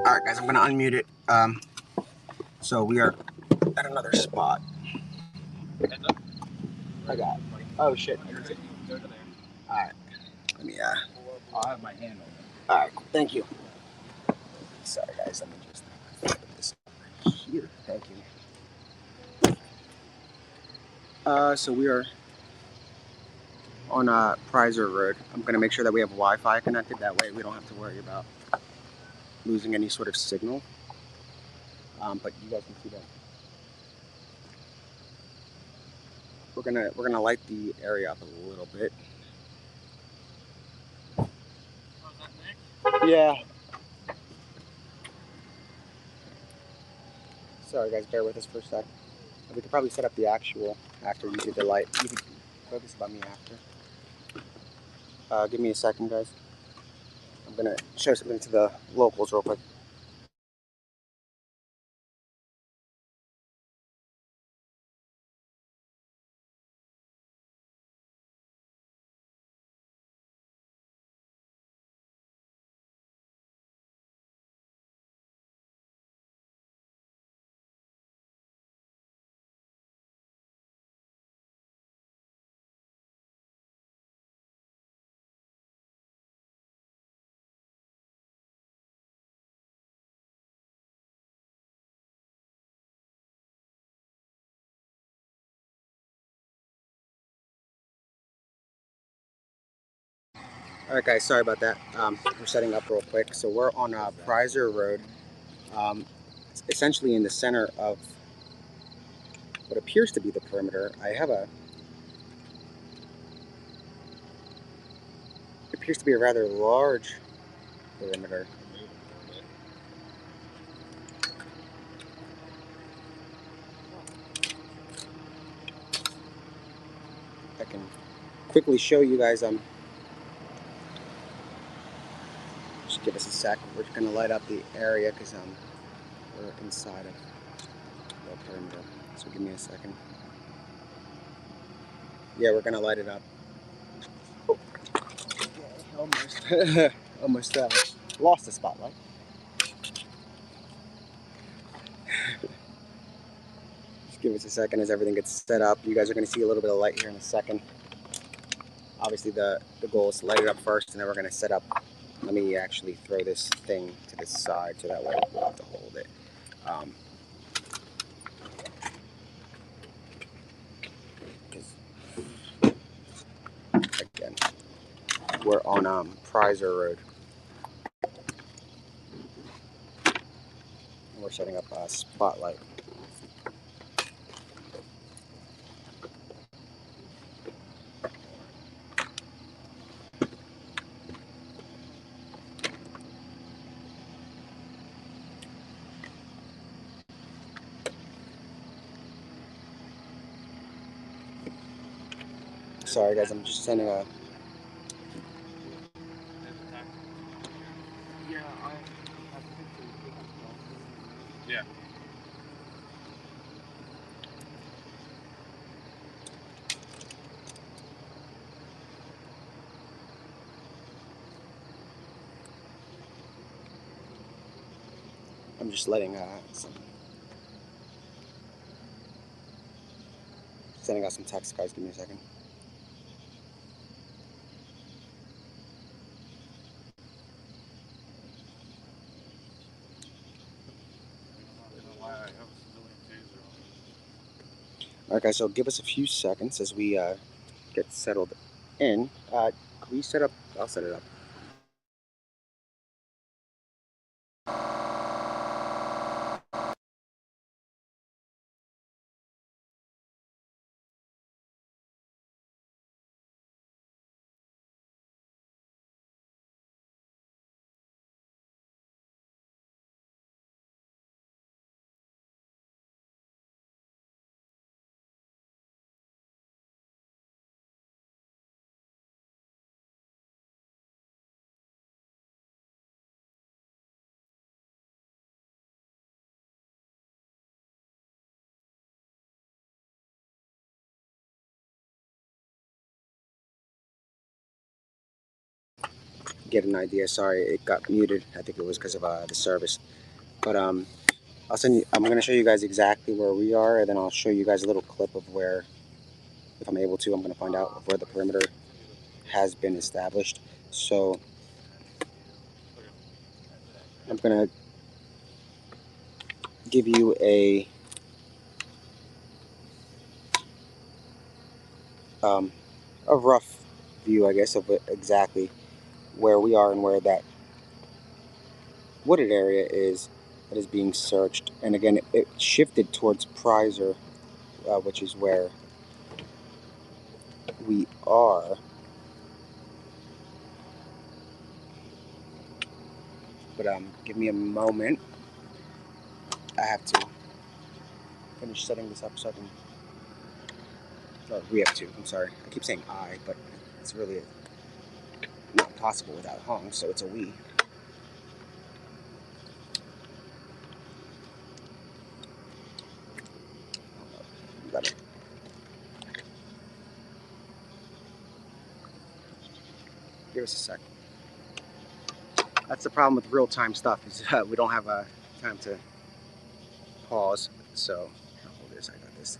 Alright guys, I'm gonna unmute it. So we are at another spot. I got it. Oh shit. Alright. Let me I'll have my hand on it. alright, cool. Thank you. Sorry guys, let me just put this over here. Thank you. So we are on Prizer Road. I'm gonna make sure that we have Wi-Fi connected. That way we don't have to worry about losing any sort of signal. But you guys can see that we're gonna light the area up a little bit. Yeah. Sorry guys, bear with us for a sec. We could probably set up the actual after you do the light. You can focus about me after. Give me a second, guys. I'm gonna show something to the locals real quick. Alright guys, sorry about that. We're setting up real quick. So we're on Prizer Road, essentially in the center of what appears to be the perimeter. It appears to be a rather large perimeter. I can quickly show you guys. Just give us a sec. We're just gonna light up the area because we're inside of the perimeter. So give me a second. Yeah, we're gonna light it up. Oh, okay, almost lost the spotlight. Just give us a second as everything gets set up. You guys are gonna see a little bit of light here in a second. Obviously the goal is to light it up first, and then we're gonna set up. Let me actually throw this thing to the side so that way we'll have to hold it. Again, we're on Prizer Road. And we're setting up a spotlight. Sorry guys, I'm just sending a... Yeah. I'm just letting sending out some text, guys. Give me a second. Alright guys, so give us a few seconds as we get settled in. Can we set up? I'll set it up. Get an idea. Sorry, it got muted. I think it was because of the service. But I'll send you. I'm going to show you guys exactly where we are, and then I'll show you guys a little clip of where, if I'm able to, I'm going to find out where the perimeter has been established. So I'm going to give you a rough view, I guess, of exactly where we are and where that wooded area is that is being searched. And again, it shifted towards Prizer, which is where we are. But give me a moment. I have to finish setting this up so I can... Oh, we have to. I'm sorry. I keep saying I, but it's really not possible without Hong, so it's a we. Better. Give us a sec. That's the problem with real-time stuff, is we don't have time to pause. So, I'll hold this. I got this.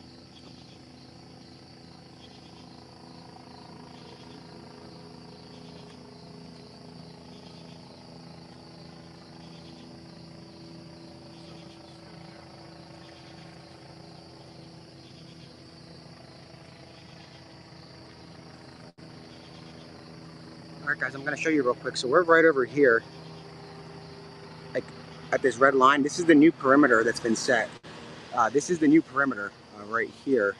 Alright guys, I'm going to show you real quick. So we're right over here, like at this red line. This is the new perimeter that's been set. This is the new perimeter right here.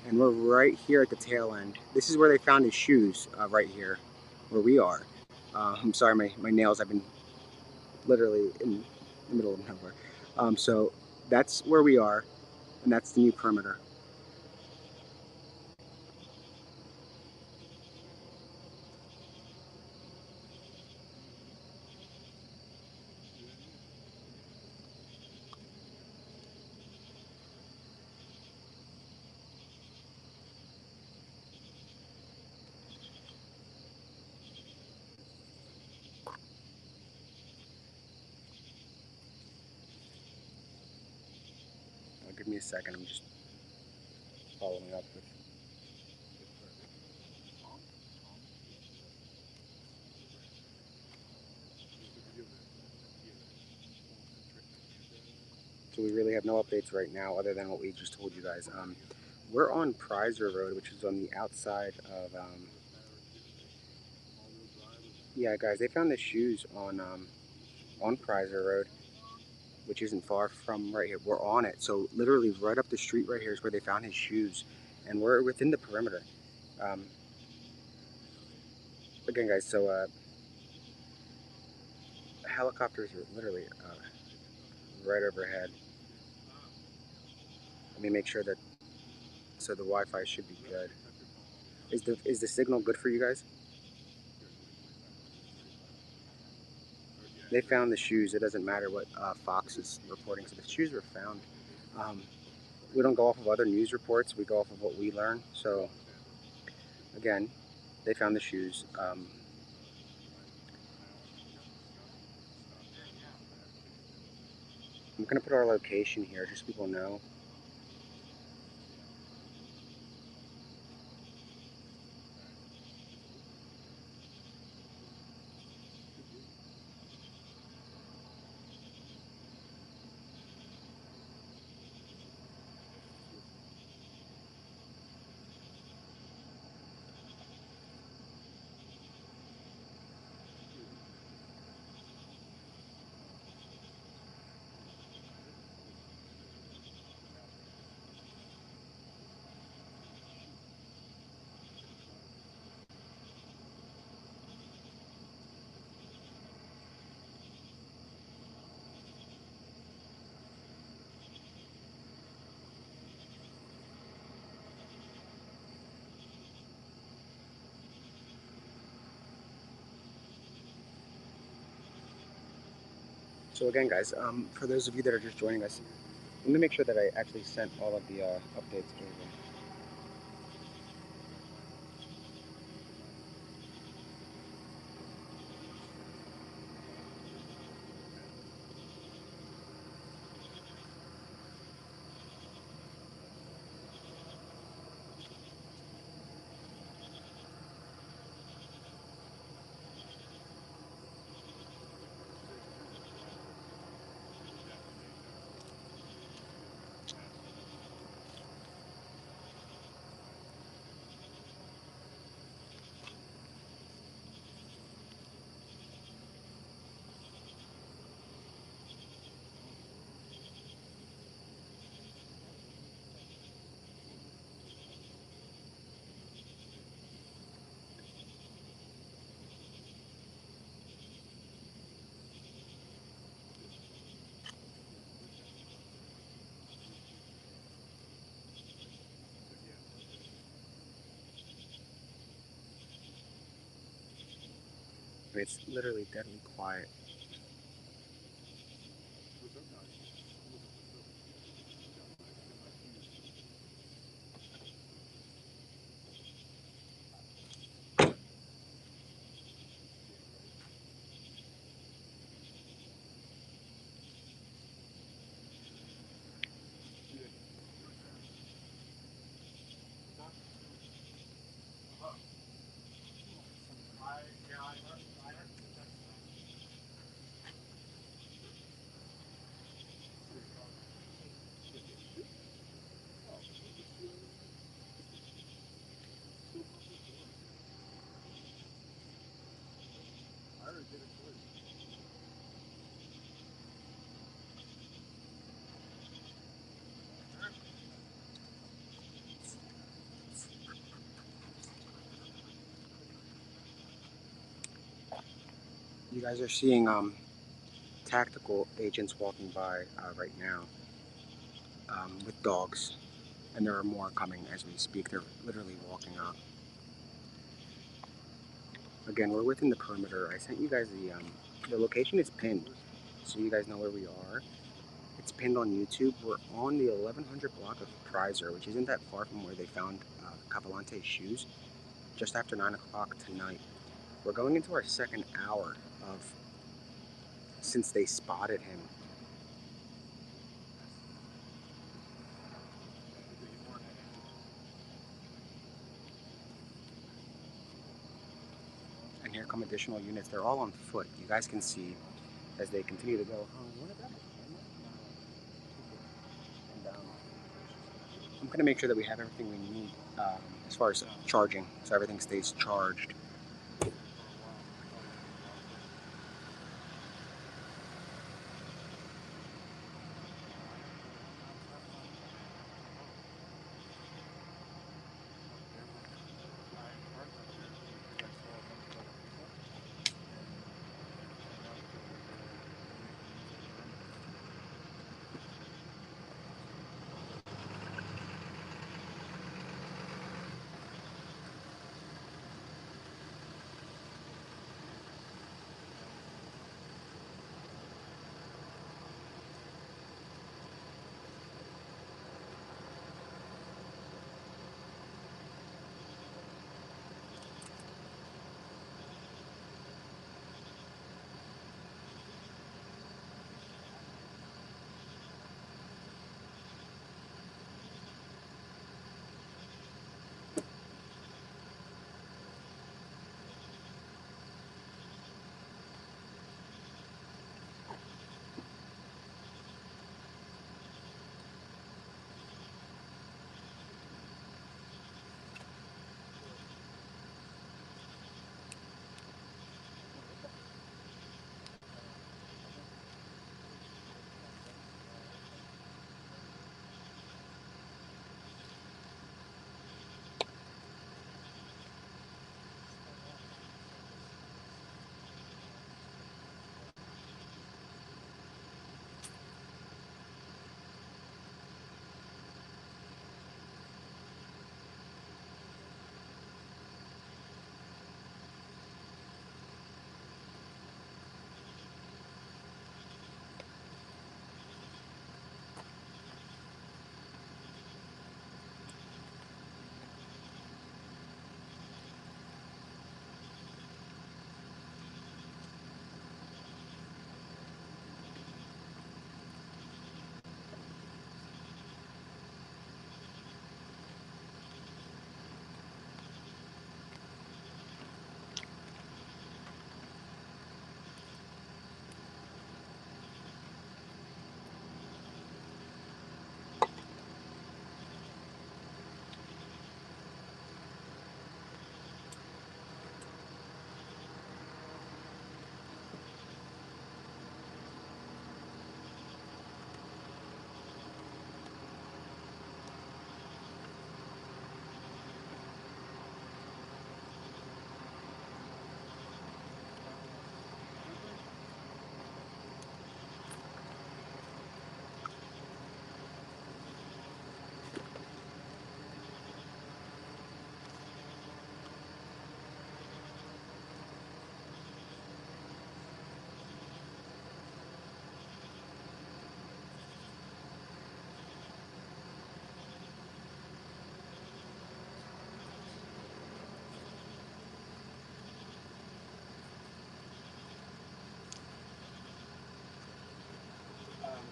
And we're right here at the tail end. This is where they found his shoes, right here, where we are. I'm sorry, my nails have been literally in the middle of nowhere. So that's where we are, and that's the new perimeter. Give me a second, I'm just following up with. So we really have no updates right now other than what we just told you guys. We're on Prizer Road, which is on the outside of, yeah guys, they found the shoes on Prizer Road, which isn't far from right here. We're on it, so literally right up the street right here is where they found his shoes, and we're within the perimeter. Again guys, so helicopters are literally right overhead. Let me make sure that, so the Wi-Fi should be good. Is the signal good for you guys? They found the shoes. It doesn't matter what Fox is reporting. So the shoes were found. We don't go off of other news reports. We go off of what we learn. So again, they found the shoes. I'm gonna put our location here just so people know. So again, guys, for those of you that are just joining us, let me make sure that I actually sent all of the updates over. It's literally deadly quiet. You guys are seeing tactical agents walking by right now with dogs, and there are more coming as we speak. They're literally walking up. Again, we're within the perimeter. I sent you guys the location is pinned, so you guys know where we are. It's pinned on YouTube. We're on the 1100 block of Prizer, which isn't that far from where they found Cavalcante's shoes, just after 9 o'clock tonight. We're going into our second hour of since they spotted him. And here come additional units. They're all on foot. You guys can see as they continue to go. And I'm going to make sure that we have everything we need as far as charging, so everything stays charged.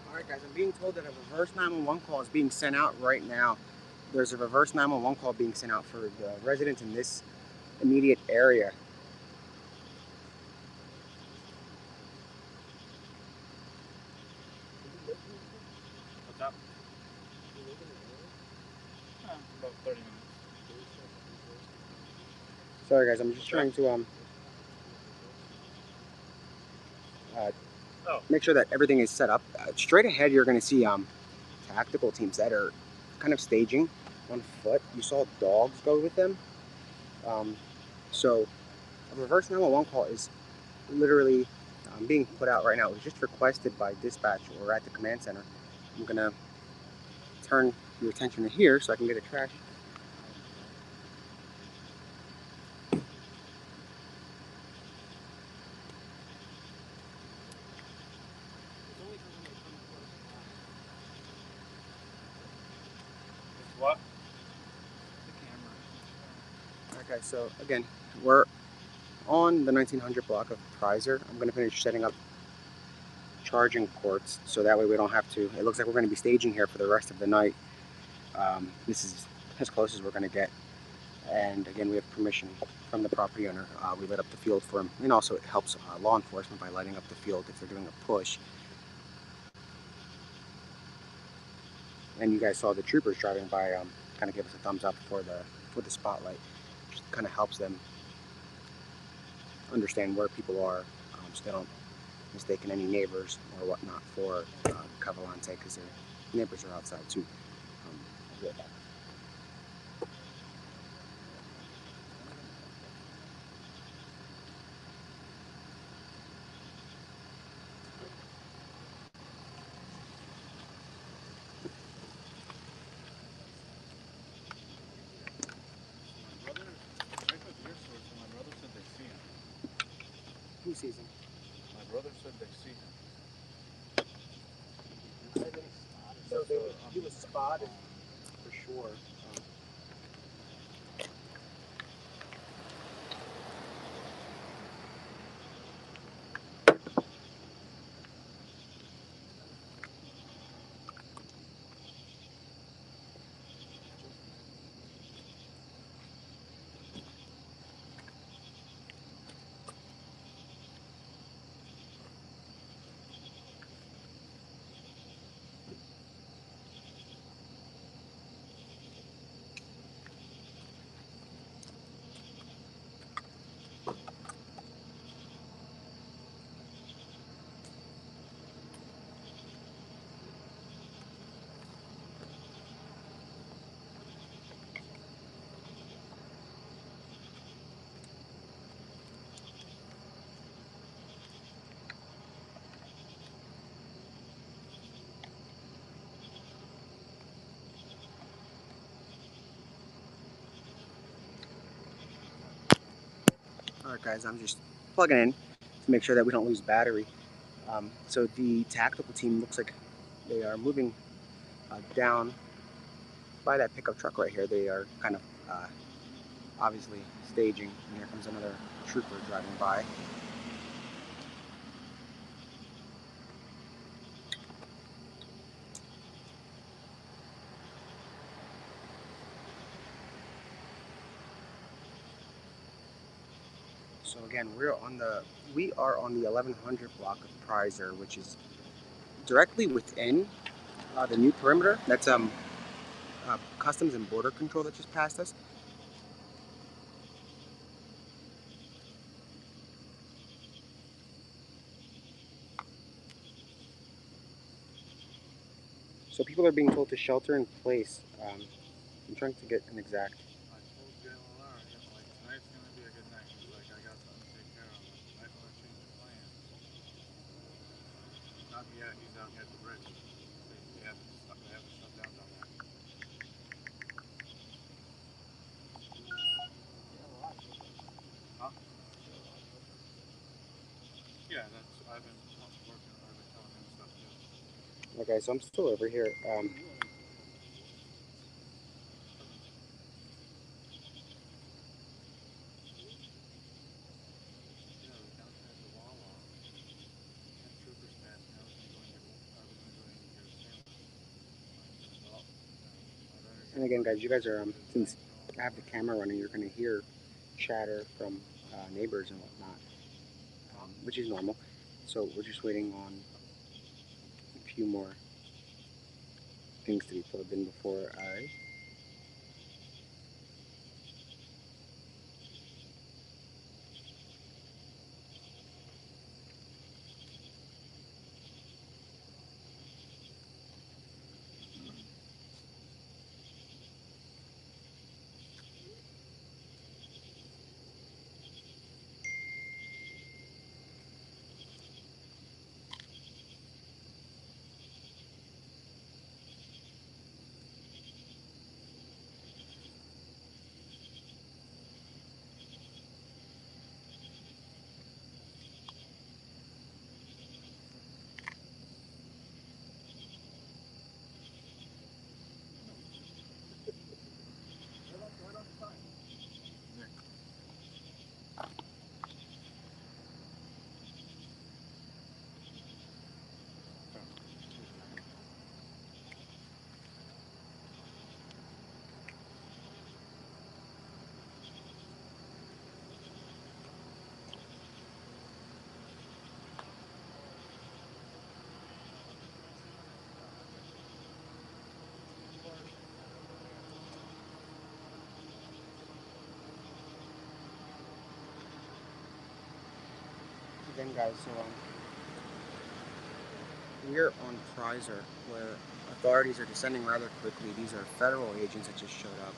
Alright guys, I'm being told that a reverse 911 call is being sent out right now. There's a reverse 911 call being sent out for the residents in this immediate area. What's up? About 30 minutes. Sorry guys, I'm just trying to make sure that everything is set up. Straight ahead, you're going to see tactical teams that are kind of staging on foot. You saw dogs go with them. So a reverse 911 call is literally being put out right now. It was just requested by dispatch or at the command center. I'm going to turn your attention to here so I can get a trash. What? Okay, so again, we're on the 1900 block of Prizer. I'm going to finish setting up charging ports so that way we don't have to. It looks like we're going to be staging here for the rest of the night. This is as close as we're going to get. And again, we have permission from the property owner. We lit up the field for him, and also it helps law enforcement by lighting up the field if they're doing a push. And you guys saw the troopers driving by, kind of give us a thumbs up for the spotlight. Just kind of helps them understand where people are, so they don't mistake any neighbors or whatnot for Cavalcante, because their neighbors are outside too. I'll be right back. Who sees him? My brother said they see him. So he was spotted for sure. Alright guys, I'm just plugging in to make sure that we don't lose battery. So the tactical team looks like they are moving down by that pickup truck right here. They are kind of obviously staging, and here comes another trooper driving by. So again, we are on the 1100 block of Prizer, which is directly within the new perimeter. That's Customs and Border Control that just passed us. So people are being told to shelter in place. I'm trying to get an exact. I told Jalen Larry, like, tonight's gonna be a good night. He's like, I got something to take care of. I might want to change the plans. Not yet. He's out here at the bridge. They have it shut down down there. Huh? Yeah, I've been working. I've been telling him stuff too. Okay, so I'm still over here. And again, guys, you guys are, since I have the camera running, you're going to hear chatter from neighbors and whatnot, which is normal. So we're just waiting on a few more things to be plugged in before I... Again, guys, so we're on Kreiser, where authorities are descending rather quickly. These are federal agents that just showed up.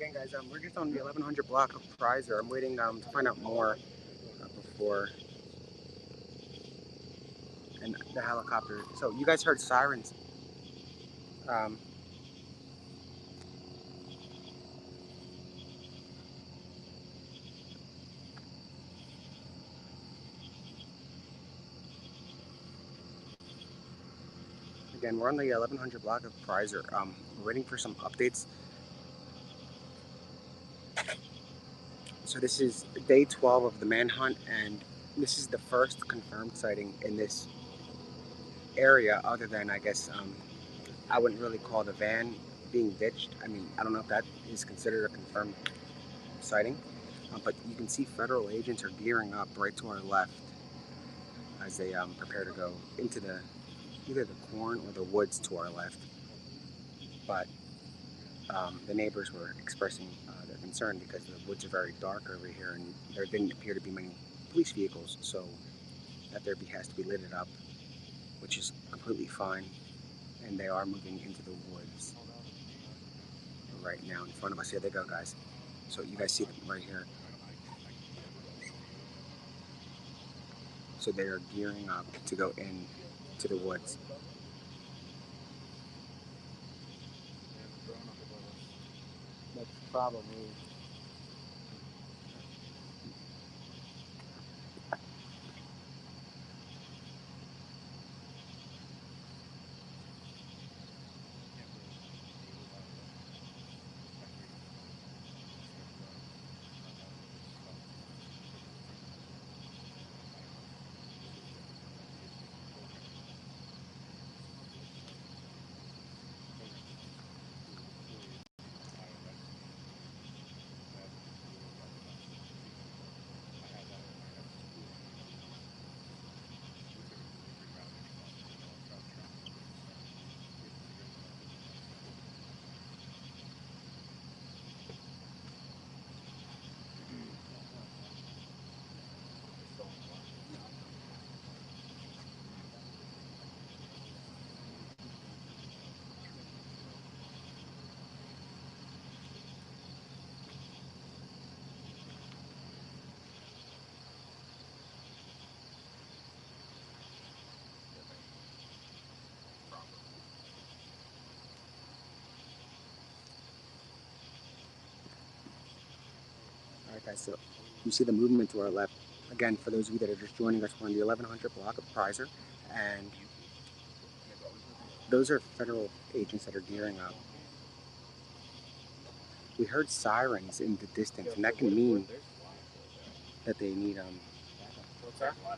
Again, guys, we're just on the 1100 block of Prizer. I'm waiting to find out more before. And the helicopter. So you guys heard sirens. Again, we're on the 1100 block of Prizer. We're waiting for some updates. So this is day 12 of the manhunt, and this is the first confirmed sighting in this area, other than, I guess, I wouldn't really call the van being ditched. I mean, I don't know if that is considered a confirmed sighting, but you can see federal agents are gearing up right to our left as they prepare to go into either the corn or the woods to our left. But the neighbors were expressing their concern because the woods are very dark over here, and there didn't appear to be many police vehicles, so that there has to be lit up, which is completely fine. And they are moving into the woods right now in front of us. Here they go, guys. So you guys see them right here. So they are gearing up to go into the woods. That's probably... Alright, guys, so you see the movement to our left. Again, for those of you that are just joining us, we're on the 1100 block of Prizer, and those are federal agents that are gearing up. We heard sirens in the distance, and that can mean that they need What's that? Huh?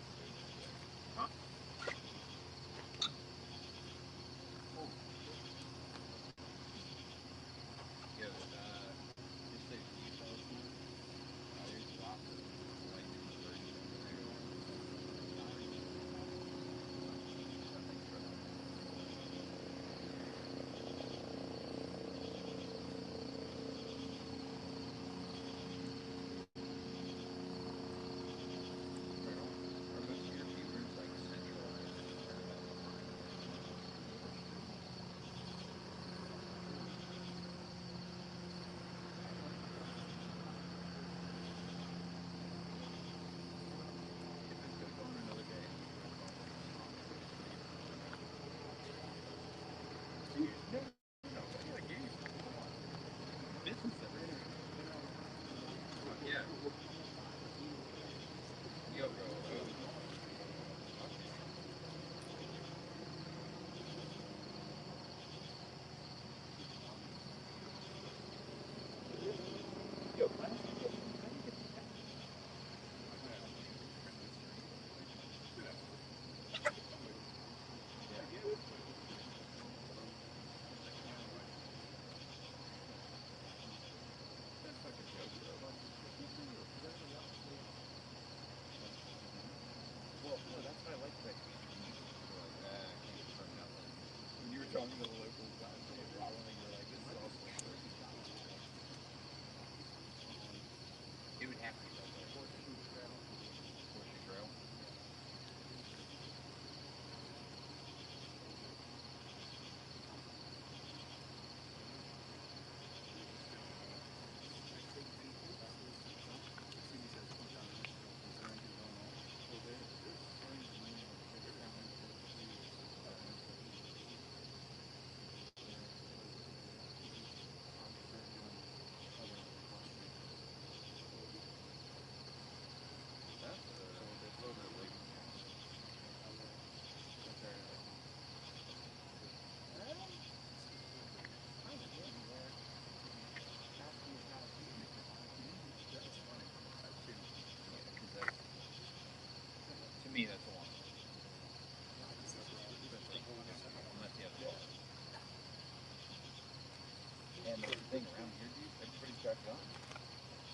thing around here, dude. Everybody's got guns.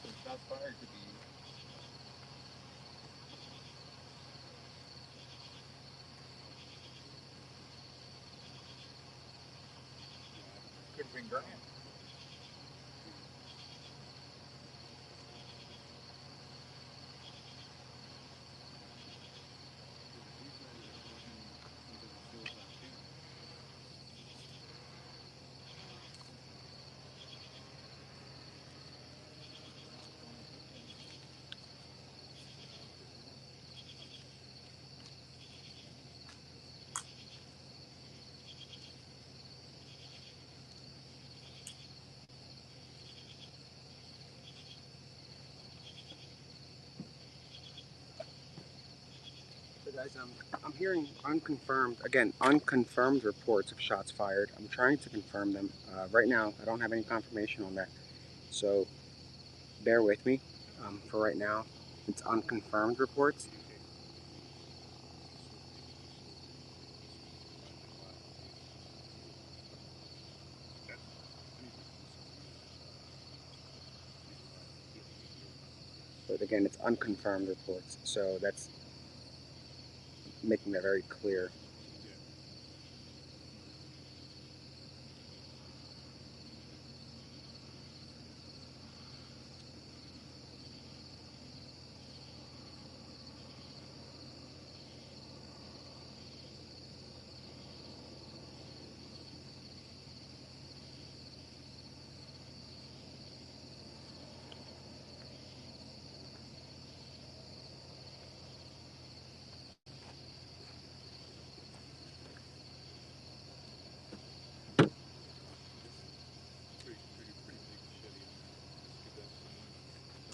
So shots fired could be. Could have been Grant. So guys, I'm hearing unconfirmed reports of shots fired. I'm trying to confirm them. Right now, I don't have any confirmation on that. So bear with me. For right now, it's unconfirmed reports. But again, it's unconfirmed reports. So that's making that very clear.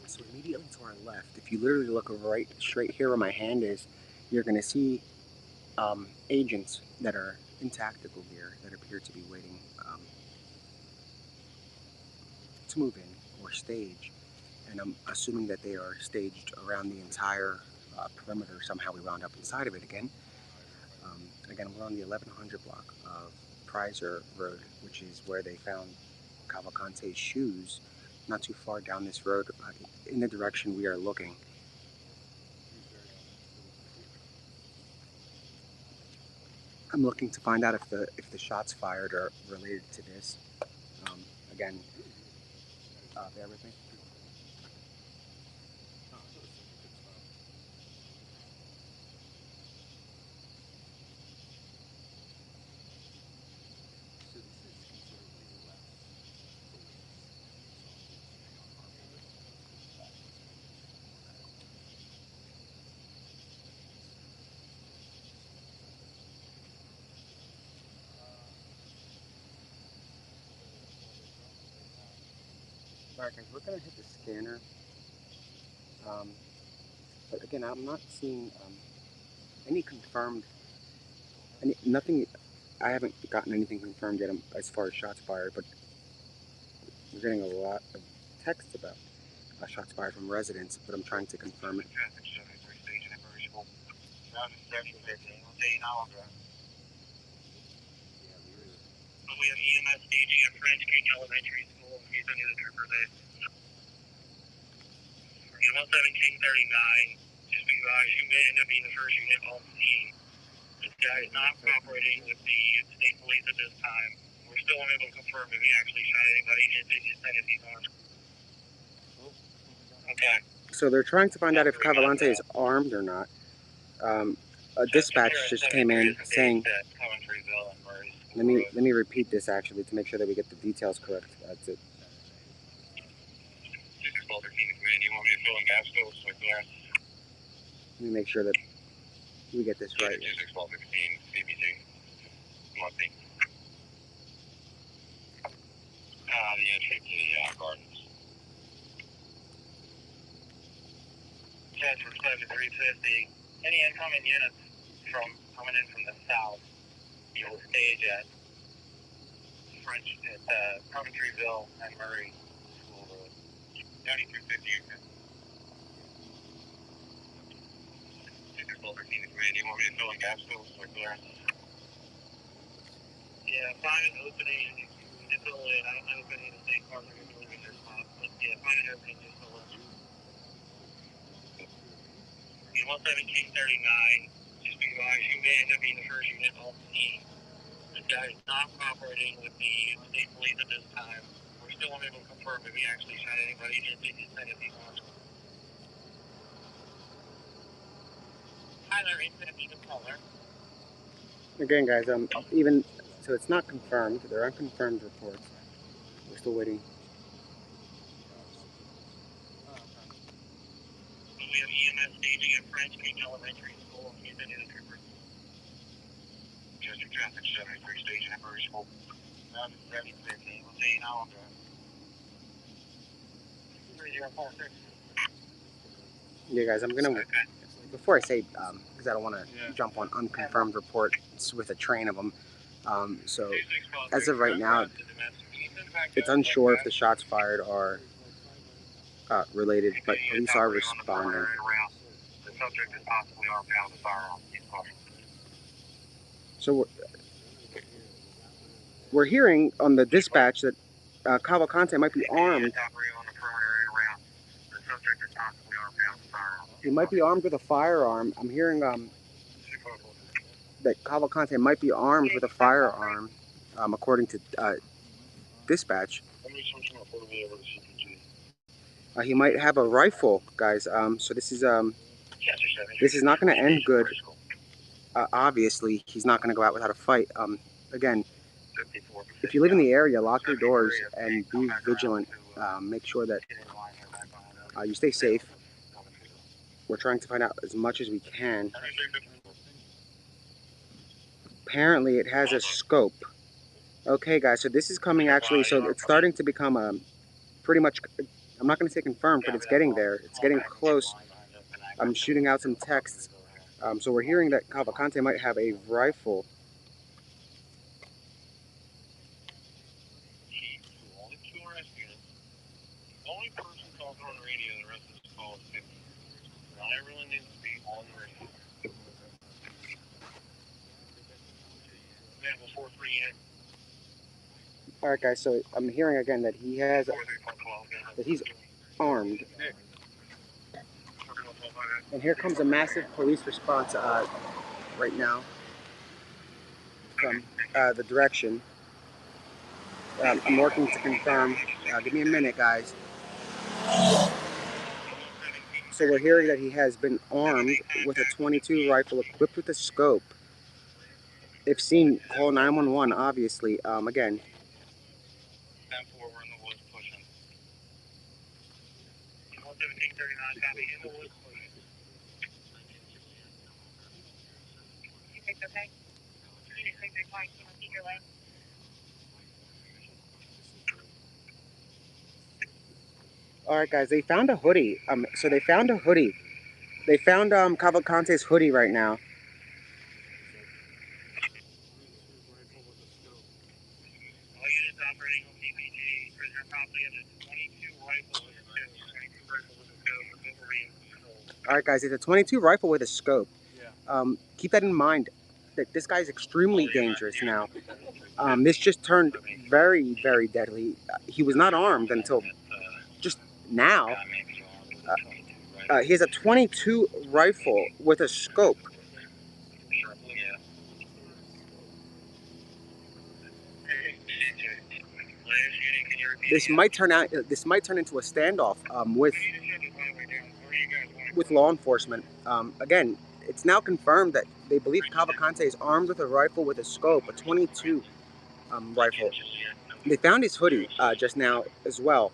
So immediately to our left, if you literally look right straight here where my hand is, you're going to see agents that are in tactical gear that appear to be waiting to move in or stage. And I'm assuming that they are staged around the entire perimeter. Somehow we wound up inside of it again. Again, we're on the 1100 block of Prizer Road, which is where they found Cavalcante's shoes, not too far down this road, in the direction we are looking. I'm looking to find out if the shots fired are related to this. Again, bear with me. Alright guys, we're going to hit the scanner. But again, I'm not seeing any confirmed, nothing, I haven't gotten anything confirmed yet as far as shots fired, but we're getting a lot of texts about shots fired from residents, but I'm trying to confirm it. We have EMS staging at French Creek Elementary School. He's under the trooper there. 1739. Just be advised, you may end up being the first unit on scene. This guy is not cooperating with the state police at this time. We're still unable to confirm if he actually shot anybody and if he's armed. Okay. So they're trying to find out if Cavalcante is armed or not. A dispatch just came in saying, let me repeat this actually to make sure that we get the details correct. That's it. Let me make sure that we get this right. The entry to the gardens. 10 for 7350. Any incoming units coming in from the south, you will stage at French at Coventryville and Murray School Road. 9350. Boulder Phoenix Command, you want me to fill in gas fills for clearance? Yeah, 5 is opening. still in. I don't know if any of the state cars are going to be leaving this spot. But yeah, find an airplane just to look. 11739, just be advised, you may end up being the first unit on scene. The guy is not cooperating with the state police at this time. We're still unable to confirm if he actually shot anybody. He did send if he wants. Tyler, is that even color? Again, guys, even so, it's not confirmed. They're unconfirmed reports. We're still waiting. We have EMS staging at French Creek Elementary School. He's in the trooper. Chester Traffic 73 Station at Murray School. 715. We'll see you now. I'm doing. 3046. Yeah, guys, I'm gonna. Before I say, because I don't want to jump on unconfirmed reports with a train of them. So, as of right now, it's unsure if the shots fired are related, but police are responding. The subject is possibly armed down with a firearm. So, we're hearing on the dispatch that Cavalcante might be armed. He might be armed with a firearm. I'm hearing that Cavalcante might be armed with a firearm, according to dispatch. He might have a rifle, guys. So this is not going to end good. Obviously, he's not going to go out without a fight. Again, if you live in the area, lock your doors and be vigilant. Make sure that you stay safe. We're trying to find out as much as we can. Apparently, it has a scope. Okay, guys, so this is coming actually, so it's starting to become pretty much, I'm not going to say confirmed, but it's getting there. It's getting close. I'm shooting out some texts. So we're hearing that Cavalcante might have a rifle. Only person called on radio, the rest of the call is 50. Not everyone needs to be on the radio. Example 438. Alright, guys, so I'm hearing again that he has, that he's armed. And here comes a massive police response right now from the direction. I'm working to confirm. Give me a minute, guys. So we're hearing that he has been armed with a .22 rifle equipped with a scope. If seen, call 911, obviously. Again. Alright, guys, they found a hoodie. So they found a hoodie. They found Cavalcante's hoodie right now. All units operating on PPG, prisoner promptly has a .22 rifle with a scope. Alright, guys, it's a .22 rifle with a scope. Keep that in mind, that this guy's extremely dangerous now. This just turned very, very deadly. He was not armed until just now. He has a .22 rifle with a scope. This might turn into a standoff with law enforcement. Again, it's now confirmed that they believe Cavalcante is armed with a rifle with a scope, a .22 rifle. They found his hoodie just now as well.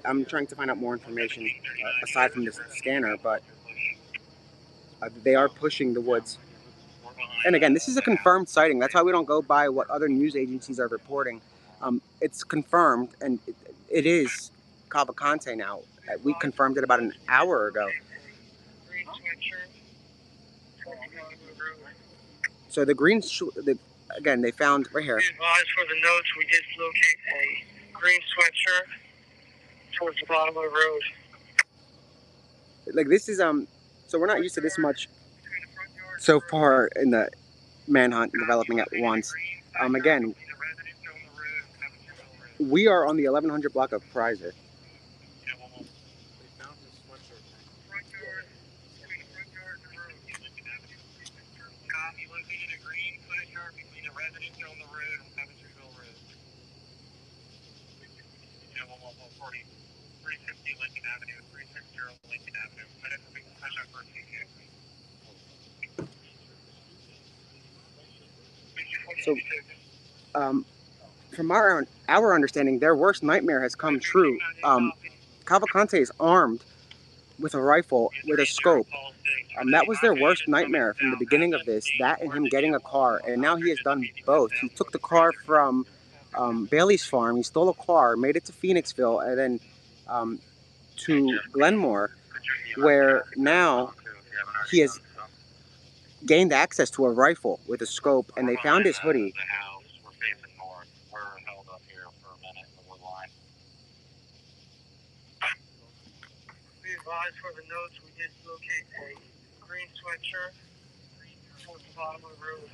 I'm trying to find out more information aside from this scanner, but they are pushing the woods. And again, this is a confirmed sighting. That's why we don't go by what other news agencies are reporting. It's confirmed, and it is Cavalcante now. We confirmed it about an hour ago. So the green, again, they found right here. We advised for the notes, we did locate a green sweatshirt towards the bottom of the road. Like this is so we're not used to this much so far in the manhunt developing at once. Again, we are on the 1100 block of Prizer. Copy, located a green flash sharp between the residence on the road and Coventryville Road. 140, 350 Lincoln Avenue, 360 Lincoln Avenue. Identifying flash sharp for CJ. So, from our understanding, their worst nightmare has come true. Cavalcante is armed with a rifle with a scope. That was their worst nightmare from the beginning of this, that and him getting a car, and now he has done both. He took the car from Bailey's farm, he stole a car, made it to Phoenixville, and then to Glenmore, where now he has gained access to a rifle with a scope, and they found his hoodie. We're facing north. We're held up here for a minute in the wood line. Be advised for the notes, we did locate a green sweatshirt towards the bottom of the road.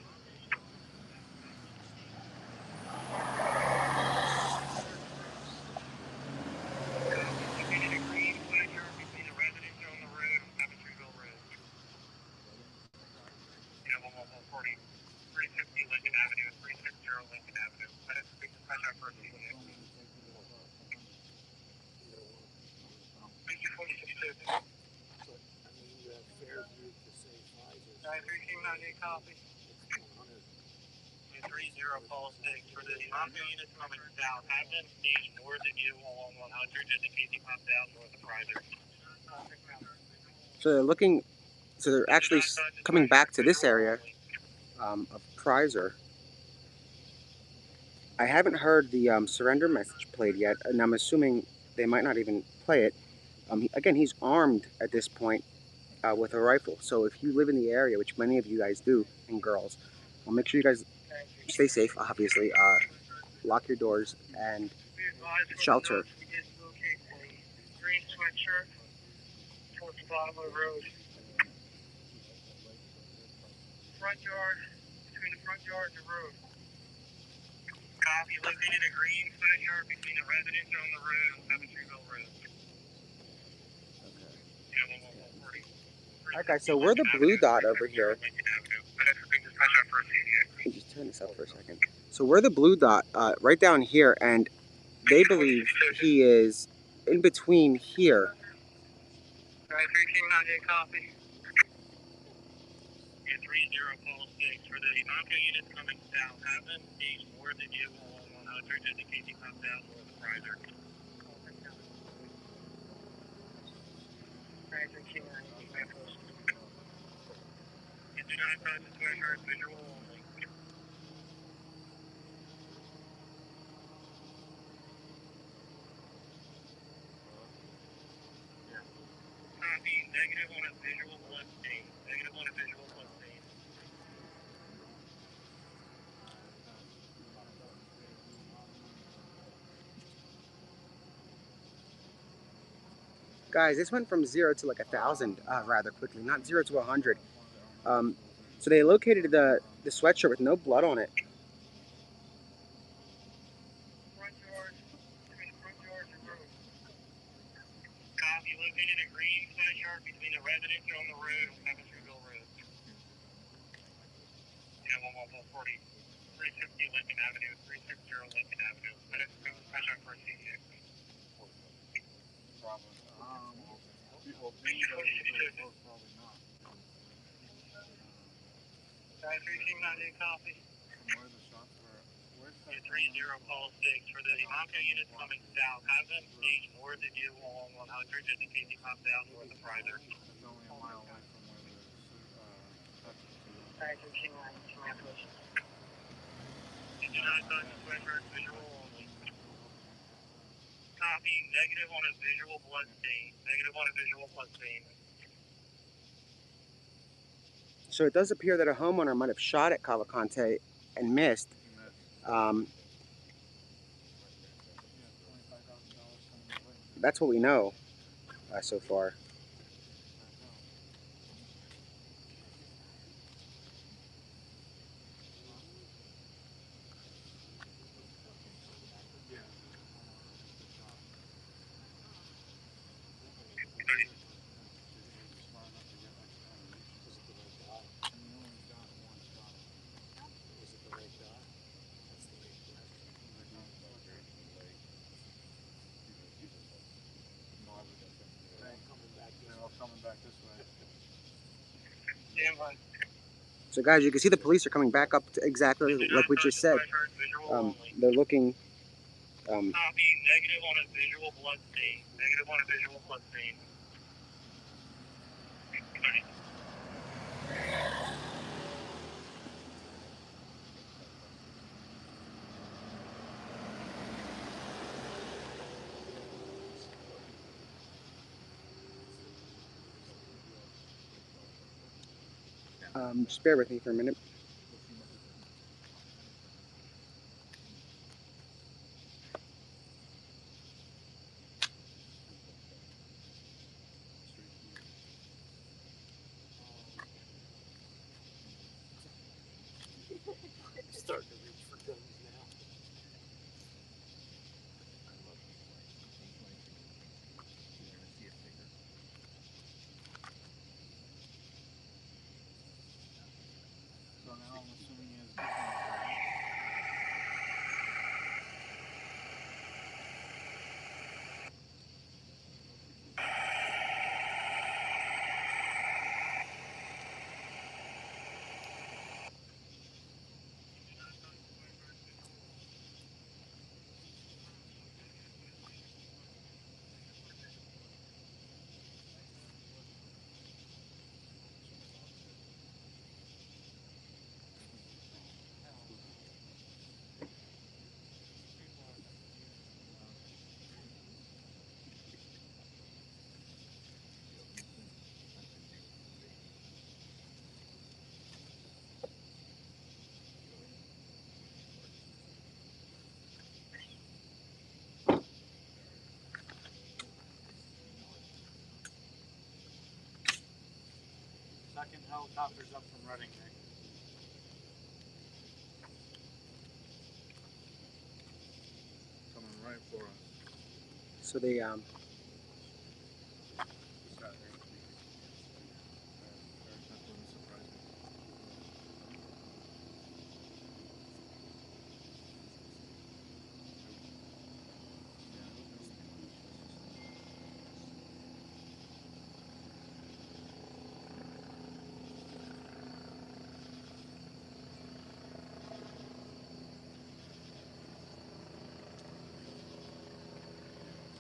Located a green sweatshirt between the residence on the road and Coventryville Road. 140, 350 Lincoln Avenue, 360 Lincoln Avenue. Identifying flash sharp for CJ. 1398 copy. 30 Paul 6 for the Monco units coming south. Have them staged north of you along 100 just in case he pops out north of Prizer. So they're actually coming back to this area of Prizer. I haven't heard the surrender message played yet, and I'm assuming they might not even play it. Again, he's armed at this point with a rifle. So if you live in the area, which many of you guys do, and girls, well, make sure you guys stay safe, obviously. Lock your doors and shelter. We did locate a green sweatshirt towards the bottom of the road. Front yard, between the front yard and the road. Copy, located a green sweatshirt between the residence on the road and Coventryville Road. Alright guys, so we're the blue dot over here. Let me just turn this up for a second. So we're the blue dot right down here, and they believe he is in between here. 1398 copy. 30 Paul 6 for the Monco units coming south. Have them staged north of you along 100 just in case he comes out north of Prizer. 1398 post. You do not touch the sweatshirt, visual only. Copy, negative on a visual blood stain. Negative on a visual blood stain. Guys, this went from 0 to like 1,000 rather quickly, not 0 to 100. So they located the sweatshirt with no blood on it. Front yard, between the front yard and the road. Copy, located a green sweatshirt between the residence on the road and Coventryville Road. 140, 350 Lincoln Avenue, 360 Lincoln Avenue. Identifying flash sharp for CJ. 1398 copy. 30 Paul 6 for the Monco units coming south. Have them staged north of you along 100 just in case he pops out north of Prizer. It's only a mile away from where the You do not touch the sweatshirt, visual only. Copy, negative on a visual blood stain. Negative on a visual blood stain. So it does appear that a homeowner might have shot at Cavalcante and missed. That's what we know so far. back this way. Stand by. So guys, you can see the police are coming back up to exactly like we just said. They're looking. Copy. Negative on a visual blood stain. Negative on a visual blood stain. Just bear with me for a minute. Starting to reach for guns now. So now I'm assuming he has different. Second helicopter's up from Reading, Nick. Coming right for us. So they That wouldn't surprise me.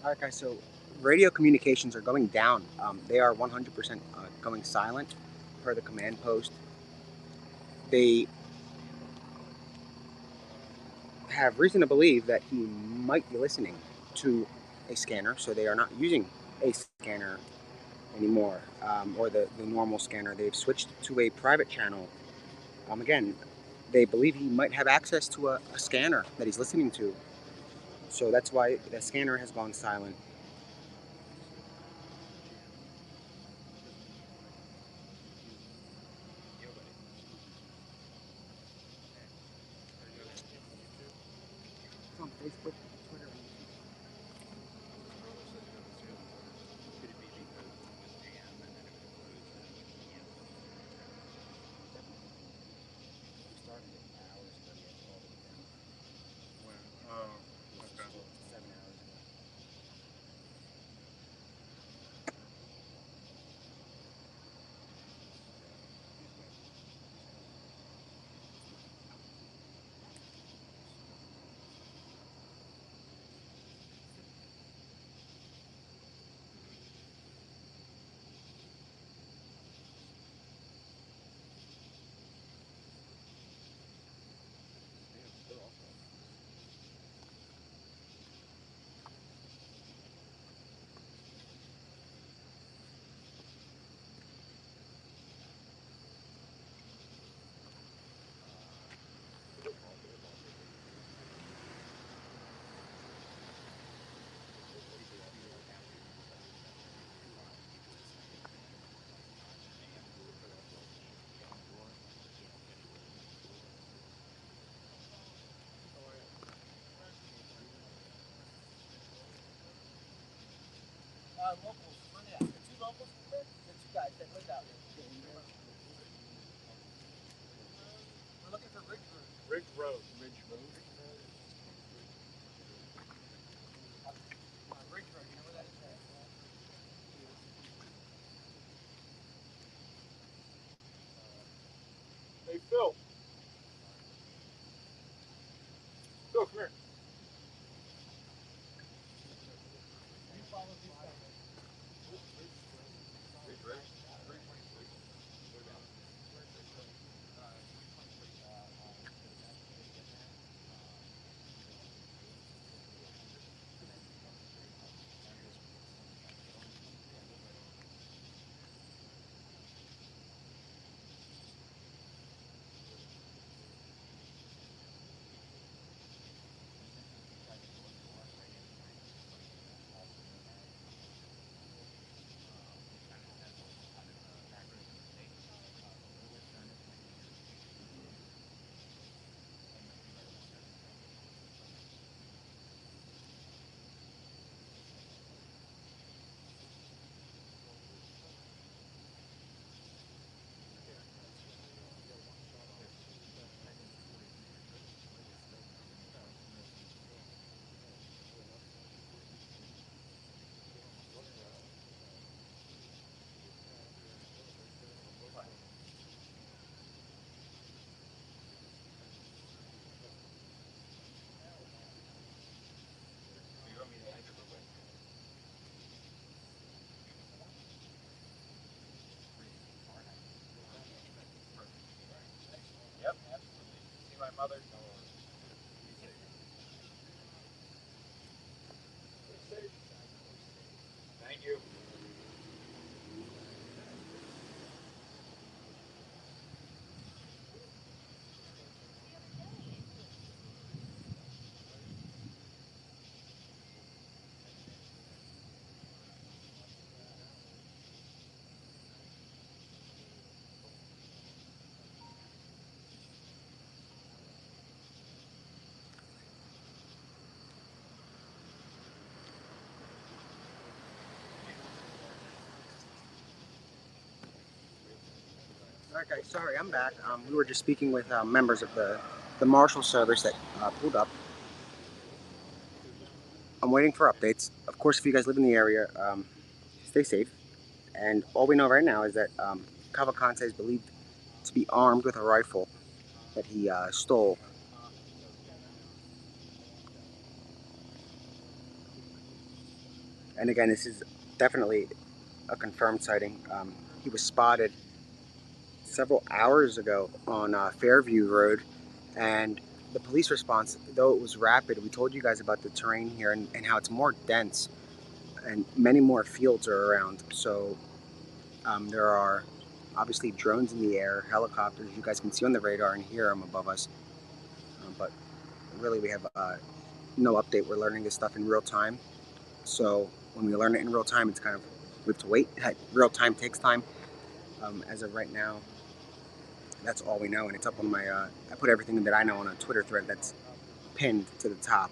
All right, guys. So radio communications are going down. They are 100% going silent per the command post. They have reason to believe that he might be listening to a scanner, so they are not using a scanner anymore, or the normal scanner. They've switched to a private channel. Again, they believe he might have access to a scanner that he's listening to, so that's why the scanner has gone silent. It's on Facebook, Twitter, and YouTube. We started it hours ago. We had all the way down. When? Oh, It's okay. still 7 hours ago. Locals. Where they at? The two locals? The two guys that live out here. We're looking for Ridge Road. Ridge Road. Ridge Road? Ridge Road, you know where that is? Alright guys, sorry, I'm back. We were just speaking with members of the Marshal Service that pulled up. I'm waiting for updates. Of course, if you guys live in the area, stay safe. And all we know right now is that Cavalcante is believed to be armed with a rifle that he stole. And again, this is definitely a confirmed sighting. He was spotted several hours ago on Fairview Road, and the police response, though it was rapid, we told you guys about the terrain here and how it's more dense and many more fields are around. So there are obviously drones in the air, helicopters you guys can see on the radar and hear them above us. But really we have no update. We're learning this stuff in real time. So when we learn it in real time, it's kind of, we have to wait. Real time takes time. As of right now, that's all we know, and it's up on my, I put everything that I know on a Twitter thread that's pinned to the top.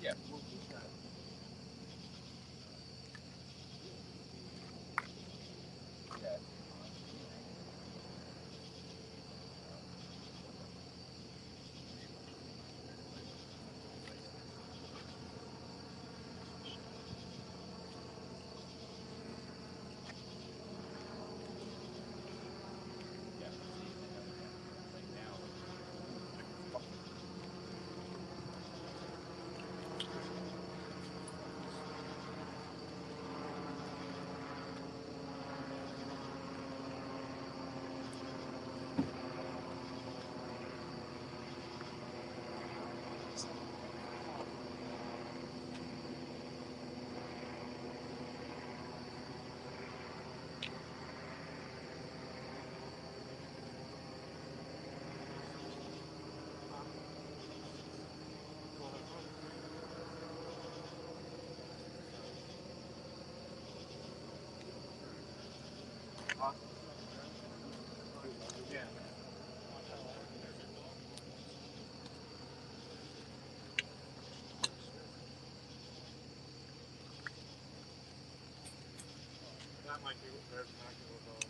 Yeah. That might be what they're talking about.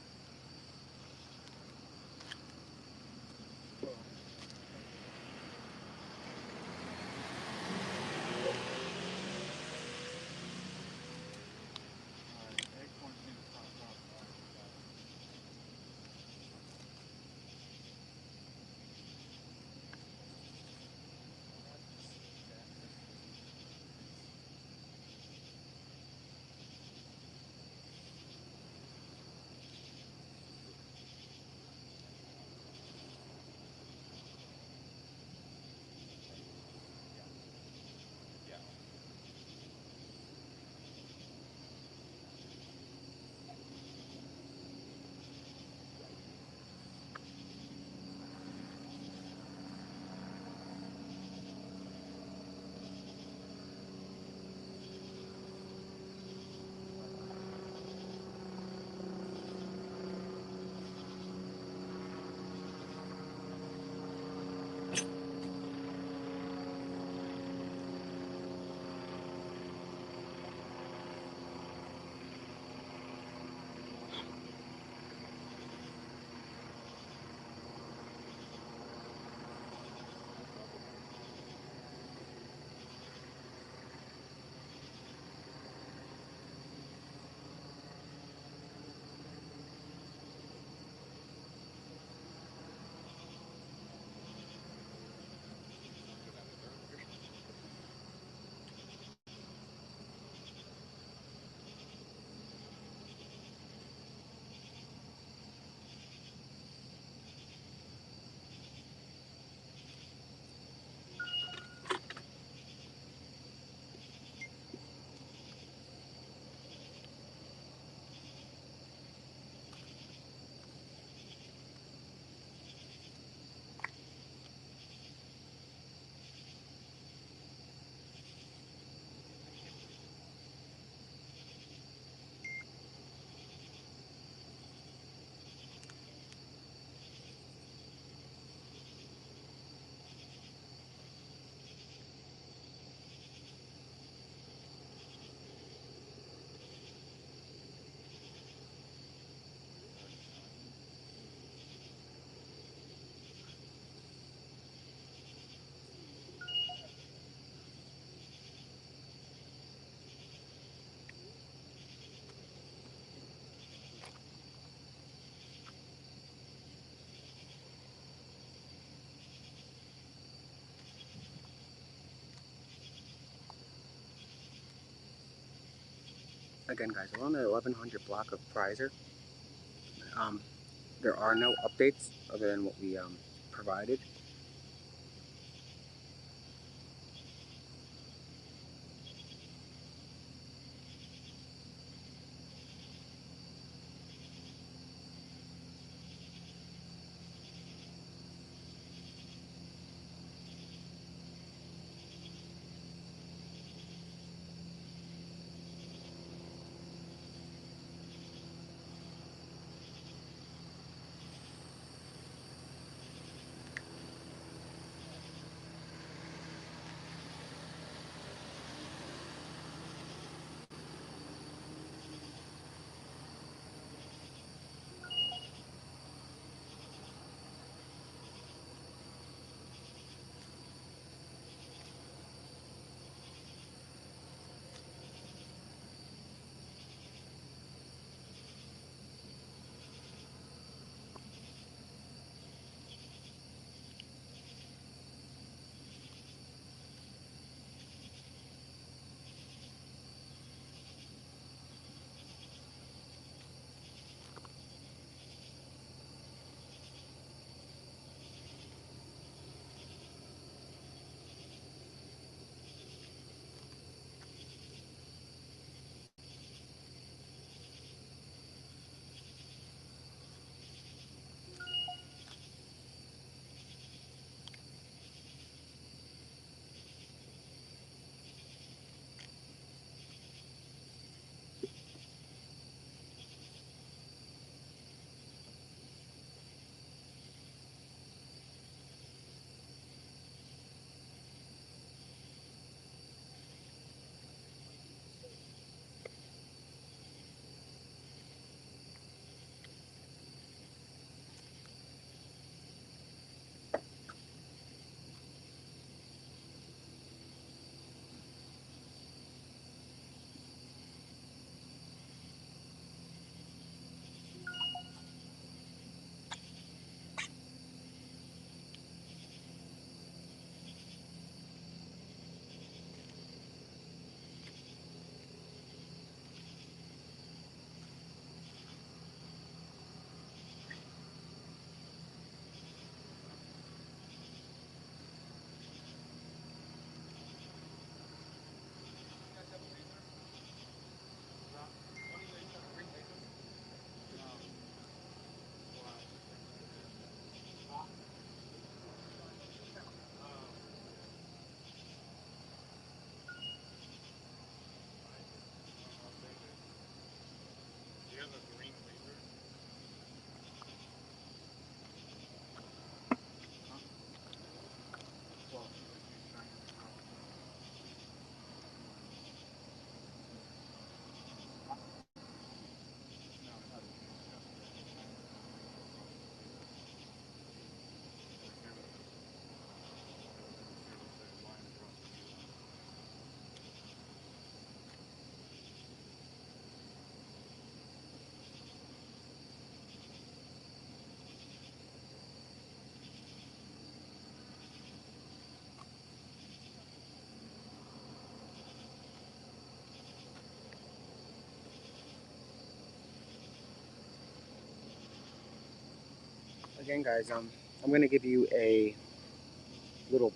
Again, guys, we're on the 1100 block of Pfizer. There are no updates other than what we provided. Again, guys, I'm going to give you a little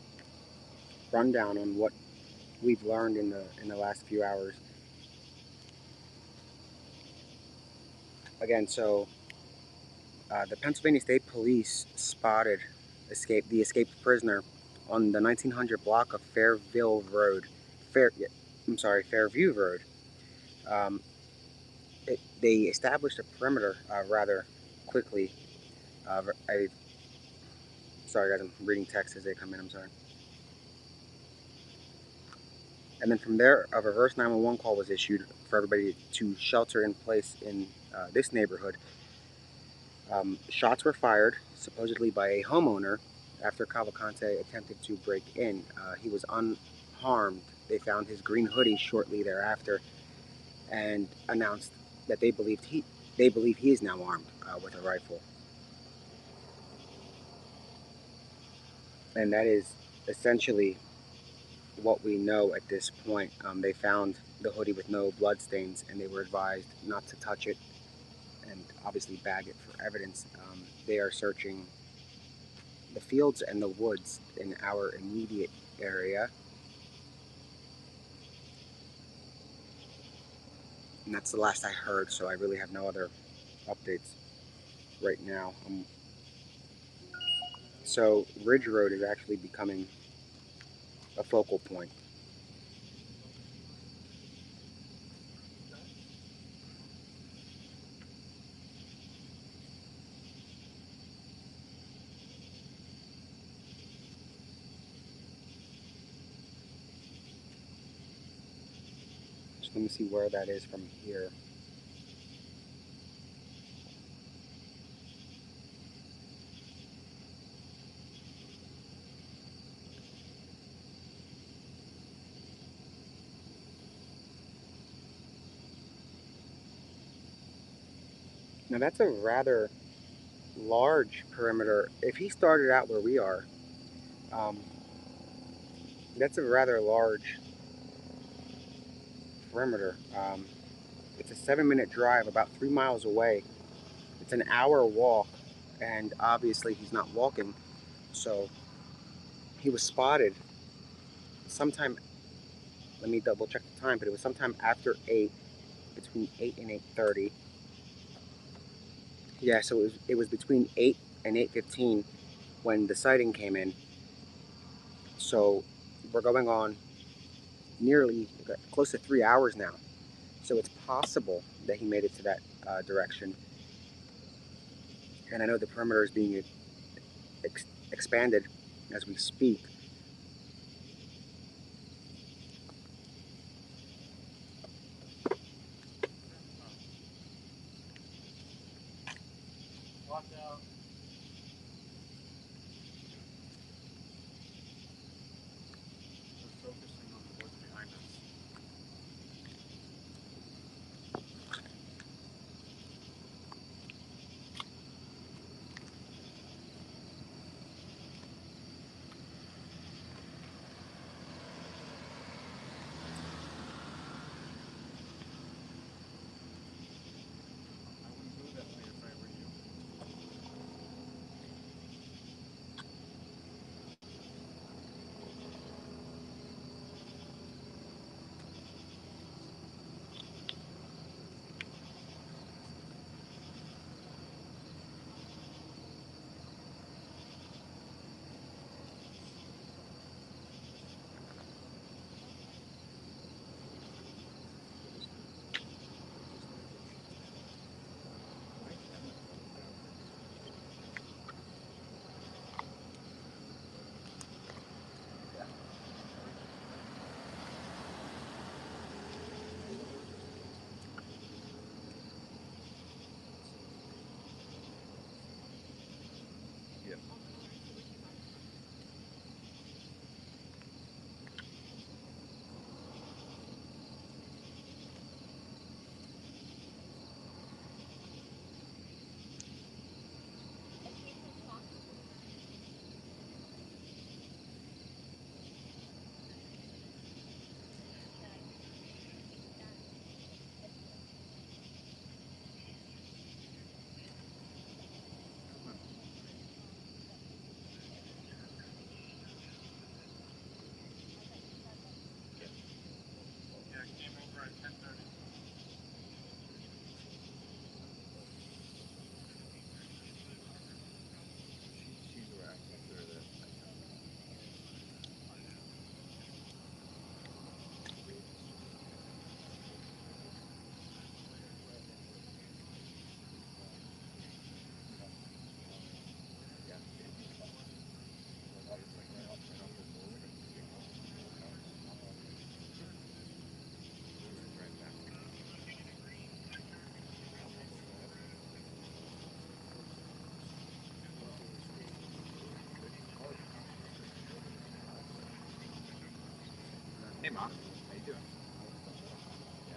rundown on what we've learned in the last few hours. Again, so the Pennsylvania State Police spotted the escaped prisoner on the 1900 block of Fairview Road. Fairview Road. They established a perimeter rather quickly. Sorry, guys, I'm reading text as they come in. I'm sorry. And then from there, a reverse 911 call was issued for everybody to shelter in place in this neighborhood. Shots were fired, supposedly by a homeowner, after Cavalcante attempted to break in. He was unharmed. They found his green hoodie shortly thereafter and announced that they believe he is now armed with a rifle. And that is essentially what we know at this point. They found the hoodie with no bloodstains, and they were advised not to touch it and obviously bag it for evidence. They are searching the fields and the woods in our immediate area, and that's the last I heard, so I really have no other updates right now. So Ridge Road is actually becoming a focal point. So let me see where that is from here. Now that's a rather large perimeter. If he started out where we are, that's a rather large perimeter. It's a 7-minute drive, about 3 miles away. It's an hour walk, and obviously he's not walking, so he was spotted sometime. Let me double check the time, but it was sometime after 8, between 8 and 8:30. Yeah, so it was between 8 and 8:15 when the sighting came in. So we're going on nearly close to 3 hours now. So it's possible that he made it to that direction. And I know the perimeter is being expanded as we speak. Watch out. We're focusing on the woods behind us. I wouldn't go that way if I were you. Yeah, I came over at 10:30. She's where I texted her that I know. Hey, Mom. How you doing? Yeah.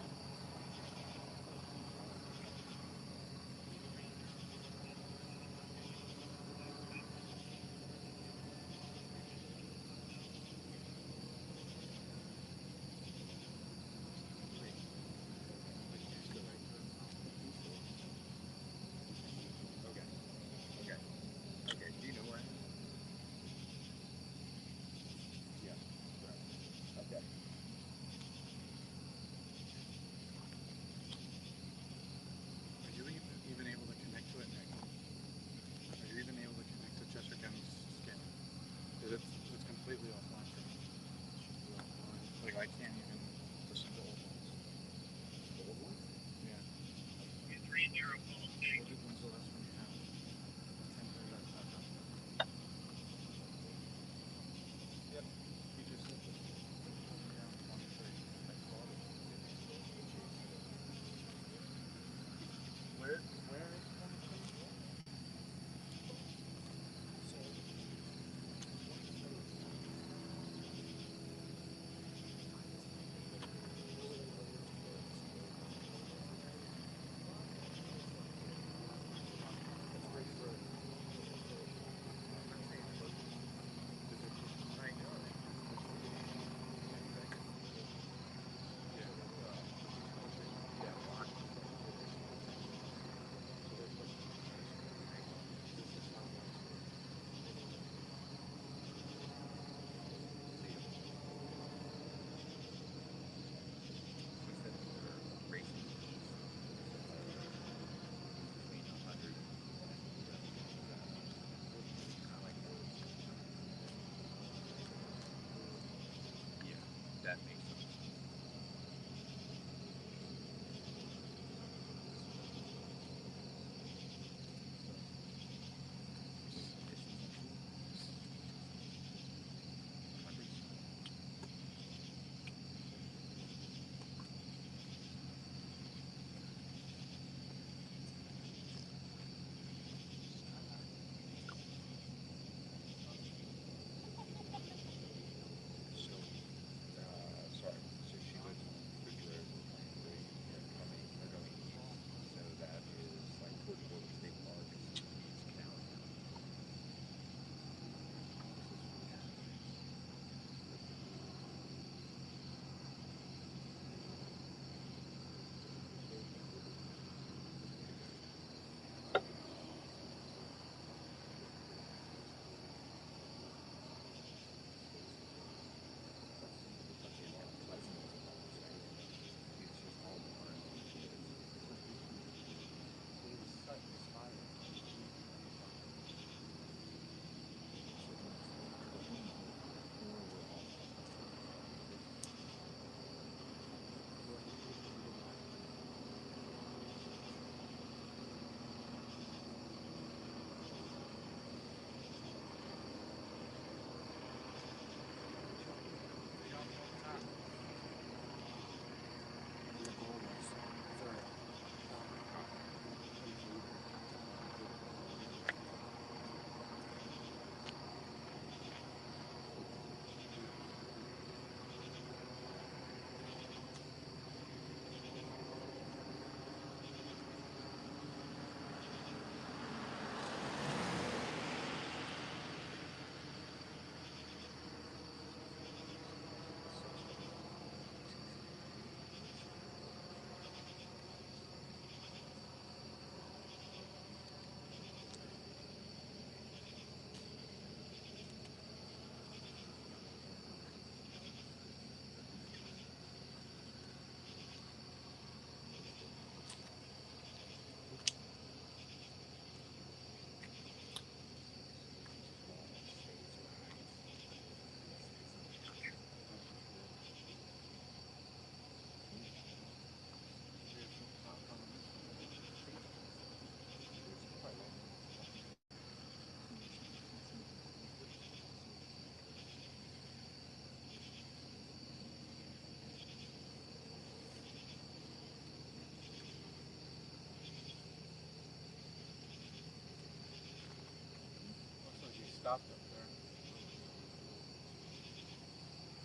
stopped up there.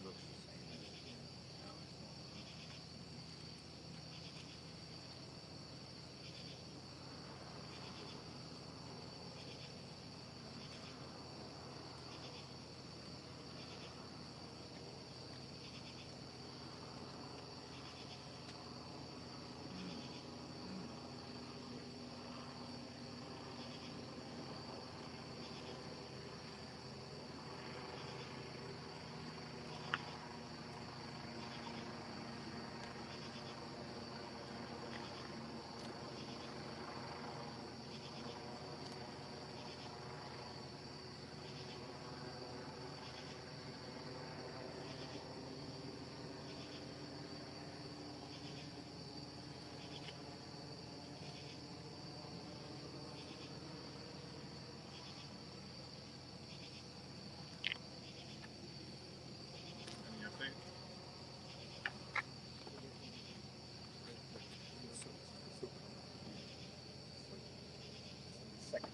Looks the same as now it's going on. Any update? Second.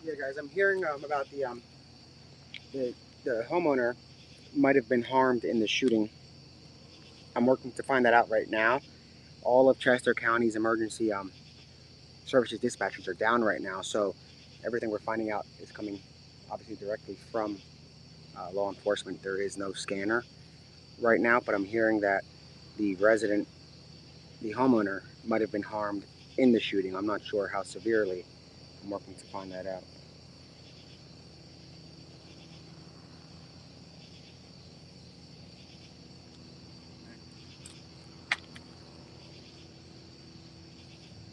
Yeah, guys, I'm hearing about the the homeowner might have been harmed in the shooting. I'm working to find that out right now. All of Chester County's emergency services dispatchers are down right now, so everything we're finding out is coming obviously directly from law enforcement. There is no scanner right now, but I'm hearing that the resident, the homeowner, might have been harmed in the shooting. I'm not sure how severely. I'm working to find that out.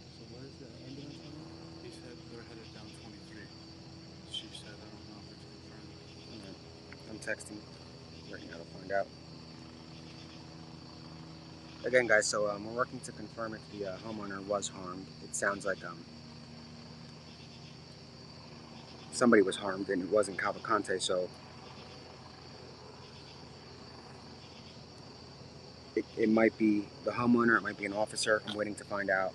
So where's the ambulance coming? He said they're headed down 23. She said, I don't know if it's confirmed. I'm texting right now to find out. Again, guys, so we're working to confirm if the homeowner was harmed. It sounds like somebody was harmed, and it wasn't Cavalcante, so it might be the homeowner, it might be an officer. I'm waiting to find out.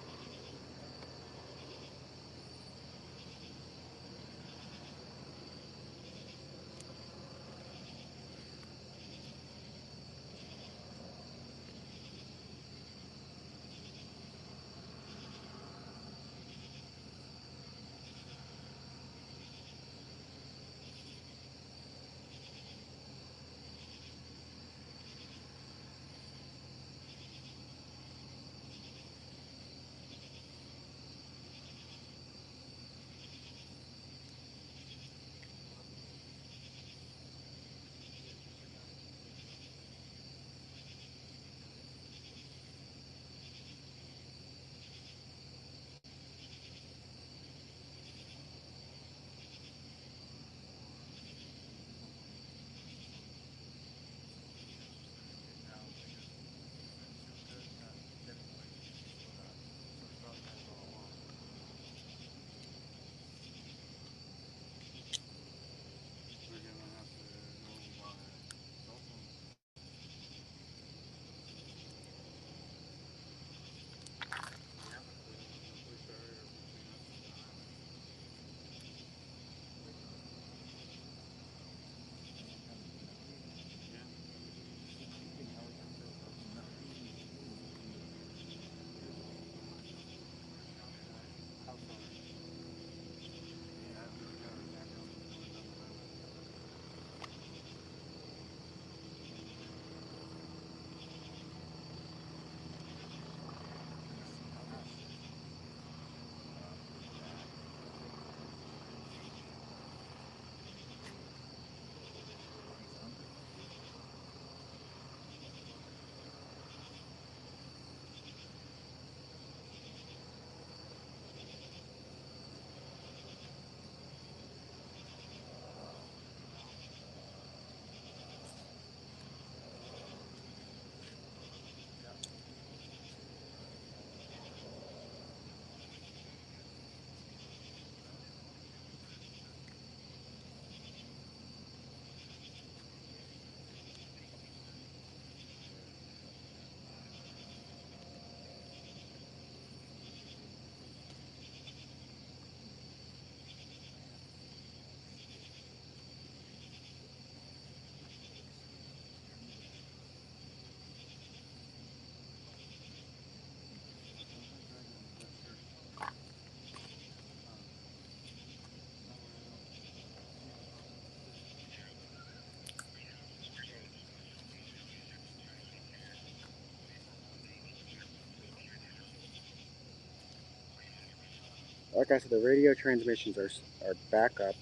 Like I said, the radio transmissions are back up.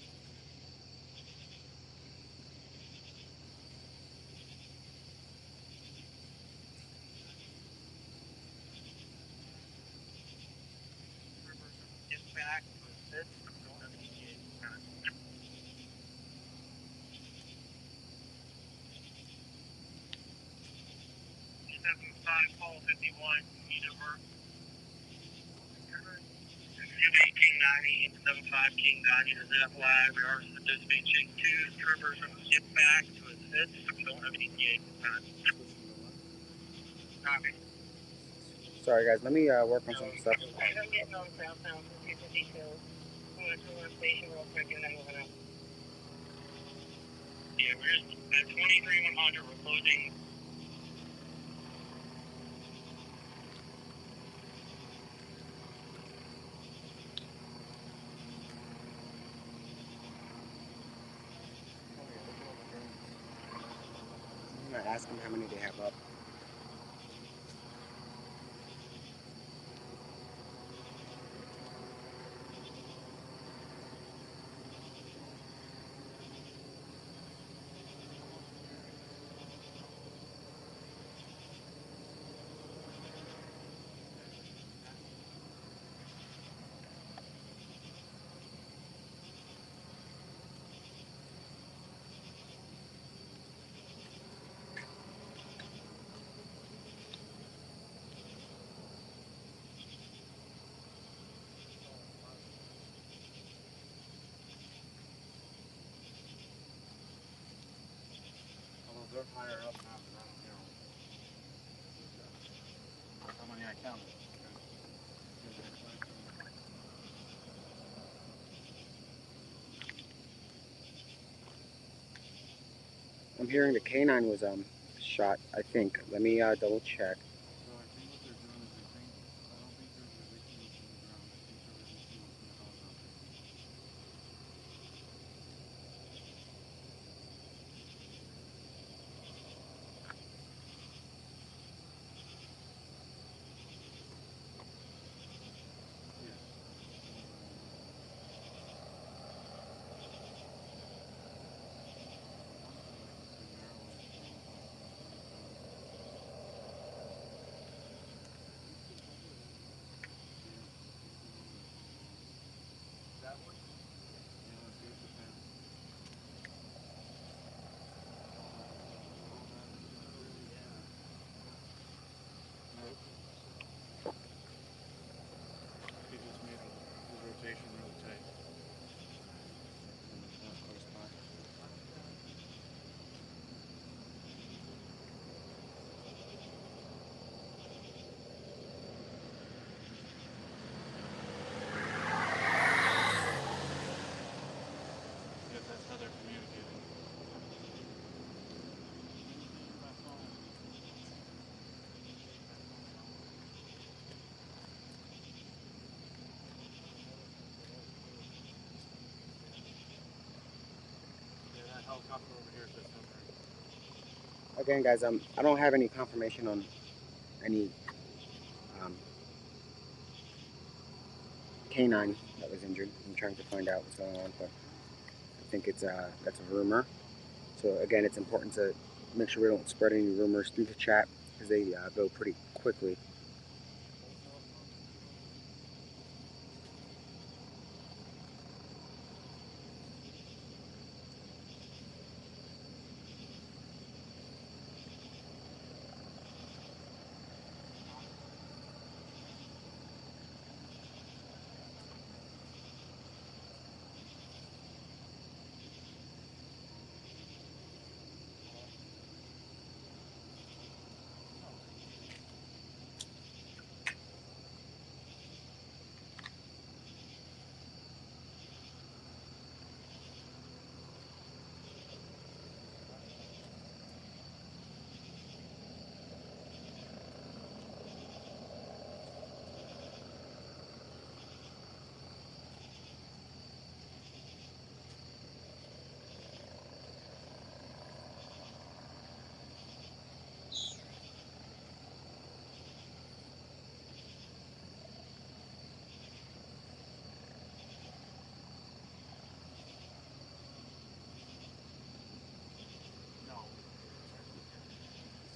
Call 51, Universe. 1890, 75 King Dodge is that flag. We are dispatching 2 troopers from the ship back to assist. We don't have any ETA time. Copy. Sorry, guys. Let me work on some stuff. I'm getting on southbound from Houston details. I'm going to our station real quick and then we're going to. Yeah, we're just at 2300. We're closing. I'm gonna ask them how many they have up. they're higher up now, but I don't hear them. How many I counted? I'm hearing the canine was shot. I think. Let me double check. So I think what they're doing is I don't think they're releasing them from the ground. I think they're releasing them from the helicopter. He just made his rotation really tight. Yeah, that's how they're communicating. Yeah, that helicopter over here says something. Again, guys, I don't have any confirmation on any canine that was injured. I'm trying to find out what's going on, but I think it's that's a rumor. So again, it's important to make sure we don't spread any rumors through the chat because they go pretty quickly.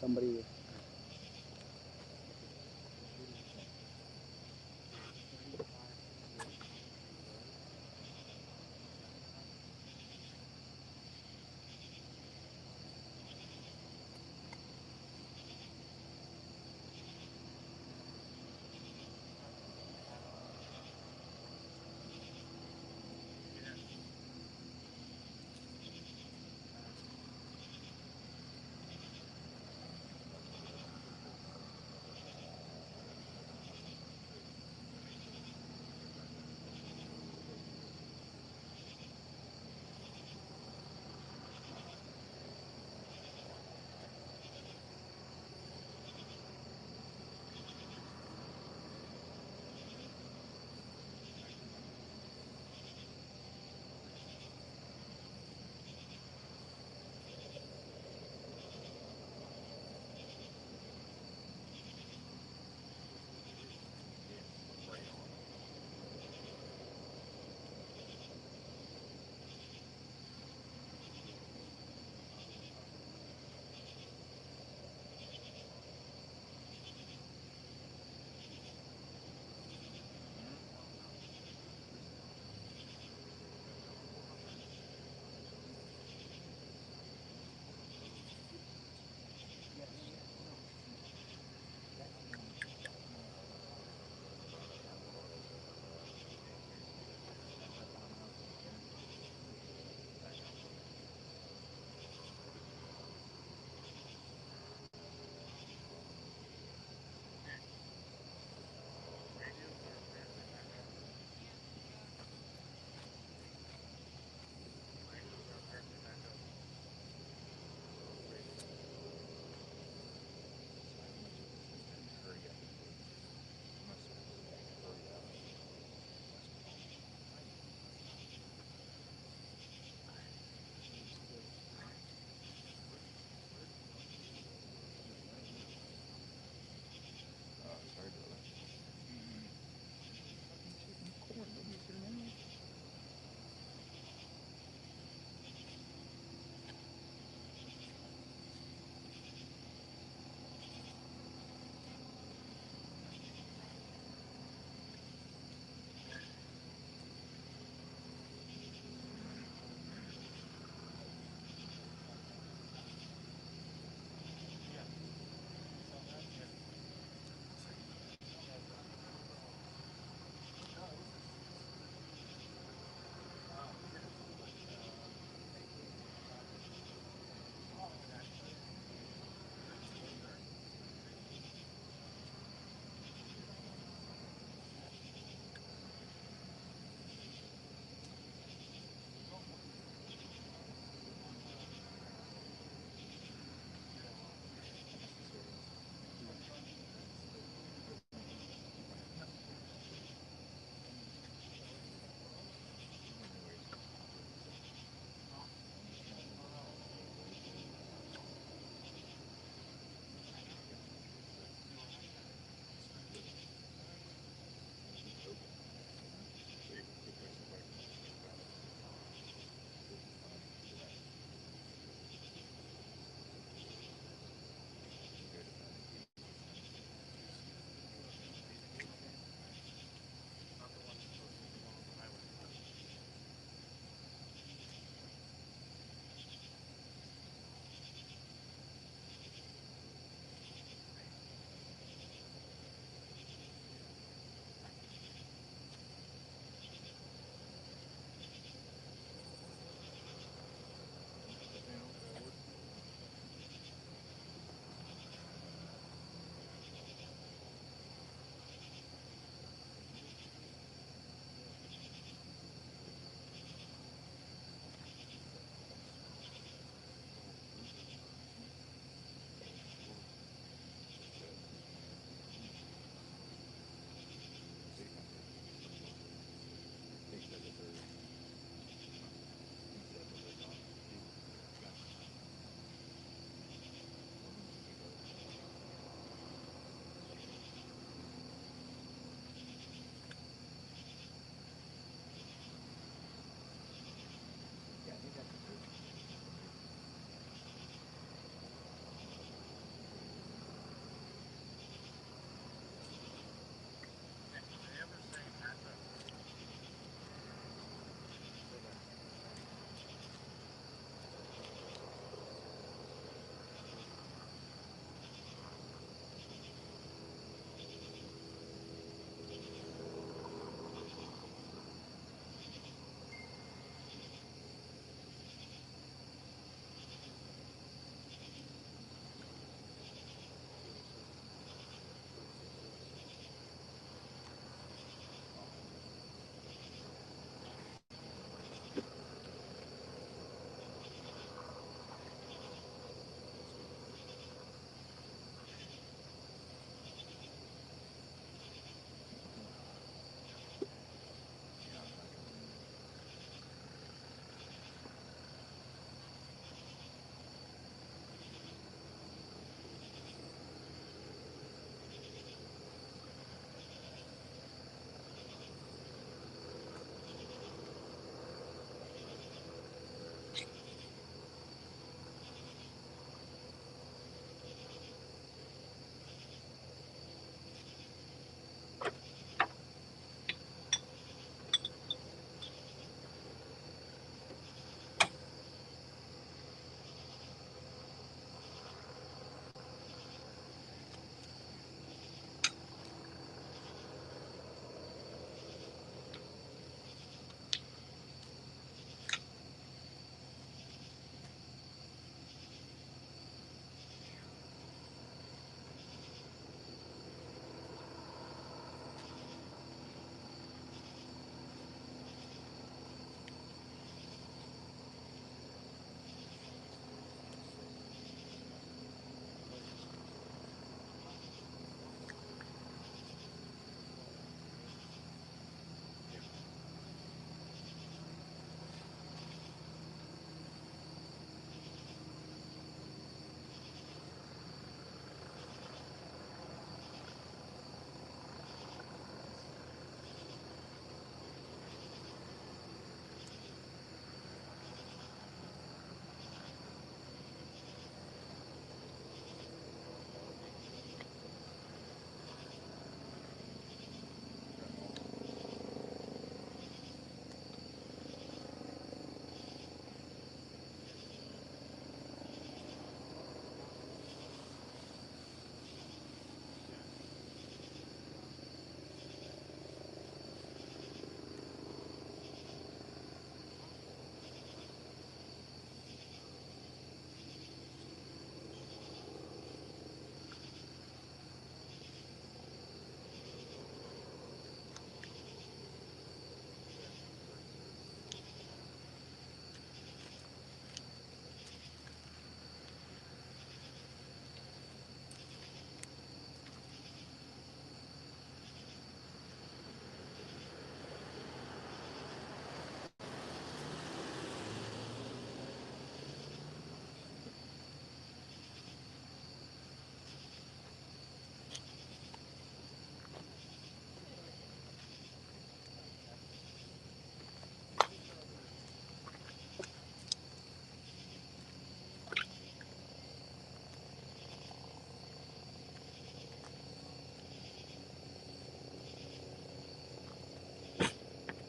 Somebody.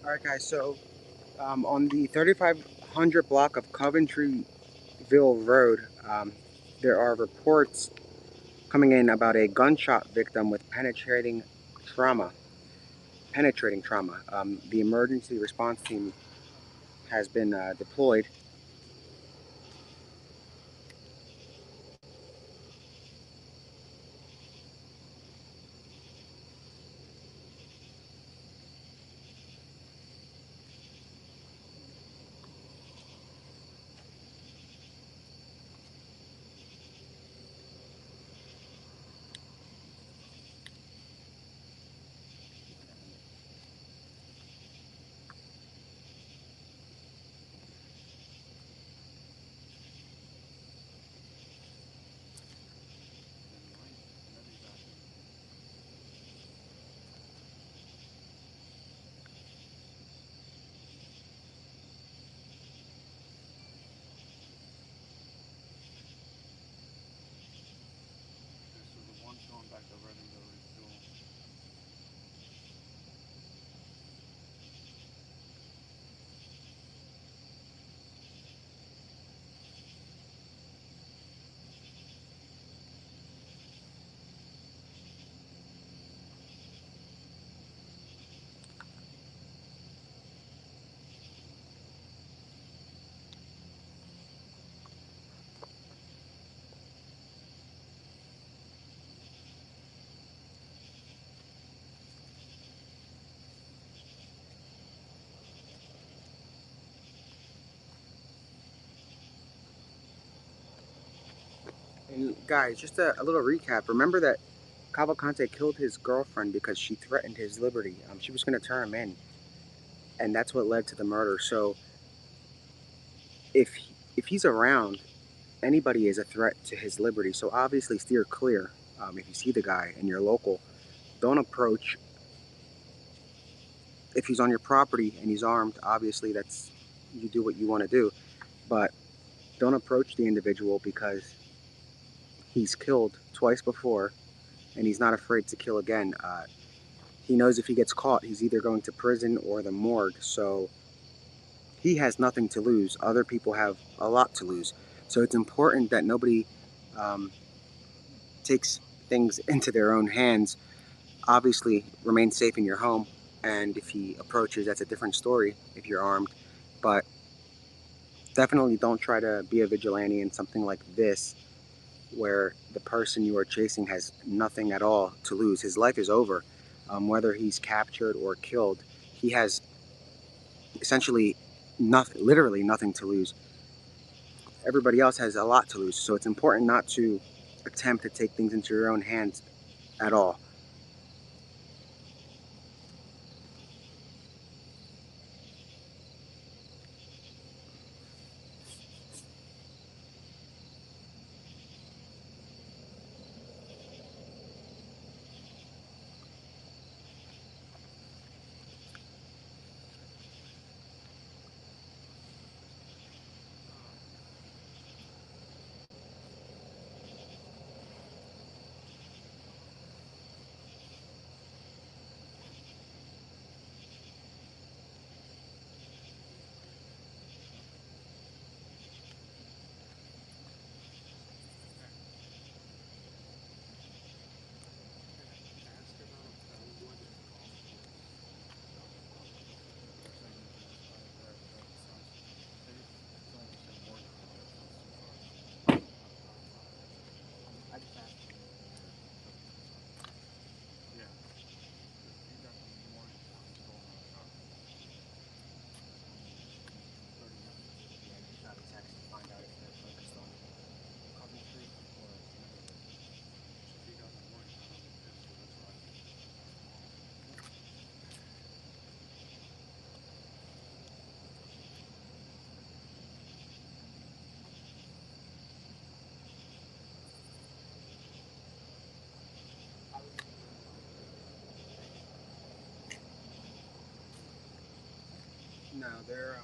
All right, guys. So on the 3500 block of Coventryville Road, there are reports coming in about a gunshot victim with penetrating trauma. The emergency response team has been deployed. And guys, just a little recap. Remember that Cavalcante killed his girlfriend because she threatened his liberty. She was going to turn him in, and that's what led to the murder. So if he's around, anybody is a threat to his liberty. So obviously steer clear. If you see the guy and you're local, don't approach. If he's on your property and he's armed, obviously that's you do what you want to do. But don't approach the individual because he's killed twice before and he's not afraid to kill again. He knows if he gets caught, he's either going to prison or the morgue. So he has nothing to lose. Other people have a lot to lose. So it's important that nobody um, takes things into their own hands. Obviously, remain safe in your home. And if he approaches, that's a different story if you're armed. But definitely don't try to be a vigilante in something like this where the person you are chasing has nothing at all to lose. His life is over. Whether he's captured or killed, he has essentially nothing, literally nothing to lose. Everybody else has a lot to lose, so it's important not to attempt to take things into your own hands at all. No, they're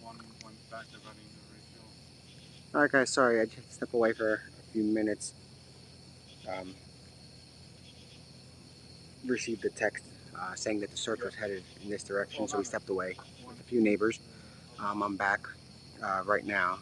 One's back to running the refuel. Alright guys, sorry, I had to step away for a few minutes. Received a text saying that the search was headed in this direction, so we stepped away with a few neighbors. I'm back right now.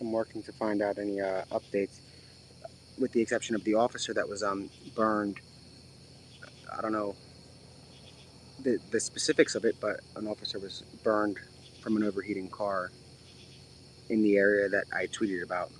I'm working to find out any updates, with the exception of the officer that was burned. I don't know the specifics of it, but an officer was burned from an overheating car in the area that I tweeted about.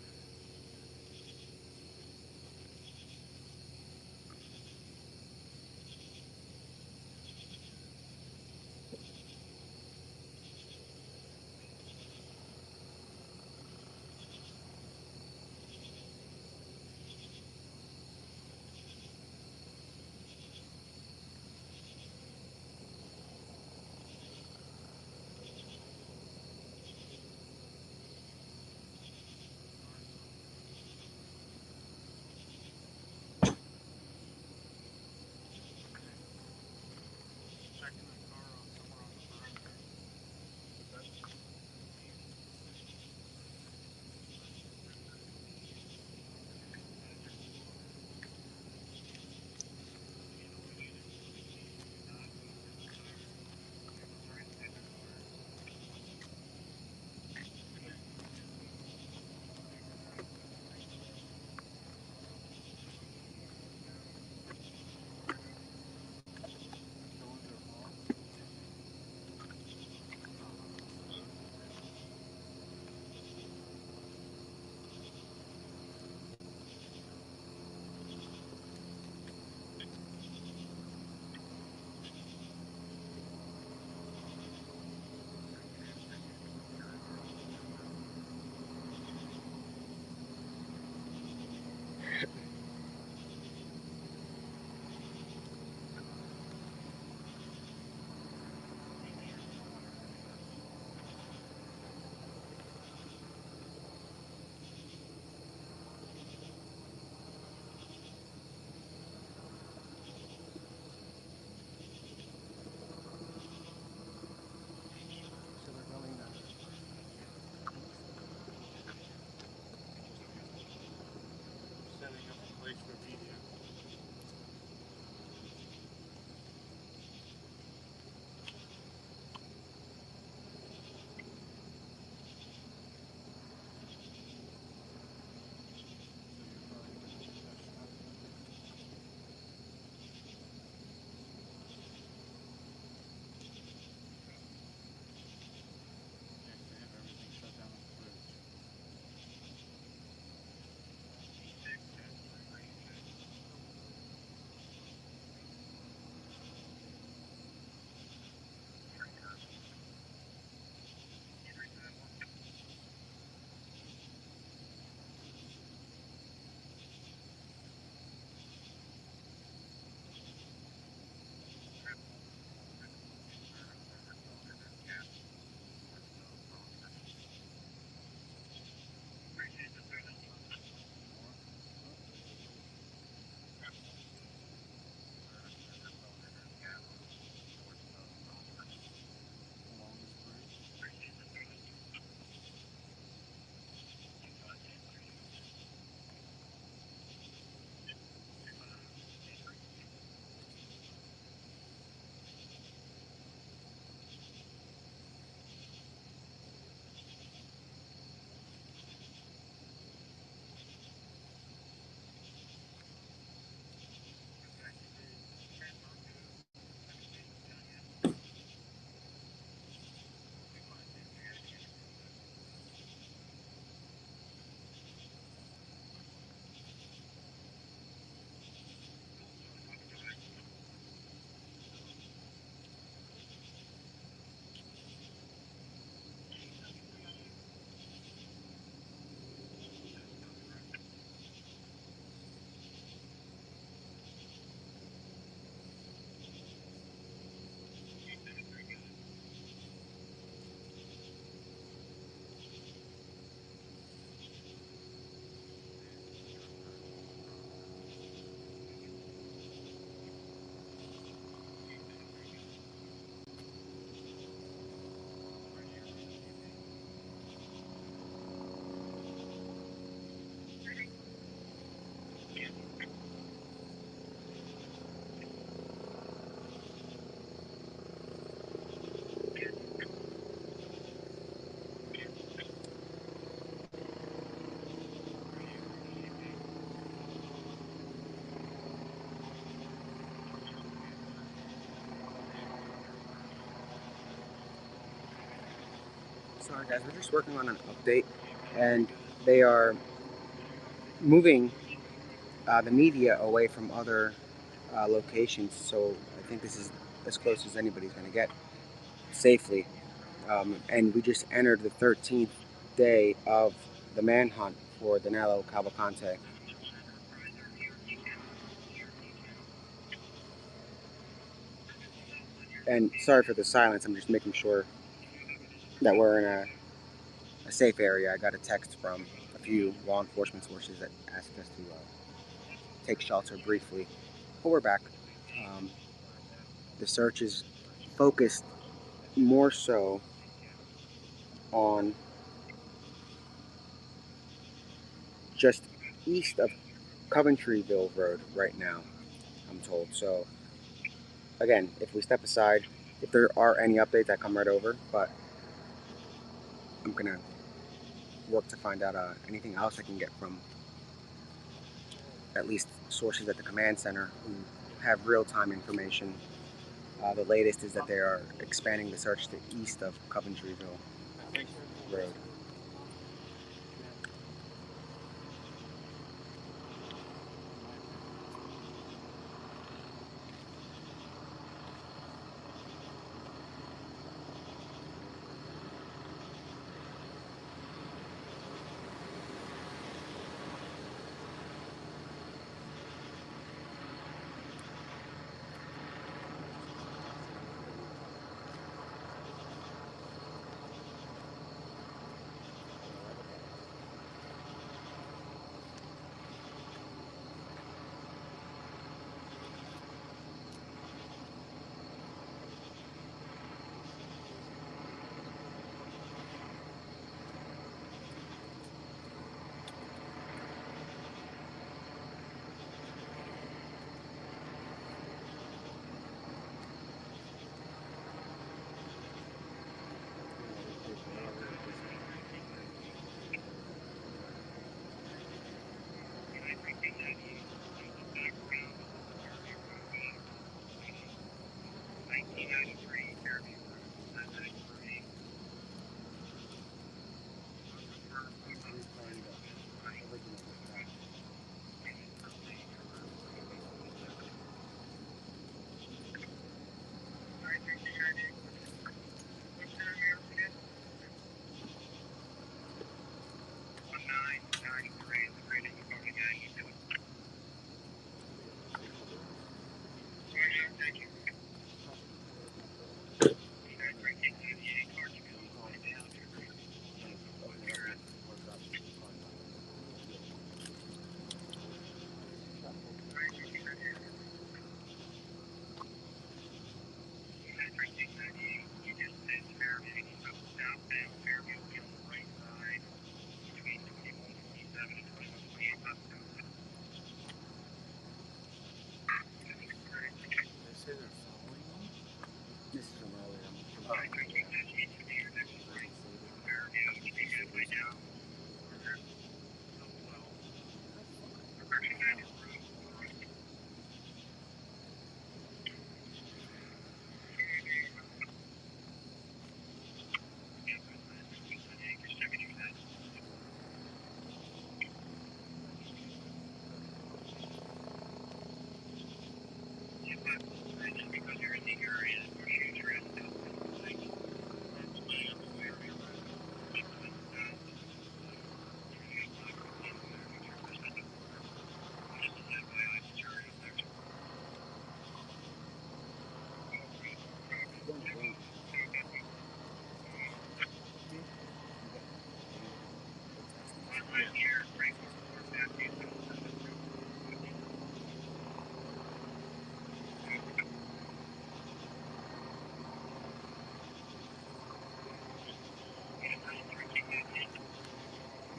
Sorry guys, we're just working on an update, and they are moving the media away from other locations, so I think this is as close as anybody's going to get safely. And we just entered the 13th day of the manhunt for Danelo Cavalcante. And sorry for the silence, I'm just making sure that we're in a safe area. I got a text from a few law enforcement sources that asked us to take shelter briefly, but we're back. The search is focused more so on just east of Coventryville Road right now, I'm told. So again, if we step aside, if there are any updates, I come right over, but I'm gonna work to find out anything else I can get from at least sources at the command center who have real-time information. The latest is that they are expanding the search to east of Coventryville Road. This is an earlier.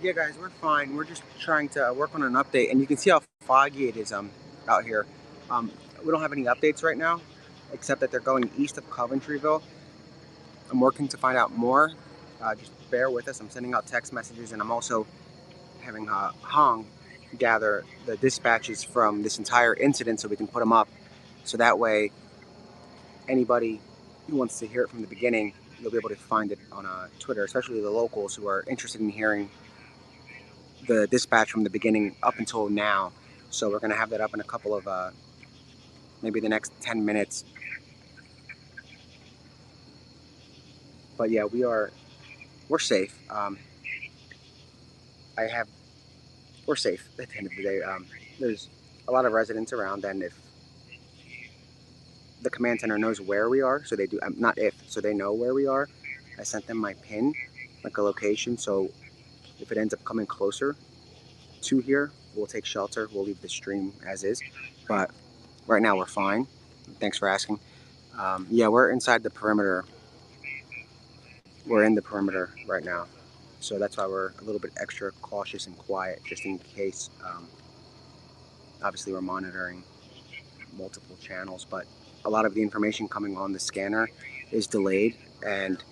Yeah, guys, we're fine. We're just trying to work on an update, and you can see how foggy it is out here. We don't have any updates right now, except that they're going east of Coventryville. I'm working to find out more. Just bear with us. I'm sending out text messages, and I'm also having Hong gather the dispatches from this entire incident so we can put them up. So that way, anybody who wants to hear it from the beginning you'll be able to find it on Twitter, especially the locals who are interested in hearing the dispatch from the beginning up until now. So we're going to have that up in a couple of, maybe the next 10 minutes. But yeah, we're safe. We're safe at the end of the day. There's a lot of residents around, and if the command center knows where we are, so they do, not if, so they know where we are. I sent them my pin, like a location, so if it ends up coming closer to here, we'll take shelter. We'll leave the stream as is, but right now we're fine. Thanks for asking. Yeah, we're inside the perimeter. We're in the perimeter right now, so that's why we're a little bit extra cautious and quiet, just in case. Obviously, we're monitoring multiple channels, but a lot of the information coming on the scanner is delayed, and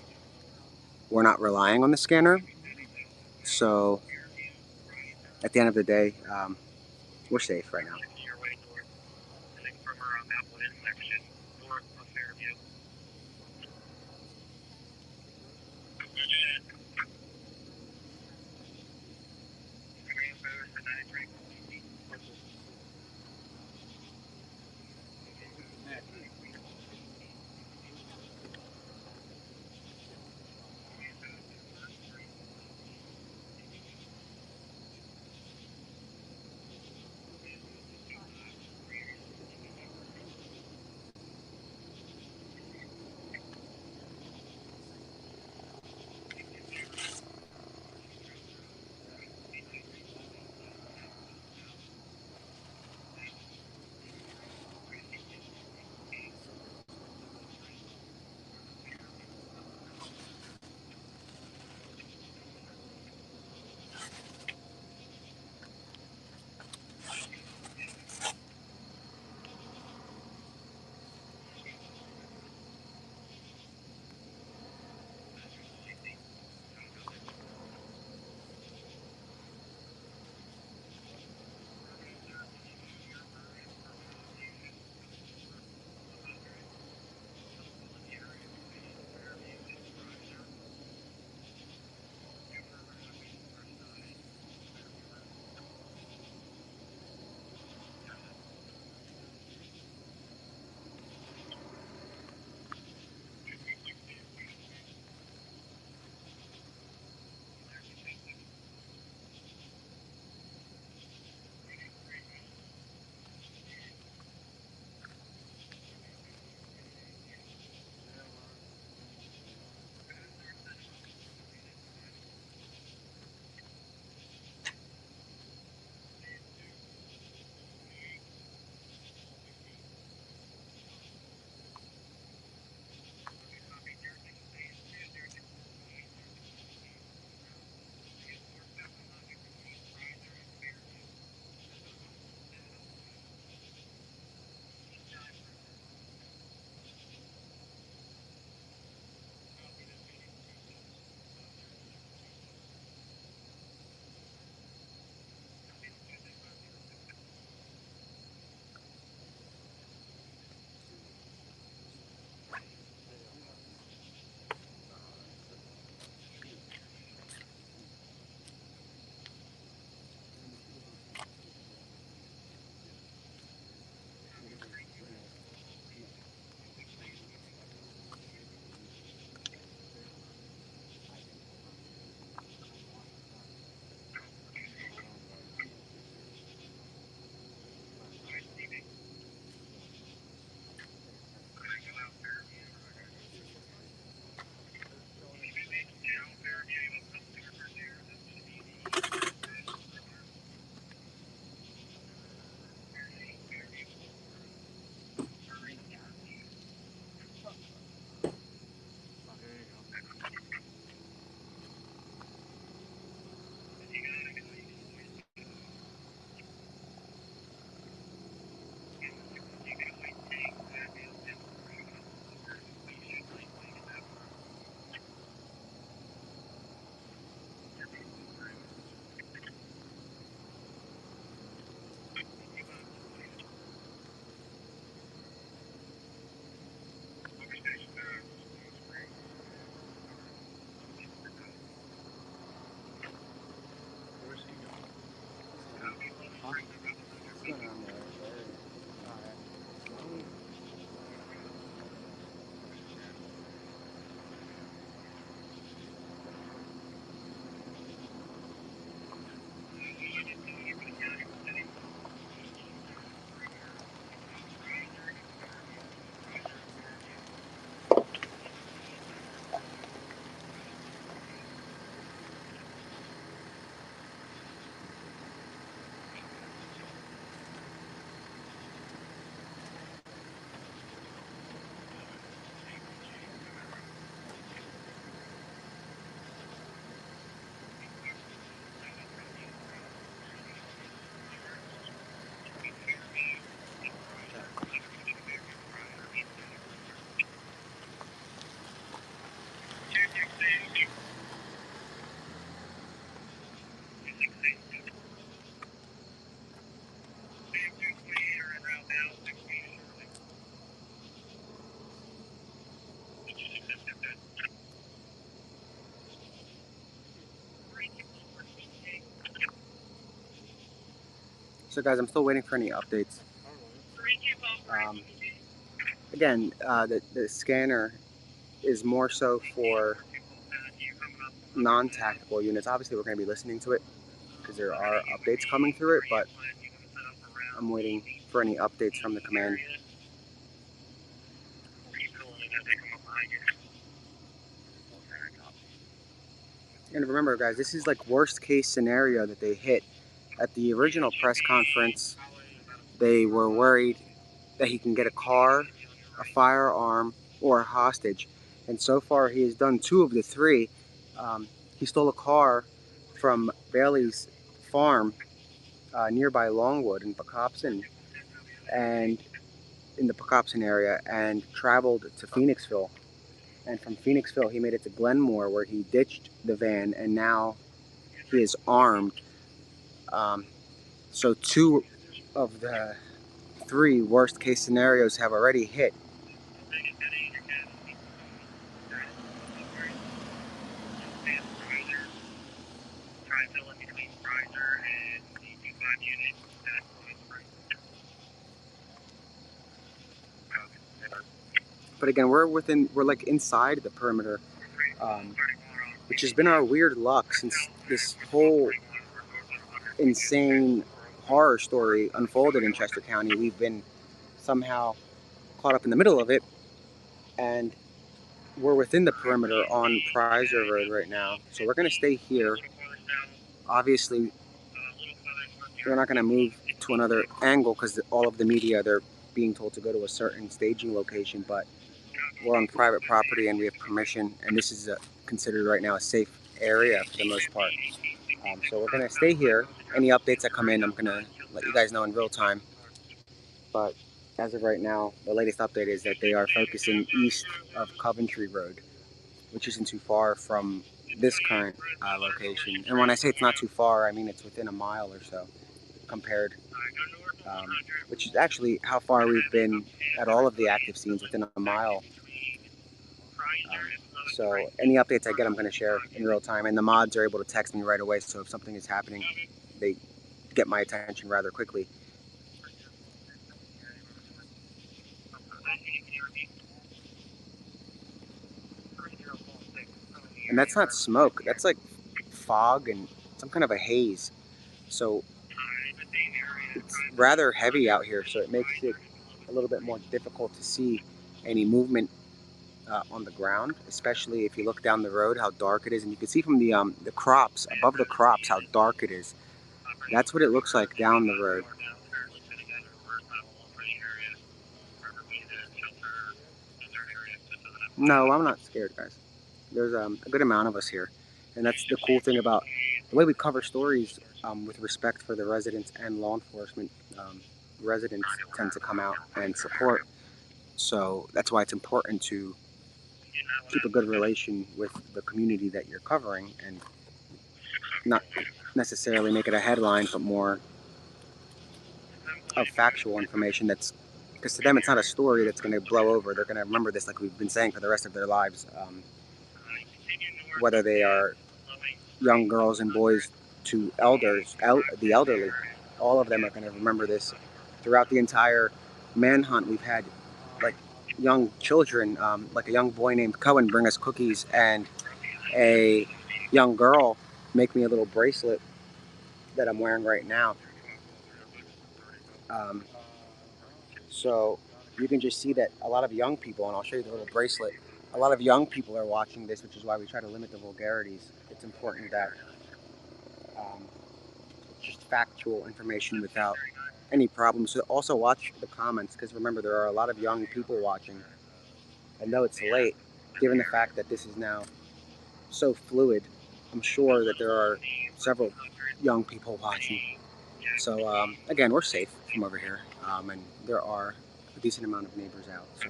we're not relying on the scanner. So at the end of the day, we're safe right now. So guys, I'm still waiting for any updates. Again, the scanner is more so for non-tactical units. Obviously, we're going to be listening to it because there are updates coming through it, but I'm waiting for any updates from the command. And remember, guys, this is like worst case scenario that they hit. At the original press conference, they were worried that he can get a car, a firearm, or a hostage. And so far, he has done 2 of the 3. He stole a car from Bailey's farm nearby Longwood in Pocopson, and in the Pocopson area, and traveled to Phoenixville. And from Phoenixville, he made it to Glenmore, where he ditched the van, and now he is armed. So 2 of the 3 worst case scenarios have already hit. But again, we're like inside the perimeter, which has been our weird luck since this whole insane horror story unfolded in Chester County. We've been somehow caught up in the middle of it, and we're within the perimeter on Prizer Road right now. So we're going to stay here. Obviously, we're not going to move to another angle because all of the media, they're being told to go to a certain staging location, but we're on private property and we have permission, and this is considered right now a safe area for the most part. So we're going to stay here. Any updates that come in, I'm going to let you guys know in real time. But as of right now, the latest update is that they are focusing east of Coventry Road, which isn't too far from this current location. And when I say it's not too far, I mean it's within a mile or so compared, which is actually how far we've been at all of the active scenes, within a mile. So any updates I get, I'm going to share in real time. And the mods are able to text me right away, so if something is happening, they get my attention rather quickly. And that's not smoke, that's like fog and some kind of a haze. So it's rather heavy out here, so it makes it a little bit more difficult to see any movement on the ground, especially if you look down the road how dark it is, and you can see from the crops, above the crops, how dark it is. That's what it looks like down the road. No, I'm not scared, guys. There's a good amount of us here, and that's the cool thing about the way we cover stories with respect for the residents and law enforcement. Residents tend to come out and support, so that's why it's important to keep a good relation with the community that you're covering and not necessarily make it a headline, but more of factual information that's, because to them it's not a story that's going to blow over. They're going to remember this, like we've been saying, for the rest of their lives, whether they are young girls and boys to elders, the elderly. All of them are going to remember this throughout the entire manhunt. We've had like young children, like a young boy named Cohen bring us cookies, and a young girl make me a little bracelet that I'm wearing right now. So you can just see that a lot of young people, and I'll show you the little bracelet, a lot of young people are watching this, which is why we try to limit the vulgarities. It's important that it's just factual information without any problems. So also watch the comments, because remember, there are a lot of young people watching. And though it's late, given the fact that this is now so fluid, I'm sure that there are several young people watching. So again, we're safe from over here, and there are a decent amount of neighbors out. So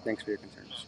thanks for your concerns.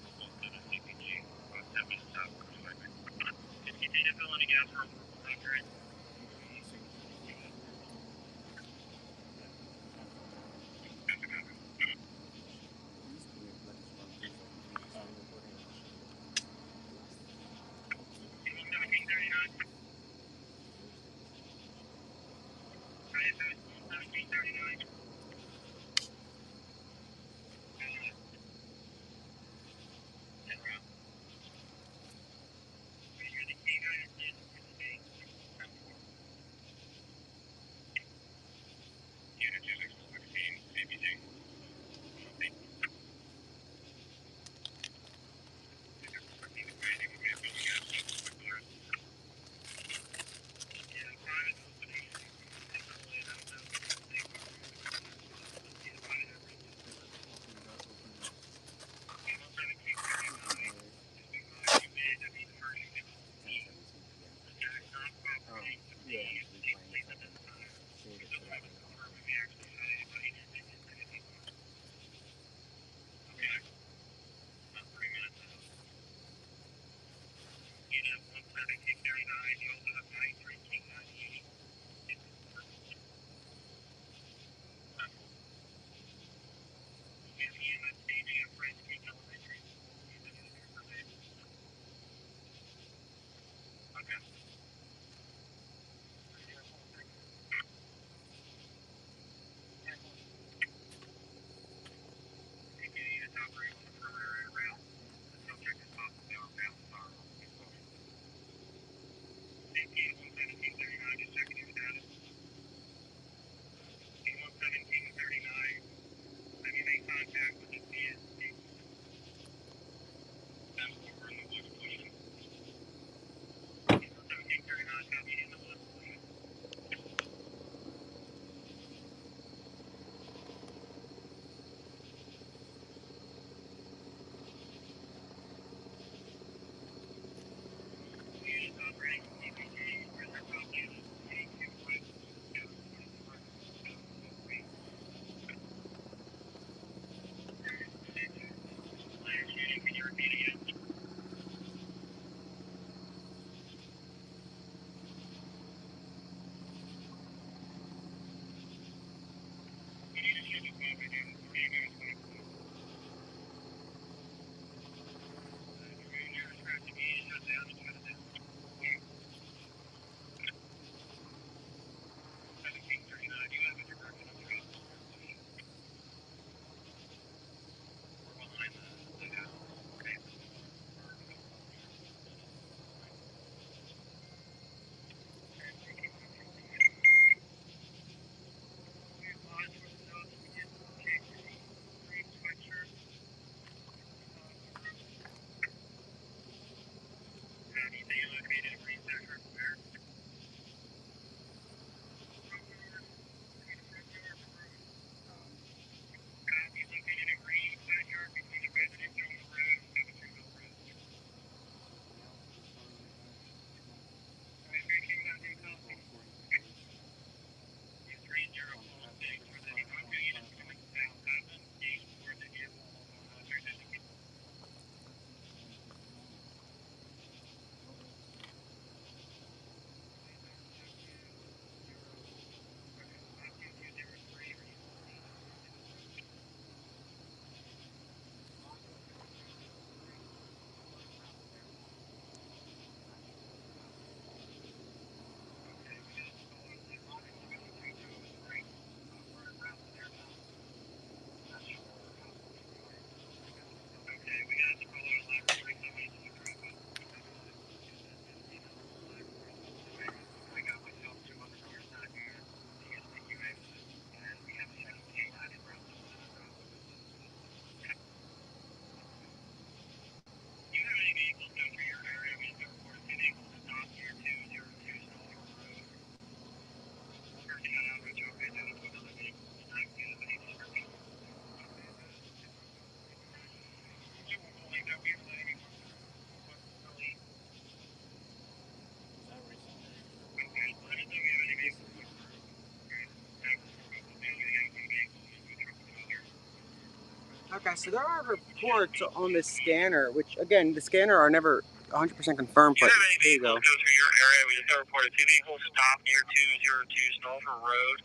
Okay, so there are reports on the scanner, which again, the scanner are never 100% confirmed, but here you go. Go through your area. We just got reported 2 vehicles stopped near 202 Snowford Road.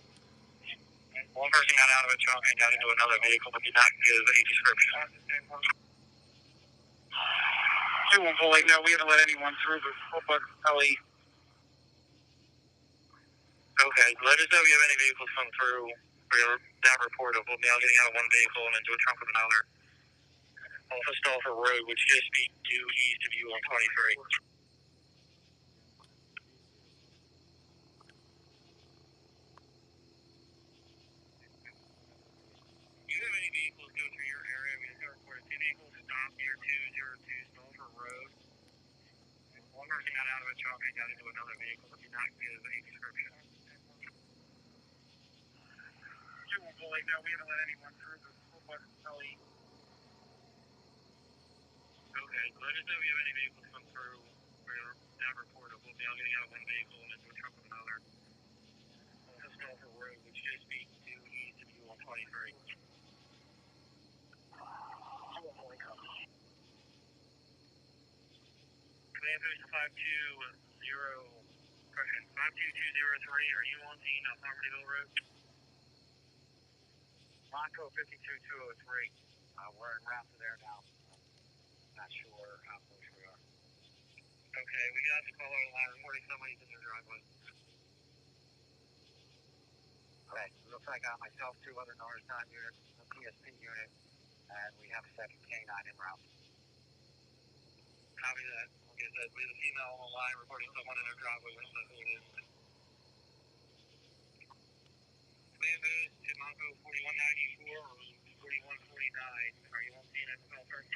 One person got out of a truck and got into another vehicle, but did not give a description. We won't go like that. We haven't let anyone through, but Ellie. Okay, let us know if you have any vehicles come through. We're that reportable. Now getting out of one vehicle and into a trunk of another. Off of Snowford Road, which just be due east of you on 23. Do you have any vehicles go through your area? We just got reported 2 vehicles stopped near 202 Snowford Road. One person got out of a truck and got into another vehicle, but did not give a description. We won't go like that. We haven't let anyone through, but Ellie. Okay, let us know if you have any vehicles come through. We're that reportable. Now getting out of one vehicle and into a trunk of another. Off of Snowford Road, which just be due east of you on 23. Command boost 52203. Are you on scene on Povertyville Road? Mako 52203. We're en route to there now. Not sure how close we are. Okay. Okay, we got the caller line reporting somebody's in their driveway. Okay, looks like I got myself 2 other Norris time units, a PSP unit, and we have a second K9 en route. Copy that. Okay, so we have a female on the line reporting someone in their driveway. We don't know who it is. Command boost to Monco 4194 or 4149. Are you on scene at the call first?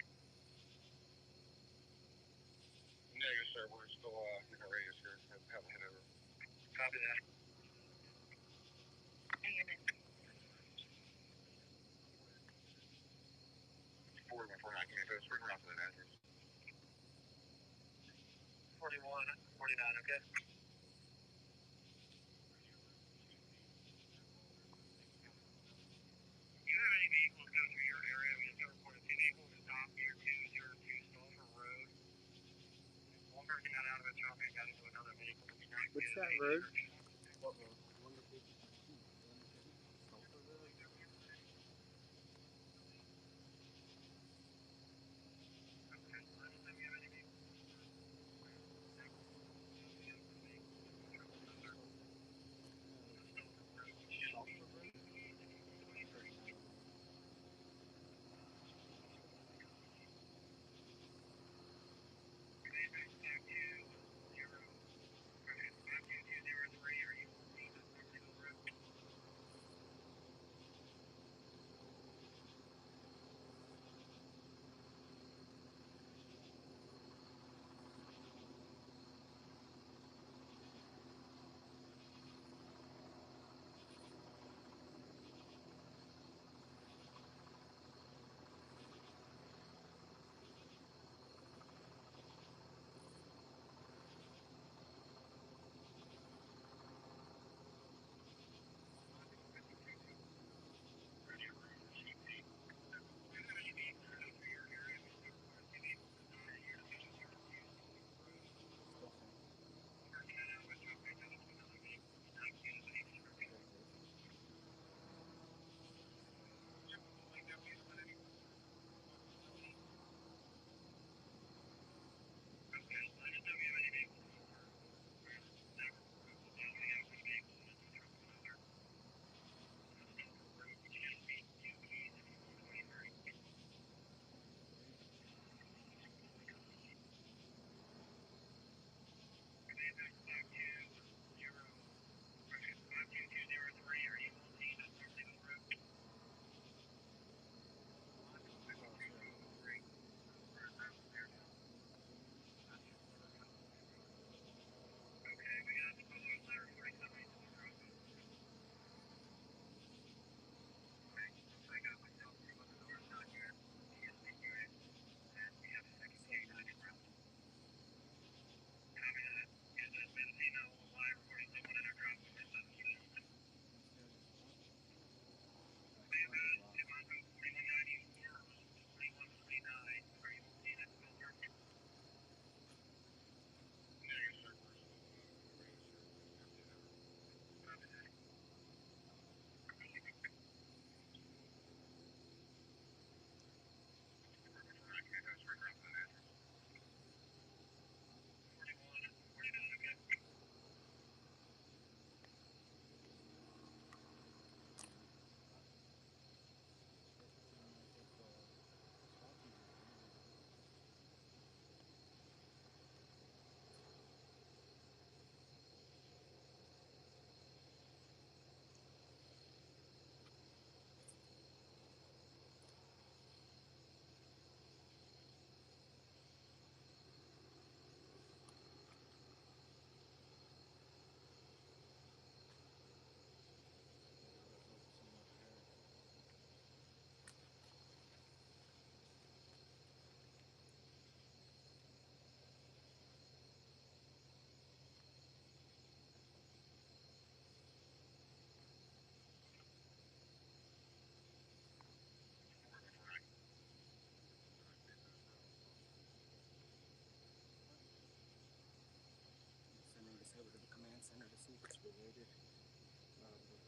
Negative, sir. We're still in the radius here. Have a head over. Copy that. 4149. Command boost. Bring around to that address. 4149, okay? Do you have any vehicles go through your area? We just reported 2 vehicles stopped near 202 Sulphur Road. One person got out of a truck and got into another vehicle. What's that road? What road? The one location for two. Sulphur Road? Sulphur Road? 39. Sending this over to the command center to see if it's related before I send.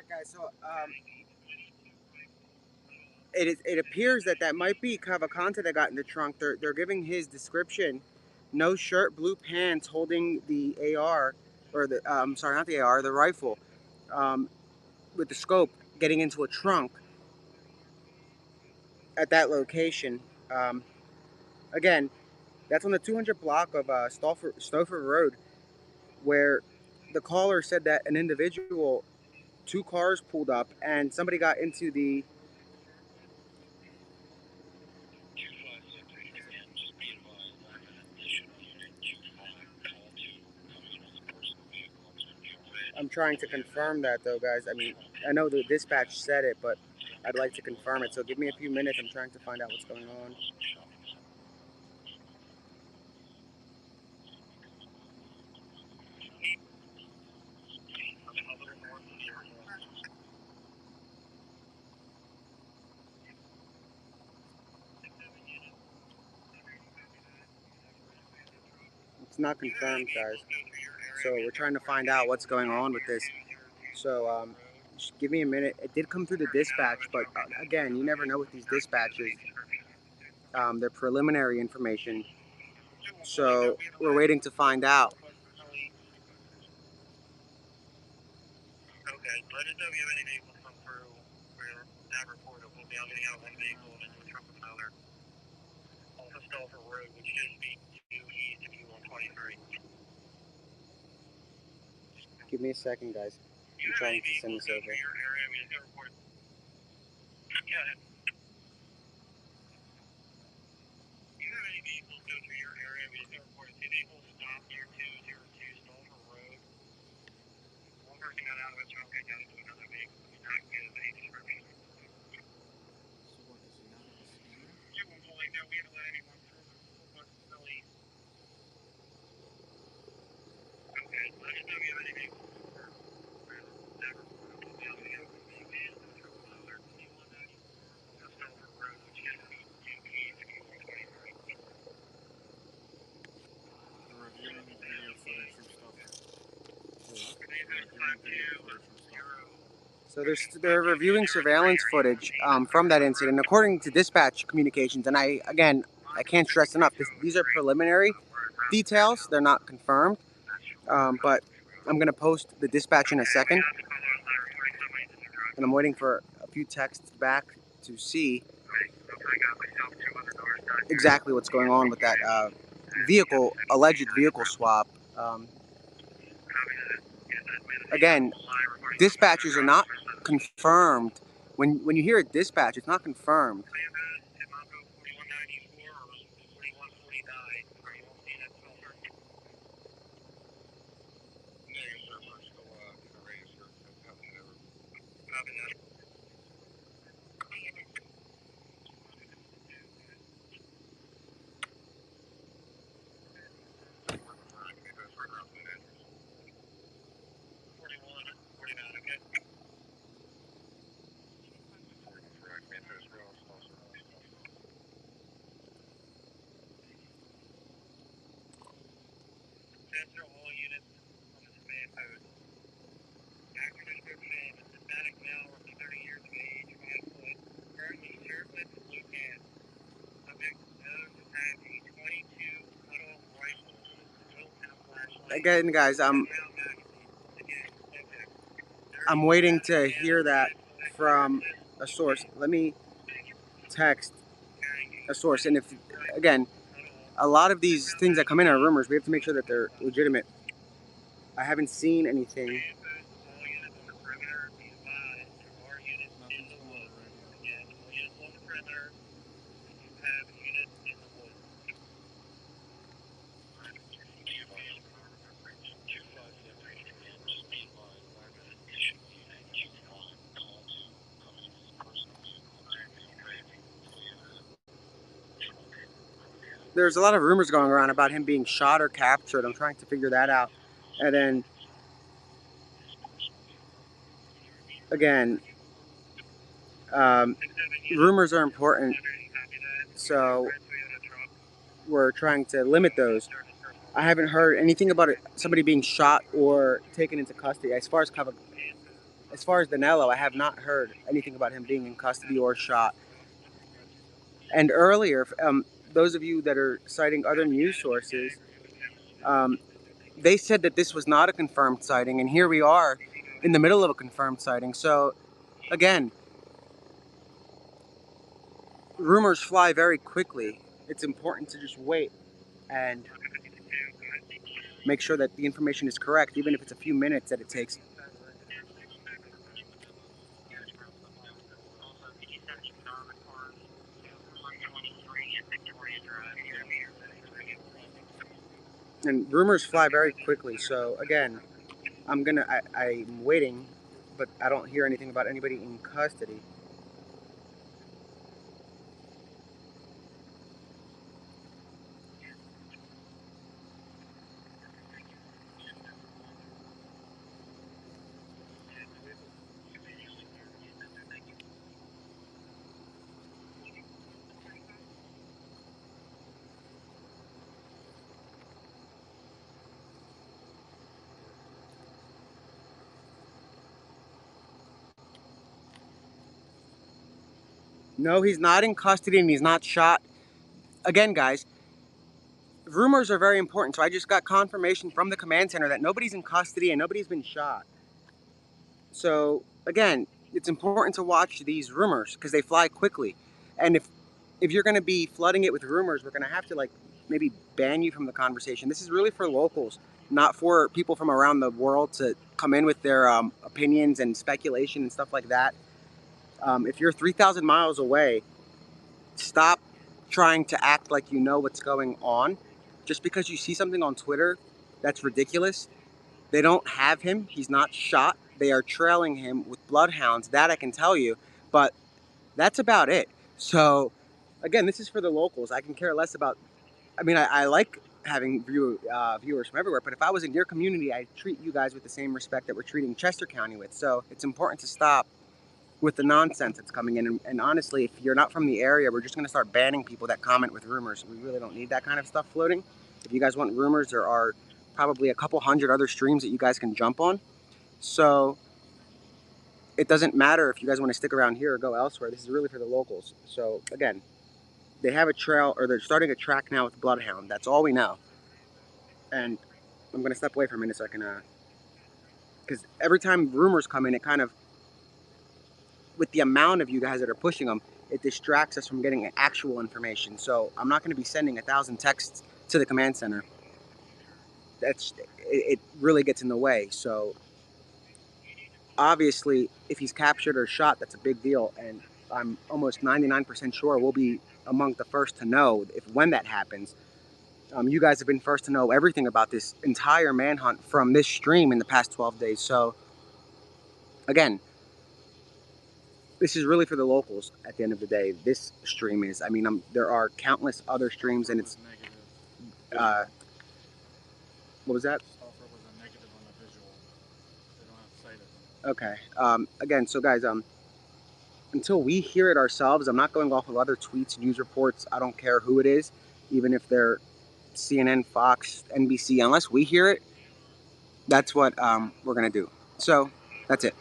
right, guys. So it appears that might be Cavalcante that got in the trunk. They're giving his description: no shirt, blue pants, holding the AR, or the sorry, not the AR, the rifle, with the scope, getting into a trunk at that location. Again, that's on the 200 block of Stauffer Road, where the caller said that an individual, two cars pulled up, and somebody got into the. I'm trying to confirm that, though, guys. I mean, I know the dispatch said it, but I'd like to confirm it. So give me a few minutes. I'm trying to find out what's going on. It's not confirmed, guys. So we're trying to find out what's going on with this. So just give me a minute. It did come through the dispatch, but again, you never know with these dispatches. They're preliminary information. So we're waiting to find out. Okay, let us know if you have any vehicles come through. We're that report. We'll be getting out one vehicle and into a truck with another. Off of Stauffer Road, which should be due east if you 123. Give me a second, guys. I'm trying to send this over. Your area, we just got a report. Yeah. Do you have any vehicles go through your area? We just got a report. Two vehicles stopped near 202 Stauffer Road. One person got out of a truck and got into another vehicle. We did not get a description. So what, is he not at the scene? Yeah, well, like, no, we haven't let anyone through. Really. Okay, let us know if you have any vehicles come through. That report. We'll be getting out one vehicle and into a truck with another. Off of Stauffer Road, which should be due east if you 123. They're reviewing the video footage from Stauffer. So they're reviewing surveillance footage from that incident, according to dispatch communications. And I can't stress enough, these are preliminary details. They're not confirmed. But I'm going to post the dispatch in a second. And I'm waiting for a few texts back to see exactly what's going on with that alleged vehicle swap. Again, dispatches are not confirmed. When you hear a dispatch, it's not confirmed. Censor all units on this command post. Actor description, Hispanic male, roughly 30 years of age, 5 foot, currently shirtless, blue pants. Subject known to have a 22 cut-off rifle, built-in flashlight. Again, guys, I'm waiting to hear that from a source. Let me text a source. And if, again, a lot of these things that come in are rumors, we have to make sure that they're legitimate. I haven't seen anything. There's a lot of rumors going around about him being shot or captured. I'm trying to figure that out. And then, again, rumors are important, so we're trying to limit those. I haven't heard anything about somebody being shot or taken into custody. As far as as far as Danelo, I have not heard anything about him being in custody or shot. And earlier, those of you that are citing other news sources, they said that this was not a confirmed sighting, and here we are in the middle of a confirmed sighting. So, again, rumors fly very quickly. It's important to just wait and make sure that the information is correct, even if it's a few minutes that it takes. And rumors fly very quickly. So again, I'm waiting, but I don't hear anything about anybody in custody. No, he's not in custody and he's not shot. Again, guys, rumors are very important. So I just got confirmation from the command center that nobody's in custody and nobody's been shot. So again, it's important to watch these rumors because they fly quickly. And if you're going to be flooding it with rumors, we're going to have to maybe ban you from the conversation. This is really for locals, not for people from around the world to come in with their opinions and speculation and stuff like that. If you're 3,000 miles away, stop trying to act like you know what's going on. Just because you see something on Twitter that's ridiculous, they don't have him. He's not shot. They are trailing him with bloodhounds. That I can tell you. But that's about it. So, again, this is for the locals. I can care less about... I mean, I like having viewers from everywhere, but if I was in your community, I'd treat you guys with the same respect that we're treating Chester County with. So it's important to stop with the nonsense that's coming in. And honestly, if you're not from the area, we're just going to start banning people that comment with rumors. We really don't need that kind of stuff floating. If you guys want rumors, there are probably a couple hundred other streams that you guys can jump on. So it doesn't matter if you guys want to stick around here or go elsewhere. This is really for the locals. So again, they have a trail, or they're starting a track now with bloodhound. That's all we know. And I'm going to step away for a minute so I can, because every time rumors come in, it kind of, with the amount of you guys that are pushing them, it distracts us from getting actual information. So I'm not going to be sending 1,000 texts to the command center. It really gets in the way. So obviously, if he's captured or shot, that's a big deal. And I'm almost 99% sure we'll be among the first to know when that happens. You guys have been first to know everything about this entire manhunt from this stream in the past 12 days. So again, this is really for the locals at the end of the day. This stream is, I mean, there are countless other streams, and it's, what was that? Software was a negative on the visual. They don't have sight of them. Okay. Again, so guys, until we hear it ourselves, I'm not going off of other tweets, news reports. I don't care who it is, even if they're CNN, Fox, NBC. Unless we hear it, that's what we're going to do. So that's it.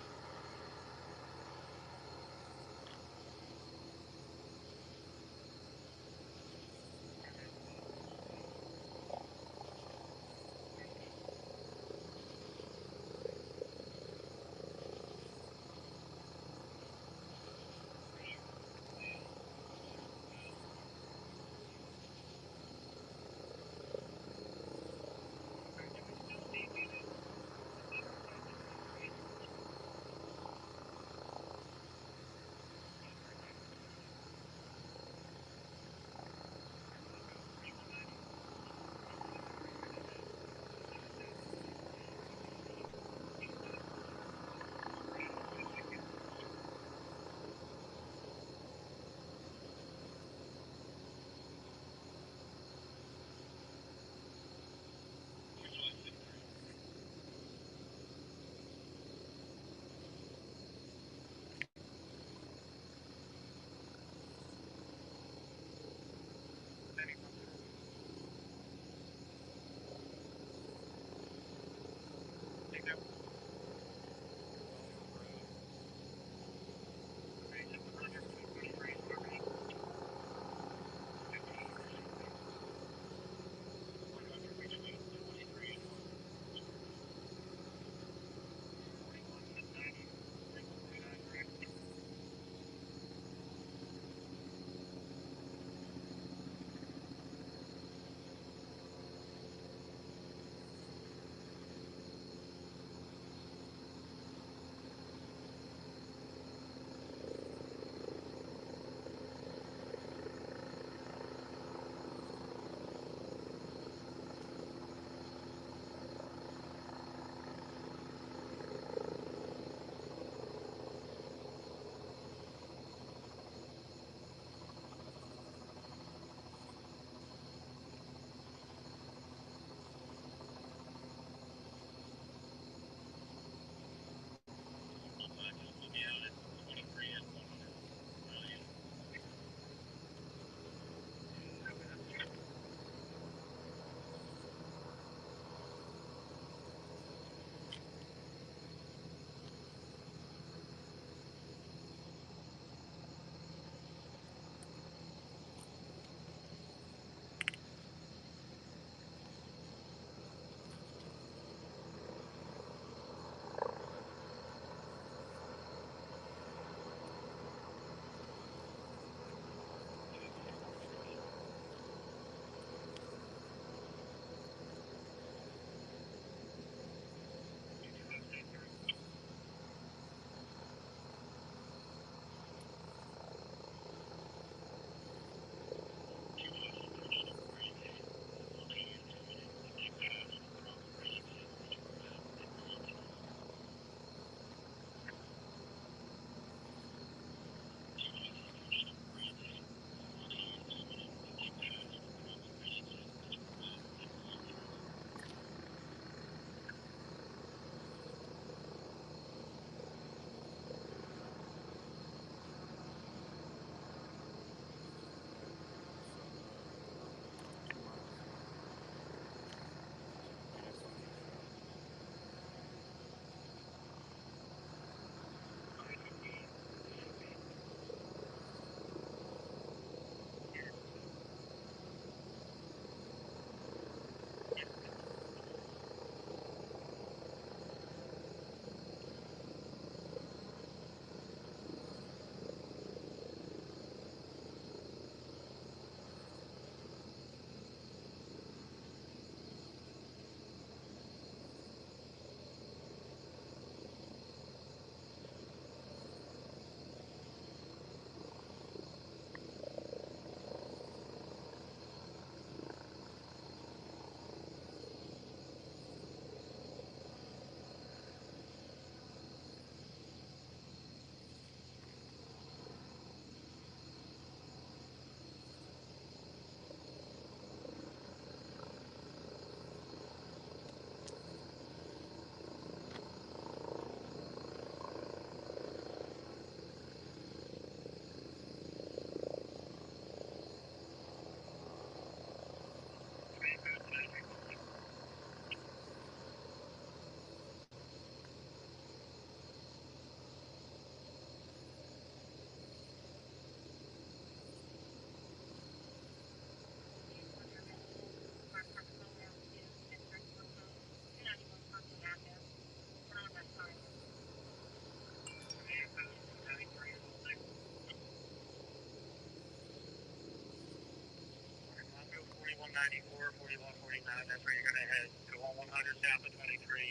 94, 41, 49. That's where you're going to head. Go on 100 south of 23.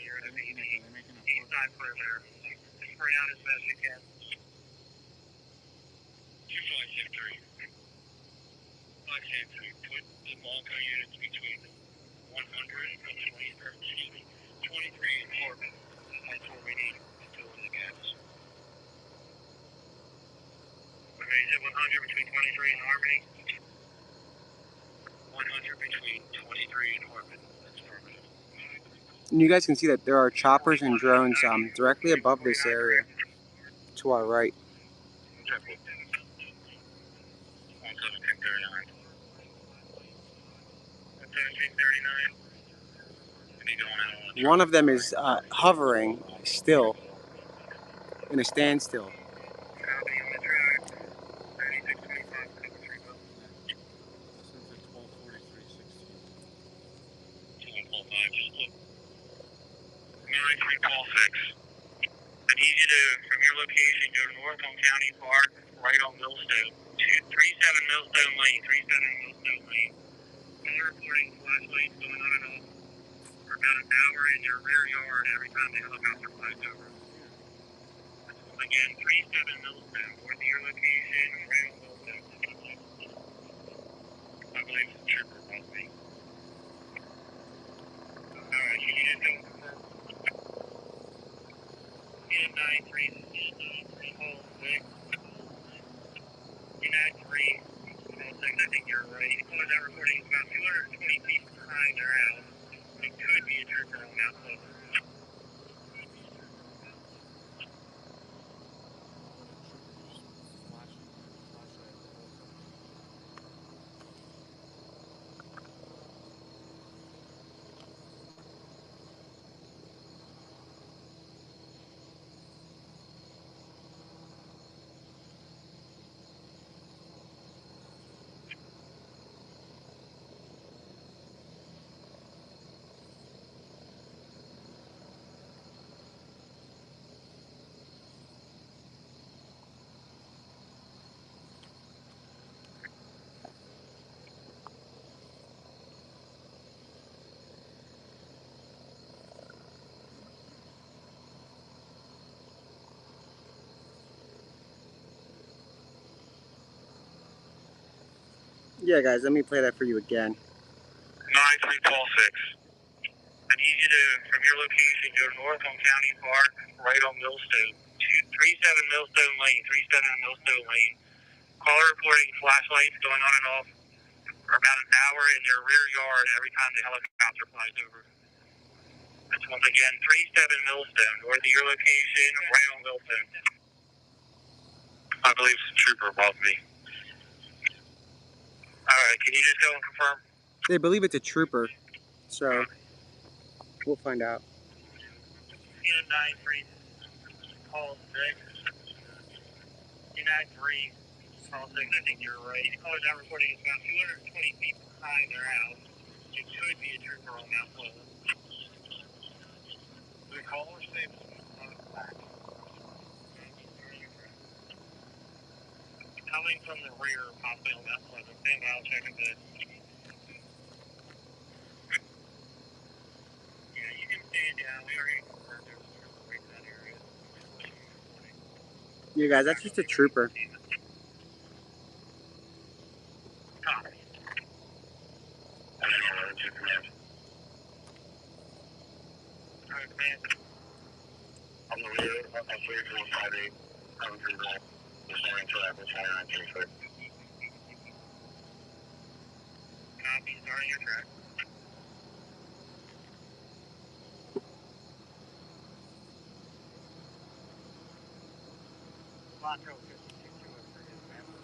You're going to be the east side perimeter. Just spray out as best you can. 2563. 563. Put the Blanco units between 100 and 20, or excuse me, 23 and Corbin. That's where we need to fill in the gaps. Okay, is it 100 between 23 and Harmony? 100 between 23 and Harmony. That's affirmative. And you guys can see that there are choppers and drones directly above this area to our right. 1739. One of them is hovering still in a standstill. Copy on the track. 3625, cover 3 miles. Since it's 12:43:16. 12.5, just look. 93 call 6. I need you to, from your location, go north on County Park, right on Millstone. 37 Millstone Lane, 37 Millstone Lane. Caller reporting flashlights going on and off for about an hour in your rear yard every time the helicopter flies over. Again, 37 Millstone, north of your location, right on Millstone. I believe it's a trooper above me. Alright, can you just go confirm? N93, call 6. N93, call 6, I think you're right. Caller that recording is about 220 feet behind their house. It could be a trooper on Mount Pleasant. Yeah, guys, let me play that for you again. 93 call 6. I need you to, from your location, go north on County Park, right on Millstone. 37 Millstone Lane, 37 Millstone Lane. Caller reporting flashlights going on and off for about an hour in their rear yard every time the helicopter flies over. That's once again 37 Millstone, north of your location, right on Millstone. I believe it's a trooper above me. Alright, can you just go and confirm? They believe it's a trooper, so we'll find out. N93, call 6. N93, call 6, I think you're right. Caller's out reporting is about 220 feet behind their house. It could be a trooper on Mount Pleasant. The caller saves back. Coming from the rear, possibly on Mount Pleasant. Stand by, I'll check a bit. Yeah, you can stand down. We already confirmed there's a trooper right in that area. Yeah, guys, that's just a trooper. Copy. Alright, command. On the rear, up on 3458, coming through the morning traffic, 2936. Copy, starting your track. Blanco 5223 is available.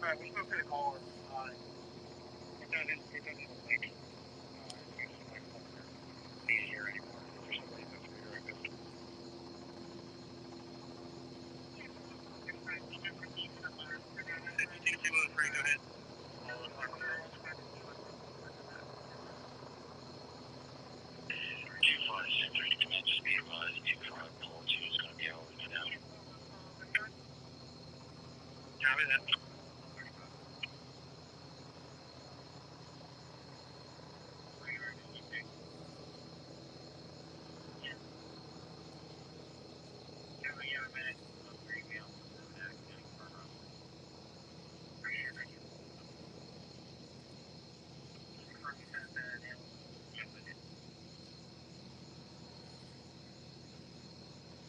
Alright, we're supposed to call it it doesn't look like it's easier anymore. For some reason it's redirected. 6203, go ahead. All the front wheels. 2563 command, just be advised, 2502 is going to be able to get out. Copy that.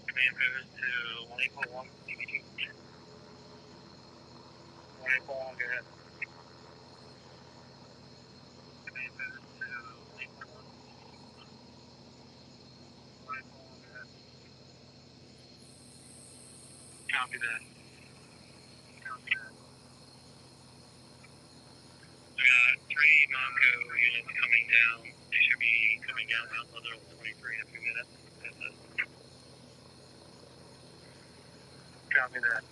Command moves to 181, DB2. 181, go ahead. Command moves to 181, 181, go ahead. Copy that. Copy that. We got 3 Monco units coming down. They should be coming down Mount Leather 23 in a few minutes. That's it. Copy that.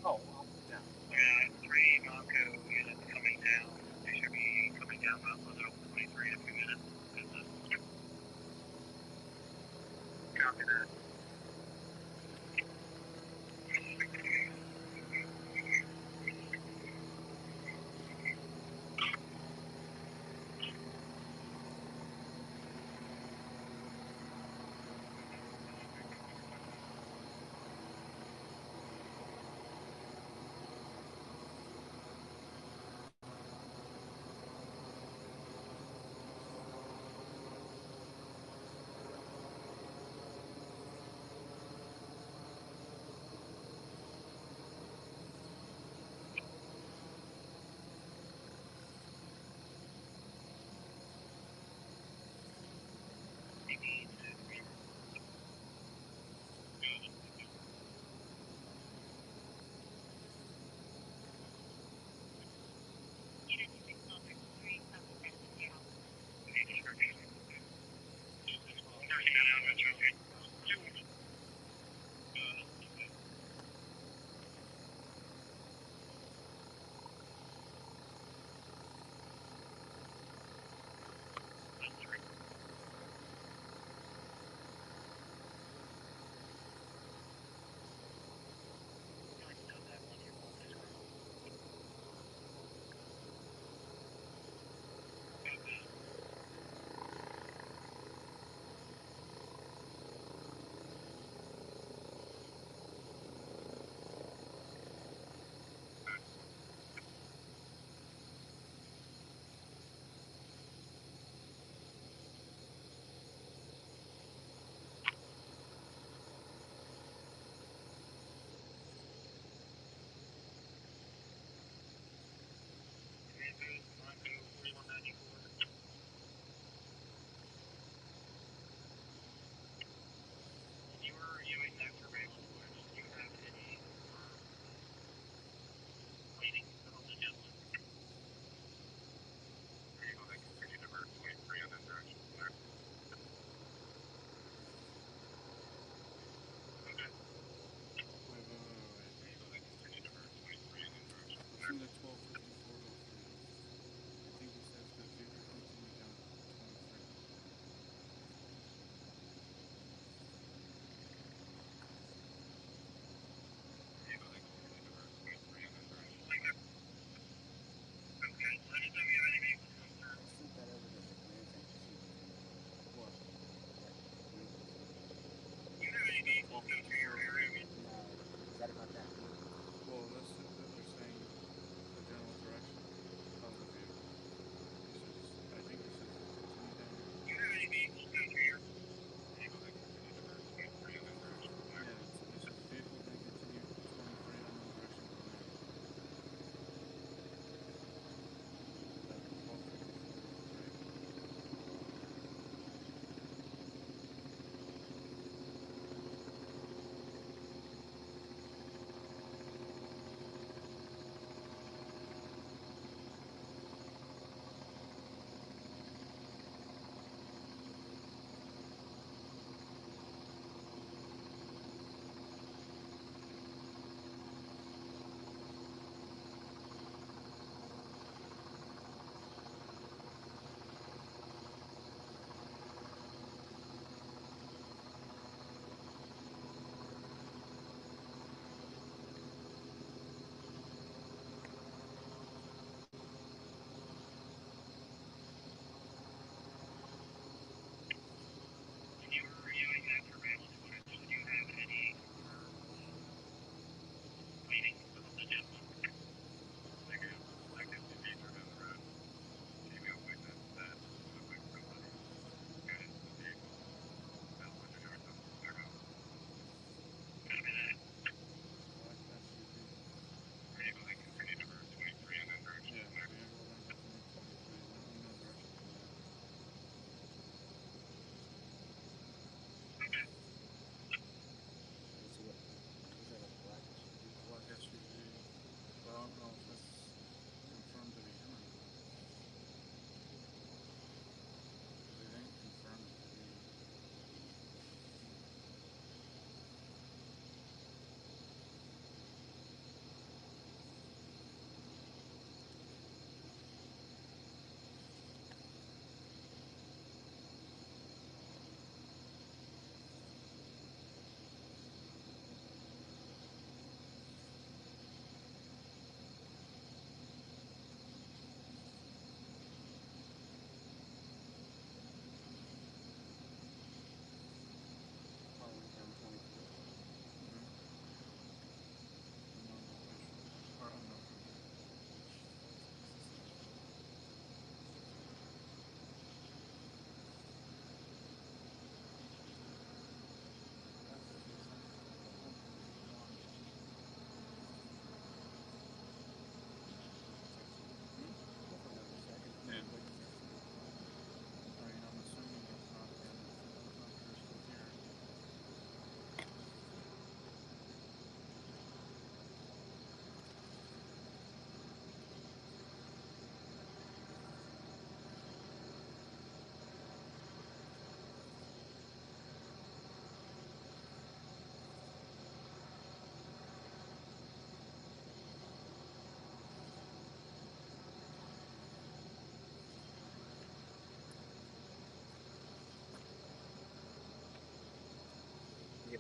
Oh, yeah. We got 3 Monco units coming down. They should be coming down Mount Leather 23 in a few minutes. That's it. Copy that.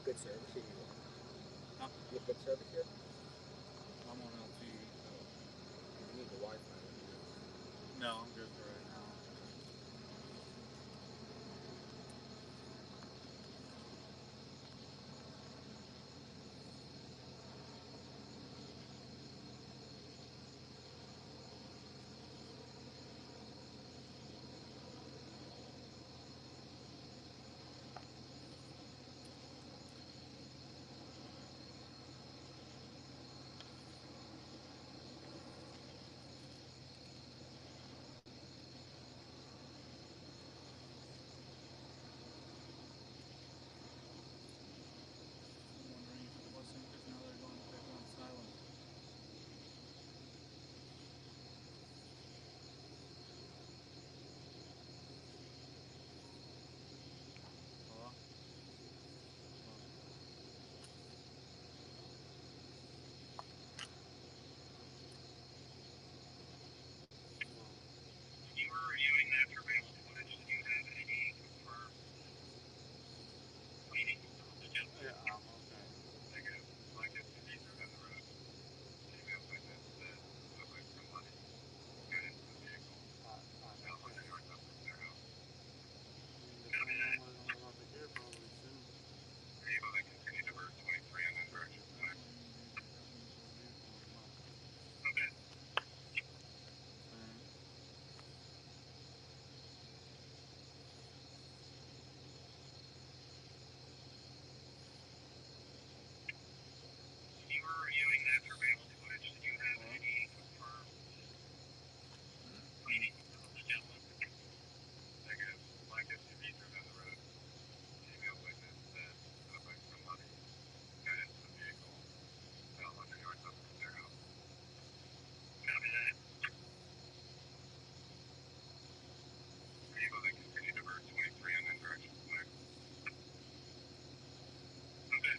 good service here? Huh? You have good service here? I'm on LTE, so. You need the Wi-Fi. No, I'm good for right now. I'm wondering if it wasn't because now they're going back on silent. Hello? Oh. When you were reviewing that surveillance footage, did you have any confirmed meetings of the gentleman? Yeah, okay. Negative. Like if the deeper down the road, female witness that took some money, got into the vehicle, about 100 yards up from their house. I mean, depending on what I'm about to hear probably soon. Vehicle that continued to verse 23 on that direction. Apparently these are having to a vehicle as well. Okay. And When you were reviewing that surveillance footage, did you have any confirmed meetings of the gentleman? Negative. Like if the deeper down the road, female witness that took some money, got into the vehicle, about 100 yards up from their house. Copy that. Vehicle that continued to verse 23 on that direction. Okay.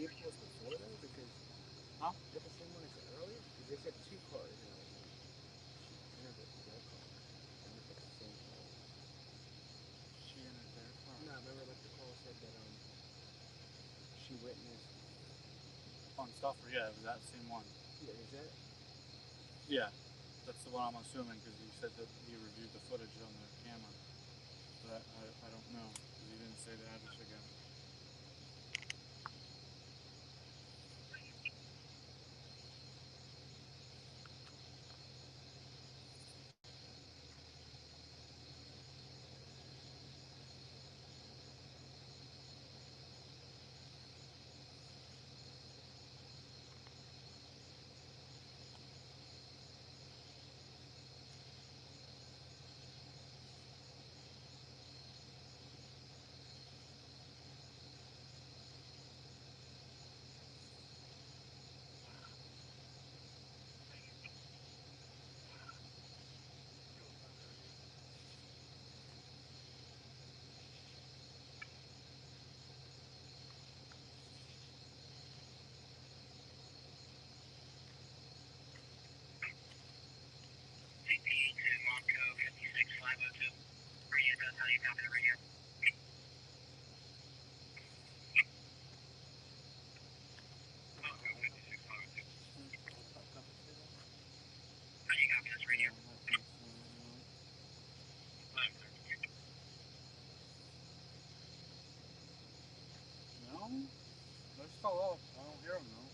vehicles before though? Because Huh? is that the same one as earlier? Because they said 2 cars. You know, their car. I wonder if it's the same car. She entered their car. No, remember like the call said that she witnessed. On Stuffer, yeah, it was that same one. Yeah, is that? Yeah, that's the one I'm assuming because he said that he reviewed the footage on the camera. But I don't know because he didn't say the address again. CP2 Montco 56502. Radio does how you copy the radio. Montco 56502. How you copy this radio? No? They're still up. I don't hear them though.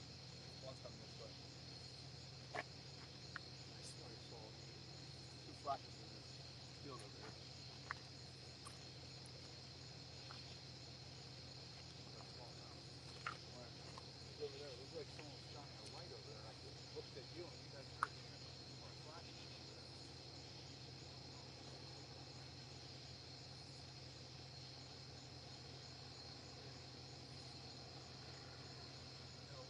One's coming this way. I swear I saw 2 flashes in this field over there. That's small now. Where? Over there. It looks like someone was shining a light over there. I looked at you and you guys were looking at 2 more flashes over there. No,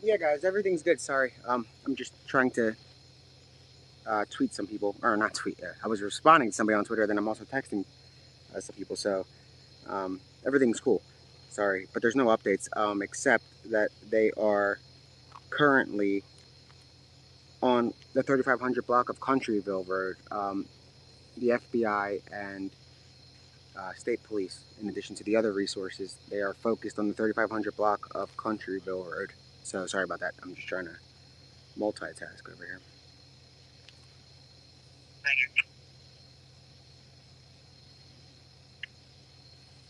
Yeah, guys, everything's good. Sorry, I'm just trying to tweet some people, or not tweet. I was responding to somebody on Twitter, then I'm also texting some people. So everything's cool. Sorry, but there's no updates except that they are currently on the 3500 block of Countryville Road. The FBI and state police, in addition to the other resources, they are focused on the 3500 block of Countryville Road. So sorry about that. I'm just trying to multitask over here. Thank you.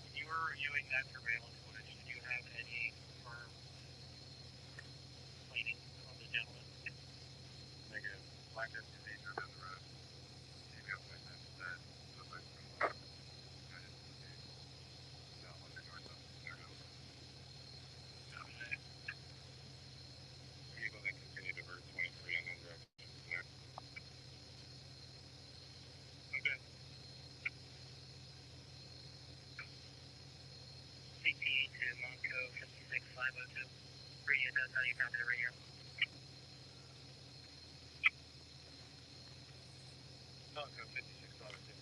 When you were reviewing that surveillance footage, did you have any firm cleaning of the gentleman? Negative. Black SUV drove down the road. Maybe I'll find that. That looked like from no, on the north of their house. Vehicle that continued to Route 23 and then drove there. Okay. CP to Monco 56502. Radio does how you copy the radio. Monco 56502.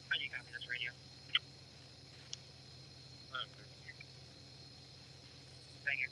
How do you copy this radio? Thank you.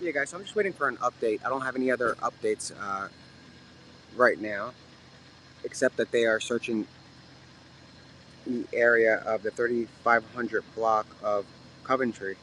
Yeah, guys, so I'm just waiting for an update. I don't have any other updates right now, except that they are searching the area of the 3500 block of Coventry.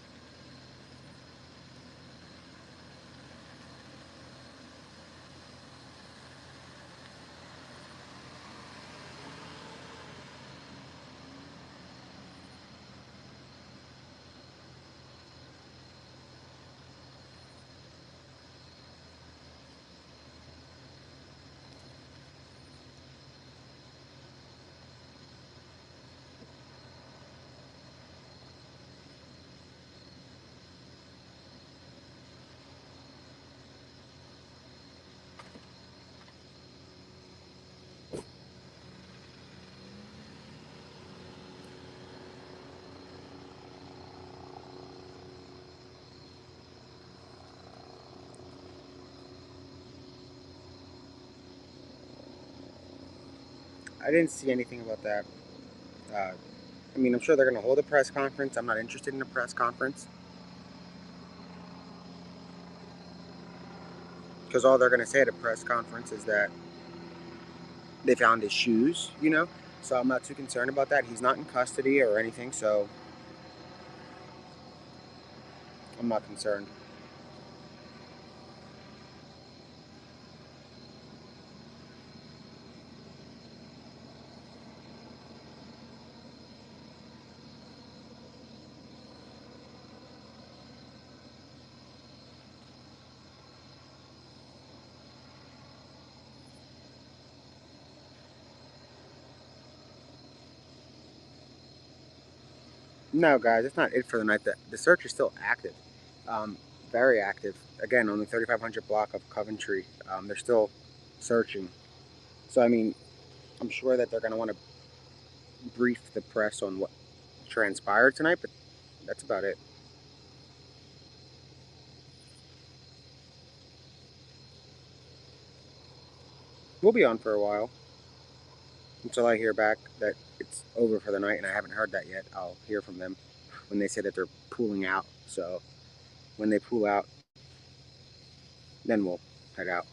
I didn't see anything about that. I mean, I'm sure they're going to hold a press conference. I'm not interested in a press conference, because all they're going to say at a press conference is that they found his shoes, you know? So I'm not too concerned about that. He's not in custody or anything, so I'm not concerned. No, guys, that's not it for the night. The search is still active, um, very active. Again, on the 3500 block of Coventry, they're still searching. So, I mean, I'm sure that they're going to want to brief the press on what transpired tonight, but that's about it. We'll be on for a while until I hear back that it's over for the night, and I haven't heard that yet. I'll hear from them when they say that they're pulling out. So when they pull out, then we'll head out.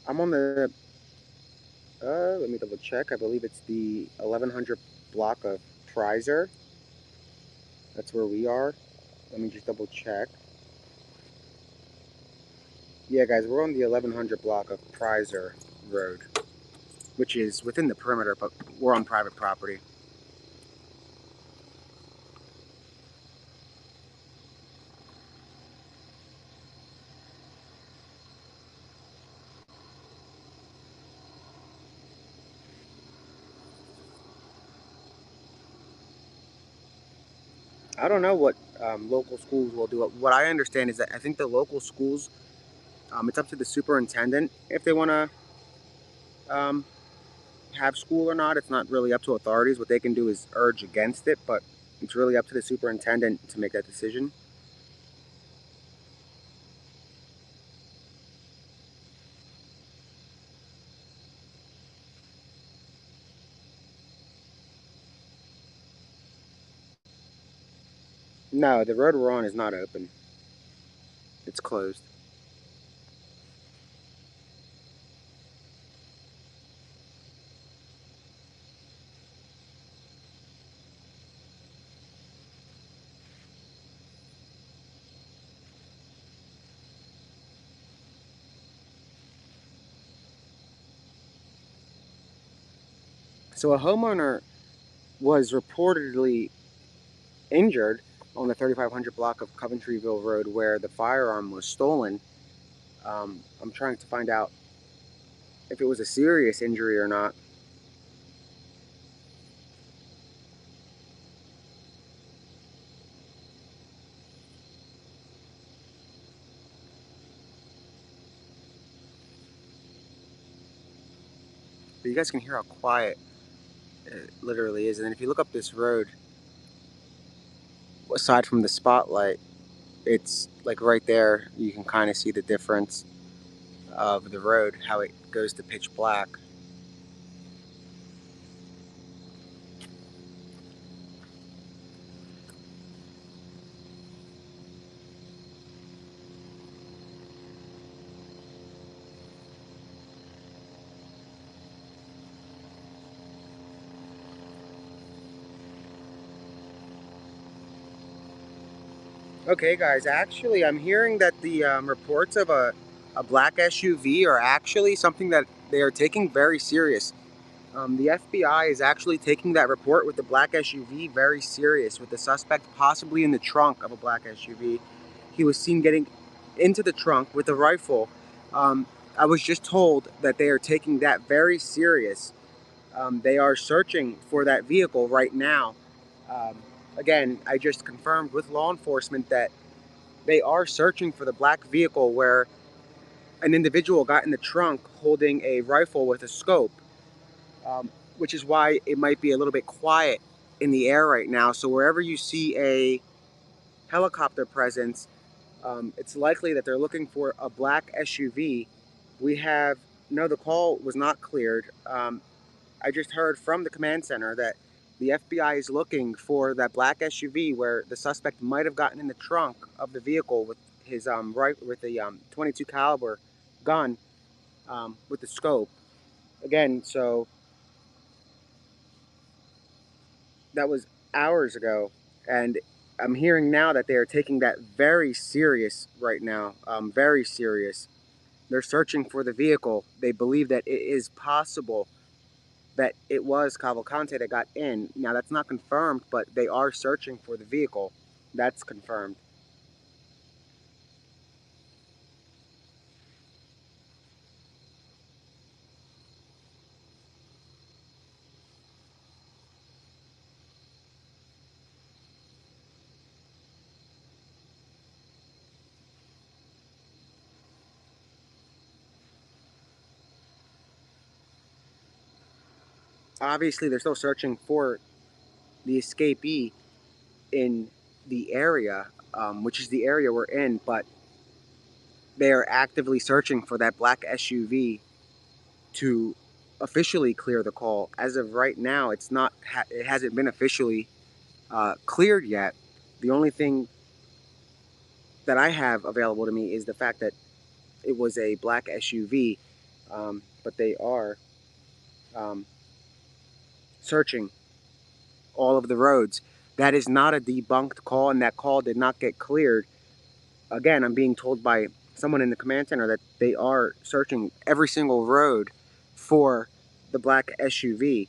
I'm on the, let me double check. I believe it's the 1100 block of Prizer. That's where we are. Let me just double check. Yeah, guys, we're on the 1100 block of Prizer Road, which is within the perimeter, but we're on private property. I don't know what local schools will do. What I understand is that I think the local schools, it's up to the superintendent if they want to um, have school or not. It's not really up to authorities. What they can do is urge against it, but it's really up to the superintendent to make that decision. No, the road we're on is not open. It's closed. So a homeowner was reportedly injured on the 3500 block of Coventryville Road where the firearm was stolen. I'm trying to find out if it was a serious injury or not. But you guys can hear how quiet it literally is. And then if you look up this road, aside from the spotlight, it's like right there, you can kind of see the difference of the road, how it goes to pitch black. Okay, guys, actually, I'm hearing that the reports of a black SUV are actually something that they are taking very serious. The FBI is actually taking that report with the black SUV very serious, with the suspect possibly in the trunk of a black SUV. He was seen getting into the trunk with a rifle. I was just told that they are taking that very serious. They are searching for that vehicle right now. Um, Again, I just confirmed with law enforcement that they are searching for the black vehicle where an individual got in the trunk holding a rifle with a scope, which is why it might be a little bit quiet in the air right now. So wherever you see a helicopter presence, it's likely that they're looking for a black SUV. We have, no, the call was not cleared. I just heard from the command center that the FBI is looking for that black SUV where the suspect might have gotten in the trunk of the vehicle with his with the 22 caliber gun with the scope. Again, so that was hours ago, and I'm hearing now that they are taking that very serious right now. Very serious. They're searching for the vehicle. They believe that it is possible that it was Cavalcante that got in. Now, that's not confirmed, but they are searching for the vehicle. That's confirmed. Obviously, they're still searching for the escapee in the area, which is the area we're in, but they are actively searching for that black SUV to officially clear the call. As of right now, it's not. It hasn't been officially cleared yet. The only thing that I have available to me is the fact that it was a black SUV, but they are um, searching all of the roads. That is not a debunked call, and that call did not get cleared. Again, I'm being told by someone in the command center that they are searching every single road for the black SUV.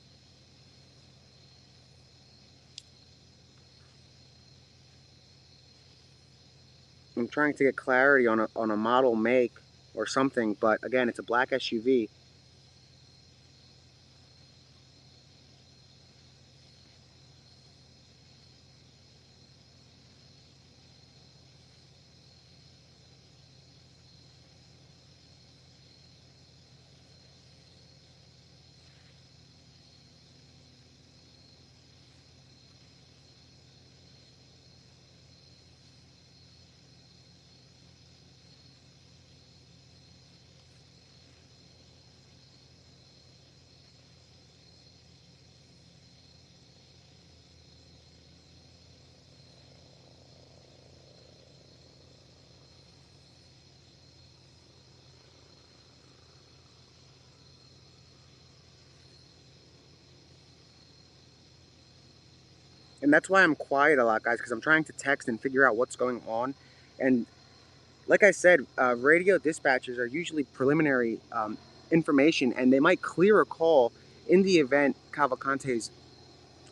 I'm trying to get clarity on a model make or something, but again, it's a black SUV. And that's why I'm quiet a lot, guys, because I'm trying to text and figure out what's going on. And like I said, radio dispatchers are usually preliminary information, and they might clear a call in the event Cavalcante's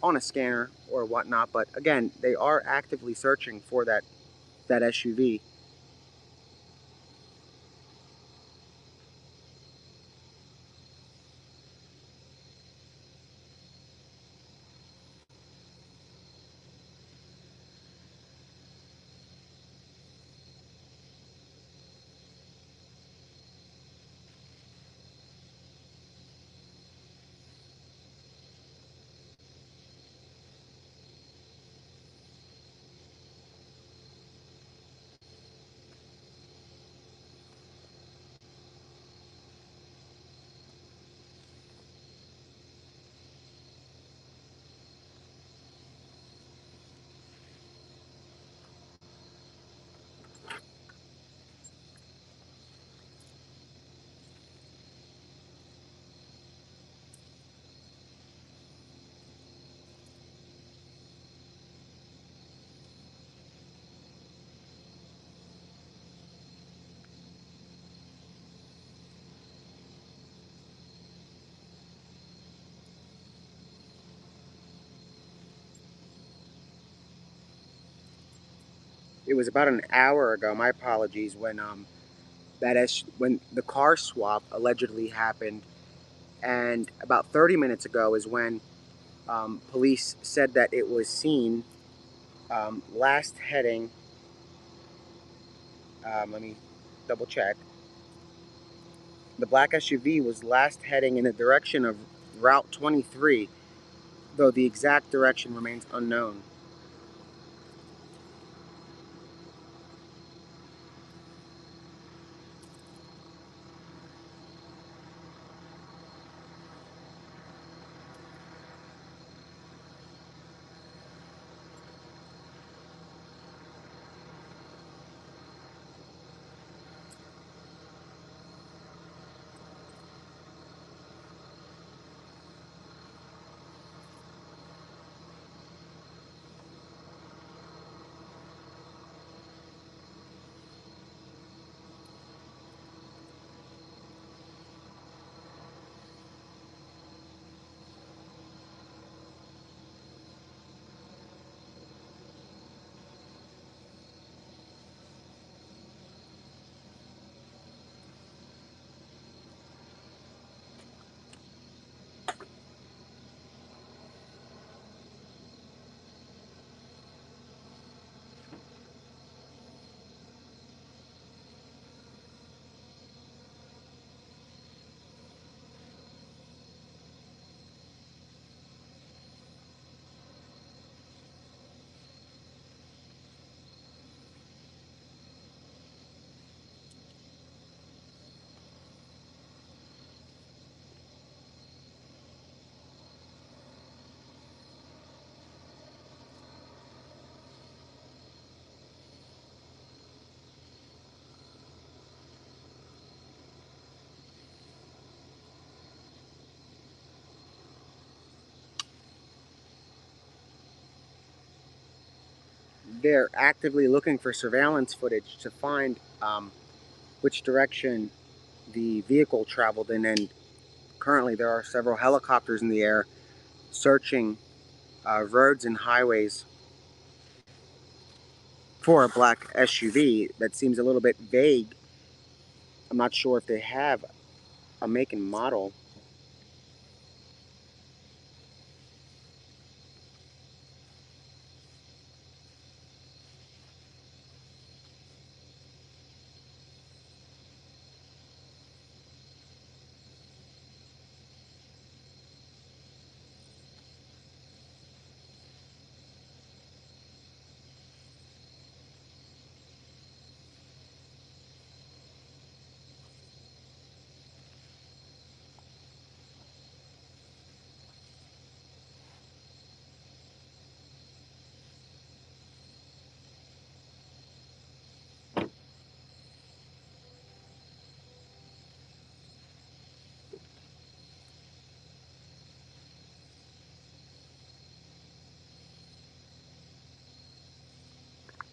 on a scanner or whatnot. But again, they are actively searching for that SUV. it was about an hour ago, my apologies, when when the car swap allegedly happened, and about 30 minutes ago is when police said that it was seen last heading. Let me double check. The black SUV was last heading in the direction of Route 23, though the exact direction remains unknown. They're actively looking for surveillance footage to find which direction the vehicle traveled in, and currently there are several helicopters in the air searching roads and highways for a black SUV. That seems a little bit vague. I'm not sure if they have a make and model.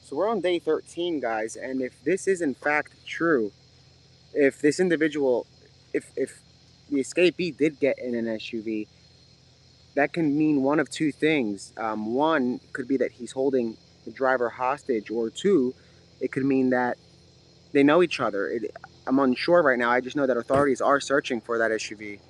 So we're on day 13, guys, and if this is in fact true, if this individual, if the escapee did get in an SUV, that can mean one of two things. One could be that he's holding the driver hostage, or two, it could mean that they know each other. I'm unsure right now. I just know that authorities are searching for that SUV.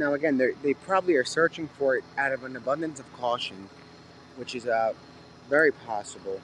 Now again, they probably are searching for it out of an abundance of caution, which is very possible.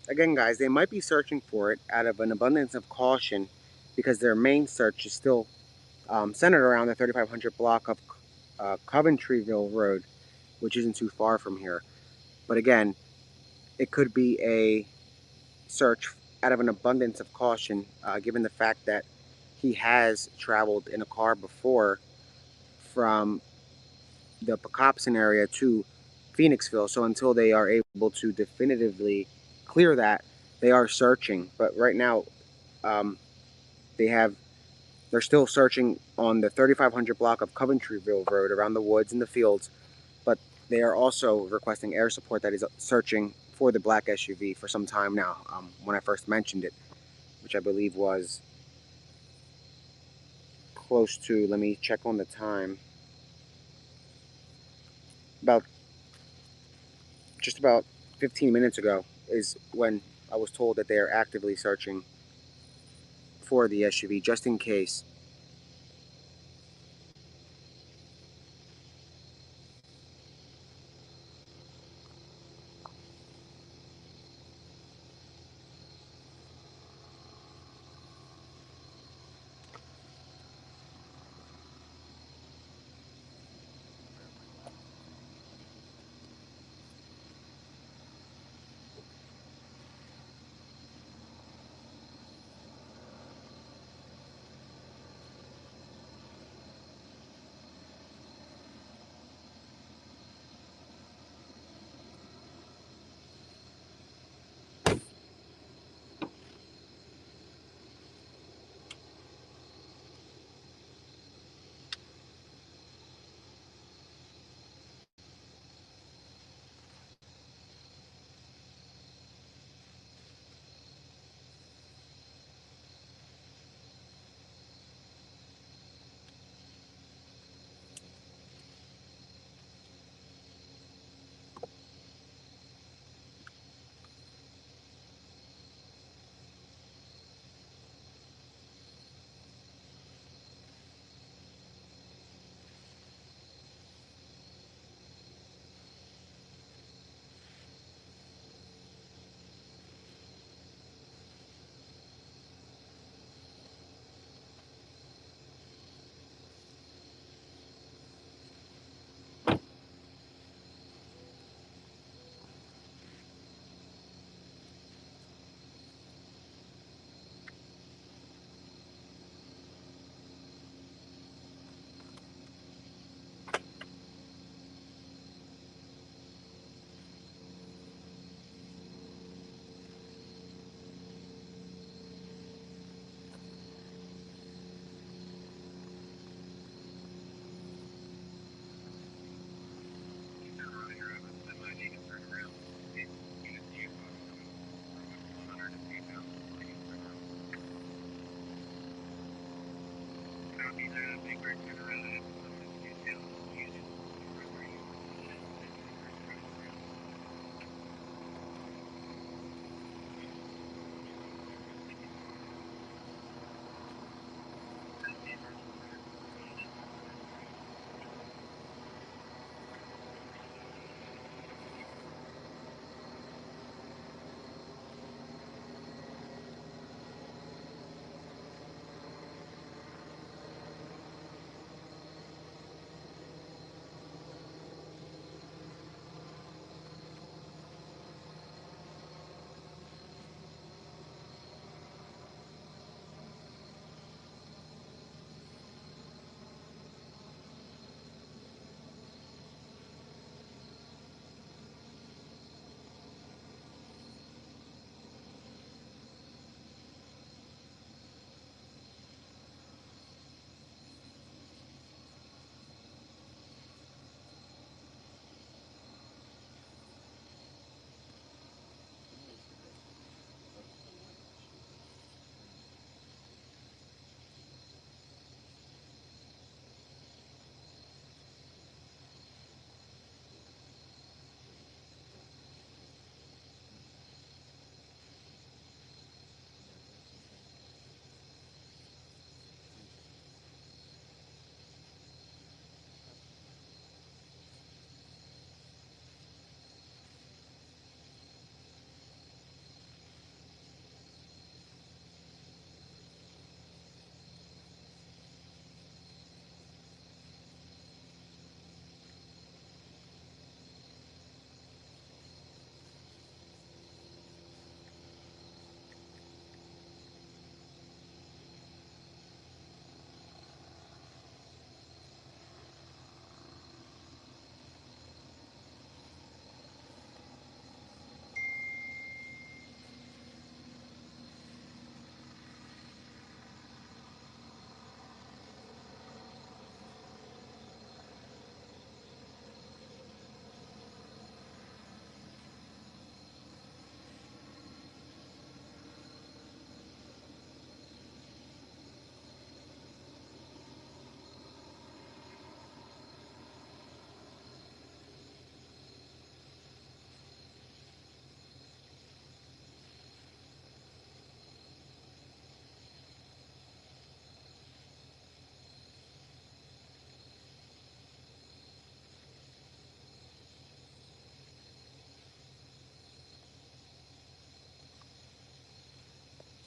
Again, guys, they might be searching for it out of an abundance of caution because their main search is still centered around the 3500 block of Coventryville Road, which isn't too far from here. But again, it could be a search out of an abundance of caution, given the fact that he has traveled in a car before from the Pocopson area to Phoenixville. So until they are able to definitively clear that, they are searching. But right now, um, they have they're still searching on the 3500 block of Coventryville Road around the woods and the fields. But they are also requesting air support that is searching for the black SUV for some time now. When I first mentioned it, which I believe was close to, let me check on the time, about just about 15 minutes ago is when I was told that they are actively searching for the SUV just in case.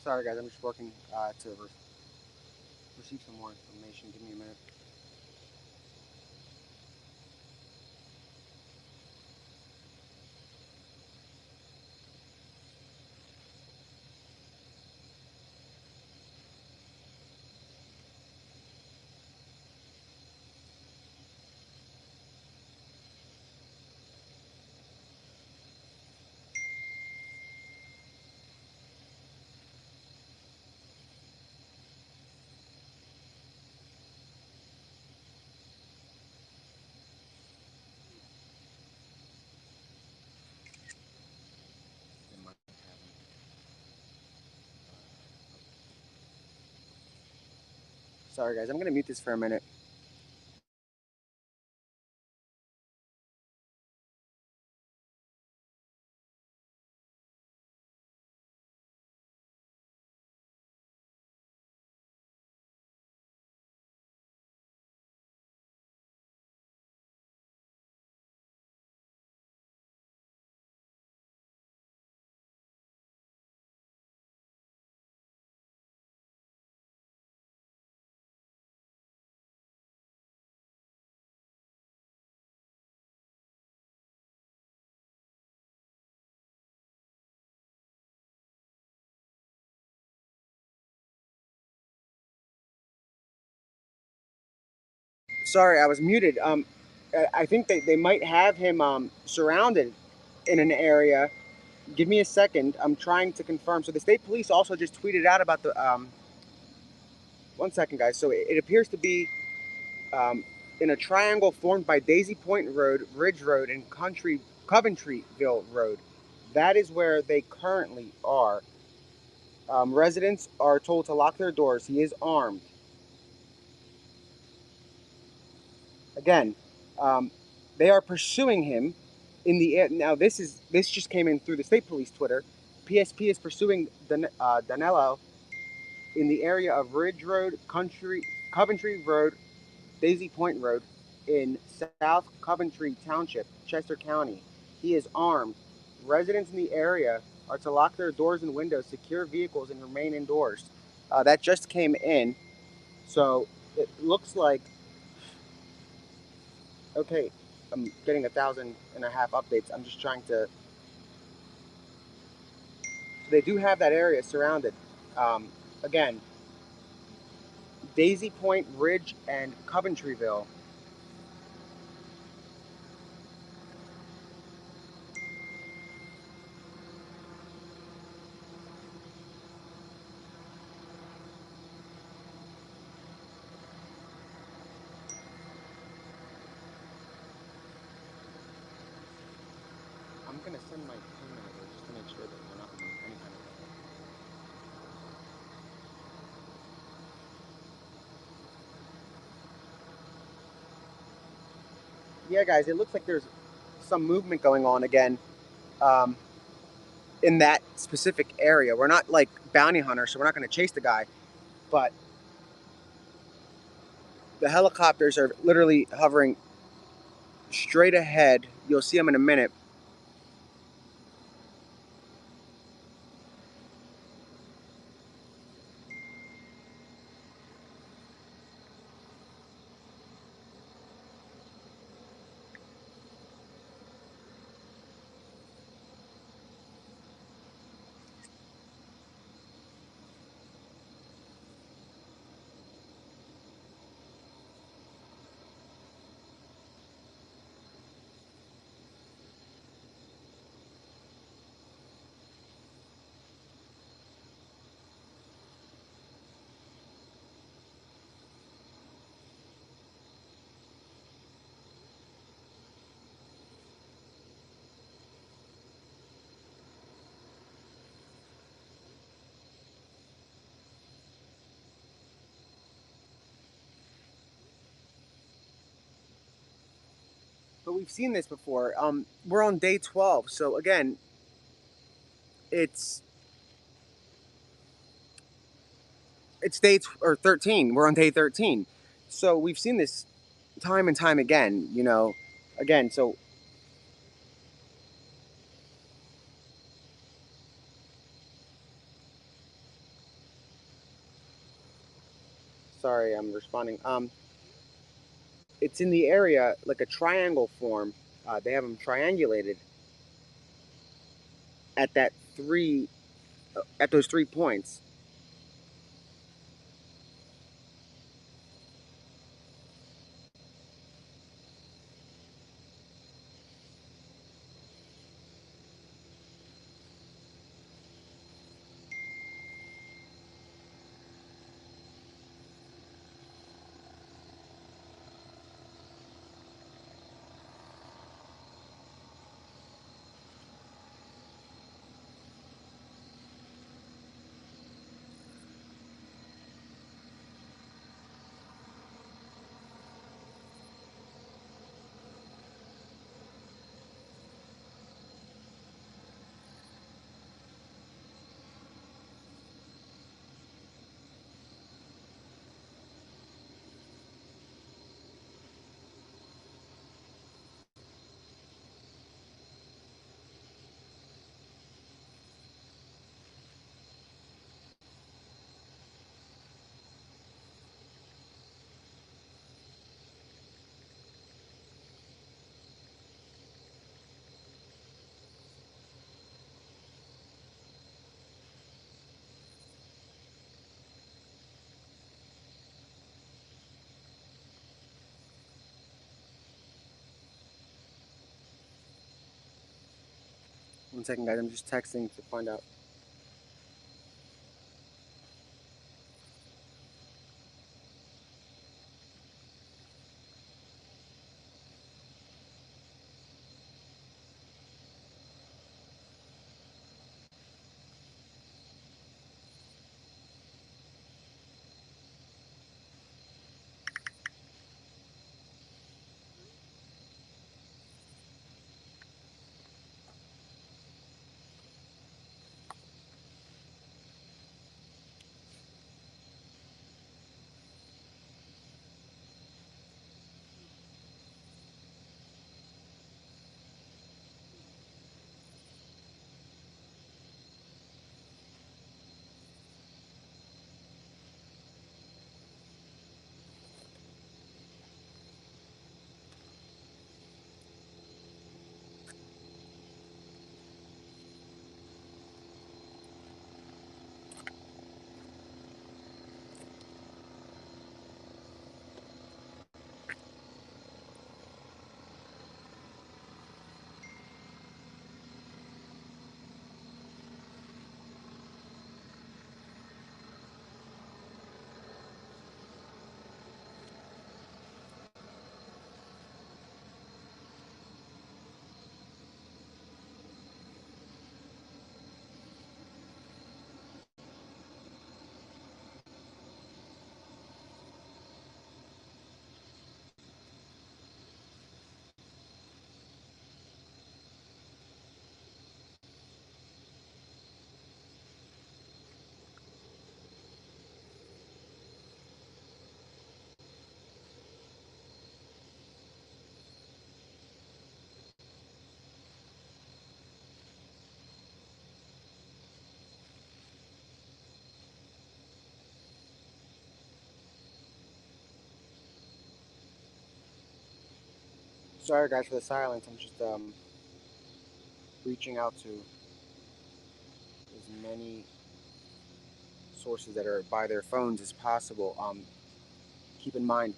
Sorry, guys. I'm just working to receive some more information. Give me a minute. Sorry, guys. I'm gonna mute this for a minute. Sorry, I was muted. I think they might have him surrounded in an area. Give me a second. I'm trying to confirm. So the state police also just tweeted out about the. One second, guys. So it appears to be in a triangle formed by Daisy Point Road, Ridge Road, and Coventryville Road. That is where they currently are. Residents are told to lock their doors. He is armed. Again, they are pursuing him in the air. Now this just came in through the state police Twitter. PSP is pursuing Danelo in the area of Ridge Road, Coventry Road, Daisy Point Road in South Coventry Township, Chester County. He is armed. Residents in the area are to lock their doors and windows, secure vehicles, and remain indoors. That just came in, so it looks like okay. I'm getting 1,500 updates. I'm just trying to. So they do have that area surrounded. Again, Daisy Point, Ridge, and Coventryville. I'm gonna send my pin over just to make sure that we're not in any kind of. Yeah, guys, it looks like there's some movement going on again um, in that specific area. We're not like bounty hunters, so we're not going to chase the guy, but the helicopters are literally hovering straight ahead. You'll see them in a minute. But we've seen this before. We're on day 12, so again, it's day or 13. We're on day 13, so we've seen this time and time again. Again, so Sorry, I'm responding. It's in the area, like a triangle form. They have them triangulated at those 3 points. One second, guys. I'm just texting to find out. Sorry, guys, for the silence. I'm just reaching out to as many sources that are by their phones as possible. Keep in mind,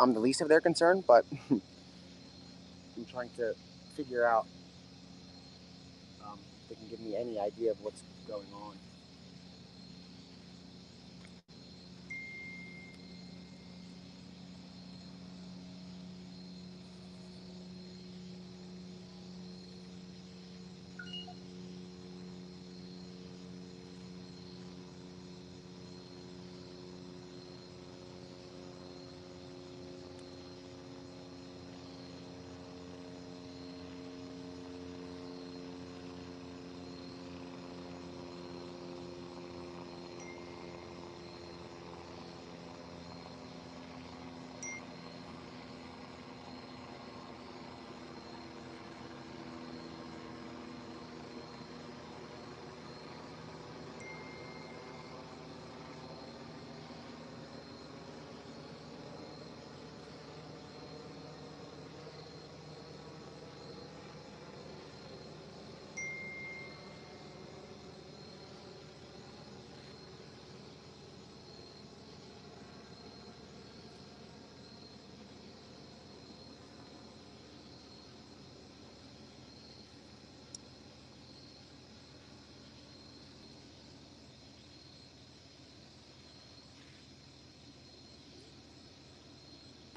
I'm the least of their concern, but I'm trying to figure out if they can give me any idea of what's going on.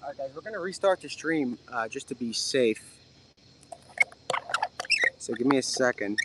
Alright guys, we're going to restart the stream just to be safe. So give me a second.